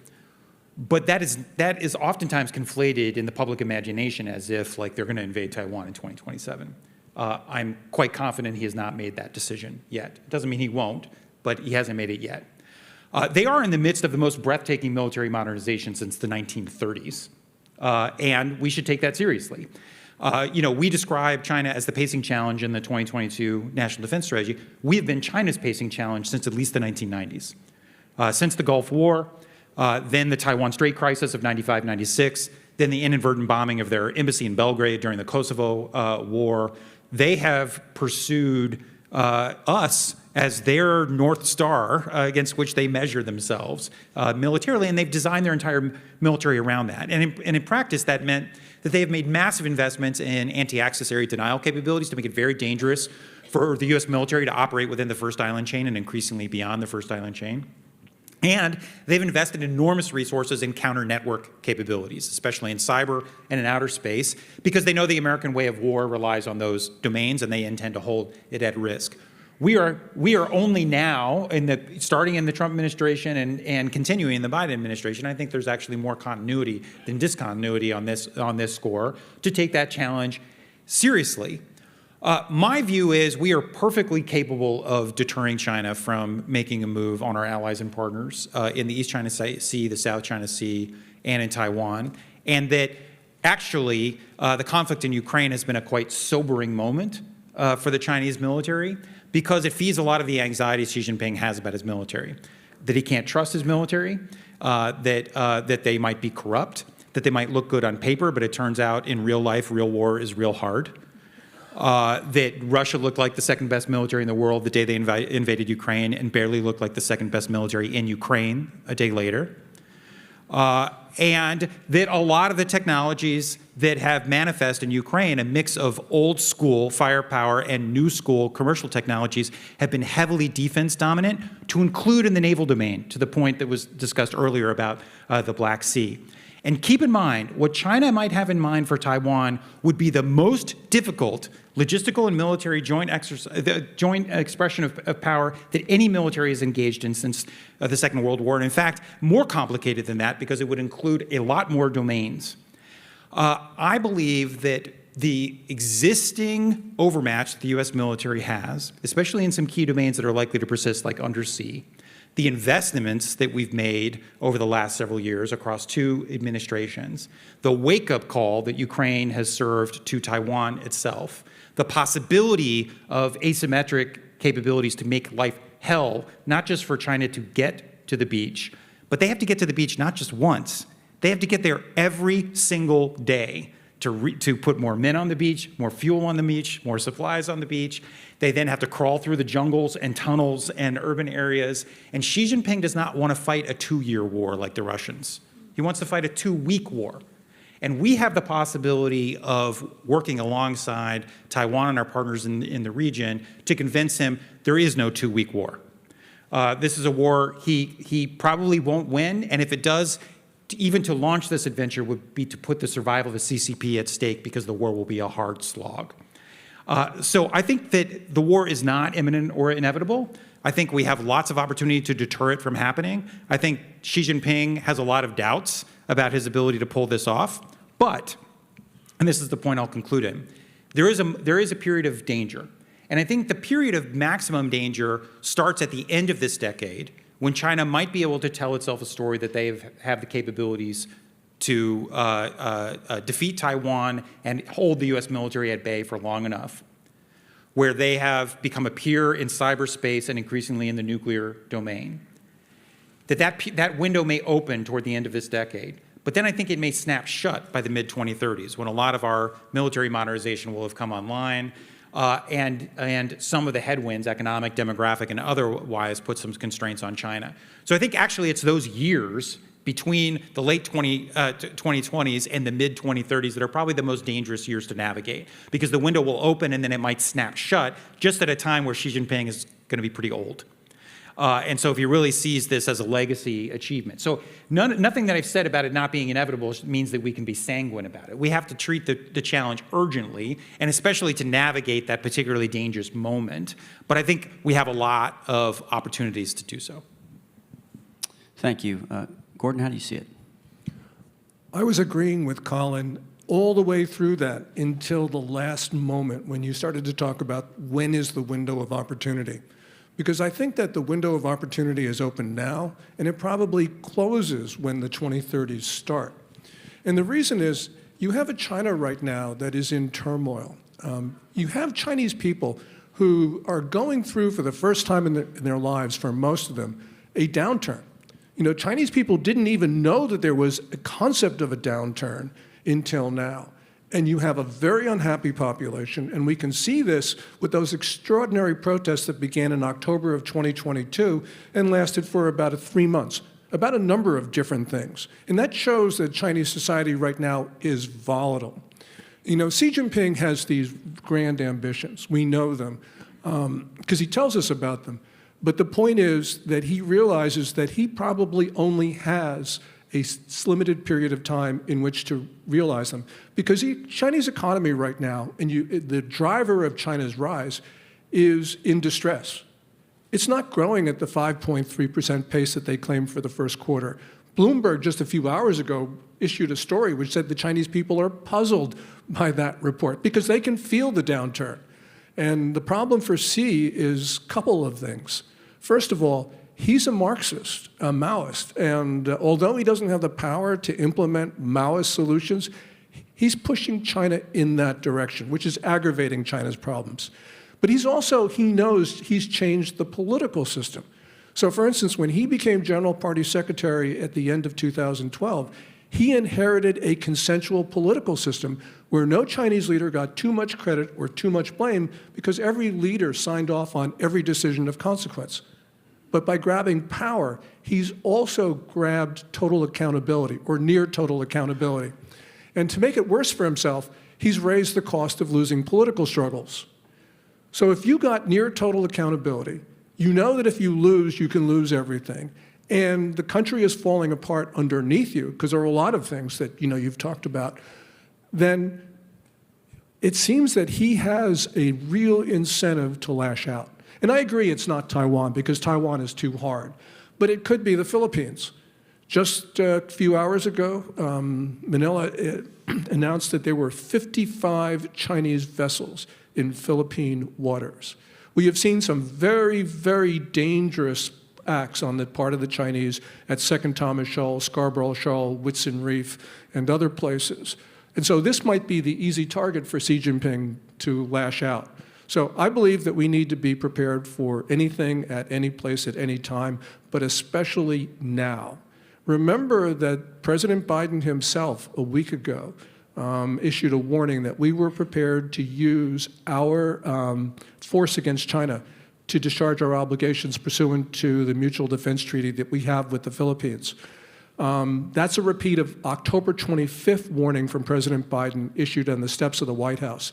Speaker 15: But that is oftentimes conflated in the public imagination as if they're going to invade Taiwan in 2027. I'm quite confident he has not made that decision yet. It doesn't mean he won't, but he hasn't made it yet. They are in the midst of the most breathtaking military modernization since the 1930s, and we should take that seriously. We describe China as the pacing challenge in the 2022 National Defense Strategy. We have been China's pacing challenge since at least the 1990s. Since the Gulf War, then the Taiwan Strait crisis of 95, 96, then the inadvertent bombing of their embassy in Belgrade during the Kosovo War. They have pursued us as their North Star against which they measure themselves militarily, and they've designed their entire military around that. And in practice, that meant that they have made massive investments in anti-access area denial capabilities to make it very dangerous for the U.S. military to operate within the first island chain and increasingly beyond the first island chain. And they've invested enormous resources in counter-network capabilities, especially in cyber and in outer space, because they know the American way of war relies on those domains, and they intend to hold it at risk. We are only now, starting in the Trump administration and continuing in the Biden administration, I think there's actually more continuity than discontinuity on this score, to take that challenge seriously. My view is we are perfectly capable of deterring China from making a move on our allies and partners in the East China Sea, the South China Sea, and in Taiwan, and that actually the conflict in Ukraine has been a quite sobering moment for the Chinese military, because it feeds a lot of the anxieties Xi Jinping has about his military, that he can't trust his military, that they might be corrupt, that they might look good on paper, but it turns out in real life, real war is real hard. That Russia looked like the second best military in the world the day they invaded Ukraine, and barely looked like the second best military in Ukraine a day later. And that a lot of the technologies that have manifest in Ukraine, a mix of old school firepower and new school commercial technologies, have been heavily defense dominant, to include in the naval domain, to the point that was discussed earlier about the Black Sea. And keep in mind, what China might have in mind for Taiwan would be the most difficult logistical and military joint expression of power that any military has engaged in since the Second World War. And in fact, more complicated than that, because it would include a lot more domains. I believe that the existing overmatch that the U.S. military has, especially in some key domains that are likely to persist, like undersea, the investments that we've made over the last several years across two administrations, the wake-up call that Ukraine has served to Taiwan itself, the possibility of asymmetric capabilities to make life hell, not just for China to get to the beach, but they have to get to the beach not just once. They have to get there every single day to put more men on the beach, more fuel on the beach, more supplies on the beach. They then have to crawl through the jungles and tunnels and urban areas. And Xi Jinping does not want to fight a 2-year war like the Russians He wants to fight a 2-week war. And we have the possibility of working alongside Taiwan and our partners in the region to convince him there is no 2-week war. This is a war he probably won't win, and if it does, even to launch this adventure would be to put the survival of the CCP at stake because the war will be a hard slog. So I think that the war is not imminent or inevitable. I think we have lots of opportunity to deter it from happening. I think Xi Jinping has a lot of doubts about his ability to pull this off. But, and this is the point I'll conclude in, there is a period of danger. And I think the period of maximum danger starts at the end of this decade, when China might be able to tell itself a story that they have the capabilities to defeat Taiwan and hold the US military at bay for long enough, where they have become a peer in cyberspace and increasingly in the nuclear domain. That window may open toward the end of this decade. But then I think it may snap shut by the mid-2030s, when a lot of our military modernization will have come online, and some of the headwinds, economic, demographic, and otherwise, put some constraints on China. So I think actually it's those years between the late 2020s and the mid-2030s that are probably the most dangerous years to navigate, because the window will open and then it might snap shut just at a time where Xi Jinping is going to be pretty old. And so if he really sees this as a legacy achievement. So nothing that I've said about it not being inevitable means that we can be sanguine about it. We have to treat the challenge urgently, and especially to navigate that particularly dangerous moment. But I think we have a lot of opportunities to do so.
Speaker 11: Thank you. Gordon, how do you see it?
Speaker 13: I was agreeing with Colin all the way through that until the last moment when you started to talk about when is the window of opportunity. Because I think that the window of opportunity is open now, and it probably closes when the 2030s start. And the reason is, you have a China right now that is in turmoil. You have Chinese people who are going through, for the first time in their lives, for most of them, a downturn. You know, Chinese people didn't even know that there was a concept of a downturn until now. And you have a very unhappy population, and we can see this with those extraordinary protests that began in October of 2022 and lasted for about 3 months, about a number of different things. And that shows that Chinese society right now is volatile. You know, Xi Jinping has these grand ambitions. We know them because he tells us about them. But the point is that he realizes that he probably only has a limited period of time in which to realize them. Because the Chinese economy right now, and the driver of China's rise, is in distress. It's not growing at the 5.3% pace that they claimed for the first quarter. Bloomberg just a few hours ago issued a story which said the Chinese people are puzzled by that report because they can feel the downturn. And the problem for Xi is a couple of things. First of all, he's a Marxist, a Maoist, and although he doesn't have the power to implement Maoist solutions, he's pushing China in that direction, which is aggravating China's problems. But he knows he's changed the political system. So for instance, when he became General Party Secretary at the end of 2012, he inherited a consensual political system where no Chinese leader got too much credit or too much blame because every leader signed off on every decision of consequence. But by grabbing power, he's also grabbed total accountability, or near total accountability. And to make it worse for himself, he's raised the cost of losing political struggles. So if you got near total accountability, you know that if you lose, you can lose everything. And the country is falling apart underneath you, because there are a lot of things that you've talked about, then it seems that he has a real incentive to lash out. And I agree it's not Taiwan, because Taiwan is too hard. But it could be the Philippines. Just a few hours ago, Manila announced that there were 55 Chinese vessels in Philippine waters. We have seen some very, very dangerous acts on the part of the Chinese at Second Thomas Shoal, Scarborough Shoal, Whitsun Reef, and other places. And so this might be the easy target for Xi Jinping to lash out. So I believe that we need to be prepared for anything at any place at any time, but especially now. Remember that President Biden himself, a week ago, issued a warning that we were prepared to use our force against China to discharge our obligations pursuant to the mutual defense treaty that we have with the Philippines. That's a repeat of October 25th warning from President Biden issued on the steps of the White House.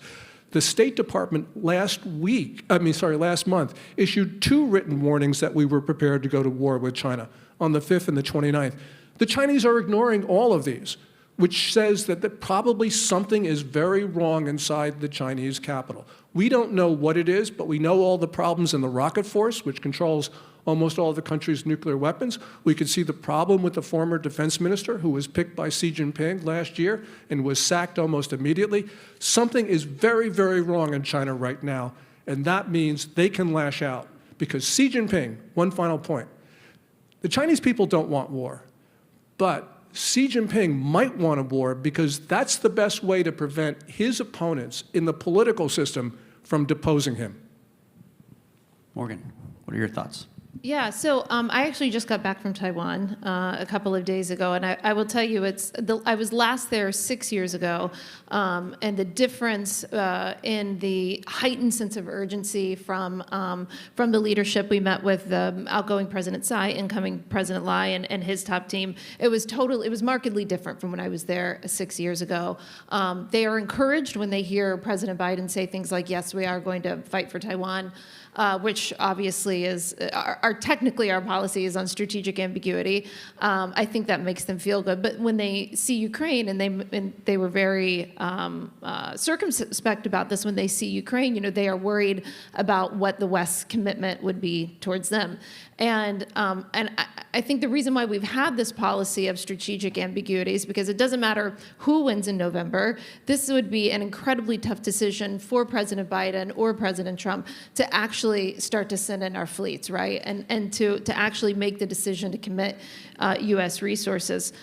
Speaker 13: The State Department last month, issued 2 written warnings that we were prepared to go to war with China on the 5th and the 29th. The Chinese are ignoring all of these, which says that probably something is very wrong inside the Chinese capital. We don't know what it is, but we know all the problems in the rocket force, which controls almost all of the country's nuclear weapons. We could see the problem with the former defense minister who was picked by Xi Jinping last year and was sacked almost immediately. Something is very, very wrong in China right now, and that means they can lash out. Because Xi Jinping, one final point, the Chinese people don't want war, but Xi Jinping might want a war because that's the best way to prevent his opponents in the political system from deposing him.
Speaker 11: Morgan, what are your thoughts?
Speaker 12: Yeah, so I actually just got back from Taiwan a couple of days ago, and I will tell you, I was last there 6 years ago, and the difference in the heightened sense of urgency from the leadership. We met with the outgoing President Tsai, incoming President Lai, and his top team. It was markedly different from when I was there 6 years ago. They are encouraged when they hear President Biden say things like, "Yes, we are going to fight for Taiwan." Which obviously is, technically our policy is on strategic ambiguity. I think that makes them feel good. But when they see Ukraine, and they were very circumspect about this, when they see Ukraine, they are worried about what the West's commitment would be towards them. And I think the reason why we've had this policy of strategic ambiguity is because it doesn't matter who wins in November. This would be an incredibly tough decision for President Biden or President Trump to actually start to send in our fleets, right? And to actually make the decision to commit U.S. resources.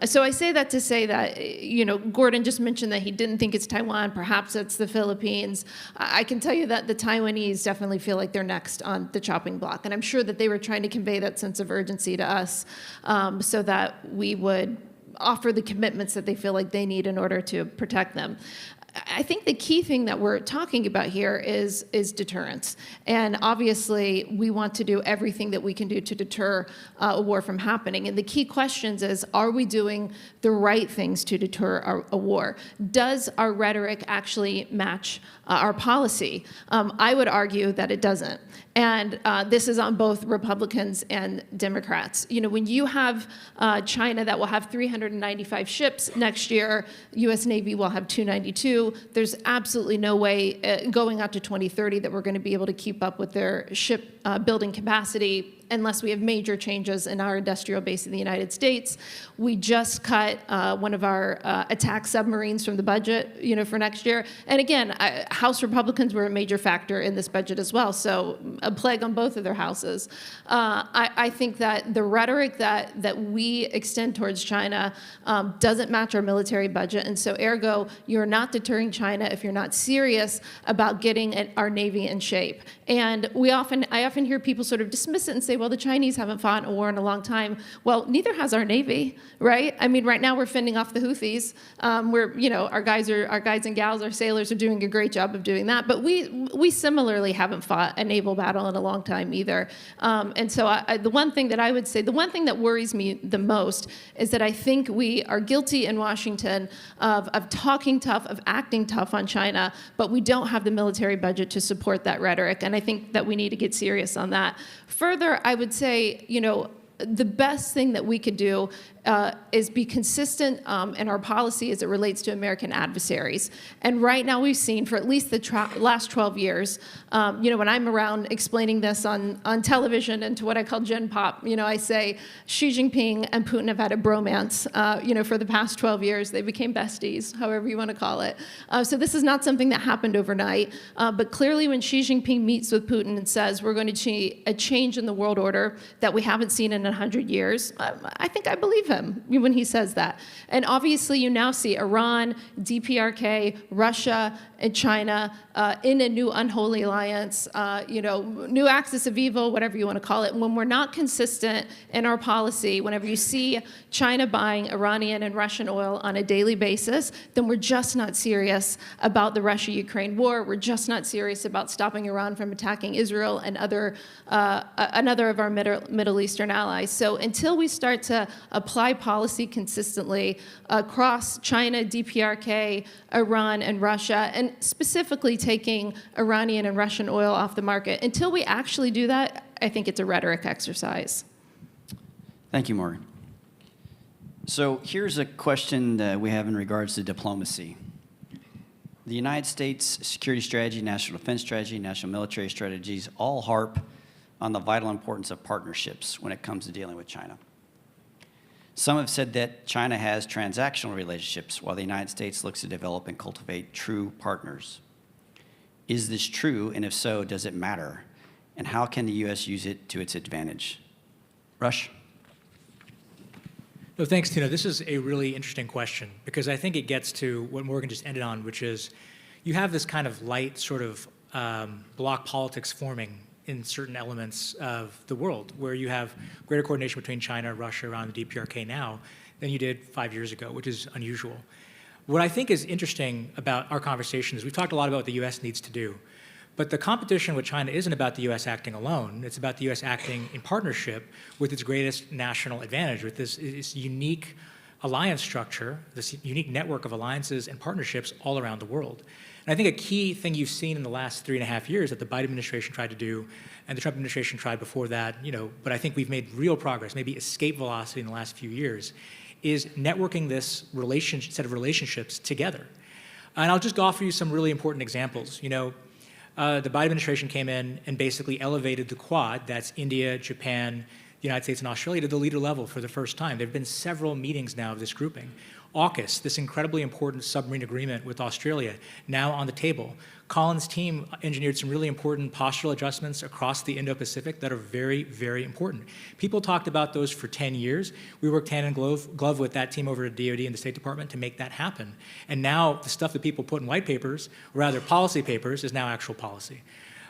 Speaker 12: So I say that to say that, Gordon just mentioned that he didn't think it's Taiwan, perhaps it's the Philippines. I can tell you that the Taiwanese definitely feel like they're next on the chopping block. And I'm sure that they were trying to convey that sense of urgency to us so that we would offer the commitments that they feel like they need in order to protect them. I think the key thing that we're talking about here is deterrence. And obviously, we want to do everything that we can do to deter a war from happening. And the key questions is, are we doing the right things to deter a war? Does our rhetoric actually match our policy? I would argue that it doesn't. And this is on both Republicans and Democrats. When you have China that will have 395 ships next year, U.S. Navy will have 292. There's absolutely no way going out to 2030 that we're going to be able to keep up with their ship building capacity unless we have major changes in our industrial base in the United States. We just cut one of our attack submarines from the budget, for next year. And again, House Republicans were a major factor in this budget as well, so a plague on both of their houses. I think that the rhetoric that we extend towards China doesn't match our military budget, and so ergo, you're not deterring China if you're not serious about getting our Navy in shape. And I often hear people sort of dismiss it and say, well, the Chinese haven't fought a war in a long time. Well, neither has our Navy, right? I mean, right now we're fending off the Houthis. Our guys and gals, our sailors are doing a great job of doing that. But we similarly haven't fought a naval battle in a long time either. And so the one thing that I would say, the one thing that worries me the most is that I think we are guilty in Washington of talking tough, of acting tough on China, but we don't have the military budget to support that rhetoric. And I think that we need to get serious on that. Further, I would say, the best thing that we could do is be consistent in our policy as it relates to American adversaries. And right now we've seen for at least the last 12 years, when I'm around explaining this on television and to what I call Gen Pop, I say Xi Jinping and Putin have had a bromance, for the past 12 years. They became besties, however you want to call it. So this is not something that happened overnight. But clearly when Xi Jinping meets with Putin and says we're going to see a change in the world order that we haven't seen in 100 years, I think I believe him when he says that. And obviously you now see Iran, DPRK, Russia, and China in a new unholy alliance, new axis of evil, whatever you want to call it. And when we're not consistent in our policy, whenever you see China buying Iranian and Russian oil on a daily basis, then we're just not serious about the Russia-Ukraine war. We're just not serious about stopping Iran from attacking Israel and another of our Middle Eastern allies. allies. So until we start to apply policy consistently across China, DPRK, Iran, and Russia, and specifically taking Iranian and Russian oil off the market, until we actually do that, I think it's a rhetoric exercise.
Speaker 11: Thank you, Morgan. So here's a question that we have in regards to diplomacy. The United States security strategy, national defense strategy, national military strategies all harp on the vital importance of partnerships when it comes to dealing with China. Some have said that China has transactional relationships while the United States looks to develop and cultivate true partners. Is this true, and if so, does it matter? And how can the U.S. use it to its advantage? Rush?
Speaker 16: No, thanks, Tina. This is a really interesting question because I think it gets to what Morgan just ended on, which is you have this kind of light sort of bloc politics forming in certain elements of the world where you have greater coordination between China, Russia, Iran, and the DPRK now than you did 5 years ago, which is unusual. What I think is interesting about our conversation is we've talked a lot about what the U.S. needs to do. But the competition with China isn't about the U.S. acting alone. It's about the U.S. acting in partnership with its greatest national advantage, with this unique alliance structure, this unique network of alliances and partnerships all around the world. And I think a key thing you've seen in the last 3.5 years that the Biden administration tried to do, and the Trump administration tried before that, but I think we've made real progress, maybe escape velocity in the last few years, is networking this set of relationships together. And I'll just offer you some really important examples. The Biden administration came in and basically elevated the Quad, that's India, Japan, the United States, and Australia, to the leader level for the first time. There have been several meetings now of this grouping. AUKUS, this incredibly important submarine agreement with Australia, now on the table. Colin's team engineered some really important postural adjustments across the Indo-Pacific that are very, very important. People talked about those for 10 years. We worked hand in glove with that team over at DOD and the State Department to make that happen. And now the stuff that people put in white papers, or rather policy papers, is now actual policy.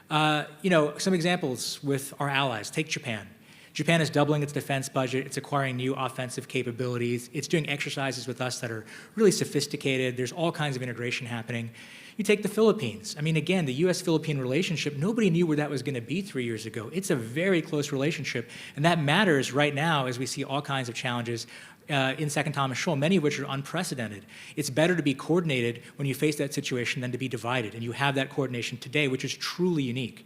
Speaker 16: Some examples with our allies. Take Japan. Japan is doubling its defense budget. It's acquiring new offensive capabilities. It's doing exercises with us that are really sophisticated. There's all kinds of integration happening. You take the Philippines. I mean, again, the U.S.-Philippine relationship, nobody knew where that was going to be 3 years ago. It's a very close relationship, and that matters right now as we see all kinds of challenges in Second Thomas Shoal, many of which are unprecedented. It's better to be coordinated when you face that situation than to be divided, and you have that coordination today, which is truly unique.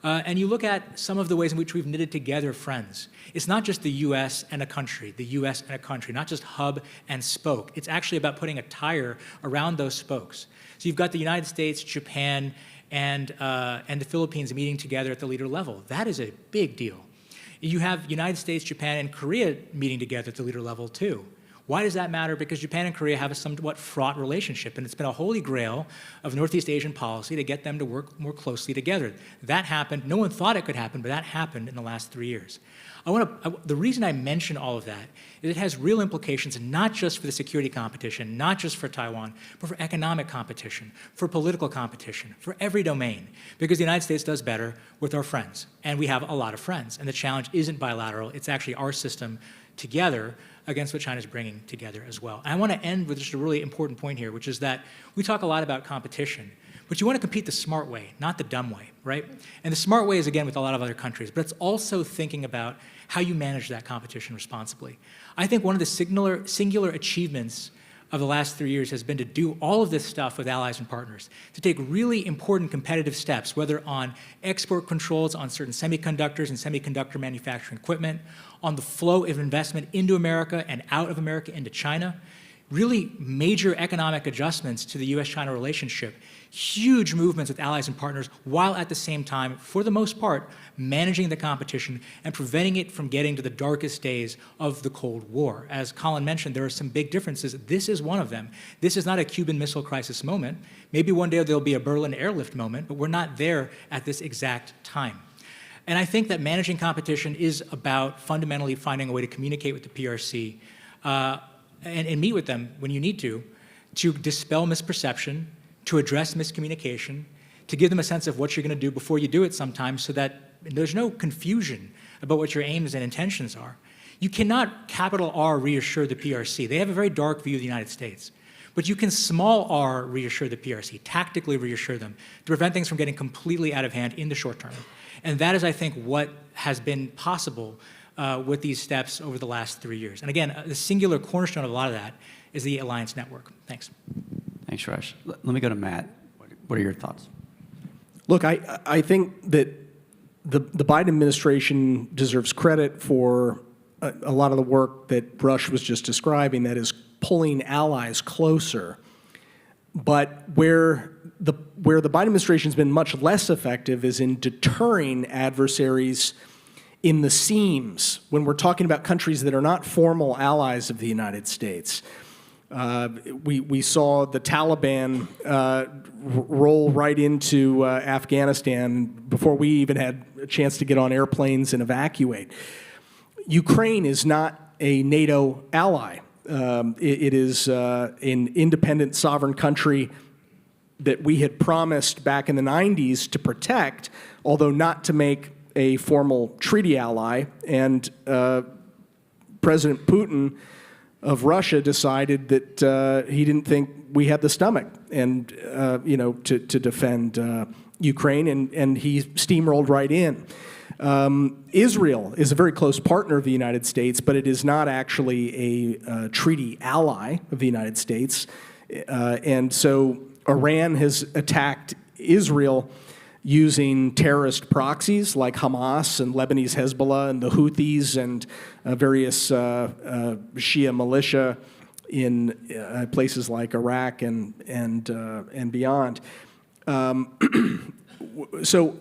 Speaker 16: And you look at some of the ways in which we've knitted together friends. It's not just the U.S. and a country, not just hub and spoke. It's actually about putting a tire around those spokes. So you've got the United States, Japan, and the Philippines meeting together at the leader level. That is a big deal. You have United States, Japan, and Korea meeting together at the leader level too. Why does that matter? Because Japan and Korea have a somewhat fraught relationship, and it's been a holy grail of Northeast Asian policy to get them to work more closely together. That happened. No one thought it could happen, but that happened in the last 3 years. The reason I mention all of that is it has real implications, not just for the security competition, not just for Taiwan, but for economic competition, for political competition, for every domain. Because the United States does better with our friends, and we have a lot of friends. And the challenge isn't bilateral. It's actually our system together against what China's bringing together as well. And I want to end with just a really important point here, which is that we talk a lot about competition, but you want to compete the smart way, not the dumb way, right? And the smart way is, again, with a lot of other countries, but it's also thinking about how you manage that competition responsibly. I think one of the singular achievements of the last 3 years has been to do all of this stuff with allies and partners, to take really important competitive steps, whether on export controls on certain semiconductors and semiconductor manufacturing equipment, on the flow of investment into America and out of America into China, really major economic adjustments to the U.S.-China relationship, huge movements with allies and partners, while at the same time, for the most part, managing the competition and preventing it from getting to the darkest days of the Cold War. As Colin mentioned, there are some big differences. This is one of them. This is not a Cuban Missile Crisis moment. Maybe one day there'll be a Berlin airlift moment, but we're not there at this exact time. And I think that managing competition is about fundamentally finding a way to communicate with the PRC and meet with them when you need to dispel misperception, to address miscommunication, to give them a sense of what you're going to do before you do it sometimes so that there's no confusion about what your aims and intentions are. You cannot capital R reassure the PRC. They have a very dark view of the United States. But you can small r reassure the PRC, tactically reassure them, to prevent things from getting completely out of hand in the short term. And that is, I think, what has been possible with these steps over the last 3 years. And again, the singular cornerstone of a lot of that is the alliance network. Thanks.
Speaker 11: Thanks, Rush. Let me go to Matt. What are your thoughts?
Speaker 14: Look, I think that the Biden administration deserves credit for a lot of the work that Rush was just describing, that is pulling allies closer. But where the Biden administration has been much less effective is in deterring adversaries in the seams when we're talking about countries that are not formal allies of the United States. We saw the Taliban roll right into Afghanistan before we even had a chance to get on airplanes and evacuate. Ukraine is not a NATO ally. It is an independent sovereign country that we had promised back in the 90s to protect, although not to make a formal treaty ally. And President Putin of Russia decided that he didn't think we had the stomach and to defend Ukraine, and he steamrolled right in. Israel is a very close partner of the United States, but it is not actually a treaty ally of the United States. And so Iran has attacked Israel using terrorist proxies like Hamas and Lebanese Hezbollah and the Houthis and various Shia militia in places like Iraq and beyond. So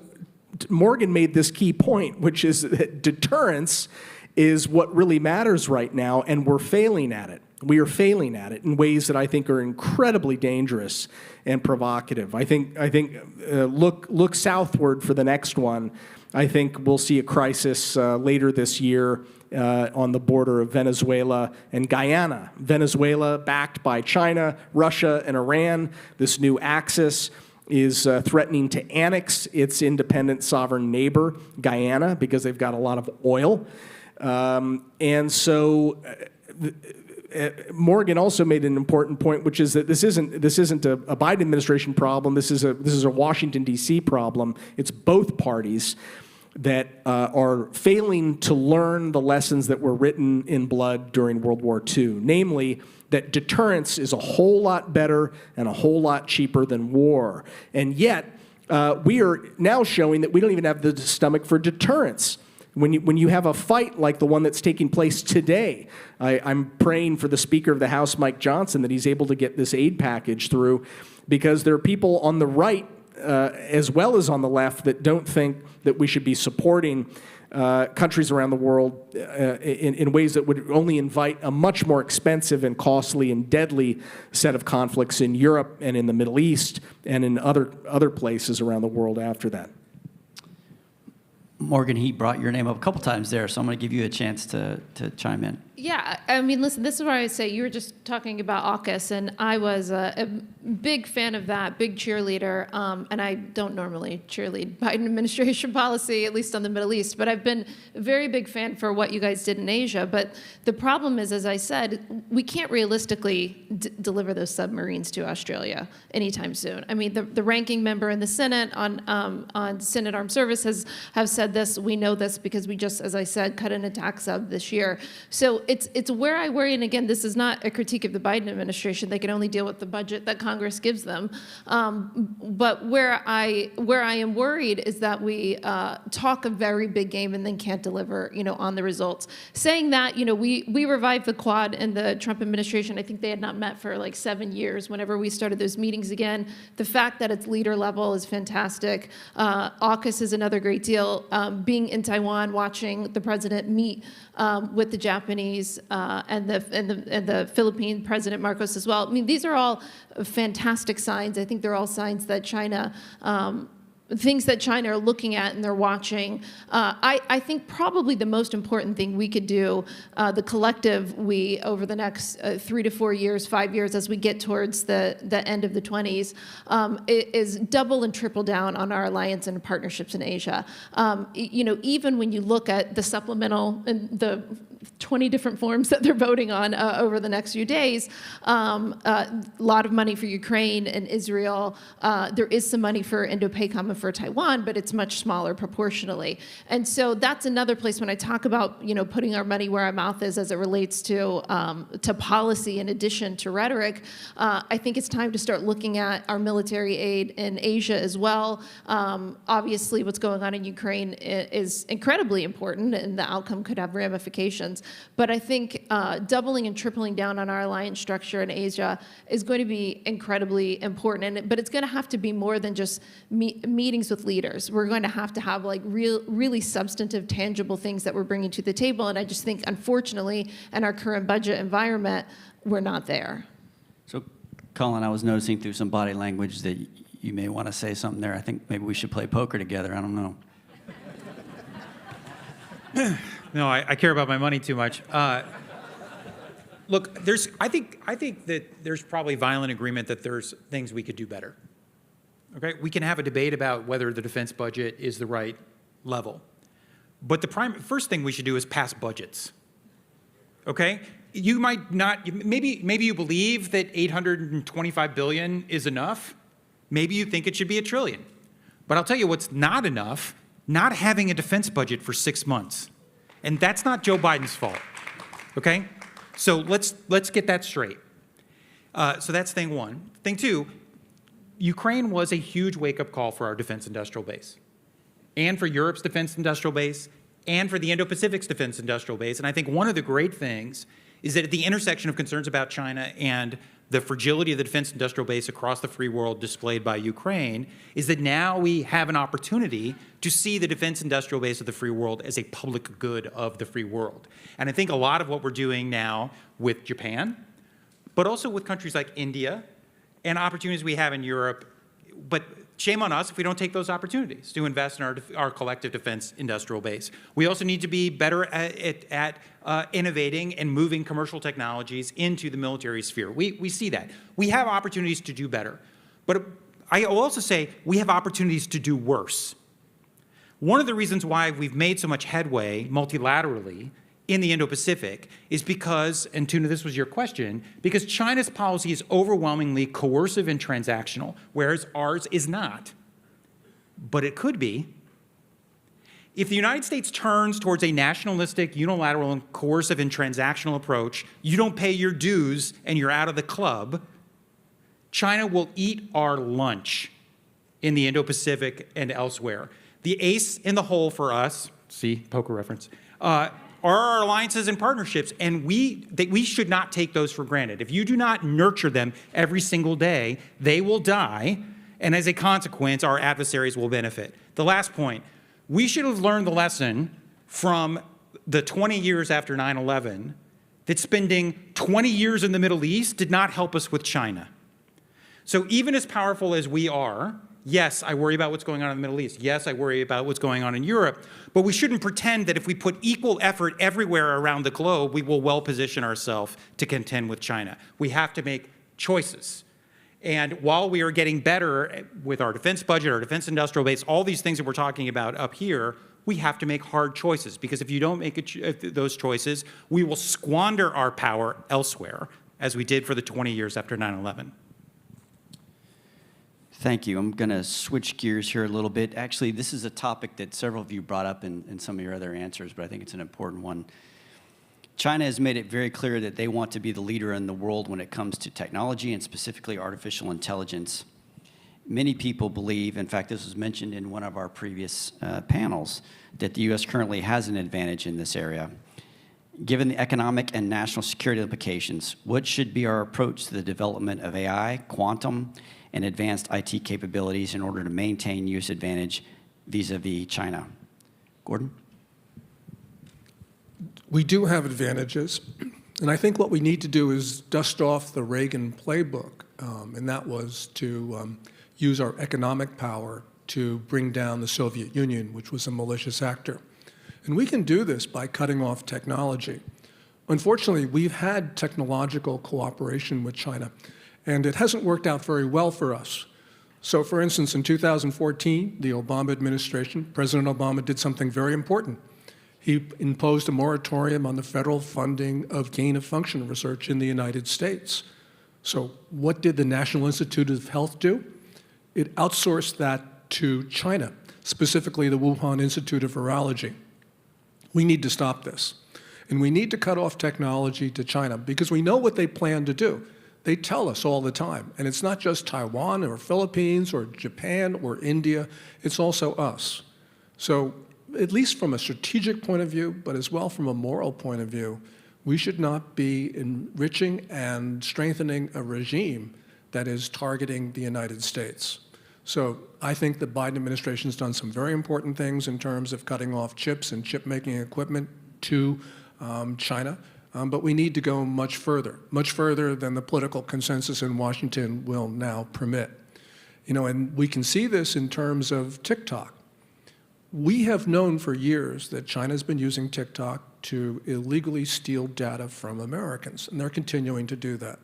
Speaker 14: Morgan made this key point, which is that deterrence is what really matters right now, and we're failing at it. We are failing at it in ways that I think are incredibly dangerous and provocative. I think look southward for the next one. I think we'll see a crisis later this year on the border of Venezuela and Guyana. Venezuela, backed by China, Russia, and Iran. This new axis is threatening to annex its independent sovereign neighbor, Guyana, because they've got a lot of oil. And so Morgan also made an important point, which is that this isn't a Biden administration problem. This is a Washington, D.C. problem. It's both parties that are failing to learn the lessons that were written in blood during World War II, namely that deterrence is a whole lot better and a whole lot cheaper than war. And yet, we are now showing that we don't even have the stomach for deterrence. When you have a fight like the one that's taking place today, I'm praying for the Speaker of the House, Mike Johnson, that he's able to get this aid package through, because there are people on the right as well as on the left that don't think that we should be supporting countries around the world in ways that would only invite a much more expensive and costly and deadly set of conflicts in Europe and in the Middle East and in other places around the world after that.
Speaker 11: Morgan, he brought your name up a couple times there, so I'm going to give you a chance to chime in.
Speaker 12: Yeah, I mean, listen, this is where I say you were just talking about AUKUS, and I was a big fan of that, big cheerleader, and I don't normally cheerlead Biden administration policy, at least on the Middle East, but I've been a very big fan for what you guys did in Asia. But the problem is, as I said, we can't realistically deliver those submarines to Australia anytime soon. I mean, the ranking member in the Senate on Senate Armed Services have said this. We know this because we just, as I said, cut an attack sub this year. So it's where I worry, and again, this is not a critique of the Biden administration. They can only deal with the budget that Congress gives them. But where I am worried is that we talk a very big game and then can't deliver, on the results. Saying that, we revived the Quad in the Trump administration. I think they had not met for like 7 years whenever we started those meetings again. The fact that it's leader level is fantastic. AUKUS is another great deal. Being in Taiwan, watching the president meet with the Japanese and the Philippine President Marcos as well. I mean, these are all fantastic signs. I think they're all signs that China, things that China are looking at and they're watching. I think probably the most important thing we could do, the collective we, over the next 3 to 4 years, 5 years, as we get towards the end of the 20s, is double and triple down on our alliance and partnerships in Asia. Even when you look at the supplemental and the 20 different forms that they're voting on over the next few days. A lot of money for Ukraine and Israel. There is some money for Indo-Pacific and for Taiwan, but it's much smaller proportionally. And so that's another place when I talk about, putting our money where our mouth is as it relates to policy in addition to rhetoric. I think it's time to start looking at our military aid in Asia as well. Obviously, what's going on in Ukraine is incredibly important, and the outcome could have ramifications. But I think doubling and tripling down on our alliance structure in Asia is going to be incredibly important. But it's going to have to be more than just meetings with leaders. We're going to have like really substantive, tangible things that we're bringing to the table. And I just think, unfortunately, in our current budget environment, we're not there.
Speaker 11: So, Colin, I was noticing through some body language that you may want to say something there. I think maybe we should play poker together. I don't know.
Speaker 15: No, I care about my money too much. Look, I think that there's probably violent agreement that there's things we could do better. Okay, we can have a debate about whether the defense budget is the right level, but the first thing we should do is pass budgets. Okay, you might not. Maybe you believe that 825 billion is enough. Maybe you think it should be $1 trillion. But I'll tell you what's not enough: not having a defense budget for 6 months, and that's not Joe Biden's fault. Okay. So let's get that straight. So that's thing one. Thing two, Ukraine was a huge wake-up call for our defense industrial base, and for Europe's defense industrial base, and for the Indo-Pacific's defense industrial base. And I think one of the great things is that at the intersection of concerns about China and the fragility of the defense industrial base across the free world displayed by Ukraine, is that now we have an opportunity to see the defense industrial base of the free world as a public good of the free world. And I think a lot of what we're doing now with Japan, but also with countries like India, and opportunities we have in Europe, but shame on us if we don't take those opportunities to invest in our collective defense industrial base. We also need to be better at innovating and moving commercial technologies into the military sphere. We see that. We have opportunities to do better. But I will also say we have opportunities to do worse. One of the reasons why we've made so much headway multilaterally in the Indo-Pacific is because, and Tuna, this was your question, because China's policy is overwhelmingly coercive and transactional, whereas ours is not. But it could be. If the United States turns towards a nationalistic, unilateral, and coercive and transactional approach, you don't pay your dues and you're out of the club, China will eat our lunch in the Indo-Pacific and elsewhere. The ace in the hole for us, see, poker reference, are our alliances and partnerships, and we should not take those for granted. If you do not nurture them every single day, they will die, and as a consequence, our adversaries will benefit. The last point, we should have learned the lesson from the 20 years after 9/11 that spending 20 years in the Middle East did not help us with China. So even as powerful as we are, yes, I worry about what's going on in the Middle East. Yes, I worry about what's going on in Europe. But we shouldn't pretend that if we put equal effort everywhere around the globe, we will well position ourselves to contend with China. We have to make choices. And while we are getting better with our defense budget, our defense industrial base, all these things that we're talking about up here, we have to make hard choices. Because if you don't make those choices, we will squander our power elsewhere, as we did for the 20 years after 9/11.
Speaker 11: Thank you. I'm going to switch gears here a little bit. Actually, this is a topic that several of you brought up in some of your other answers, but I think it's an important one. China has made it very clear that they want to be the leader in the world when it comes to technology and specifically artificial intelligence. Many people believe, in fact, this was mentioned in one of our previous panels, that the U.S. currently has an advantage in this area. Given the economic and national security implications, what should be our approach to the development of AI, quantum, and advanced IT capabilities in order to maintain U.S. advantage vis-a-vis China? Gordon?
Speaker 13: We do have advantages, and I think what we need to do is dust off the Reagan playbook, and that was to use our economic power to bring down the Soviet Union, which was a malicious actor. And we can do this by cutting off technology. Unfortunately, we've had technological cooperation with China, and it hasn't worked out very well for us. So for instance, in 2014, the Obama administration, President Obama did something very important. He imposed a moratorium on the federal funding of gain-of-function research in the United States. So what did the National Institute of Health do? It outsourced that to China, specifically the Wuhan Institute of Virology. We need to stop this. And we need to cut off technology to China because we know what they plan to do. They tell us all the time. And it's not just Taiwan or Philippines or Japan or India, it's also us. So at least from a strategic point of view, but as well from a moral point of view, we should not be enriching and strengthening a regime that is targeting the United States. So I think the Biden administration has done some very important things in terms of cutting off chips and chip-making equipment to China, but we need to go much further than the political consensus in Washington will now permit. You know, and we can see this in terms of TikTok. We have known for years that China's been using TikTok to illegally steal data from Americans, and they're continuing to do that.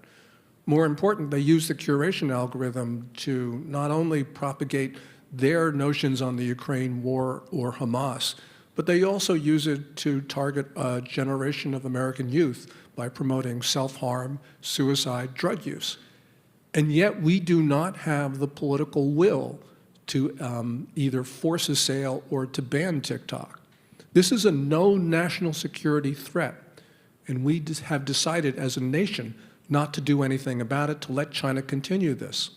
Speaker 13: More important, they use the curation algorithm to not only propagate their notions on the Ukraine war or Hamas, but they also use it to target a generation of American youth by promoting self-harm, suicide, drug use. And yet we do not have the political will to either force a sale or to ban TikTok. This is a known national security threat, and we have decided as a nation not to do anything about it, to let China continue this.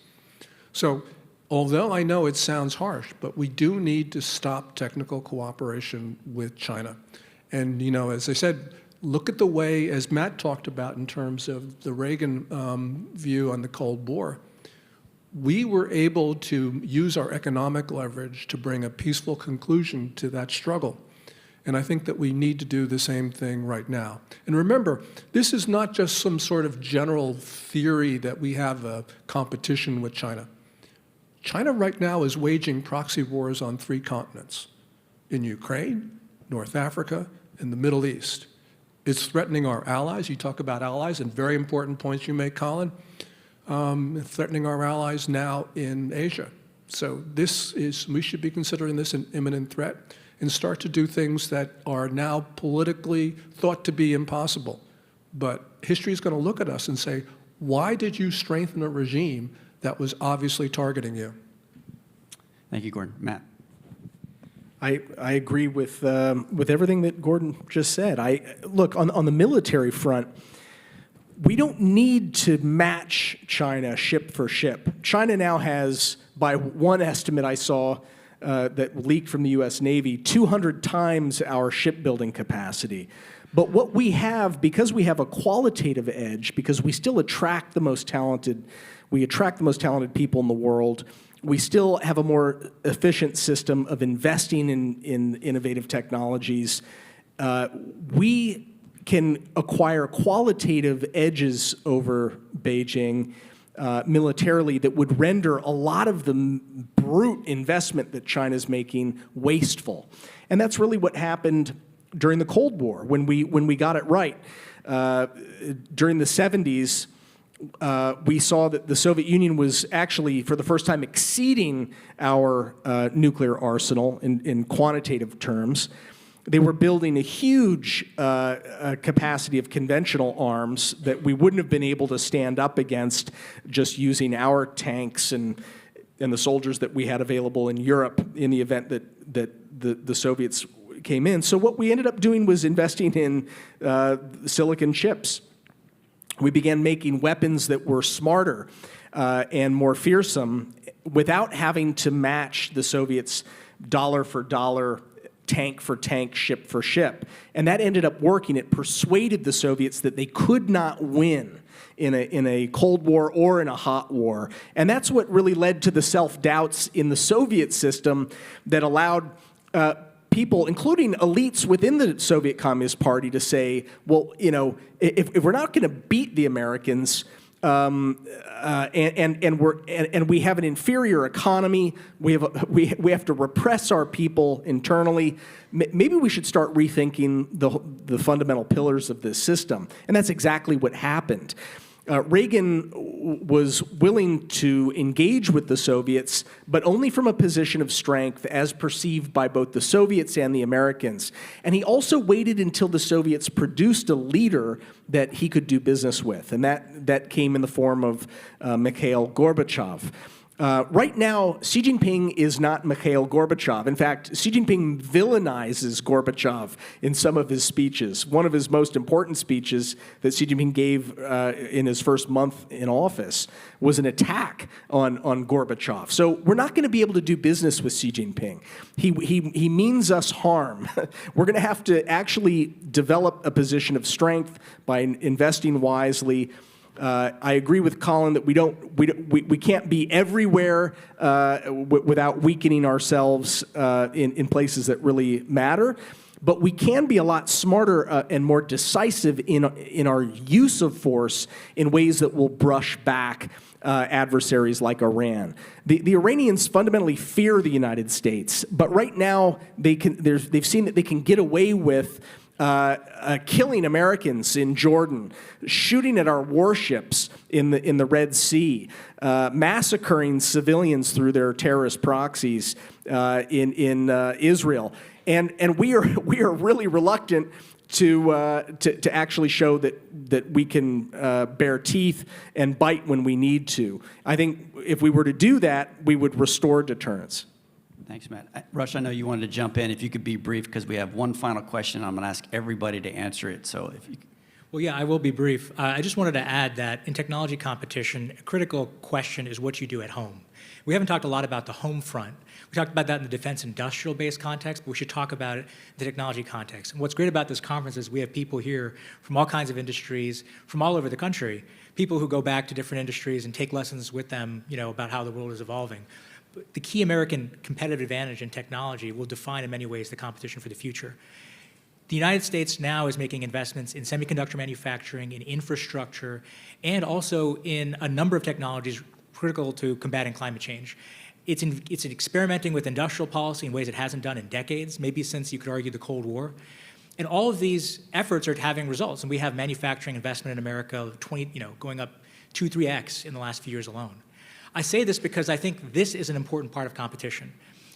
Speaker 13: So although I know it sounds harsh, but we do need to stop technical cooperation with China. And you know, as I said, look at the way, as Matt talked about in terms of the Reagan view on the Cold War, we were able to use our economic leverage to bring a peaceful conclusion to that struggle. And I think that we need to do the same thing right now. And remember, this is not just some sort of general theory that we have a competition with China. China right now is waging proxy wars on 3 continents: in Ukraine, North Africa, and the Middle East. It's threatening our allies. You talk about allies, and very important points you make, Colin. Threatening our allies now in Asia. So we should be considering this an imminent threat and start to do things that are now politically thought to be impossible. But history is going to look at us and say, why did you strengthen a regime that was obviously targeting you?
Speaker 11: Thank you, Gordon. Matt.
Speaker 14: I agree with everything that Gordon just said. Look, on the military front, we don't need to match China ship for ship. China now has, by one estimate I saw that leaked from the US Navy, 200 times our shipbuilding capacity. But what we have, because we have a qualitative edge, because we still attract the most talented, people in the world, we still have a more efficient system of investing in innovative technologies. We can acquire qualitative edges over Beijing militarily that would render a lot of the brute investment that China's making wasteful. And that's really what happened during the Cold War when we got it right. During the 70s, we saw that the Soviet Union was actually, for the first time, exceeding our nuclear arsenal in quantitative terms. They were building a huge capacity of conventional arms that we wouldn't have been able to stand up against just using our tanks and the soldiers that we had available in Europe in the event that the Soviets came in. So what we ended up doing was investing in silicon chips. We began making weapons that were smarter and more fearsome without having to match the Soviets dollar for dollar, tank for tank, ship for ship. And that ended up working. It persuaded the Soviets that they could not win in a Cold War or in a hot war. And that's what really led to the self-doubts in the Soviet system that allowed people, including elites within the Soviet Communist Party, to say, well, you know, if we're not going to beat the Americans, and we have an inferior economy, we have to repress our people internally, maybe we should start rethinking the fundamental pillars of this system. And that's exactly what happened. Reagan was willing to engage with the Soviets, but only from a position of strength as perceived by both the Soviets and the Americans. And he also waited until the Soviets produced a leader that he could do business with, and that came in the form of Mikhail Gorbachev. Right now, Xi Jinping is not Mikhail Gorbachev. In fact, Xi Jinping villainizes Gorbachev in some of his speeches. One of his most important speeches that Xi Jinping gave in his first month in office was an attack on Gorbachev. So we're not going to be able to do business with Xi Jinping. He means us harm. We're going to have to actually develop a position of strength by investing wisely. I agree with Colin that we can't be everywhere without weakening ourselves in places that really matter. But we can be a lot smarter and more decisive in our use of force in ways that will brush back adversaries like Iran. The Iranians fundamentally fear the United States, but right now they've seen that they can get away with killing Americans in Jordan, shooting at our warships in the Red Sea, massacring civilians through their terrorist proxies in Israel, and we are really reluctant to actually show that we can bear teeth and bite when we need to. I think if we were to do that, we would restore deterrence.
Speaker 11: Thanks, Matt. Rush, I know you wanted to jump in. If you could be brief, because we have one final question. I'm going to ask everybody to answer it. So if you could.
Speaker 16: Well, yeah, I will be brief. I just wanted to add that in technology competition, a critical question is what you do at home. We haven't talked a lot about the home front. We talked about that in the defense industrial-based context, but we should talk about it in the technology context. And what's great about this conference is we have people here from all kinds of industries, from all over the country, people who go back to different industries and take lessons with them, about how the world is evolving. But the key American competitive advantage in technology will define in many ways the competition for the future. The United States now is making investments in semiconductor manufacturing, in infrastructure, and also in a number of technologies critical to combating climate change. It's experimenting with industrial policy in ways it hasn't done in decades, maybe since you could argue the Cold War. And all of these efforts are having results. And we have manufacturing investment in America going up 2-3x in the last few years alone. I say this because I think this is an important part of competition.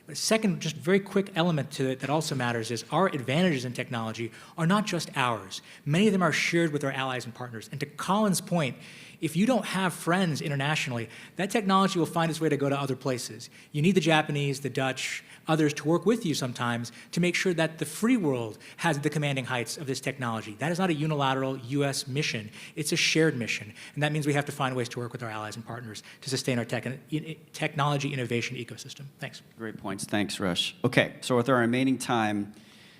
Speaker 16: But second, just very quick element to it that also matters is our advantages in technology are not just ours. Many of them are shared with our allies and partners. And to Colin's point, if you don't have friends internationally, that technology will find its way to go to other places. You need the Japanese, the Dutch, others to work with you sometimes to make sure that the free world has the commanding heights of this technology. That is not a unilateral U.S. mission. It's a shared mission. And that means we have to find ways to work with our allies and partners to sustain our technology innovation ecosystem. Thanks.
Speaker 11: Great points. Thanks, Rush. Okay, so with our remaining time,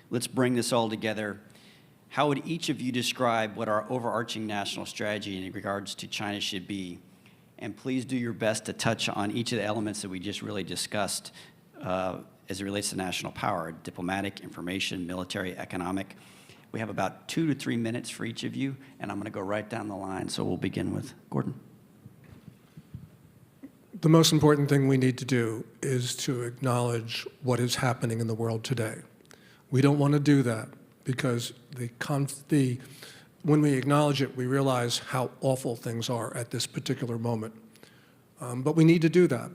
Speaker 11: let's bring this all together. How would each of you describe what our overarching national strategy in regards to China should be? And please do your best to touch on each of the elements that we just really discussed as it relates to national power: diplomatic, information, military, economic. We have about 2 to 3 minutes for each of you, and I'm going to go right down the line. So we'll begin with Gordon.
Speaker 13: The most important thing we need to do is to acknowledge what is happening in the world today. We don't want to do that because when we acknowledge it, we realize how awful things are at this particular moment. But we need to do that.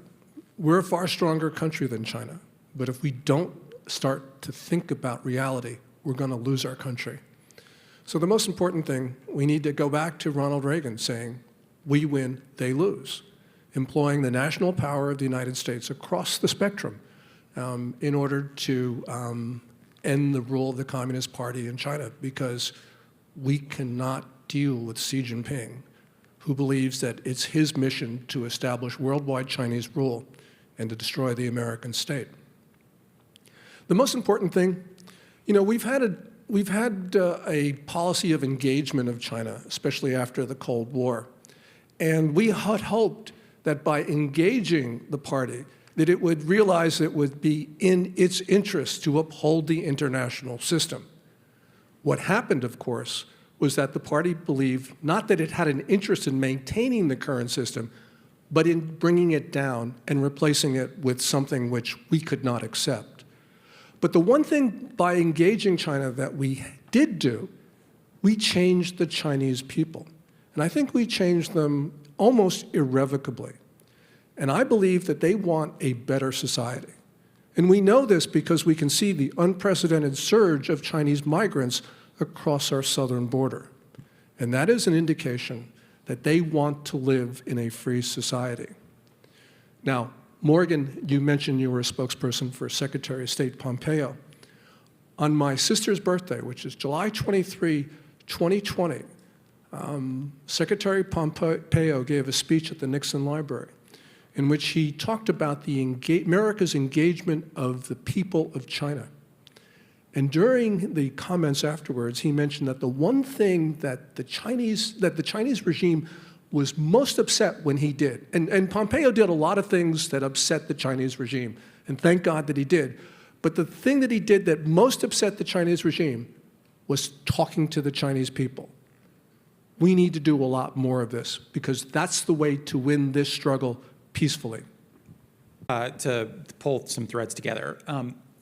Speaker 13: We're a far stronger country than China, but if we don't start to think about reality, we're going to lose our country. So the most important thing, we need to go back to Ronald Reagan saying, we win, they lose, employing the national power of the United States across the spectrum in order to end the rule of the Communist Party in China, because we cannot deal with Xi Jinping, who believes that it's his mission to establish worldwide Chinese rule and to destroy the American state. The most important thing, we've had a policy of engagement of China, especially after the Cold War. And we had hoped that by engaging the party, that it would realize it would be in its interest to uphold the international system. What happened, of course, was that the party believed not that it had an interest in maintaining the current system, but in bringing it down and replacing it with something which we could not accept. But the one thing by engaging China that we did do, we changed the Chinese people. And I think we changed them almost irrevocably. And I believe that they want a better society. And we know this because we can see the unprecedented surge of Chinese migrants across our southern border. And that is an indication that they want to live in a free society. Now, Morgan, you mentioned you were a spokesperson for Secretary of State Pompeo. On my sister's birthday, which is July 23, 2020, Secretary Pompeo gave a speech at the Nixon Library in which he talked about America's engagement of the people of China. And during the comments afterwards, he mentioned that the one thing that the Chinese regime was most upset when he did, and Pompeo did a lot of things that upset the Chinese regime, and thank God that he did, but the thing that he did that most upset the Chinese regime was talking to the Chinese people. We need to do a lot more of this, because that's the way to win this struggle peacefully.
Speaker 15: To pull some threads together.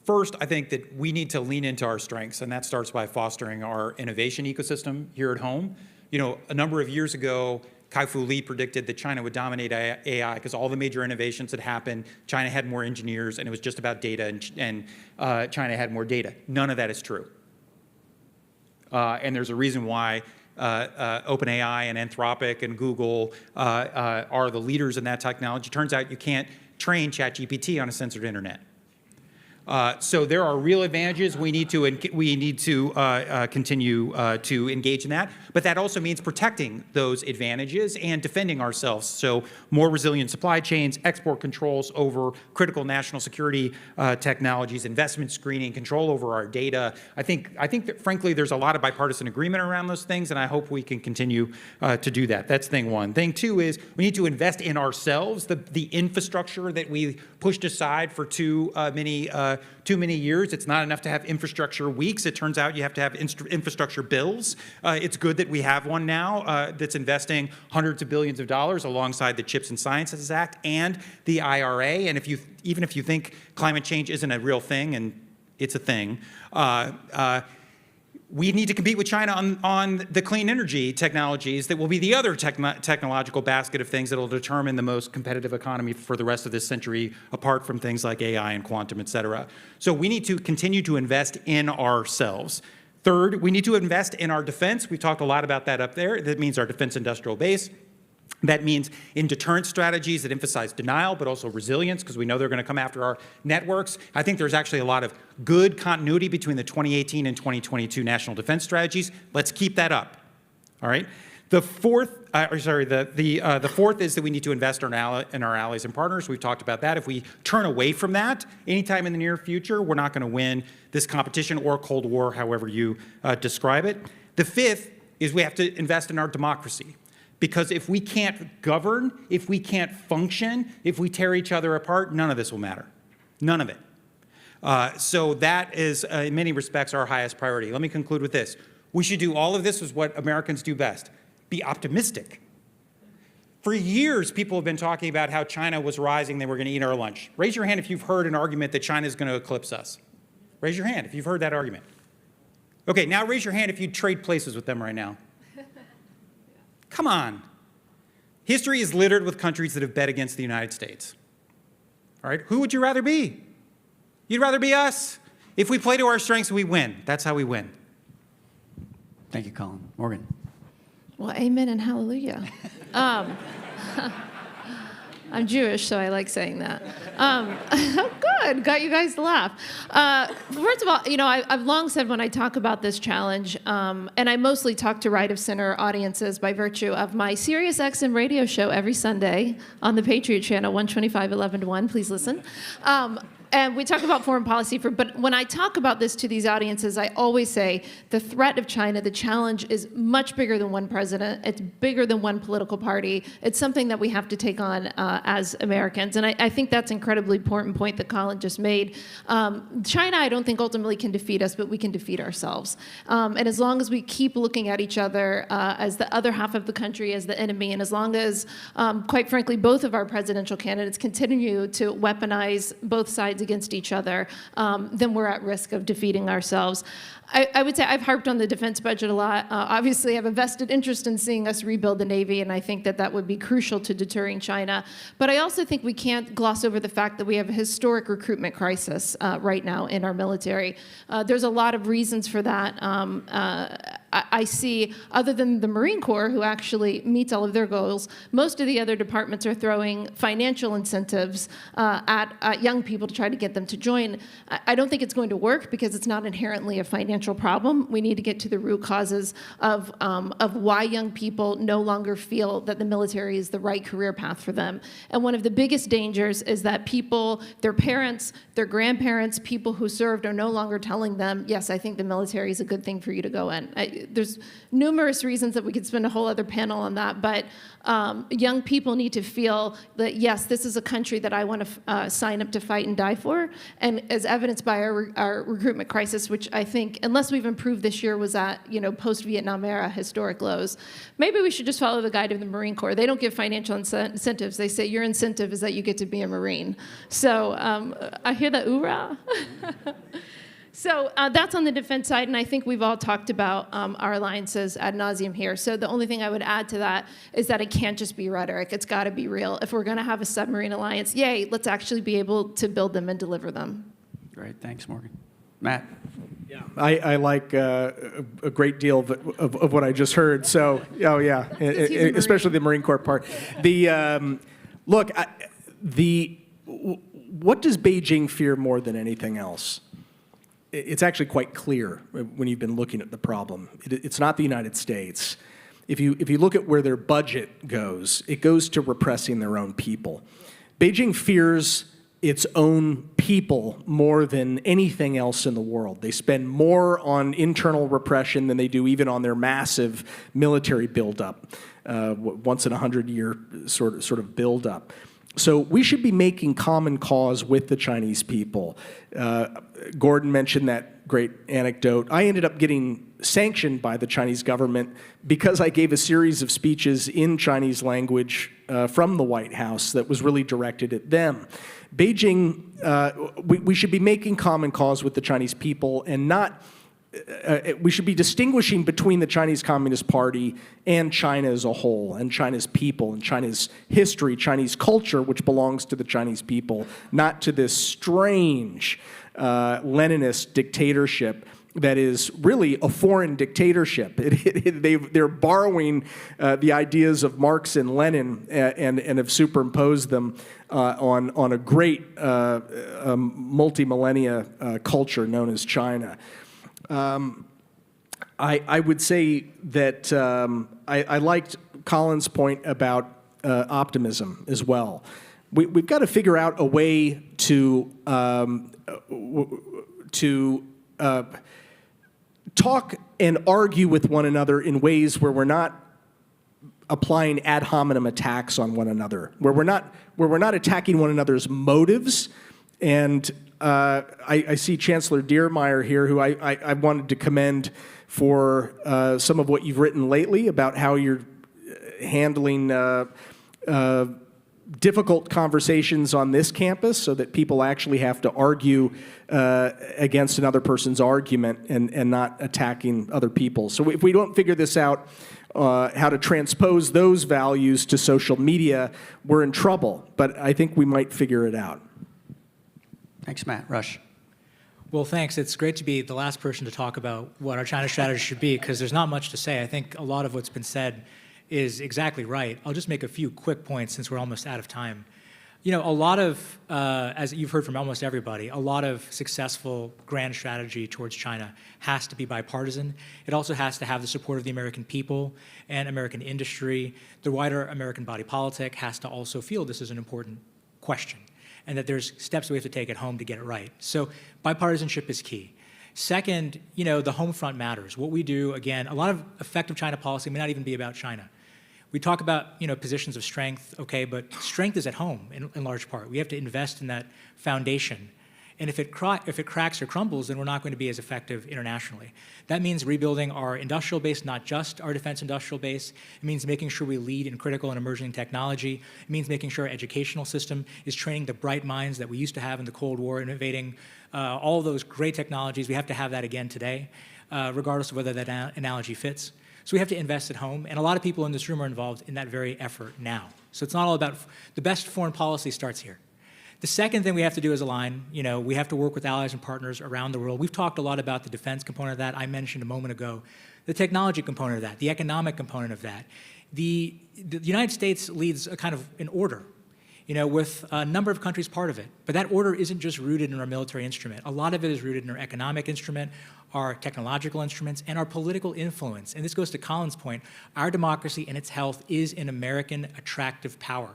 Speaker 15: First, I think that we need to lean into our strengths, and that starts by fostering our innovation ecosystem here at home. You know, a number of years ago, Kai-Fu Lee predicted that China would dominate AI because all the major innovations had happened. China had more engineers, and it was just about data, and China had more data. None of that is true. And there's a reason why OpenAI and Anthropic and Google are the leaders in that technology. Turns out you can't train ChatGPT on a censored internet. So there are real advantages. We need to continue to engage in that. But that also means protecting those advantages and defending ourselves. So more resilient supply chains, export controls over critical national security technologies, investment screening, control over our data. I think that, frankly, there's a lot of bipartisan agreement around those things, and I hope we can continue to do that. That's thing one. Thing two is we need to invest in ourselves, the infrastructure that we pushed aside for too many years. It's not enough to have infrastructure weeks. It turns out you have to have infrastructure bills. It's good that we have one now that's investing hundreds of billions of dollars alongside the CHIPS and Sciences Act and the IRA. And even if you think climate change isn't a real thing, and it's a thing, we need to compete with China on the clean energy technologies that will be the other technological basket of things that will determine the most competitive economy for the rest of this century, apart from things like AI and quantum, et cetera. So we need to continue to invest in ourselves. Third, we need to invest in our defense. We've talked a lot about that up there. That means our defense industrial base. That means in deterrent strategies that emphasize denial, but also resilience, because we know they're going to come after our networks. I think there's actually a lot of good continuity between the 2018 and 2022 national defense strategies. Let's keep that up. All right. The fourth is that we need to invest in our allies and partners. We've talked about that. If we turn away from that anytime in the near future, we're not going to win this competition or Cold War, however you describe it. The fifth is we have to invest in our democracy. Because if we can't govern, if we can't function, if we tear each other apart, none of this will matter. None of it. So that is, in many respects, our highest priority. Let me conclude with this. We should do all of this as what Americans do best. Be optimistic. For years, people have been talking about how China was rising, they were going to eat our lunch. Raise your hand if you've heard an argument that China is going to eclipse us. Raise your hand if you've heard that argument. Okay, now raise your hand if you'd trade places with them right now. Come on. History is littered with countries that have bet against the United States. All right, who would you rather be? You'd rather be us. If we play to our strengths, we win. That's how we win.
Speaker 11: Thank you, Colin. Morgan.
Speaker 12: Well, amen and hallelujah. I'm Jewish, so I like saying that. Good, got you guys to laugh. First of all, you know, I've long said when I talk about this challenge, and I mostly talk to right-of-center audiences by virtue of my SiriusXM radio show every Sunday on the Patriot Channel, 125, 11 to 1. Please listen. And we talk about foreign policy, but when I talk about this to these audiences, I always say the threat of China, the challenge is much bigger than one president. It's bigger than one political party. It's something that we have to take on as Americans. And I think that's an incredibly important point that Colin just made. China, I don't think ultimately can defeat us, but we can defeat ourselves. And as long as we keep looking at each other as the other half of the country as the enemy, and as long as, quite frankly, both of our presidential candidates continue to weaponize both sides against each other, then we're at risk of defeating ourselves. I would say I've harped on the defense budget a lot. Obviously, I have a vested interest in seeing us rebuild the Navy, and I think that that would be crucial to deterring China. But I also think we can't gloss over the fact that we have a historic recruitment crisis right now in our military. There's a lot of reasons for that. I see, other than the Marine Corps, who actually meets all of their goals, most of the other departments are throwing financial incentives at young people to try to get them to join. I don't think it's going to work because it's not inherently a financial problem. We need to get to the root causes of why young people no longer feel that the military is the right career path for them. And one of the biggest dangers is that people, their parents, their grandparents, people who served are no longer telling them, yes, I think the military is a good thing for you to go in. There's numerous reasons that we could spend a whole other panel on that, but young people need to feel that, yes, this is a country that I want to sign up to fight and die for. And as evidenced by our recruitment crisis, which I think, unless we've improved this year, was at post-Vietnam era historic lows. Maybe we should just follow the guide of the Marine Corps. They don't give financial incentives. They say your incentive is that you get to be a Marine. So I hear the oorah. So that's on the defense side, and I think we've all talked about our alliances ad nauseum here. So the only thing I would add to that is that it can't just be rhetoric. It's got to be real. If we're going to have a submarine alliance, yay, let's actually be able to build them and deliver them.
Speaker 11: Great, thanks, Morgan. Matt?
Speaker 14: Yeah, I like a great deal of what I just heard. So, oh yeah, especially the Marine Corps part. Look, what does Beijing fear more than anything else? It's actually quite clear when you've been looking at the problem. It's not the United States. If you look at where their budget goes, it goes to repressing their own people. Beijing fears its own people more than anything else in the world. They spend more on internal repression than they do even on their massive military buildup, once in a 100-year sort of buildup. So we should be making common cause with the Chinese people. Gordon mentioned that great anecdote. I ended up getting sanctioned by the Chinese government because I gave a series of speeches in Chinese language from the White House that was really directed at them. Beijing, we should be making common cause with the Chinese people and not we should be distinguishing between the Chinese Communist Party and China as a whole, and China's people, and China's history, Chinese culture, which belongs to the Chinese people, not to this strange Leninist dictatorship that is really a foreign dictatorship. They're borrowing the ideas of Marx and Lenin and have superimposed them on a great multi-millennia culture known as China. I would say that I liked Colin's point about optimism as well. We've got to figure out a way to talk and argue with one another in ways where we're not applying ad hominem attacks on one another, where we're not attacking one another's motives. And I see Chancellor Diermeier here, who I wanted to commend for some of what you've written lately about how you're handling difficult conversations on this campus so that people actually have to argue against another person's argument and not attacking other people. So if we don't figure this out, how to transpose those values to social media, we're in trouble. But I think we might figure it out.
Speaker 11: Thanks, Matt. Rush.
Speaker 16: Well, thanks. It's great to be the last person to talk about what our China strategy should be, because there's not much to say. I think a lot of what's been said is exactly right. I'll just make a few quick points since we're almost out of time. You know, a lot of, as you've heard from almost everybody, a lot of successful grand strategy towards China has to be bipartisan. It also has to have the support of the American people and American industry. The wider American body politic has to also feel this is an important question, and that there's steps we have to take at home to get it right. So bipartisanship is key. Second, you know, the home front matters. What we do, again, a lot of effective China policy may not even be about China. We talk about, you know, positions of strength, okay, but strength is at home in large part. We have to invest in that foundation. And if it cracks or crumbles, then we're not going to be as effective internationally. That means rebuilding our industrial base, not just our defense industrial base. It means making sure we lead in critical and emerging technology. It means making sure our educational system is training the bright minds that we used to have in the Cold War, innovating all those great technologies. We have to have that again today, regardless of whether that analogy fits. So we have to invest at home, and a lot of people in this room are involved in that very effort now. So it's not all about, the best foreign policy starts here. The second thing we have to do is align. You know, we have to work with allies and partners around the world. We've talked a lot about the defense component of that. I mentioned a moment ago the technology component of that, the economic component of that. The United States leads a kind of an order, with a number of countries part of it. But that order isn't just rooted in our military instrument. A lot of it is rooted in our economic instrument, our technological instruments, and our political influence. And this goes to Colin's point. Our democracy and its health is an American attractive power.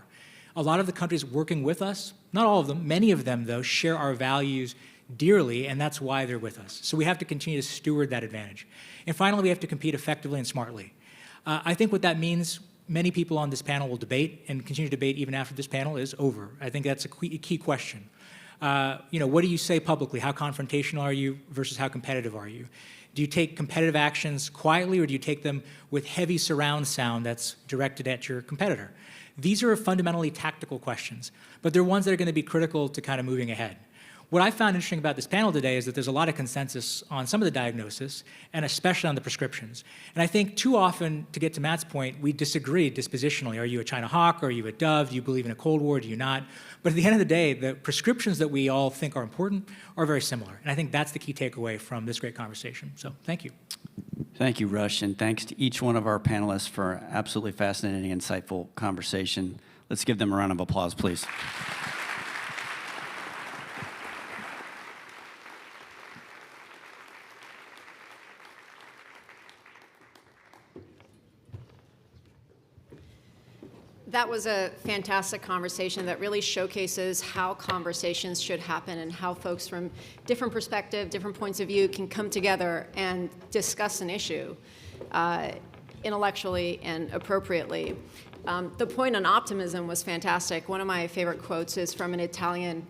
Speaker 16: A lot of the countries working with us, not all of them, many of them, though, share our values dearly, and that's why they're with us. So we have to continue to steward that advantage. And finally, we have to compete effectively and smartly. I think what that means, many people on this panel will debate and continue to debate even after this panel is over. I think that's a key question. What do you say publicly? How confrontational are you versus how competitive are you? Do you take competitive actions quietly, or do you take them with heavy surround sound that's directed at your competitor? These are fundamentally tactical questions, but they're ones that are going to be critical to kind of moving ahead. What I found interesting about this panel today is that there's a lot of consensus on some of the diagnosis, and especially on the prescriptions. And I think too often, to get to Matt's point, we disagree dispositionally. Are you a China hawk? Are you a dove? Do you believe in a Cold War? Do you not? But at the end of the day, the prescriptions that we all think are important are very similar. And I think that's the key takeaway from this great conversation. So thank you.
Speaker 11: Thank you, Rush, and thanks to each one of our panelists for an absolutely fascinating, insightful conversation. Let's give them a round of applause, please.
Speaker 1: That was a fantastic conversation that really showcases how conversations should happen and how folks from different perspectives, different points of view can come together and discuss an issue intellectually and appropriately. The point on optimism was fantastic. One of my favorite quotes is from an Italian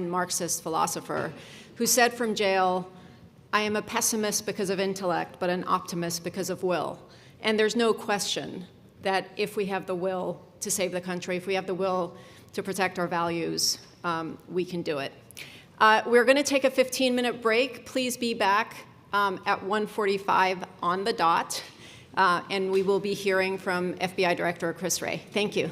Speaker 1: Marxist philosopher who said from jail, "I am a pessimist because of intellect, but an optimist because of will." And there's no question that if we have the will to save the country, if we have the will to protect our values, we can do it. We're going to take a 15-minute break. Please be back at 1:45 on the dot, and we will be hearing from FBI Director Chris Wray. Thank you.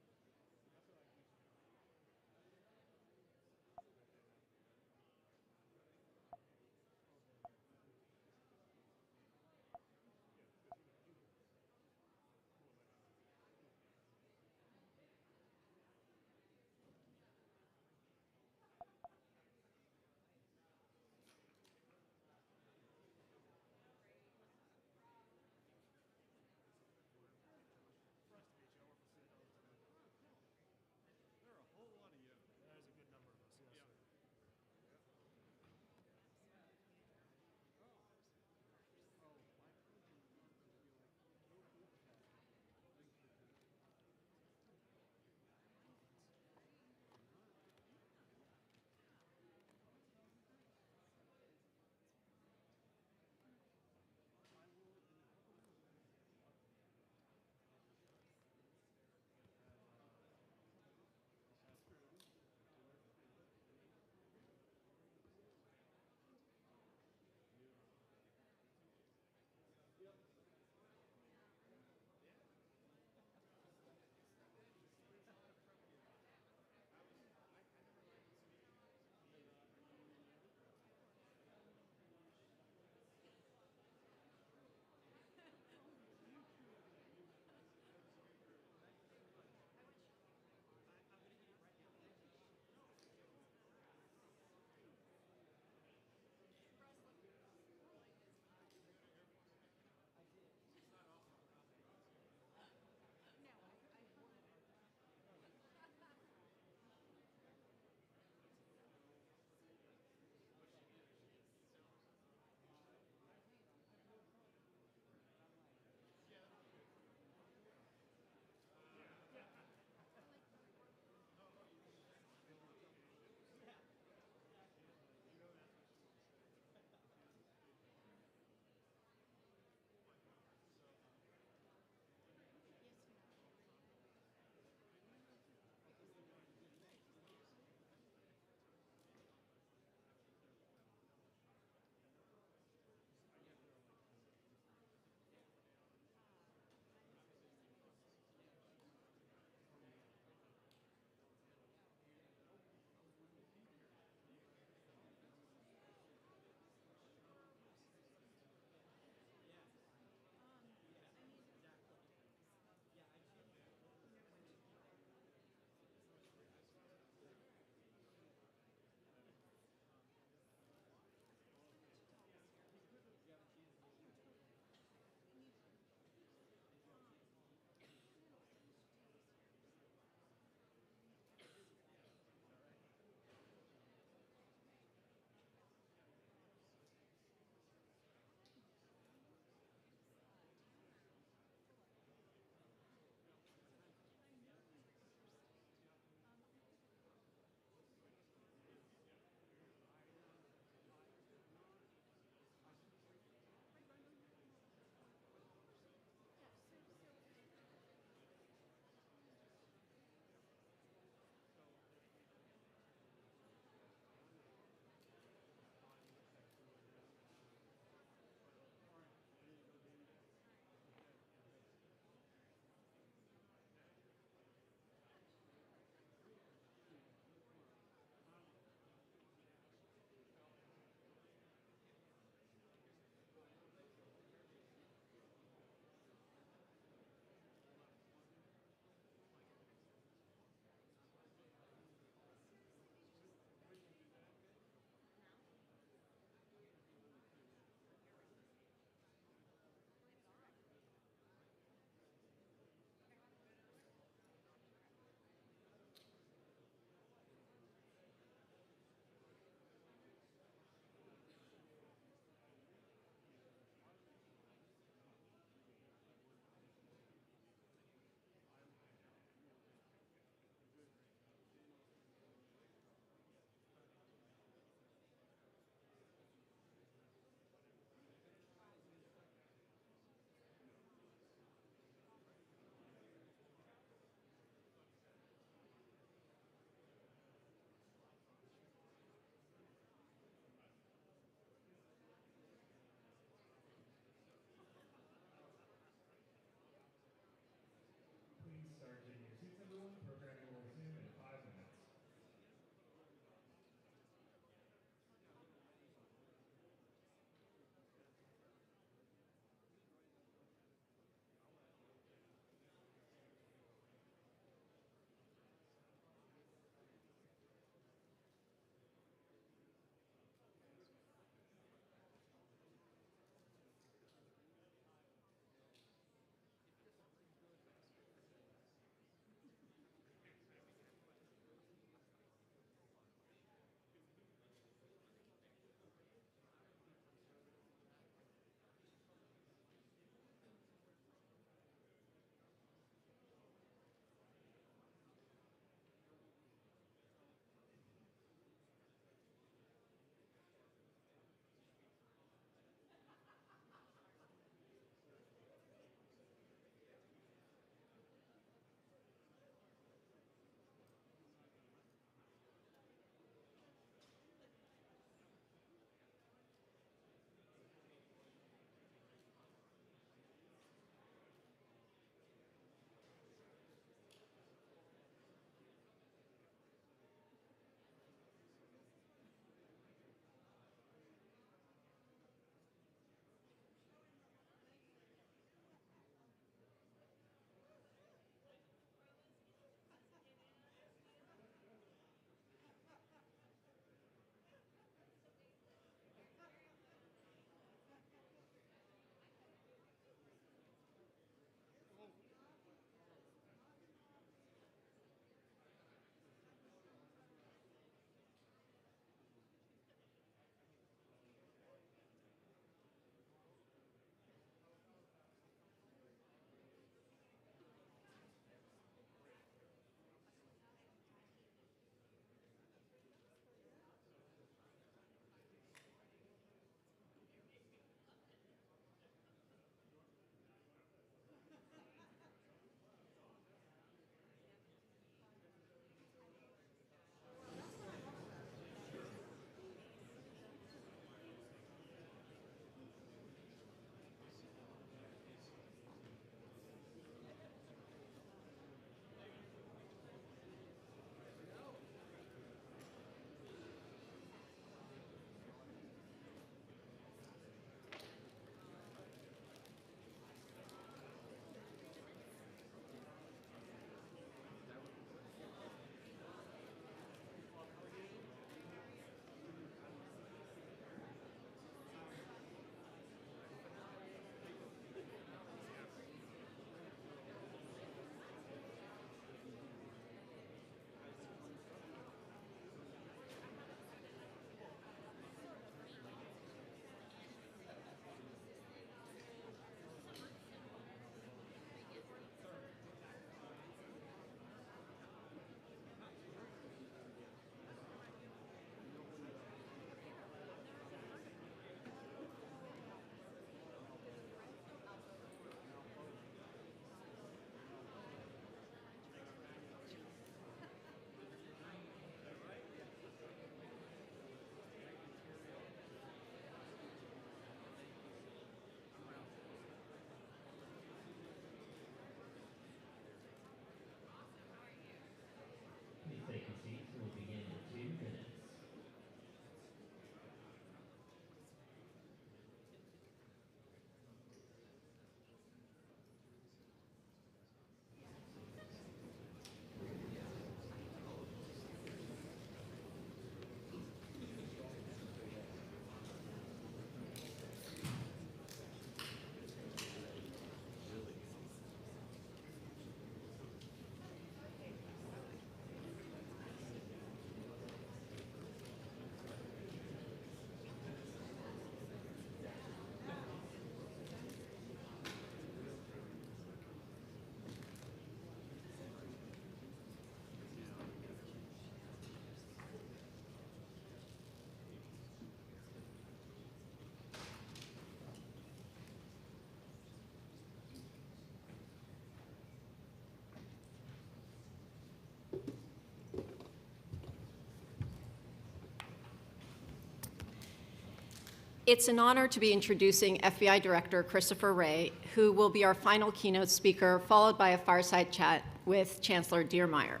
Speaker 1: It's an honor to be introducing FBI Director Christopher Wray, who will be our final keynote speaker, followed by a fireside chat with Chancellor Diermeyer.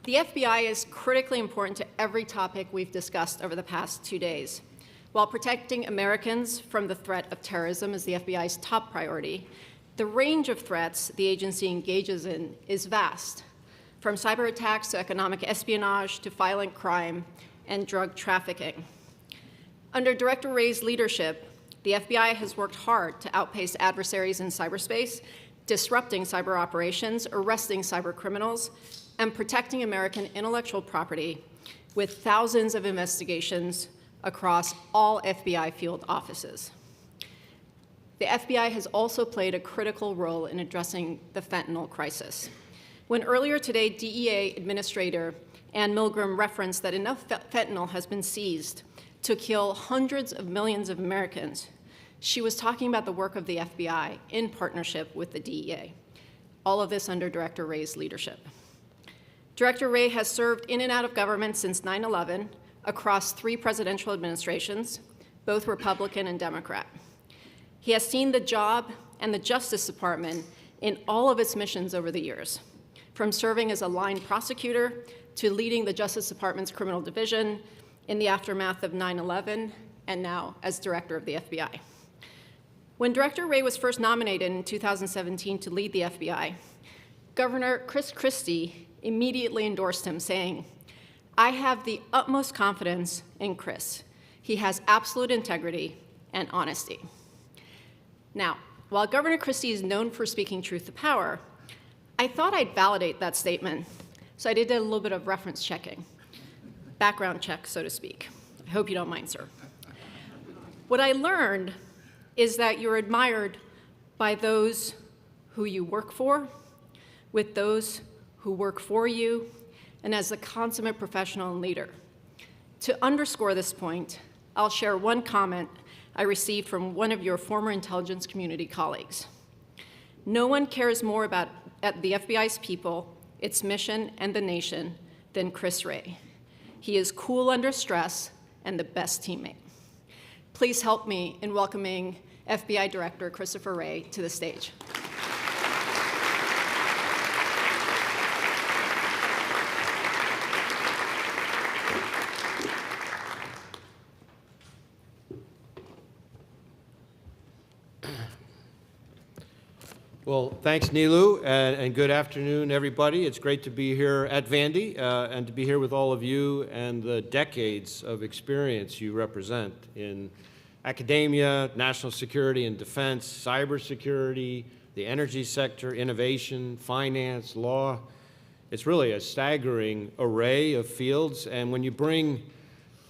Speaker 1: The FBI is critically important to every topic we've discussed over the past 2 days. While protecting Americans from the threat of terrorism is the FBI's top priority, the range of threats the agency engages in is vast, from cyber attacks to economic espionage to violent crime and drug trafficking. Under Director Wray's leadership, the FBI has worked hard to outpace adversaries in cyberspace, disrupting cyber operations, arresting cyber criminals, and protecting American intellectual property with thousands of investigations across all FBI field offices. The FBI has also played a critical role in addressing the fentanyl crisis. When earlier today, DEA Administrator Ann Milgram referenced that enough fentanyl has been seized to kill hundreds of millions of Americans, she was talking about the work of the FBI in partnership with the DEA. All of this under Director Wray's leadership. Director Wray has served in and out of government since 9/11 across 3 presidential administrations, both Republican and Democrat. He has seen the job and the Justice Department in all of its missions over the years, from serving as a line prosecutor to leading the Justice Department's criminal division in the aftermath of 9/11, and now as director of the FBI. When Director Wray was first nominated in 2017 to lead the FBI, Governor Chris Christie immediately endorsed him, saying, "I have the utmost confidence in Chris. He has absolute integrity and honesty." Now, while Governor Christie is known for speaking truth to power, I thought I'd validate that statement, so I did a little bit of reference checking. Background check, so to speak. I hope you don't mind, sir. What I learned is that you're admired by those who you work for, with those who work for you, and as a consummate professional and leader. To underscore this point, I'll share one comment I received from one of your former intelligence community colleagues. No one cares more about the FBI's people, its mission, and the nation than Chris Wray. He is cool under stress and the best teammate. Please help me in welcoming FBI Director Christopher Wray to the stage.
Speaker 17: Well, thanks, Nilu, and good afternoon, everybody. It's great to be here at Vandy and to be here with all of you and the decades of experience you represent in academia, national security and defense, cybersecurity, the energy sector, innovation, finance, law. It's really a staggering array of fields, and when you bring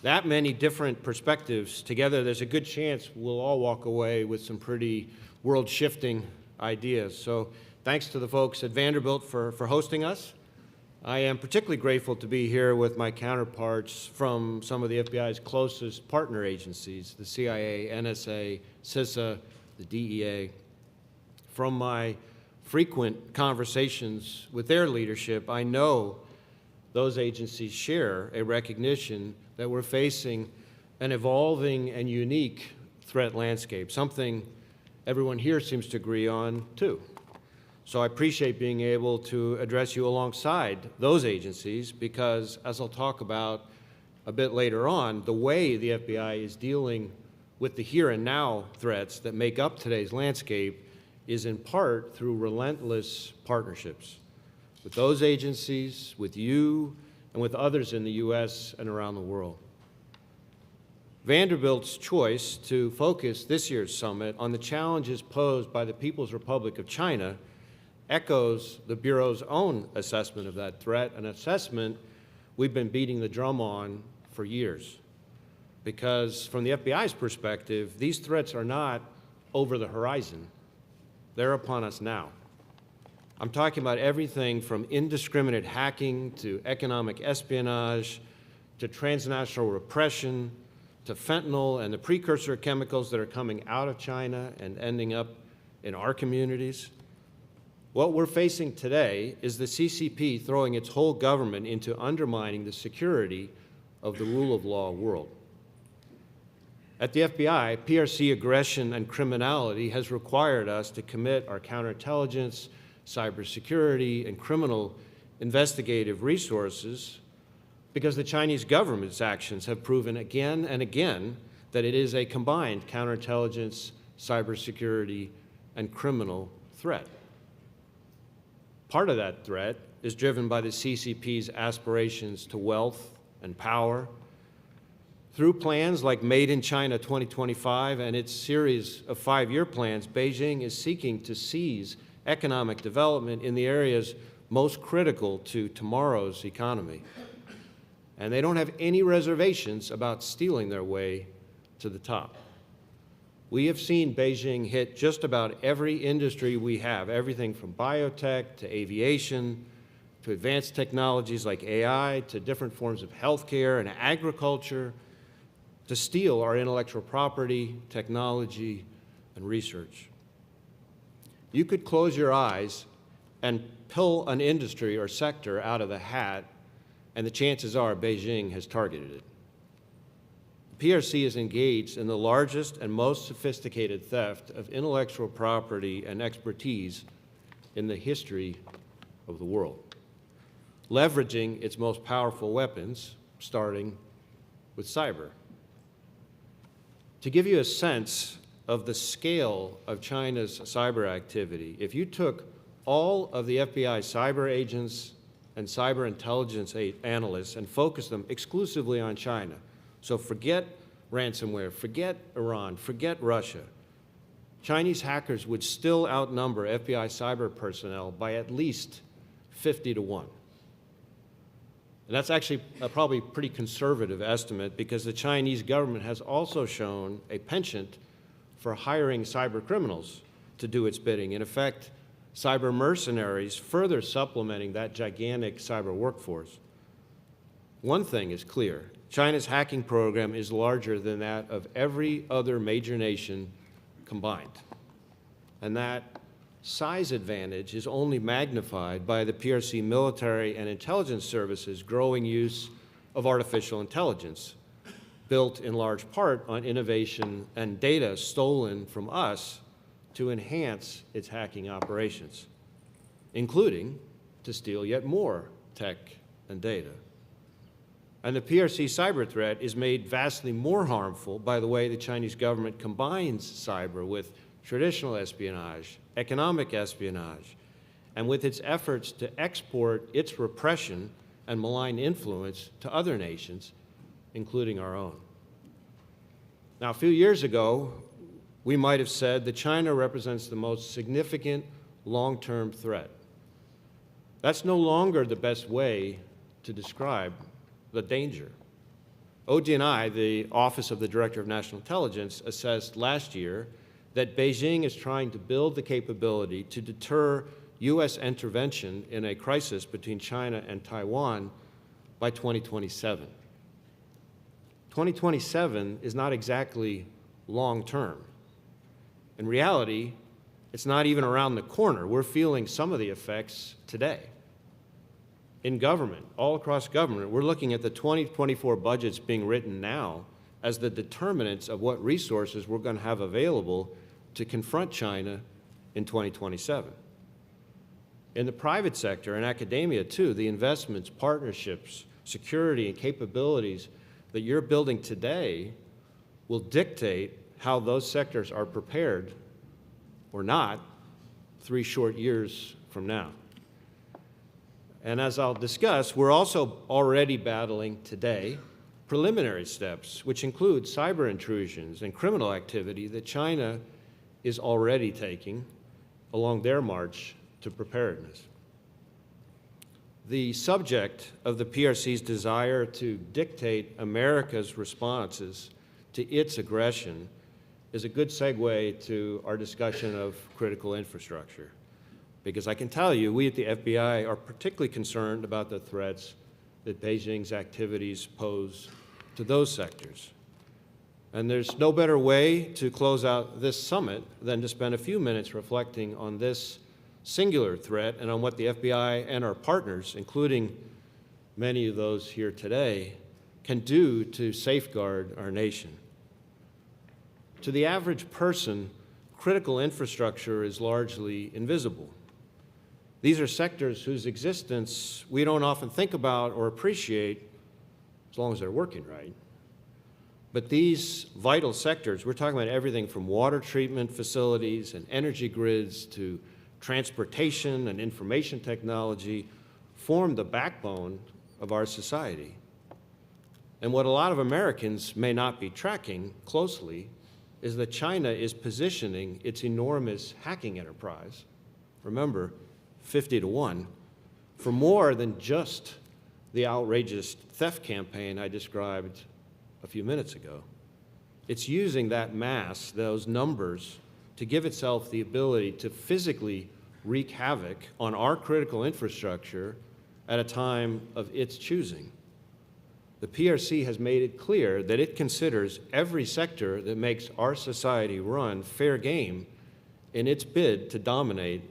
Speaker 17: that many different perspectives together, there's a good chance we'll all walk away with some pretty world-shifting ideas. So thanks to the folks at Vanderbilt for hosting us. I am particularly grateful to be here with my counterparts from some of the FBI's closest partner agencies, the CIA, NSA, CISA, the DEA. From my frequent conversations with their leadership, I know those agencies share a recognition that we're facing an evolving and unique threat landscape, something everyone here seems to agree on, too. So I appreciate being able to address you alongside those agencies because, as I'll talk about a bit later on, the way the FBI is dealing with the here and now threats that make up today's landscape is in part through relentless partnerships with those agencies, with you, and with others in the U.S. and around the world. Vanderbilt's choice to focus this year's summit on the challenges posed by the People's Republic of China echoes the Bureau's own assessment of that threat, an assessment we've been beating the drum on for years. Because from the FBI's perspective, these threats are not over the horizon. They're upon us now. I'm talking about everything from indiscriminate hacking to economic espionage to transnational repression to fentanyl and the precursor chemicals that are coming out of China and ending up in our communities. What we're facing today is the CCP throwing its whole government into undermining the security of the rule of law world. At the FBI, PRC aggression and criminality has required us to commit our counterintelligence, cybersecurity, and criminal investigative resources because the Chinese government's actions have proven again and again that it is a combined counterintelligence, cybersecurity, and criminal threat. Part of that threat is driven by the CCP's aspirations to wealth and power. Through plans like Made in China 2025 and its series of 5-year plans, Beijing is seeking to seize economic development in the areas most critical to tomorrow's economy. And they don't have any reservations about stealing their way to the top. We have seen Beijing hit just about every industry we have, everything from biotech to aviation, to advanced technologies like AI, to different forms of healthcare and agriculture, to steal our intellectual property, technology, and research. You could close your eyes and pull an industry or sector out of the hat, and the chances are Beijing has targeted it. The PRC is engaged in the largest and most sophisticated theft of intellectual property and expertise in the history of the world, leveraging its most powerful weapons, starting with cyber. To give you a sense of the scale of China's cyber activity, if you took all of the FBI cyber agents and cyber intelligence analysts and focused them exclusively on China, so forget ransomware, forget Iran, forget Russia, Chinese hackers would still outnumber FBI cyber personnel by at least 50 to 1. And that's actually a probably pretty conservative estimate because the Chinese government has also shown a penchant for hiring cyber criminals to do its bidding. In effect, cyber mercenaries further supplementing that gigantic cyber workforce. One thing is clear. China's hacking program is larger than that of every other major nation combined. And that size advantage is only magnified by the PRC military and intelligence services' growing use of artificial intelligence, built in large part on innovation and data stolen from us to enhance its hacking operations, including to steal yet more tech and data. And the PRC cyber threat is made vastly more harmful by the way the Chinese government combines cyber with traditional espionage, economic espionage, and with its efforts to export its repression and malign influence to other nations, including our own. Now, a few years ago, we might have said that China represents the most significant long-term threat. That's no longer the best way to describe the danger. ODNI, the Office of the Director of National Intelligence, assessed last year that Beijing is trying to build the capability to deter U.S. intervention in a crisis between China and Taiwan by 2027. 2027 is not exactly long-term. In reality, it's not even around the corner. We're feeling some of the effects today. In government, all across government, we're looking at the 2024 budgets being written now as the determinants of what resources we're going to have available to confront China in 2027. In the private sector and academia, too, the investments, partnerships, security, and capabilities that you're building today will dictate how those sectors are prepared or not 3 short years from now. And as I'll discuss, we're also already battling today preliminary steps, which include cyber intrusions and criminal activity that China is already taking along their march to preparedness. The subject of the PRC's desire to dictate America's responses to its aggression is a good segue to our discussion of critical infrastructure. Because I can tell you, we at the FBI are particularly concerned about the threats that Beijing's activities pose to those sectors. And there's no better way to close out this summit than to spend a few minutes reflecting on this singular threat and on what the FBI and our partners, including many of those here today, can do to safeguard our nation. To the average person, critical infrastructure is largely invisible. These are sectors whose existence we don't often think about or appreciate as long as they're working right. But these vital sectors, we're talking about everything from water treatment facilities and energy grids to transportation and information technology, form the backbone of our society. And what a lot of Americans may not be tracking closely is that China is positioning its enormous hacking enterprise, remember, 50 to 1, for more than just the outrageous theft campaign I described a few minutes ago. It's using that mass, those numbers, to give itself the ability to physically wreak havoc on our critical infrastructure at a time of its choosing. The PRC has made it clear that it considers every sector that makes our society run fair game in its bid to dominate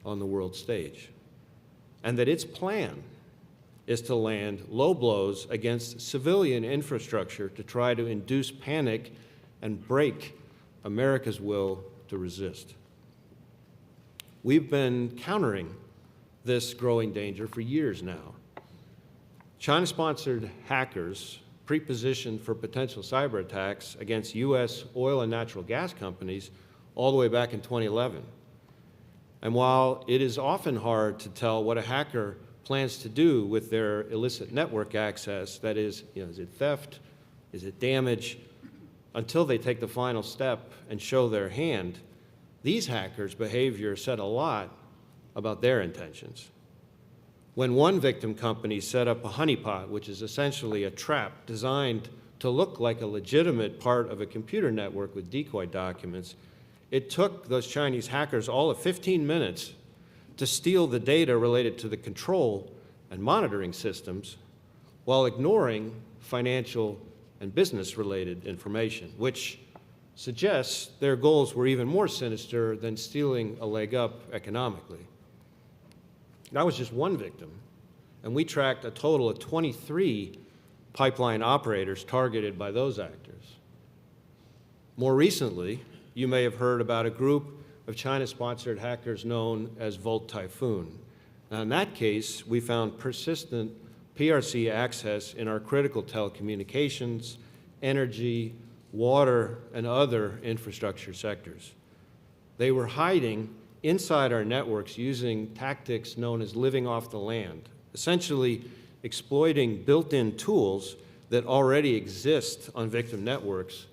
Speaker 17: on the world stage, and that its plan is to land low blows against civilian infrastructure to try to induce panic and break America's will to resist. We've been countering this growing danger for years now. China-sponsored hackers pre-positioned for potential cyber attacks against U.S. oil and natural gas companies all the way back in 2011. And while it is often hard to tell what a hacker plans to do with their illicit network access, that is it theft, is it damage, until they take the final step and show their hand, these hackers' behavior said a lot about their intentions. When one victim company set up a honeypot, which is essentially a trap designed to look like a legitimate part of a computer network with decoy documents, it took those Chinese hackers all of 15 minutes to steal the data related to the control and monitoring systems while ignoring financial and business-related information, which suggests their goals were even more sinister than stealing a leg up economically. That was just one victim, and we tracked a total of 23 pipeline operators targeted by those actors. More recently, you may have heard about a group of China-sponsored hackers known as Volt Typhoon. Now, in that case, we found persistent PRC access in our critical telecommunications, energy, water, and other infrastructure sectors. They were hiding inside our networks using tactics known as living off the land, essentially exploiting built-in tools that already exist on victim networks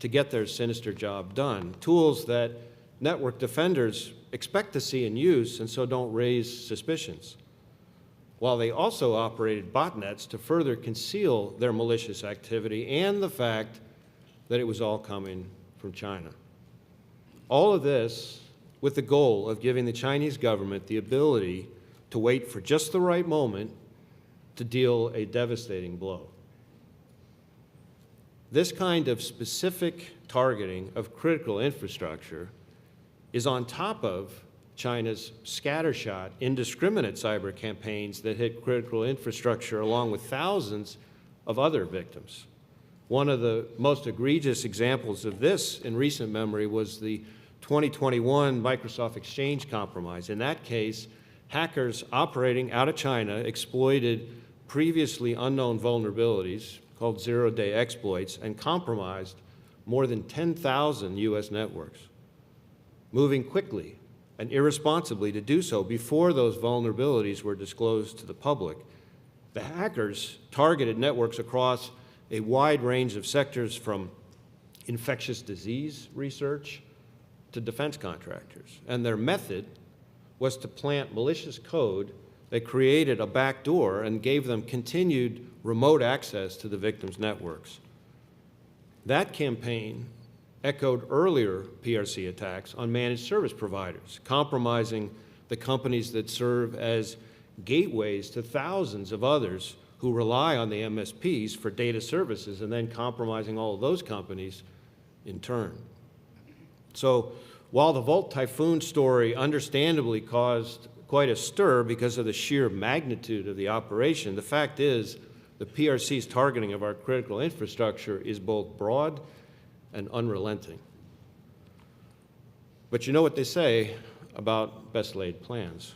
Speaker 17: to get their sinister job done, tools that network defenders expect to see in use and so don't raise suspicions, while they also operated botnets to further conceal their malicious activity and the fact that it was all coming from China. All of this with the goal of giving the Chinese government the ability to wait for just the right moment to deal a devastating blow. This kind of specific targeting of critical infrastructure is on top of China's scattershot, indiscriminate cyber campaigns that hit critical infrastructure along with thousands of other victims. One of the most egregious examples of this in recent memory was the 2021 Microsoft Exchange compromise. In that case, hackers operating out of China exploited previously unknown vulnerabilities called zero-day exploits and compromised more than 10,000 U.S. networks, moving quickly and irresponsibly to do so before those vulnerabilities were disclosed to the public. The hackers targeted networks across a wide range of sectors, from infectious disease research to defense contractors. And their method was to plant malicious code that created a backdoor and gave them continued remote access to the victims' networks. That campaign echoed earlier PRC attacks on managed service providers, compromising the companies that serve as gateways to thousands of others who rely on the MSPs for data services, and then compromising all of those companies in turn. So while the Volt Typhoon story understandably caused quite a stir because of the sheer magnitude of the operation, the fact is the PRC's targeting of our critical infrastructure is both broad and unrelenting. But you know what they say about best laid plans.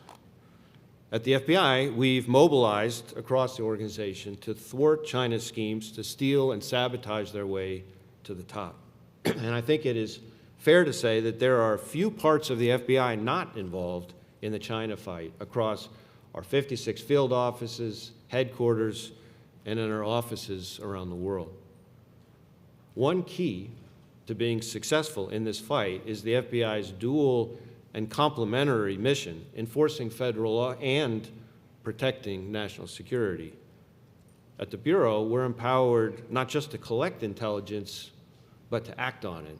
Speaker 17: At the FBI, we've mobilized across the organization to thwart China's schemes to steal and sabotage their way to the top. And I think it is fair to say that there are few parts of the FBI not involved in the China fight across our 56 field offices, headquarters, and in our offices around the world. One key to being successful in this fight is the FBI's dual and complementary mission, enforcing federal law and protecting national security. At the Bureau, we're empowered not just to collect intelligence, but to act on it.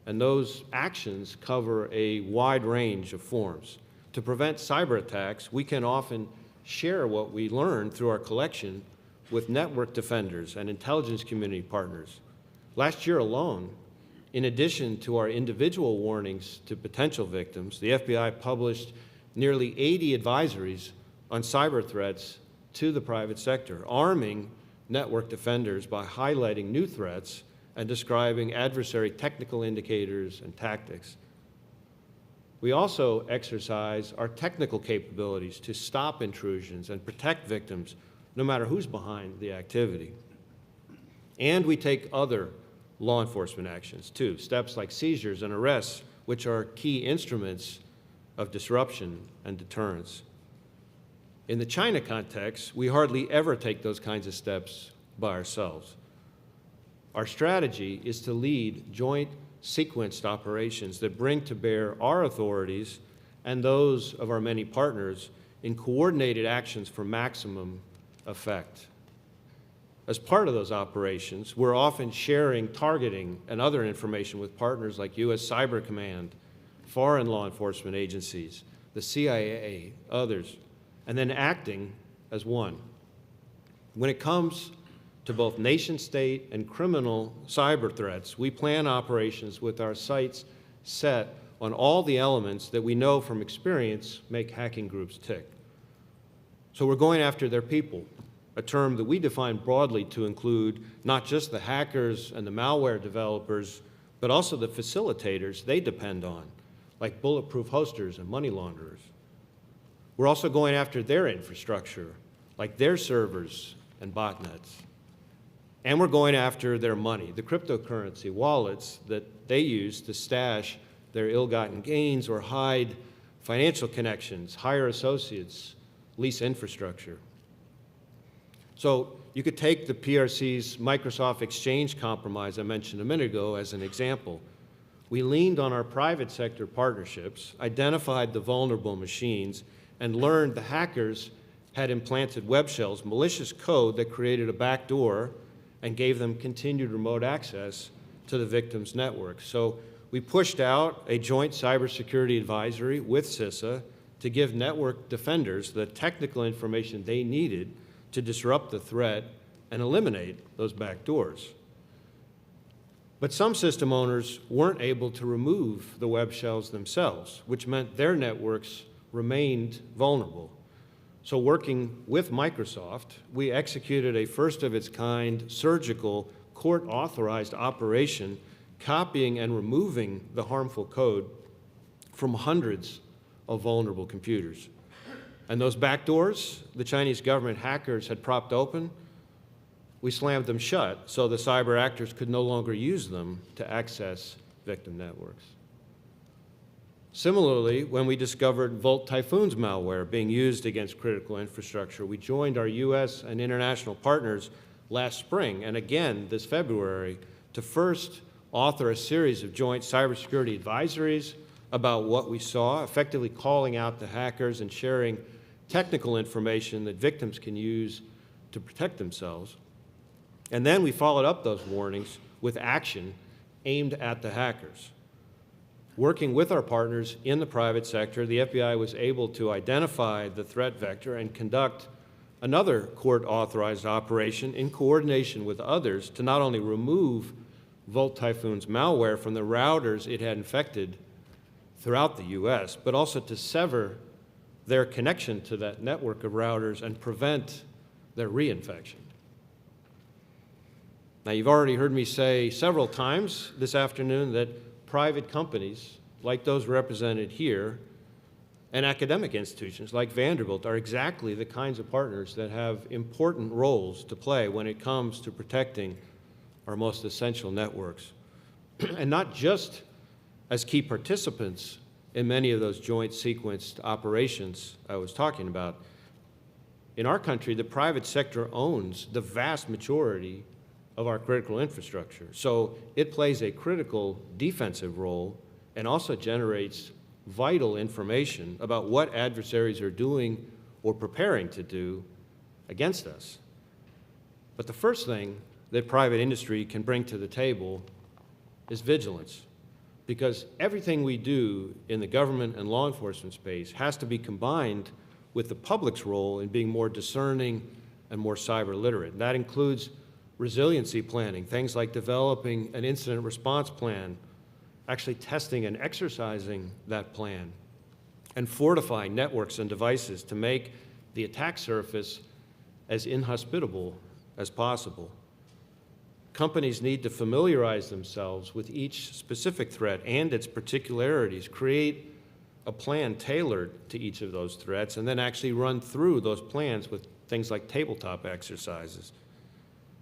Speaker 17: And those actions cover a wide range of forms. To prevent cyber attacks, we can often share what we learn through our collection with network defenders and intelligence community partners. Last year alone, in addition to our individual warnings to potential victims, the FBI published nearly 80 advisories on cyber threats to the private sector, arming network defenders by highlighting new threats and describing adversary technical indicators and tactics. We also exercise our technical capabilities to stop intrusions and protect victims, no matter who's behind the activity. And we take other law enforcement actions, too, steps like seizures and arrests, which are key instruments of disruption and deterrence. In the China context, we hardly ever take those kinds of steps by ourselves. Our strategy is to lead joint sequenced operations that bring to bear our authorities and those of our many partners in coordinated actions for maximum effect. As part of those operations, we're often sharing targeting and other information with partners like U.S. Cyber Command, foreign law enforcement agencies, the CIA, others, and then acting as one. When it comes to both nation-state and criminal cyber threats, we plan operations with our sights set on all the elements that we know from experience make hacking groups tick. So we're going after their people, a term that we define broadly to include not just the hackers and the malware developers, but also the facilitators they depend on, like bulletproof hosters and money launderers. We're also going after their infrastructure, like their servers and botnets. And we're going after their money, the cryptocurrency wallets that they use to stash their ill-gotten gains or hide financial connections, hire associates, lease infrastructure. So you could take the PRC's Microsoft Exchange compromise I mentioned a minute ago as an example. We leaned on our private sector partnerships, identified the vulnerable machines, and learned the hackers had implanted web shells, malicious code that created a backdoor and gave them continued remote access to the victim's network. So we pushed out a joint cybersecurity advisory with CISA to give network defenders the technical information they needed to disrupt the threat and eliminate those backdoors. But some system owners weren't able to remove the web shells themselves, which meant their networks remained vulnerable. So working with Microsoft, we executed a first-of-its-kind surgical court-authorized operation copying and removing the harmful code from hundreds of vulnerable computers. And those backdoors the Chinese government hackers had propped open, we slammed them shut so the cyber actors could no longer use them to access victim networks. Similarly, when we discovered Volt Typhoon's malware being used against critical infrastructure, we joined our U.S. and international partners last spring and again this February to first author a series of joint cybersecurity advisories about what we saw, effectively calling out the hackers and sharing technical information that victims can use to protect themselves. And then we followed up those warnings with action aimed at the hackers. Working with our partners in the private sector, the FBI was able to identify the threat vector and conduct another court-authorized operation in coordination with others to not only remove Volt Typhoon's malware from the routers it had infected throughout the U.S., but also to sever their connection to that network of routers and prevent their reinfection. Now, you've already heard me say several times this afternoon that private companies, like those represented here, and academic institutions like Vanderbilt are exactly the kinds of partners that have important roles to play when it comes to protecting our most essential networks. And not just as key participants in many of those joint sequenced operations I was talking about. In our country, the private sector owns the vast majority of our critical infrastructure. So it plays a critical defensive role and also generates vital information about what adversaries are doing or preparing to do against us. But the first thing that private industry can bring to the table is vigilance, because everything we do in the government and law enforcement space has to be combined with the public's role in being more discerning and more cyber literate. And that includes resiliency planning, things like developing an incident response plan, actually testing and exercising that plan, and fortifying networks and devices to make the attack surface as inhospitable as possible. Companies need to familiarize themselves with each specific threat and its particularities, create a plan tailored to each of those threats, and then actually run through those plans with things like tabletop exercises.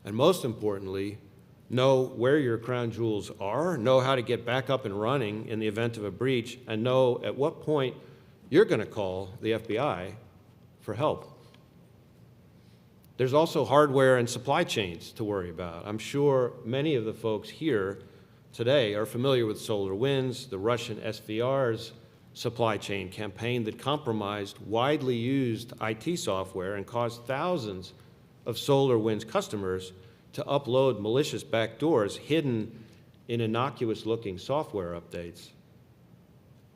Speaker 17: And most importantly, know where your crown jewels are, know how to get back up and running in the event of a breach, and know at what point you're going to call the FBI for help. There's also hardware and supply chains to worry about. I'm sure many of the folks here today are familiar with SolarWinds, the Russian SVR's supply chain campaign that compromised widely used IT software and caused thousands of SolarWinds customers to upload malicious backdoors hidden in innocuous-looking software updates.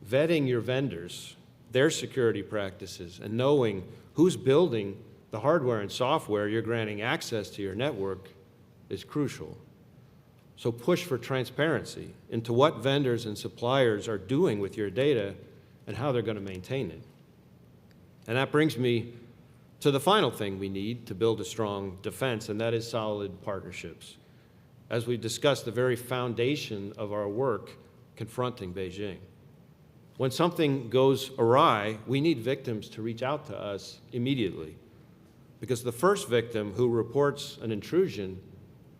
Speaker 17: Vetting your vendors, their security practices, and knowing who's building the hardware and software you're granting access to your network is crucial. So push for transparency into what vendors and suppliers are doing with your data and how they're going to maintain it. And that brings me to the final thing we need to build a strong defense, and that is solid partnerships. As we discussed, the very foundation of our work confronting Beijing. When something goes awry, we need victims to reach out to us immediately, because the first victim who reports an intrusion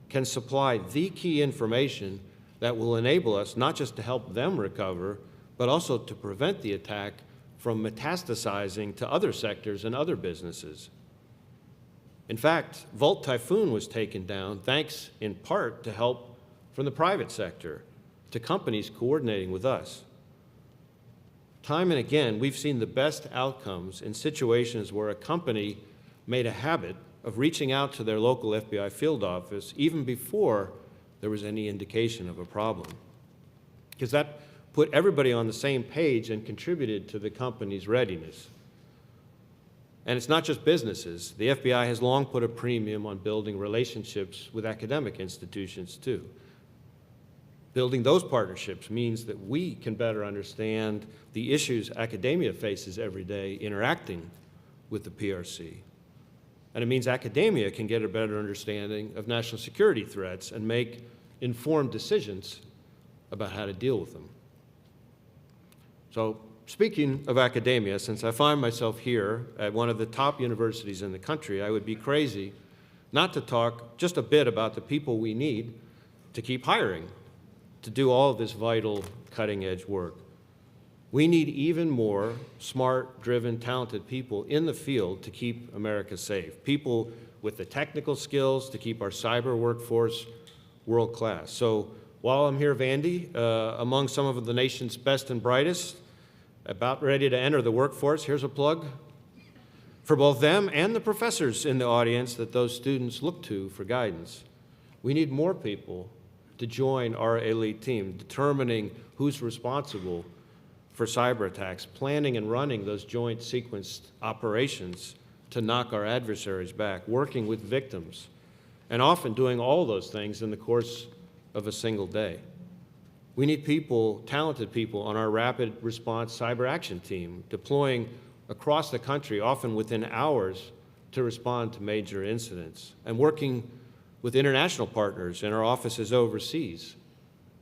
Speaker 17: can supply the key information that will enable us not just to help them recover, but also to prevent the attack from metastasizing to other sectors and other businesses. In fact, Volt Typhoon was taken down thanks in part to help from the private sector, to companies coordinating with us. Time and again, we've seen the best outcomes in situations where a company made a habit of reaching out to their local FBI field office even before there was any indication of a problem, because that put everybody on the same page and contributed to the company's readiness. And it's not just businesses. The FBI has long put a premium on building relationships with academic institutions, too. Building those partnerships means that we can better understand the issues academia faces every day interacting with the PRC. And it means academia can get a better understanding of national security threats and make informed decisions about how to deal with them. So, speaking of academia, since I find myself here at one of the top universities in the country, I would be crazy not to talk just a bit about the people we need to keep hiring to do all of this vital, cutting-edge work. We need even more smart, driven, talented people in the field to keep America safe, people with the technical skills to keep our cyber workforce world-class. So while I'm here, Vandy, among some of the nation's best and brightest, about ready to enter the workforce, here's a plug for both them and the professors in the audience that those students look to for guidance. We need more people to join our elite team, determining who's responsible for cyber attacks, planning and running those joint sequenced operations to knock our adversaries back, working with victims, and often doing all those things in the course of a single day. We need people, talented people, on our rapid response cyber action team, deploying across the country, often within hours, to respond to major incidents, and working with international partners and our offices overseas,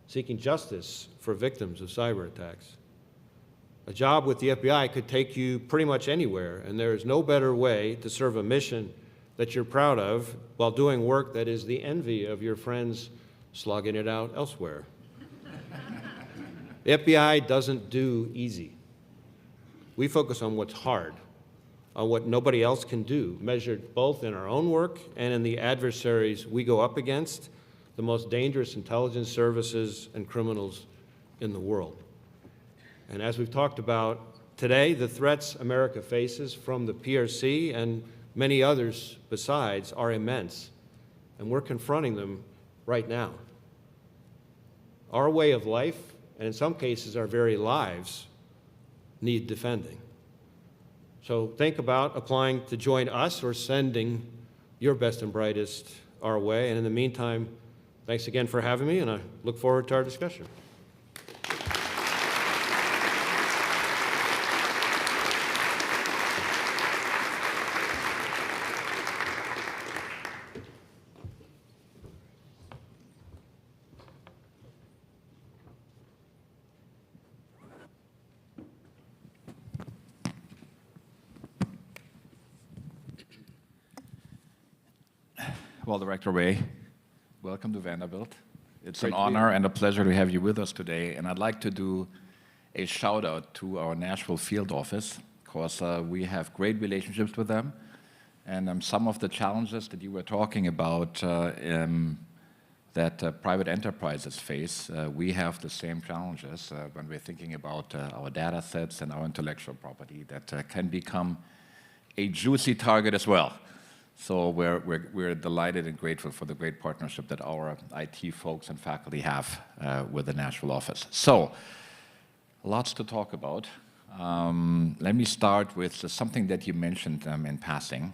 Speaker 17: seeking justice for victims of cyber attacks. A job with the FBI could take you pretty much anywhere, and there is no better way to serve a mission that you're proud of while doing work that is the envy of your friends slugging it out elsewhere. The FBI doesn't do easy. We focus on what's hard, on what nobody else can do, measured both in our own work and in the adversaries we go up against, the most dangerous intelligence services and criminals in the world. And as we've talked about today, the threats America faces from the PRC and many others besides are immense, and we're confronting them right now. Our way of life, and in some cases our very lives, need defending. So think about applying to join us or sending your best and brightest our way. And in the meantime, thanks again for having me, and I look forward to our discussion.
Speaker 18: Well, Director Ray, welcome to Vanderbilt. It's
Speaker 17: Great
Speaker 18: an
Speaker 17: to be
Speaker 18: honor
Speaker 17: here.
Speaker 18: and a pleasure to have you with us today. And I'd like to do a shout out to our Nashville field office, because we have great relationships with them. And some of the challenges that you were talking about that private enterprises face, we have the same challenges when we're thinking about our data sets and our intellectual property that can become a juicy target as well. So we're delighted and grateful for the great partnership that our IT folks and faculty have with the Nashville office. So, lots to talk about. Let me start with something that you mentioned in passing.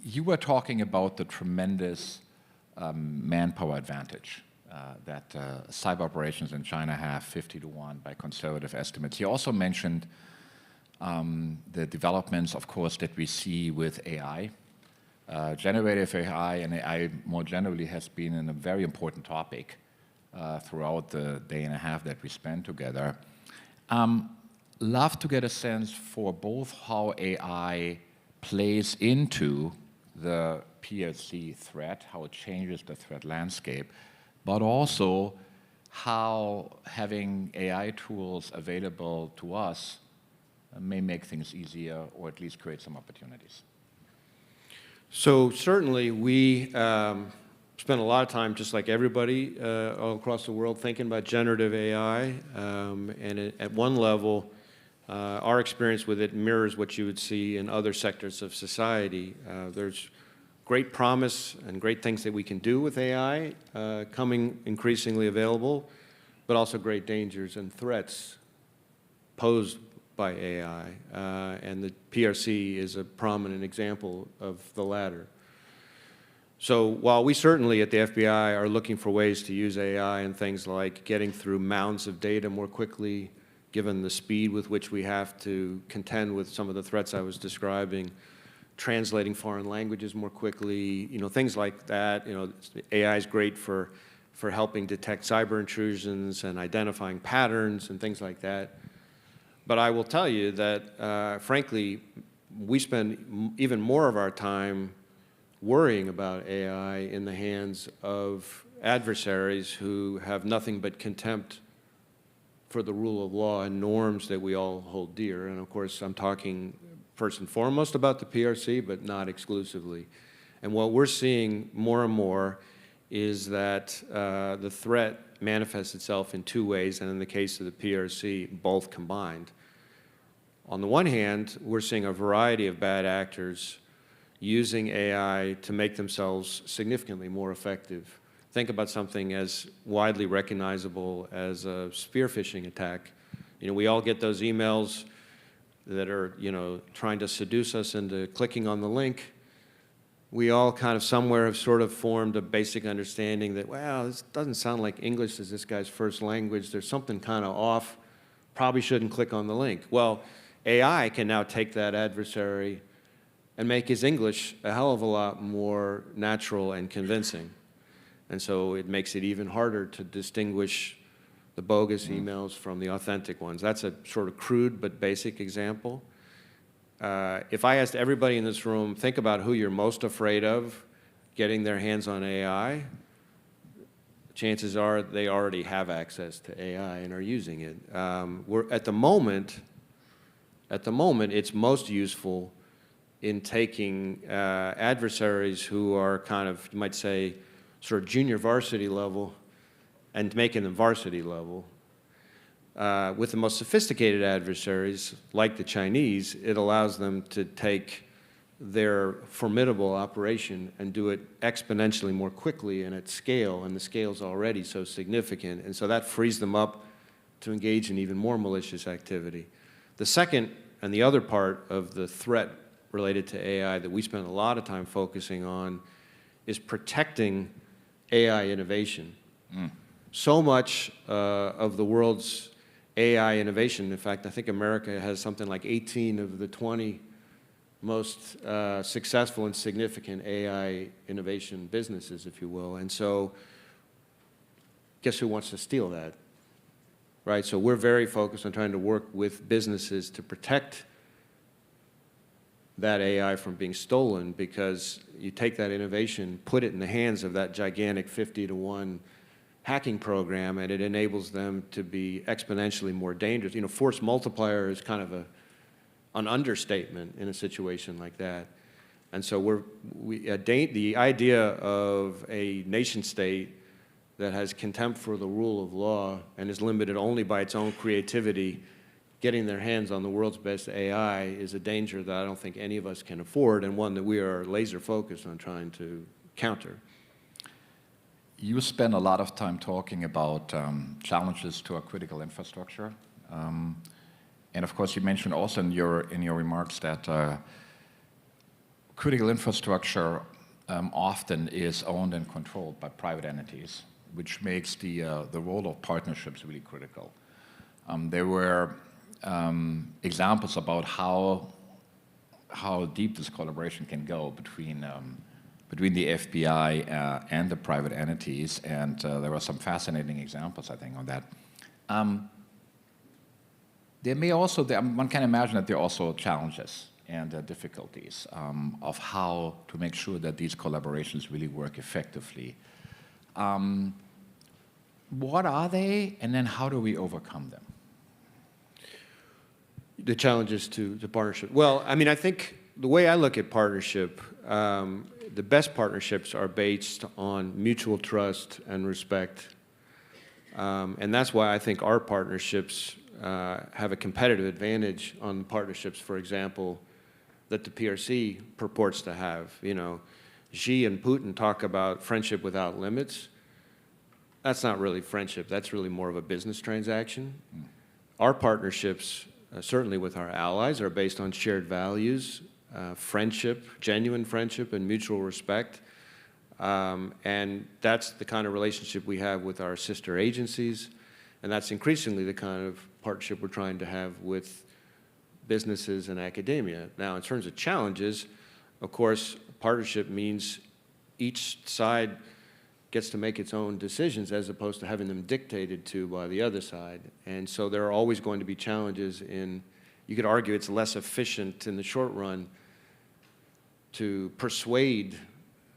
Speaker 18: You were talking about the tremendous manpower advantage that cyber operations in China have, 50 to 1 by conservative estimates. You also mentioned the developments, of course, that we see with AI. Generative AI and AI more generally has been a very important topic throughout the day and a half that we spent together. Love to get a sense for both how AI plays into the PRC threat, how it changes the threat landscape, but also how having AI tools available to us may make things easier or at least create some opportunities.
Speaker 17: So certainly we spend a lot of time, just like everybody all across the world, thinking about generative AI. And at one level, our experience with it mirrors what you would see in other sectors of society. There's great promise and great things that we can do with AI coming increasingly available, but also great dangers and threats posed by AI, and the PRC is a prominent example of the latter. So while we certainly at the FBI are looking for ways to use AI in things like getting through mounds of data more quickly, given the speed with which we have to contend with some of the threats I was describing, translating foreign languages more quickly, things like that. AI is great for helping detect cyber intrusions and identifying patterns and things like that. But I will tell you that, frankly, we spend even more of our time worrying about AI in the hands of adversaries who have nothing but contempt for the rule of law and norms that we all hold dear. And of course, I'm talking first and foremost about the PRC, but not exclusively. And what we're seeing more and more is that the threat manifests itself in two ways, and in the case of the PRC, both combined. On the one hand, we're seeing a variety of bad actors using AI to make themselves significantly more effective. Think about something as widely recognizable as a spear phishing attack. We all get those emails that are, trying to seduce us into clicking on the link. We all kind of somewhere have sort of formed a basic understanding that, wow, this doesn't sound like English is this guy's first language. There's something kind of off. Probably shouldn't click on the link. Well, AI can now take that adversary and make his English a hell of a lot more natural and convincing. And so it makes it even harder to distinguish the bogus emails from the authentic ones. That's a sort of crude but basic example. If I asked everybody in this room, think about who you're most afraid of getting their hands on AI, chances are they already have access to AI and are using it. At the moment, it's most useful in taking adversaries who are kind of, you might say, sort of junior varsity level and making them varsity level. With the most sophisticated adversaries, like the Chinese, it allows them to take their formidable operation and do it exponentially more quickly and at scale, and the scale's already so significant. And so that frees them up to engage in even more malicious activity. The second and the other part of the threat related to AI that we spend a lot of time focusing on is protecting AI innovation. So much of the world's AI innovation, in fact, I think America has something like 18 of the 20 most successful and significant AI innovation businesses, if you will. And so guess who wants to steal that, right? So we're very focused on trying to work with businesses to protect that AI from being stolen, because you take that innovation, put it in the hands of that gigantic 50-to-1 hacking program, and it enables them to be exponentially more dangerous. You know, force multiplier is kind of an understatement in a situation like that. And so the idea of a nation state that has contempt for the rule of law and is limited only by its own creativity, getting their hands on the world's best AI is a danger that I don't think any of us can afford, and one that we are laser focused on trying to counter.
Speaker 18: You spend a lot of time talking about challenges to our critical infrastructure. And of course, you mentioned also in your remarks that critical infrastructure often is owned and controlled by private entities, which makes the role of partnerships really critical. There were examples about how deep this collaboration can go between the FBI and the private entities, and there were some fascinating examples, I think, on that. There may also, one can imagine that there are also challenges and difficulties of how to make sure that these collaborations really work effectively. What are they, and then how do we overcome them?
Speaker 17: The challenges to partnership. Well, I mean, I think the way I look at partnership, the best partnerships are based on mutual trust and respect. And that's why I think our partnerships have a competitive advantage on partnerships, for example, that the PRC purports to have. You know, Xi and Putin talk about friendship without limits. That's not really friendship. That's really more of a business transaction. Our partnerships, certainly with our allies, are based on shared values, friendship, genuine friendship, and mutual respect. And that's the kind of relationship we have with our sister agencies, and that's increasingly the kind of partnership we're trying to have with businesses and academia. Now, in terms of challenges, of course, partnership means each side gets to make its own decisions as opposed to having them dictated to by the other side. And so there are always going to be challenges in, you could argue it's less efficient in the short run to persuade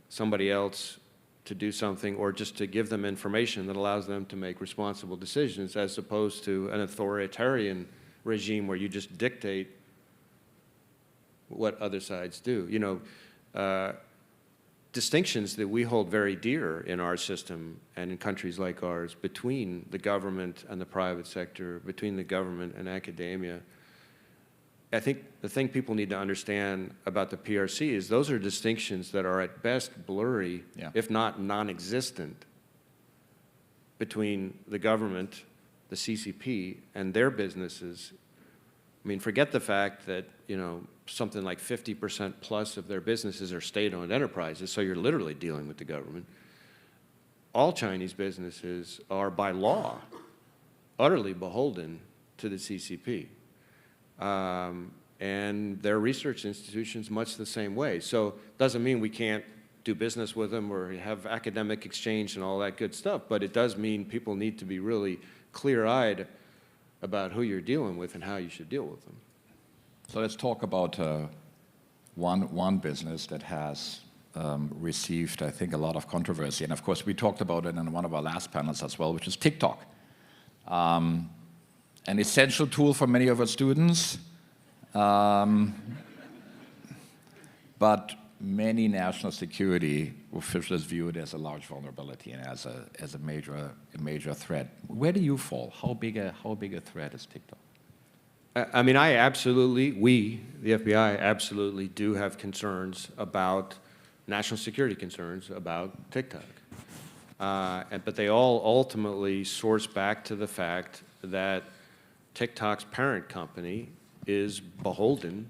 Speaker 17: somebody else to do something, or just to give them information that allows them to make responsible decisions, as opposed to an authoritarian regime where you just dictate what other sides do. You know, distinctions that we hold very dear in our system and in countries like ours between the government and the private sector, between the government and academia. I think the thing people need to understand about the PRC is those are distinctions that are at best blurry, if not non-existent, between the government, the CCP, and their businesses. I mean, forget the fact that, you know, something like 50% plus of their businesses are state-owned enterprises, so you're literally dealing with the government. All Chinese businesses are, by law, utterly beholden to the CCP. and their research institutions much the same way. So it doesn't mean we can't do business with them or have academic exchange and all that good stuff, but it does mean people need to be really clear-eyed about who you're dealing with and how you should deal with them.
Speaker 18: So let's talk about one business that has received, I think, a lot of controversy. And of course, we talked about it in one of our last panels as well, which is TikTok. An essential tool for many of our students, but many national security officials view it as a large vulnerability and as a major threat. Where do you fall? How big a threat is TikTok?
Speaker 17: I mean, we, the FBI, absolutely do have concerns about national security concerns about TikTok. But they all ultimately source back to the fact that TikTok's parent company is beholden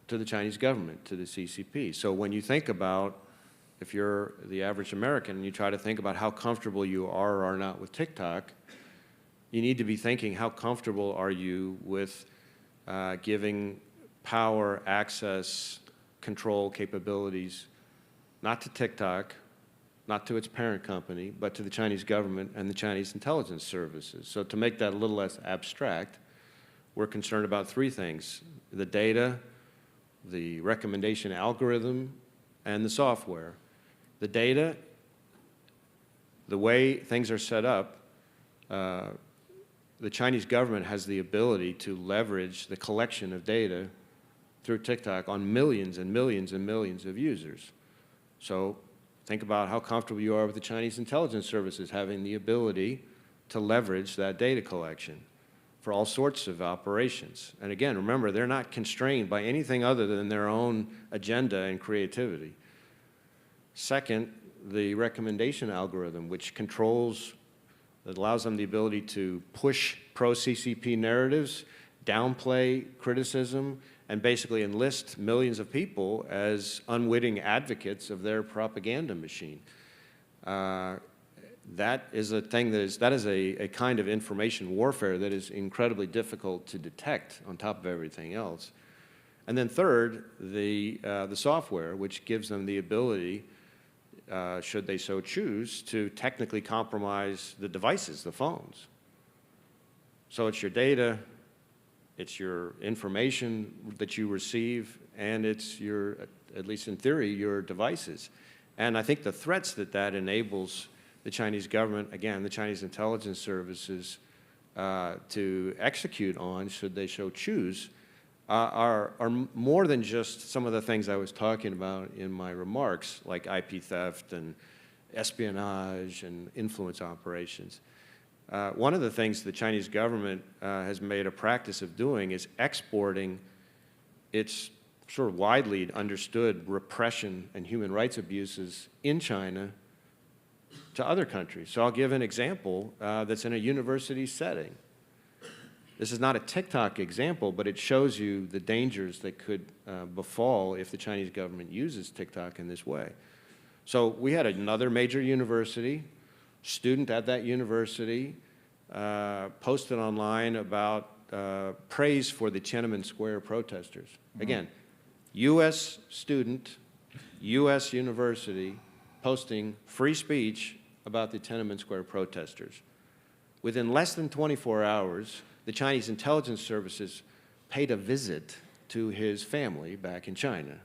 Speaker 17: to the Chinese government, to the CCP. So when you think about, if you're the average American and you try to think about how comfortable you are or are not with TikTok, you need to be thinking, how comfortable are you with giving power, access, control capabilities, not to TikTok, not to its parent company, but to the Chinese government and the Chinese intelligence services. So to make that a little less abstract, we're concerned about three things: the data, the recommendation algorithm, and the software. The data, the way things are set up, the Chinese government has the ability to leverage the collection of data through TikTok on millions and millions and millions of users. So think about how comfortable you are with the Chinese intelligence services having the ability to leverage that data collection for all sorts of operations. And again, remember, they're not constrained by anything other than their own agenda and creativity. Second, the recommendation algorithm, which controls, that allows them the ability to push pro-CCP narratives, downplay criticism, and basically enlist millions of people as unwitting advocates of their propaganda machine. That is a thing that is a kind of information warfare that is incredibly difficult to detect on top of everything else. And then third, the software, which gives them the ability, should they so choose, to technically compromise the devices, the phones. So it's your data, it's your information that you receive, and it's your, at least in theory, your devices. And I think the threats that enables the Chinese government, again, the Chinese intelligence services, to execute on, should they so choose, are more than just some of the things I was talking about in my remarks, like IP theft and espionage and influence operations. One of the things the Chinese government has made a practice of doing is exporting its sort of widely understood repression and human rights abuses in China to other countries. So I'll give an example that's in a university setting. This is not a TikTok example, but it shows you the dangers that could befall if the Chinese government uses TikTok in this way. So we had another major university, student at that university posted online about praise for the Tiananmen Square protesters. Again, U.S. student, U.S. university, posting free speech about the Tiananmen Square protesters. Within less than 24 hours, the Chinese intelligence services paid a visit to his family back in China.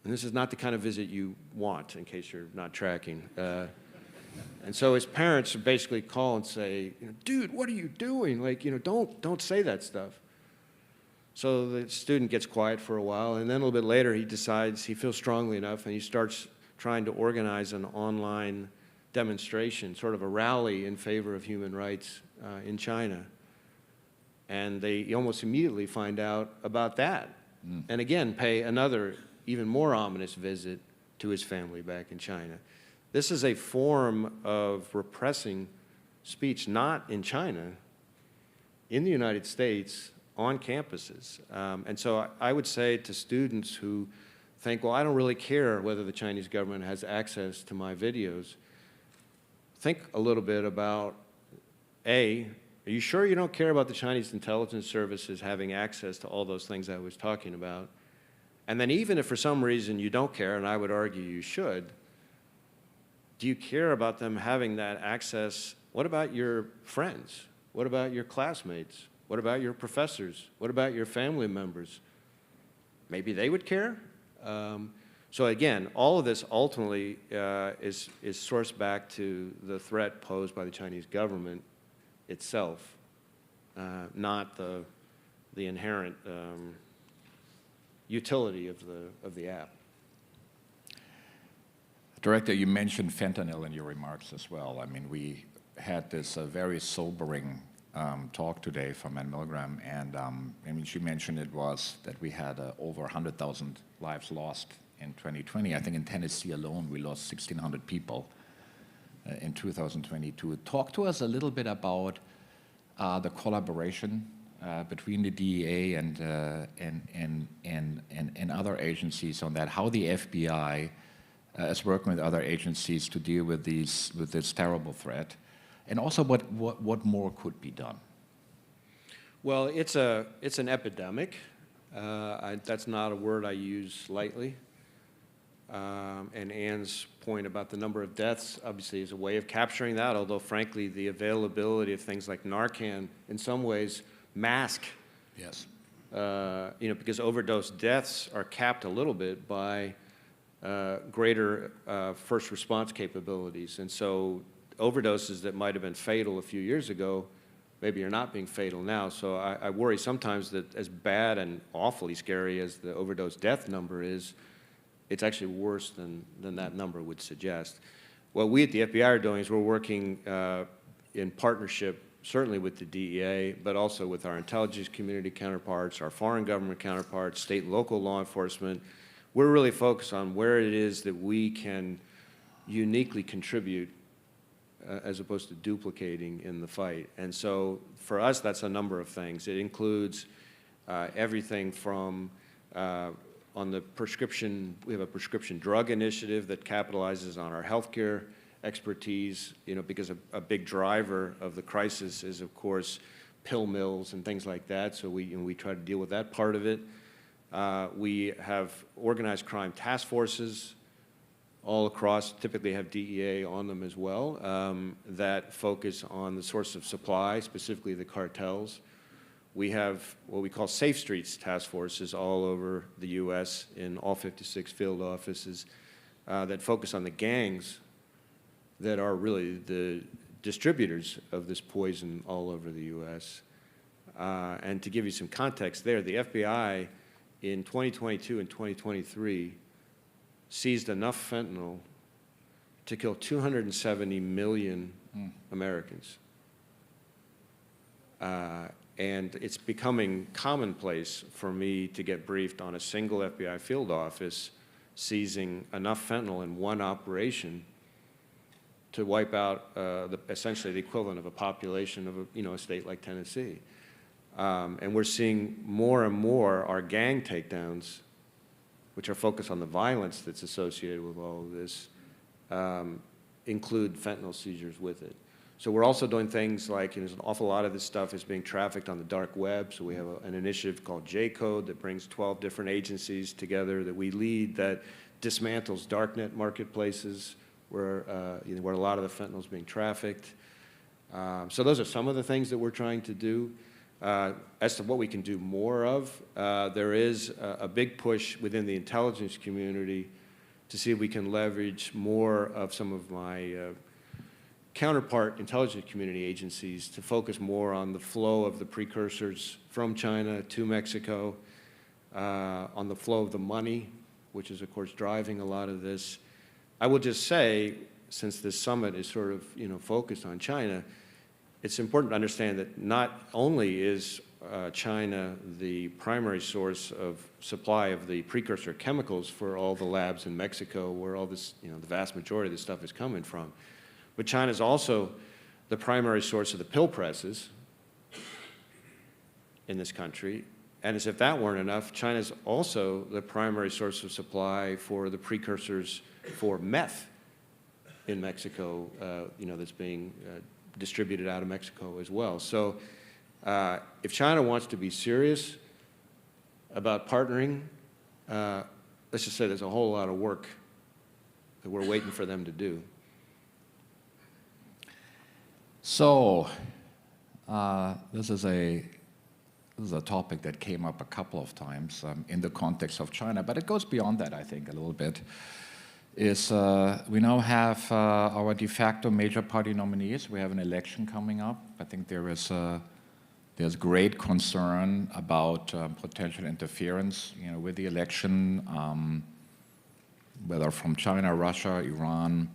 Speaker 17: And this is not the kind of visit you want, in case you're not tracking. And so his parents basically call and say, dude, what are you doing? Like, don't say that stuff. So the student gets quiet for a while, and then a little bit later he decides he feels strongly enough, and he starts trying to organize an online demonstration, sort of a rally in favor of human rights in China. And they almost immediately find out about that. And again, pay another, even more ominous visit to his family back in China. This is a form of repressing speech, not in China, in the United States, on campuses. And so I would say to students who think, well, I don't really care whether the Chinese government has access to my videos, think a little bit about, A, Are you sure you don't care about the Chinese intelligence services having access to all those things I was talking about? And then even if for some reason you don't care, and I would argue you should, do you care about them having that access? What about your friends? What about your classmates? What about your professors? What about your family members? Maybe they would care? So again, all of this ultimately is sourced back to the threat posed by the Chinese government itself, not the inherent utility of the app.
Speaker 18: Director, you mentioned fentanyl in your remarks as well. I mean, we had this very sobering talk today from Ann Milgram, and I mean, she mentioned it was that we had over 100,000 lives lost in 2020. I think in Tennessee alone, we lost 1,600 people in 2022. Talk to us a little bit about the collaboration between the DEA and other agencies on that, how the FBI is working with other agencies to deal with this terrible threat, and also what more could be done.
Speaker 17: Well, it's an epidemic. That's not a word I use lightly. And Ann's point about the number of deaths obviously is a way of capturing that, although frankly the availability of things like Narcan in some ways mask.
Speaker 18: Yes.
Speaker 17: Because overdose deaths are capped a little bit by greater first response capabilities. And so overdoses that might have been fatal a few years ago maybe are not being fatal now. So I worry sometimes that as bad and awfully scary as the overdose death number is, it's actually worse than that number would suggest. What we at the FBI are doing is we're working in partnership, certainly with the DEA, but also with our intelligence community counterparts, our foreign government counterparts, state and local law enforcement. We're really focused on where it is that we can uniquely contribute as opposed to duplicating in the fight. And so for us, that's a number of things. It includes everything from on the prescription, we have a prescription drug initiative that capitalizes on our healthcare expertise, because a big driver of the crisis is, of course, pill mills and things like that. So we try to deal with that part of it. We have organized crime task forces all across, typically have DEA on them as well, that focus on the source of supply, specifically the cartels. We have what we call Safe Streets task forces all over the U.S. in all 56 field offices that focus on the gangs that are really the distributors of this poison all over the U.S. And to give you some context there, the FBI in 2022 and 2023 seized enough fentanyl to kill 270 million Americans. And it's becoming commonplace for me to get briefed on a single FBI field office seizing enough fentanyl in one operation to wipe out essentially the equivalent of a population of a state like Tennessee. And we're seeing more and more our gang takedowns, which are focused on the violence that's associated with all of this, include fentanyl seizures with it. So we're also doing things like, there's an awful lot of this stuff is being trafficked on the dark web. So we have an initiative called J-Code that brings 12 different agencies together that we lead that dismantles darknet marketplaces where a lot of the fentanyl is being trafficked. So those are some of the things that we're trying to do. As to what we can do more of, there is a big push within the intelligence community to see if we can leverage more of some of my counterpart intelligence community agencies to focus more on the flow of the precursors from China to Mexico, on the flow of the money, which is, of course, driving a lot of this. I will just say, since this summit is sort of, focused on China, it's important to understand that not only is China the primary source of supply of the precursor chemicals for all the labs in Mexico where all this, the vast majority of this stuff is coming from, but China is also the primary source of the pill presses in this country. And as if that weren't enough, China is also the primary source of supply for the precursors for meth in Mexico, that's being distributed out of Mexico as well. So if China wants to be serious about partnering, let's just say there's a whole lot of work that we're waiting for them to do.
Speaker 18: So this is a topic that came up a couple of times in the context of China, but it goes beyond that, I think, a little bit. We now have our de facto major party nominees. We have an election coming up. I think there's great concern about potential interference, with the election, whether from China, Russia, Iran.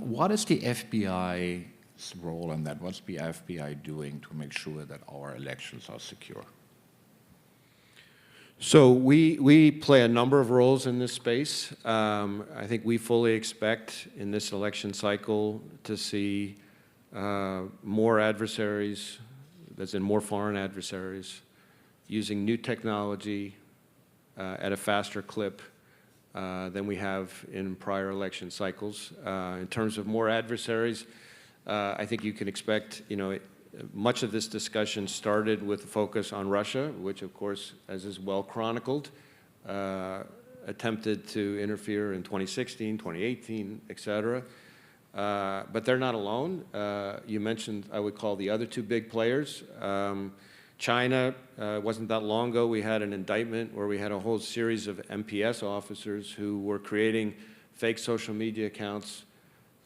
Speaker 18: What is the FBI's role in that? What's the FBI doing to make sure that our elections are secure?
Speaker 17: So we play a number of roles in this space. I think we fully expect in this election cycle to see more adversaries, that's in more foreign adversaries, using new technology at a faster clip than we have in prior election cycles. In terms of more adversaries, I think you can expect, much of this discussion started with a focus on Russia, which of course, as is well chronicled, attempted to interfere in 2016, 2018, et cetera. But they're not alone. You mentioned, I would call the other two big players. China, wasn't that long ago, we had an indictment where we had a whole series of MPS officers who were creating fake social media accounts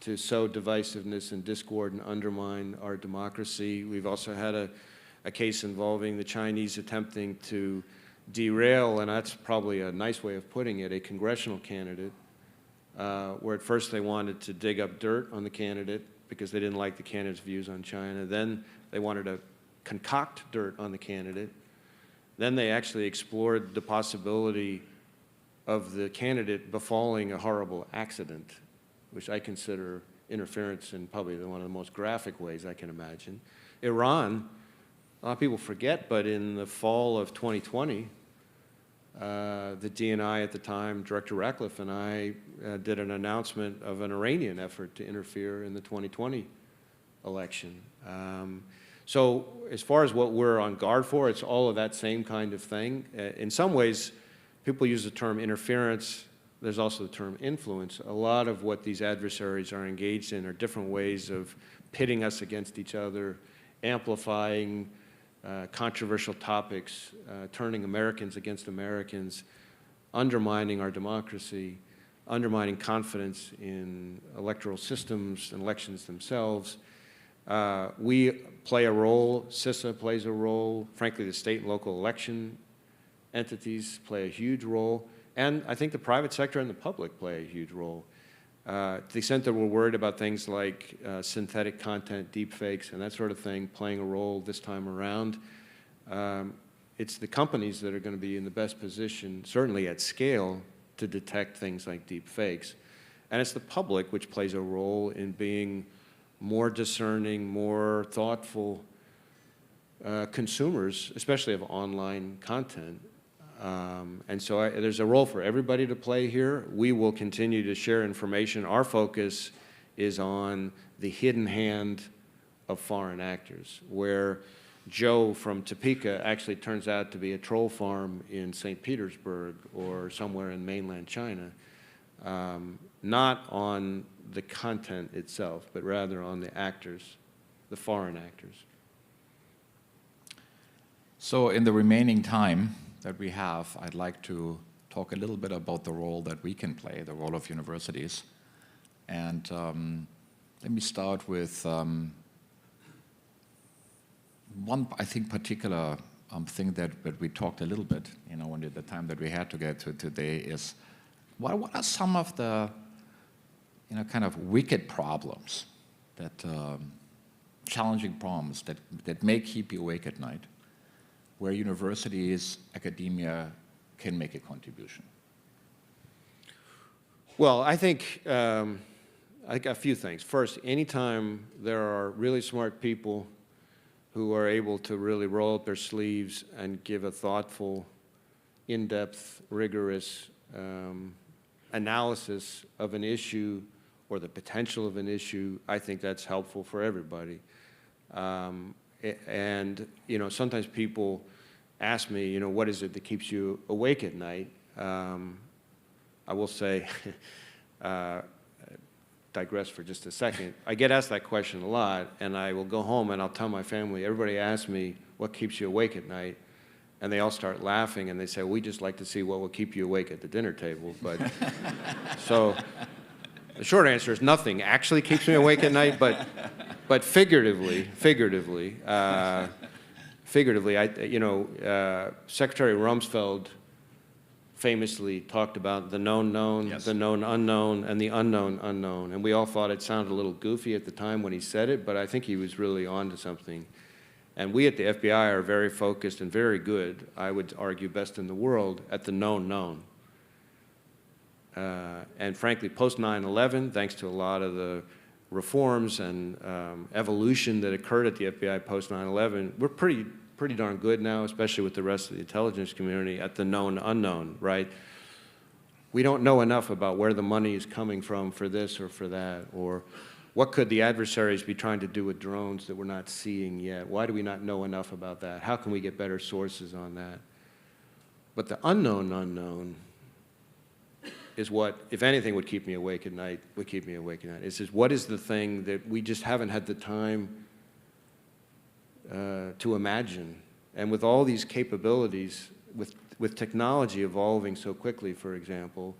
Speaker 17: to sow divisiveness and discord and undermine our democracy. We've also had a case involving the Chinese attempting to derail, and that's probably a nice way of putting it, a congressional candidate, where at first they wanted to dig up dirt on the candidate because they didn't like the candidate's views on China. Then they wanted to concoct dirt on the candidate. Then they actually explored the possibility of the candidate befalling a horrible accident, which I consider interference in probably one of the most graphic ways I can imagine. Iran, a lot of people forget, but in the fall of 2020, the DNI at the time, Director Ratcliffe and I did an announcement of an Iranian effort to interfere in the 2020 election. So as far as what we're on guard for, it's all of that same kind of thing. In some ways, people use the term interference. There's also the term influence. A lot of what these adversaries are engaged in are different ways of pitting us against each other, amplifying controversial topics, turning Americans against Americans, undermining our democracy, undermining confidence in electoral systems and elections themselves. We play a role, CISA plays a role, frankly the state and local election entities play a huge role, and I think the private sector and the public play a huge role. To the extent that we're worried about things like synthetic content, deep fakes, and that sort of thing playing a role this time around, it's the companies that are going to be in the best position, certainly at scale, to detect things like deep fakes. And it's the public which plays a role in being more discerning, more thoughtful consumers, especially of online content. And so there's a role for everybody to play here. We will continue to share information. Our focus is on the hidden hand of foreign actors, where Joe from Topeka actually turns out to be a troll farm in St. Petersburg or somewhere in mainland China, not on the content itself, but rather on the actors, the foreign actors.
Speaker 18: So in the remaining time that we have, I'd like to talk a little bit about the role that we can play, the role of universities. And let me start with one, I think, particular thing that we talked a little bit, when the time that we had to get to today is, what are some of the, kind of wicked problems, that challenging problems that may keep you awake at night, where universities, academia can make a contribution?
Speaker 17: Well, I think a few things. First, anytime there are really smart people who are able to really roll up their sleeves and give a thoughtful, in-depth, rigorous analysis of an issue or the potential of an issue, I think that's helpful for everybody. And, you know, sometimes people ask me, you know, what is it that keeps you awake at night? I will say, digress for just a second. I get asked that question a lot, and I will go home and I'll tell my family, everybody asks me, what keeps you awake at night? And they all start laughing, and they say, we just like to see what will keep you awake at the dinner table. But so the short answer is nothing actually keeps me awake at night, but figuratively, Secretary Rumsfeld famously talked about the known known, yes, the known unknown, and the unknown unknown. And we all thought it sounded a little goofy at the time when he said it, but I think he was really onto something. And we at the FBI are very focused and very good, I would argue best in the world, at the known known. And frankly, post 9/11, thanks to a lot of the reforms and evolution that occurred at the FBI post 9/11, we're pretty darn good now, especially with the rest of the intelligence community, at the known unknown, right? We don't know enough about where the money is coming from for this or for that, or what could the adversaries be trying to do with drones that we're not seeing yet? Why do we not know enough about that? How can we get better sources on that? But the unknown unknown is what, if anything, would keep me awake at night, It's just, what is the thing that we just haven't had the time to imagine? And with all these capabilities, with technology evolving so quickly, for example,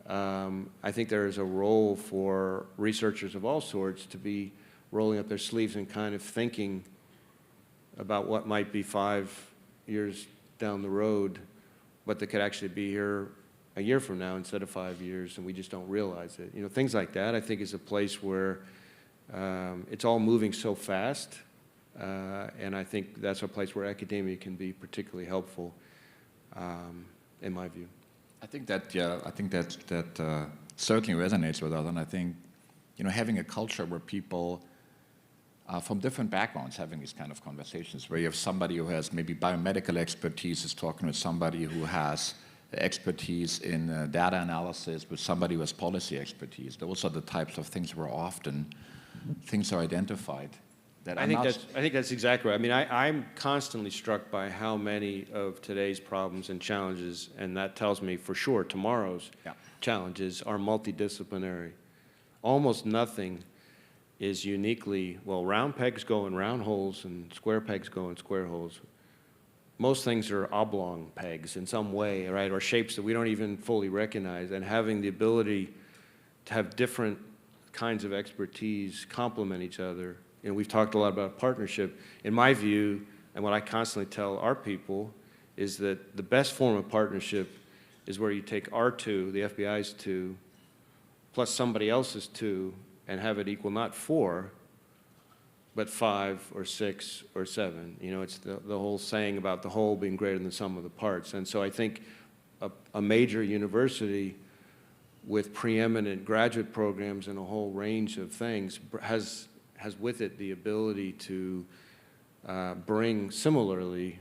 Speaker 17: I think there is a role for researchers of all sorts to be rolling up their sleeves and kind of thinking about what might be 5 years down the road, but that could actually be here a year from now instead of 5 years, and we just don't realize it. You know, things like that, I think, is a place where it's all moving so fast, and I think that's a place where academia can be particularly helpful, in my view.
Speaker 18: I think that certainly resonates with us, and I think, you know, having a culture where people from different backgrounds having these kind of conversations, where you have somebody who has maybe biomedical expertise is talking with somebody who has expertise in data analysis with somebody who has policy expertise. Those are the types of things where often things are identified.
Speaker 17: I think that's exactly right. I mean, I'm constantly struck by how many of today's problems and challenges, and that tells me for sure tomorrow's challenges are multidisciplinary. Almost nothing is uniquely, well, round pegs go in round holes and square pegs go in square holes. Most things are oblong pegs in some way, right, or shapes that we don't even fully recognize, and having the ability to have different kinds of expertise complement each other. You know, we've talked a lot about partnership. In my view, and what I constantly tell our people, is that the best form of partnership is where you take our two, the FBI's two, plus somebody else's two, and have it equal not 4, but 5 or 6 or 7. You know, it's the whole saying about the whole being greater than the sum of the parts. And so I think a major university with preeminent graduate programs and a whole range of things has with it the ability to bring similarly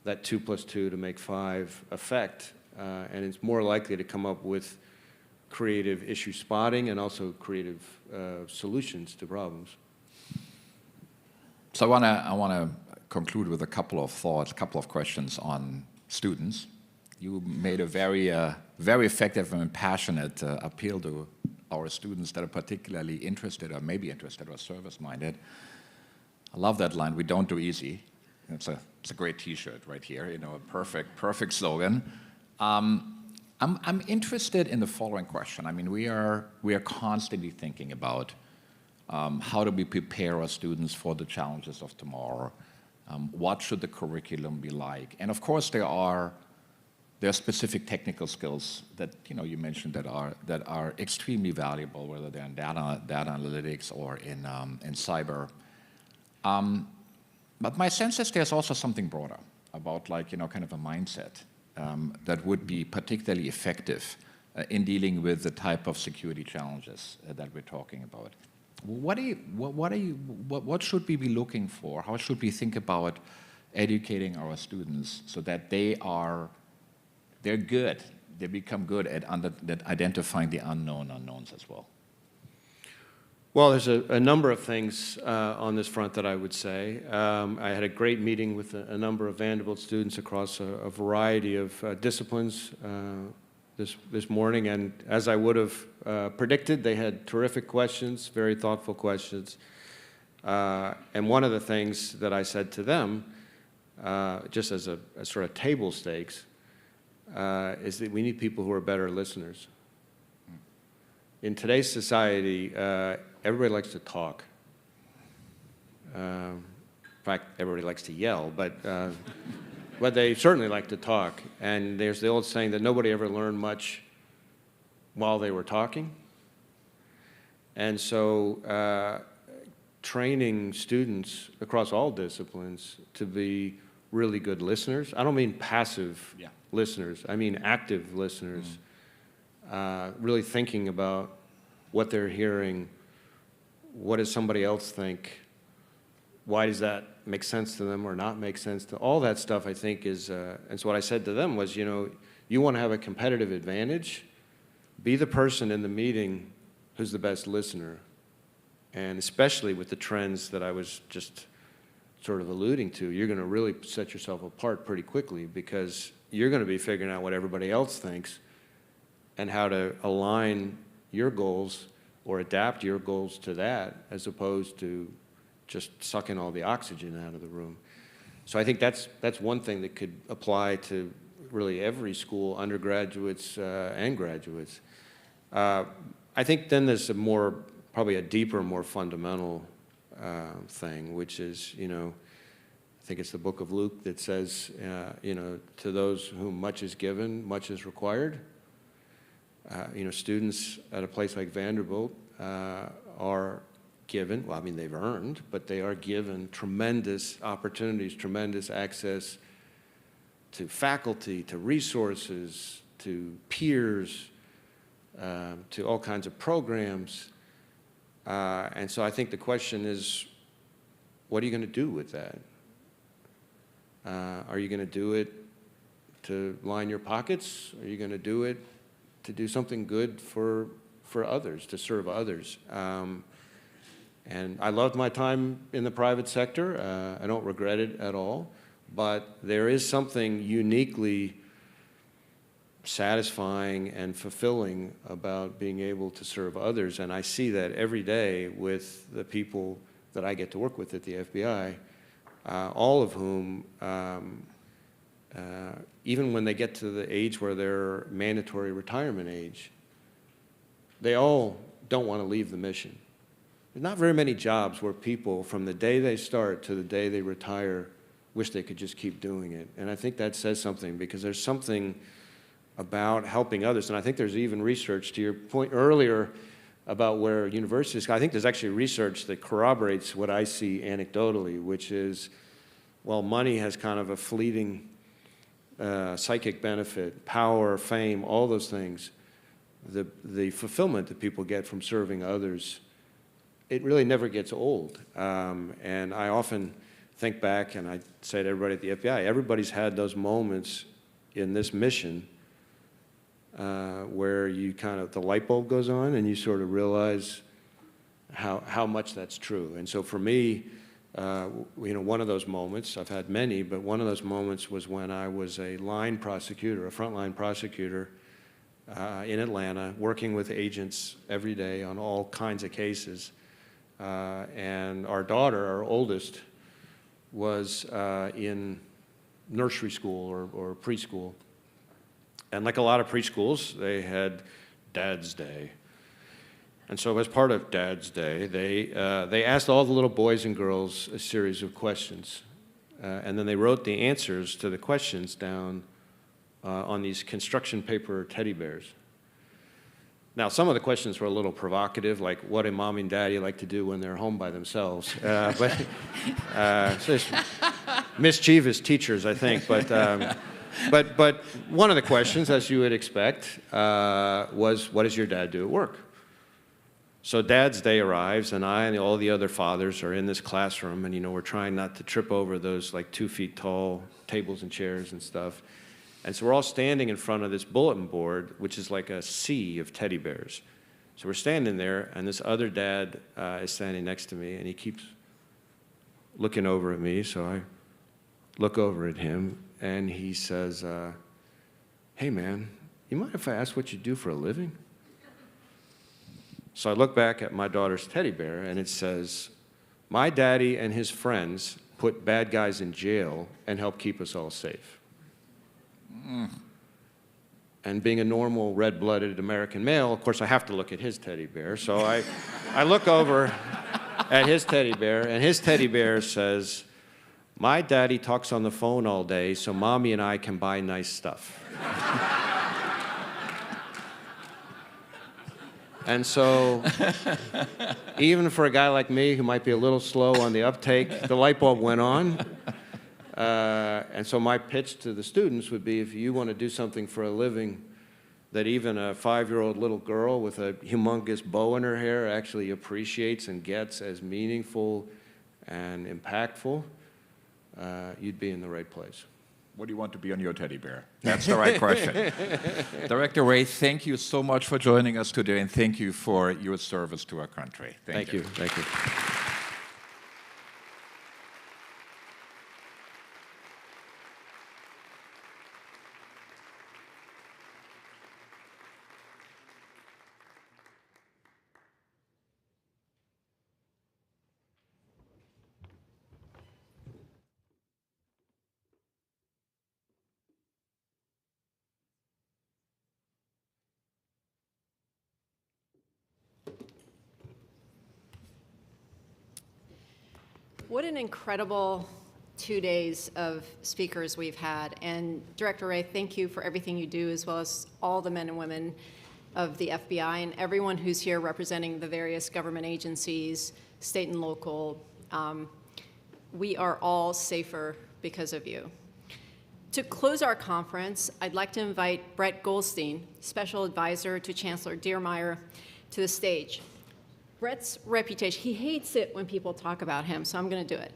Speaker 17: that 2 + 2 to make 5 effect, and it's more likely to come up with creative issue spotting and also creative solutions to problems.
Speaker 18: So I want to conclude with a couple of thoughts, a couple of questions on students. You made a very effective and passionate appeal to our students that are particularly interested or maybe interested or service-minded. I love that line, "We don't do easy." It's a great T-shirt right here, you know, a perfect slogan. I'm interested in the following question. I mean, we are constantly thinking about how do we prepare our students for the challenges of tomorrow? What should the curriculum be like? And of course, there are specific technical skills that you mentioned that are extremely valuable, whether they're in data analytics or in cyber. But my sense is there's also something broader about kind of a mindset that would be particularly effective in dealing with the type of security challenges that we're talking about. What should we be looking for? How should we think about educating our students so that they're good, they become good at identifying the unknown unknowns as well?
Speaker 17: Well, there's a number of things on this front that I would say. I had a great meeting with a number of Vanderbilt students across a variety of disciplines this morning, and as I would have predicted, they had terrific questions, very thoughtful questions. And one of the things that I said to them, just as a sort of table stakes, is that we need people who are better listeners. In today's society, everybody likes to talk. In fact, everybody likes to yell, but they certainly like to talk. And there's the old saying that nobody ever learned much while they were talking. And so training students across all disciplines to be really good listeners. I don't mean passive listeners. I mean active listeners. Really thinking about what they're hearing. What does somebody else think? Why does that make sense to them or not make sense to them? All that stuff, I think, is, and so what I said to them was, you know, you want to have a competitive advantage, be the person in the meeting who's the best listener. And especially with the trends that I was just sort of alluding to, you're going to really set yourself apart pretty quickly because you're going to be figuring out what everybody else thinks and how to align your goals or adapt your goals to that as opposed to just sucking all the oxygen out of the room. So I think that's one thing that could apply to really every school, undergraduates and graduates. I think then there's probably a deeper, more fundamental thing, which is, you know, I think it's the book of Luke that says, you know, to those whom much is given, much is required. You know, students at a place like Vanderbilt are given, well, I mean, they've earned, but they are given tremendous opportunities, tremendous access to faculty, to resources, to peers, to all kinds of programs. And so I think the question is, what are you going to do with that? Are you going to do it to line your pockets? Are you going to do it to do something good for others, to serve others? And I loved my time in the private sector. I don't regret it at all. But there is something uniquely satisfying and fulfilling about being able to serve others. And I see that every day with the people that I get to work with at the FBI, all of whom, even when they get to the age where they're mandatory retirement age, they all don't want to leave the mission. There's not very many jobs where people, from the day they start to the day they retire, wish they could just keep doing it. And I think that says something, because there's something about helping others. And I think there's even research, to your point earlier, about where universities go. I think there's actually research that corroborates what I see anecdotally, which is, well, money has kind of a fleeting psychic benefit, power, fame, all those things. The fulfillment that people get from serving others, it really never gets old. And I often think back, and I say to everybody at the FBI, everybody's had those moments in this mission where you kind of, the light bulb goes on and you sort of realize how much that's true. And so for me, you know, one of those moments, I've had many, but one of those moments was when I was a line prosecutor, a frontline prosecutor in Atlanta, working with agents every day on all kinds of cases. And our daughter, our oldest, was in nursery school or preschool. And like a lot of preschools, they had Dad's Day. And so as part of Dad's Day, they asked all the little boys and girls a series of questions. And then they wrote the answers to the questions down on these construction paper teddy bears. Now, some of the questions were a little provocative, like what do Mom and Daddy like to do when they're home by themselves? So mischievous teachers, I think. But one of the questions, as you would expect, was what does your dad do at work? So Dad's Day arrives, and I and all the other fathers are in this classroom, and, you know, we're trying not to trip over those like 2 feet tall tables and chairs and stuff. And so we're all standing in front of this bulletin board, which is like a sea of teddy bears. So we're standing there, and this other dad is standing next to me, and he keeps looking over at me, so I look over at him, and he says, hey man, you mind if I ask what you do for a living? So I look back at my daughter's teddy bear, and it says, my daddy and his friends put bad guys in jail and help keep us all safe. And being a normal red-blooded American male, of course, I have to look at his teddy bear. So I look over at his teddy bear, and his teddy bear says, my daddy talks on the phone all day, so mommy and I can buy nice stuff. And so, even for a guy like me who might be a little slow on the uptake, the light bulb went on. And so my pitch to the students would be, if you want to do something for a living that even a 5-year-old little girl with a humongous bow in her hair actually appreciates and gets as meaningful and impactful, you'd be in the right place.
Speaker 18: What do you want to be on your teddy bear? That's the right question. Director Ray, thank you so much for joining us today, and thank you for your service to our country. Thank you.
Speaker 17: Thank you.
Speaker 1: What an incredible 2 days of speakers we've had. And Director Ray, thank you for everything you do, as well as all the men and women of the FBI and everyone who's here representing the various government agencies, state and local. We are all safer because of you. To close our conference, I'd like to invite Brett Goldstein, Special Advisor to Chancellor Diermeier, to the stage. Brett's reputation, he hates it when people talk about him, so I'm going to do it.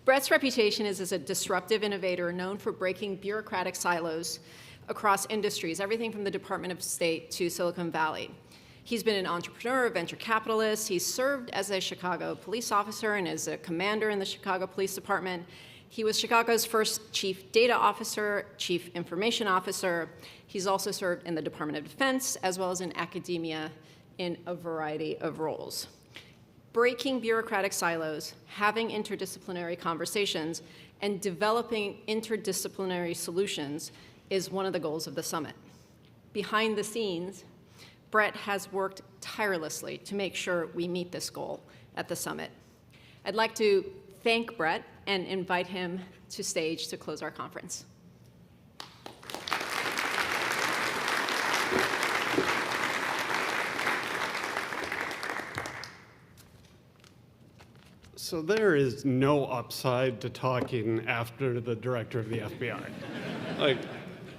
Speaker 1: Brett's reputation is as a disruptive innovator known for breaking bureaucratic silos across industries, everything from the Department of State to Silicon Valley. He's been an entrepreneur, a venture capitalist. He's served as a Chicago police officer and as a commander in the Chicago Police Department. He was Chicago's first chief data officer, chief information officer. He's also served in the Department of Defense, as well as in academia in a variety of roles. Breaking bureaucratic silos, having interdisciplinary conversations, and developing interdisciplinary solutions is one of the goals of the summit. Behind the scenes, Brett has worked tirelessly to make sure we meet this goal at the summit. I'd like to thank Brett and invite him to stage to close our conference.
Speaker 19: So there is no upside to talking after the director of the FBI.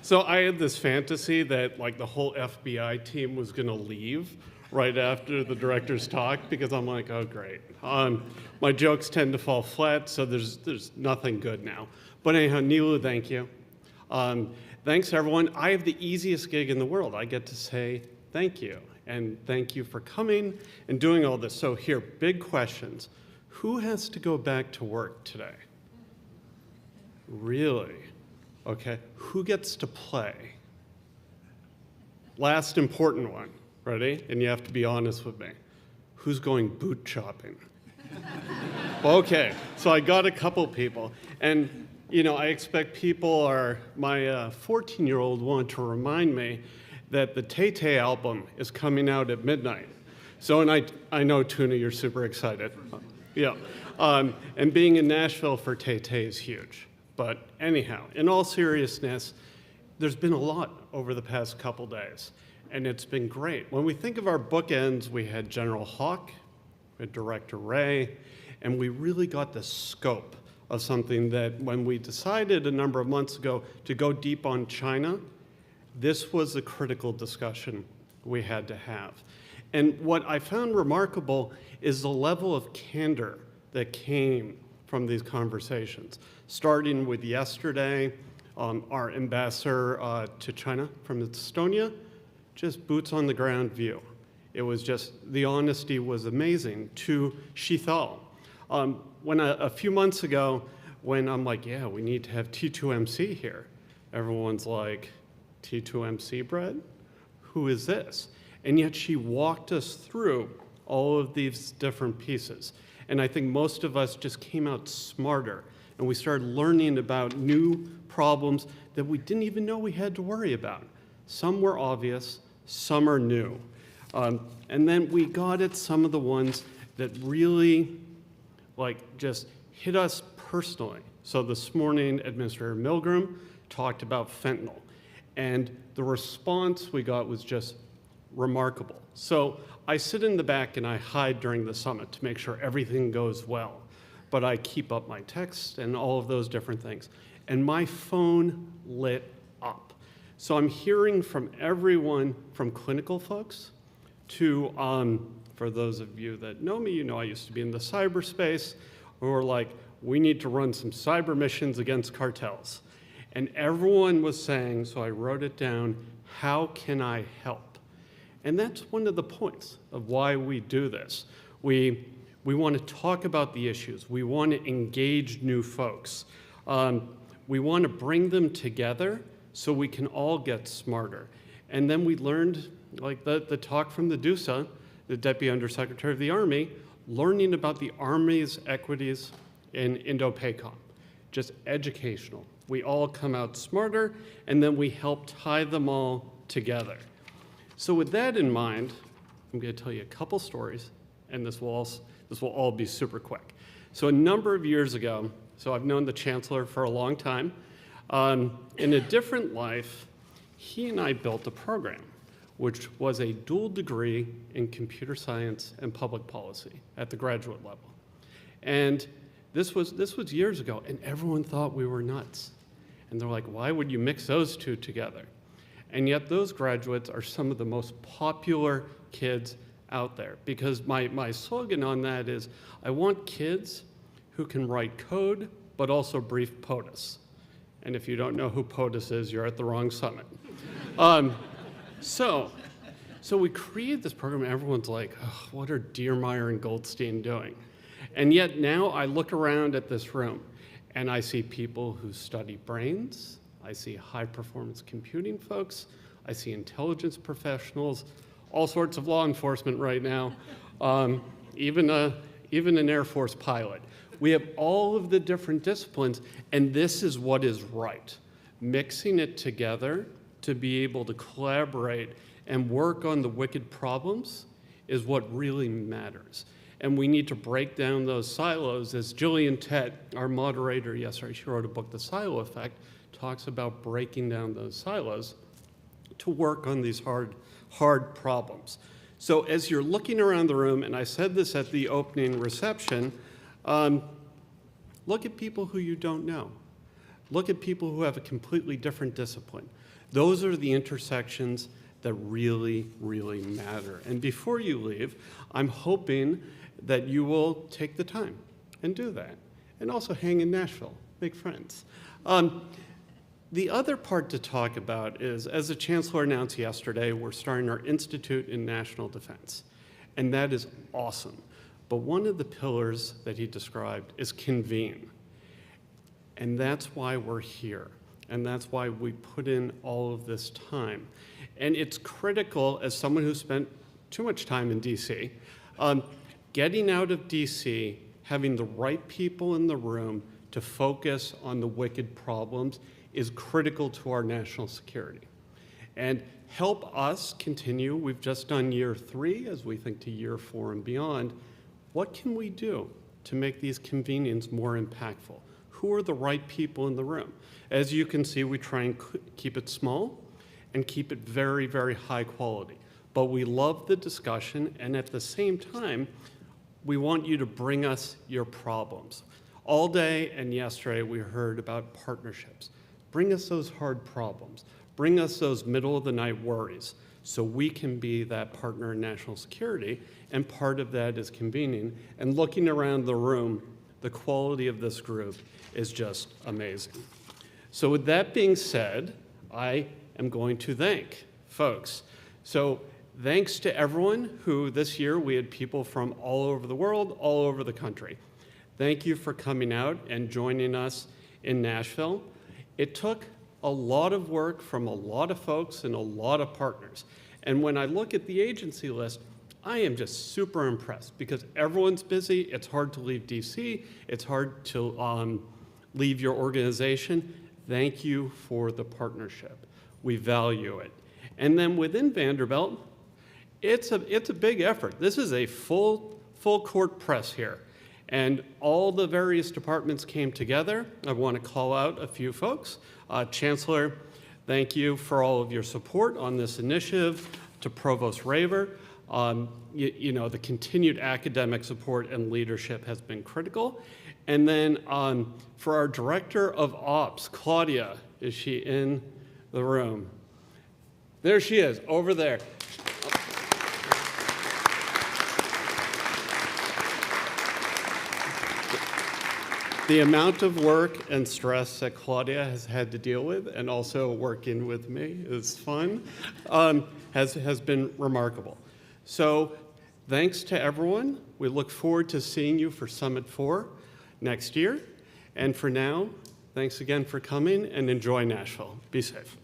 Speaker 19: So I had this fantasy that the whole FBI team was going to leave right after the director's talk, because I'm like, oh great. My jokes tend to fall flat, so there's nothing good now. But anyhow, Nilu, thank you. Thanks everyone. I have the easiest gig in the world. I get to say thank you, and thank you for coming and doing all this. So here, big questions. Who has to go back to work today? Really? Okay. Who gets to play? Last important one. Ready? And you have to be honest with me. Who's going boot shopping? Okay. So I got a couple people. And, I expect people my 14-year-old wanted to remind me that the Tay-Tay album is coming out at midnight. So, and I know, Tuna, you're super excited. Yeah, and being in Nashville for Tay-Tay is huge. But anyhow, in all seriousness, there's been a lot over the past couple days, and it's been great. When we think of our bookends, we had General Hawk, we had Director Ray, and we really got the scope of something that when we decided a number of months ago to go deep on China, this was a critical discussion we had to have. And what I found remarkable is the level of candor that came from these conversations, starting with yesterday, our ambassador to China from Estonia just boots on the ground view. It was just, the honesty was amazing to Shithal. When a few months ago, when I'm like, yeah, we need to have T2MC here, everyone's like, T2MC bread? Who is this? And yet she walked us through all of these different pieces. And I think most of us just came out smarter, and we started learning about new problems that we didn't even know we had to worry about. Some were obvious, some are new. And then we got at some of the ones that really just hit us personally. So this morning, Administrator Milgram talked about fentanyl, and the response we got was just remarkable. So I sit in the back and I hide during the summit to make sure everything goes well, but I keep up my text and all of those different things. And my phone lit up. So I'm hearing from everyone, from clinical folks to, for those of you that know me, you know I used to be in the cyberspace, who were like, we need to run some cyber missions against cartels. And everyone was saying, so I wrote it down, how can I help? And that's one of the points of why we do this. We want to talk about the issues. We want to engage new folks. We want to bring them together so we can all get smarter. And then we learned, like the talk from the DUSA, the Deputy Undersecretary of the Army, learning about the Army's equities in Indo-Pacific, just educational. We all come out smarter, and then we help tie them all together. So with that in mind, I'm going to tell you a couple stories, and this will all be super quick. So a number of years ago, so I've known the Chancellor for a long time, in a different life, he and I built a program, which was a dual degree in computer science and public policy at the graduate level. And this was years ago, and everyone thought we were nuts. And they're like, why would you mix those two together? And yet those graduates are some of the most popular kids out there, because my slogan on that is, I want kids who can write code, but also brief POTUS. And if you don't know who POTUS is, you're at the wrong summit. So we created this program, and everyone's like, oh, what are Diermeyer and Goldstein doing? And yet now I look around at this room, and I see people who study brains, I see high-performance computing folks, I see intelligence professionals, all sorts of law enforcement right now, even an Air Force pilot. We have all of the different disciplines, and this is what is right. Mixing it together to be able to collaborate and work on the wicked problems is what really matters. And we need to break down those silos. As Jillian Tett, our moderator yesterday, she wrote a book, The Silo Effect, talks about breaking down those silos to work on these hard problems. So as you're looking around the room, and I said this at the opening reception, look at people who you don't know. Look at people who have a completely different discipline. Those are the intersections that really, really matter. And before you leave, I'm hoping that you will take the time and do that. And also hang in Nashville, make friends. The other part to talk about is, as the Chancellor announced yesterday, we're starting our Institute in National Defense. And that is awesome. But one of the pillars that he described is convene. And that's why we're here. And that's why we put in all of this time. And it's critical, as someone who spent too much time in DC, getting out of DC, having the right people in the room to focus on the wicked problems is critical to our national security. And help us continue. We've just done year 3 as we think to year 4 and beyond. What can we do to make these convenings more impactful? Who are the right people in the room? As you can see, we try and keep it small and keep it very, very high quality. But we love the discussion, and at the same time, we want you to bring us your problems. All day and yesterday, we heard about partnerships. Bring us those hard problems. Bring us those middle-of-the-night worries so we can be that partner in national security, and part of that is convening. And looking around the room, the quality of this group is just amazing. So with that being said, I am going to thank folks. So thanks to everyone who this year we had people from all over the world, all over the country. Thank you for coming out and joining us in Nashville. It took a lot of work from a lot of folks and a lot of partners. And when I look at the agency list, I am just super impressed because everyone's busy. It's hard to leave DC. It's hard to leave your organization. Thank you for the partnership. We value it. And then within Vanderbilt, it's a big effort. This is a full court press here. And all the various departments came together. I want to call out a few folks. Chancellor, thank you for all of your support on this initiative. To Provost Raver, the continued academic support and leadership has been critical. And then for our Director of Ops, Claudia, is she in the room? There she is, over there. The amount of work and stress that Claudia has had to deal with, and also working with me is fun, has been remarkable. So thanks to everyone. We look forward to seeing you for Summit 4 next year. And for now, thanks again for coming and enjoy Nashville. Be safe.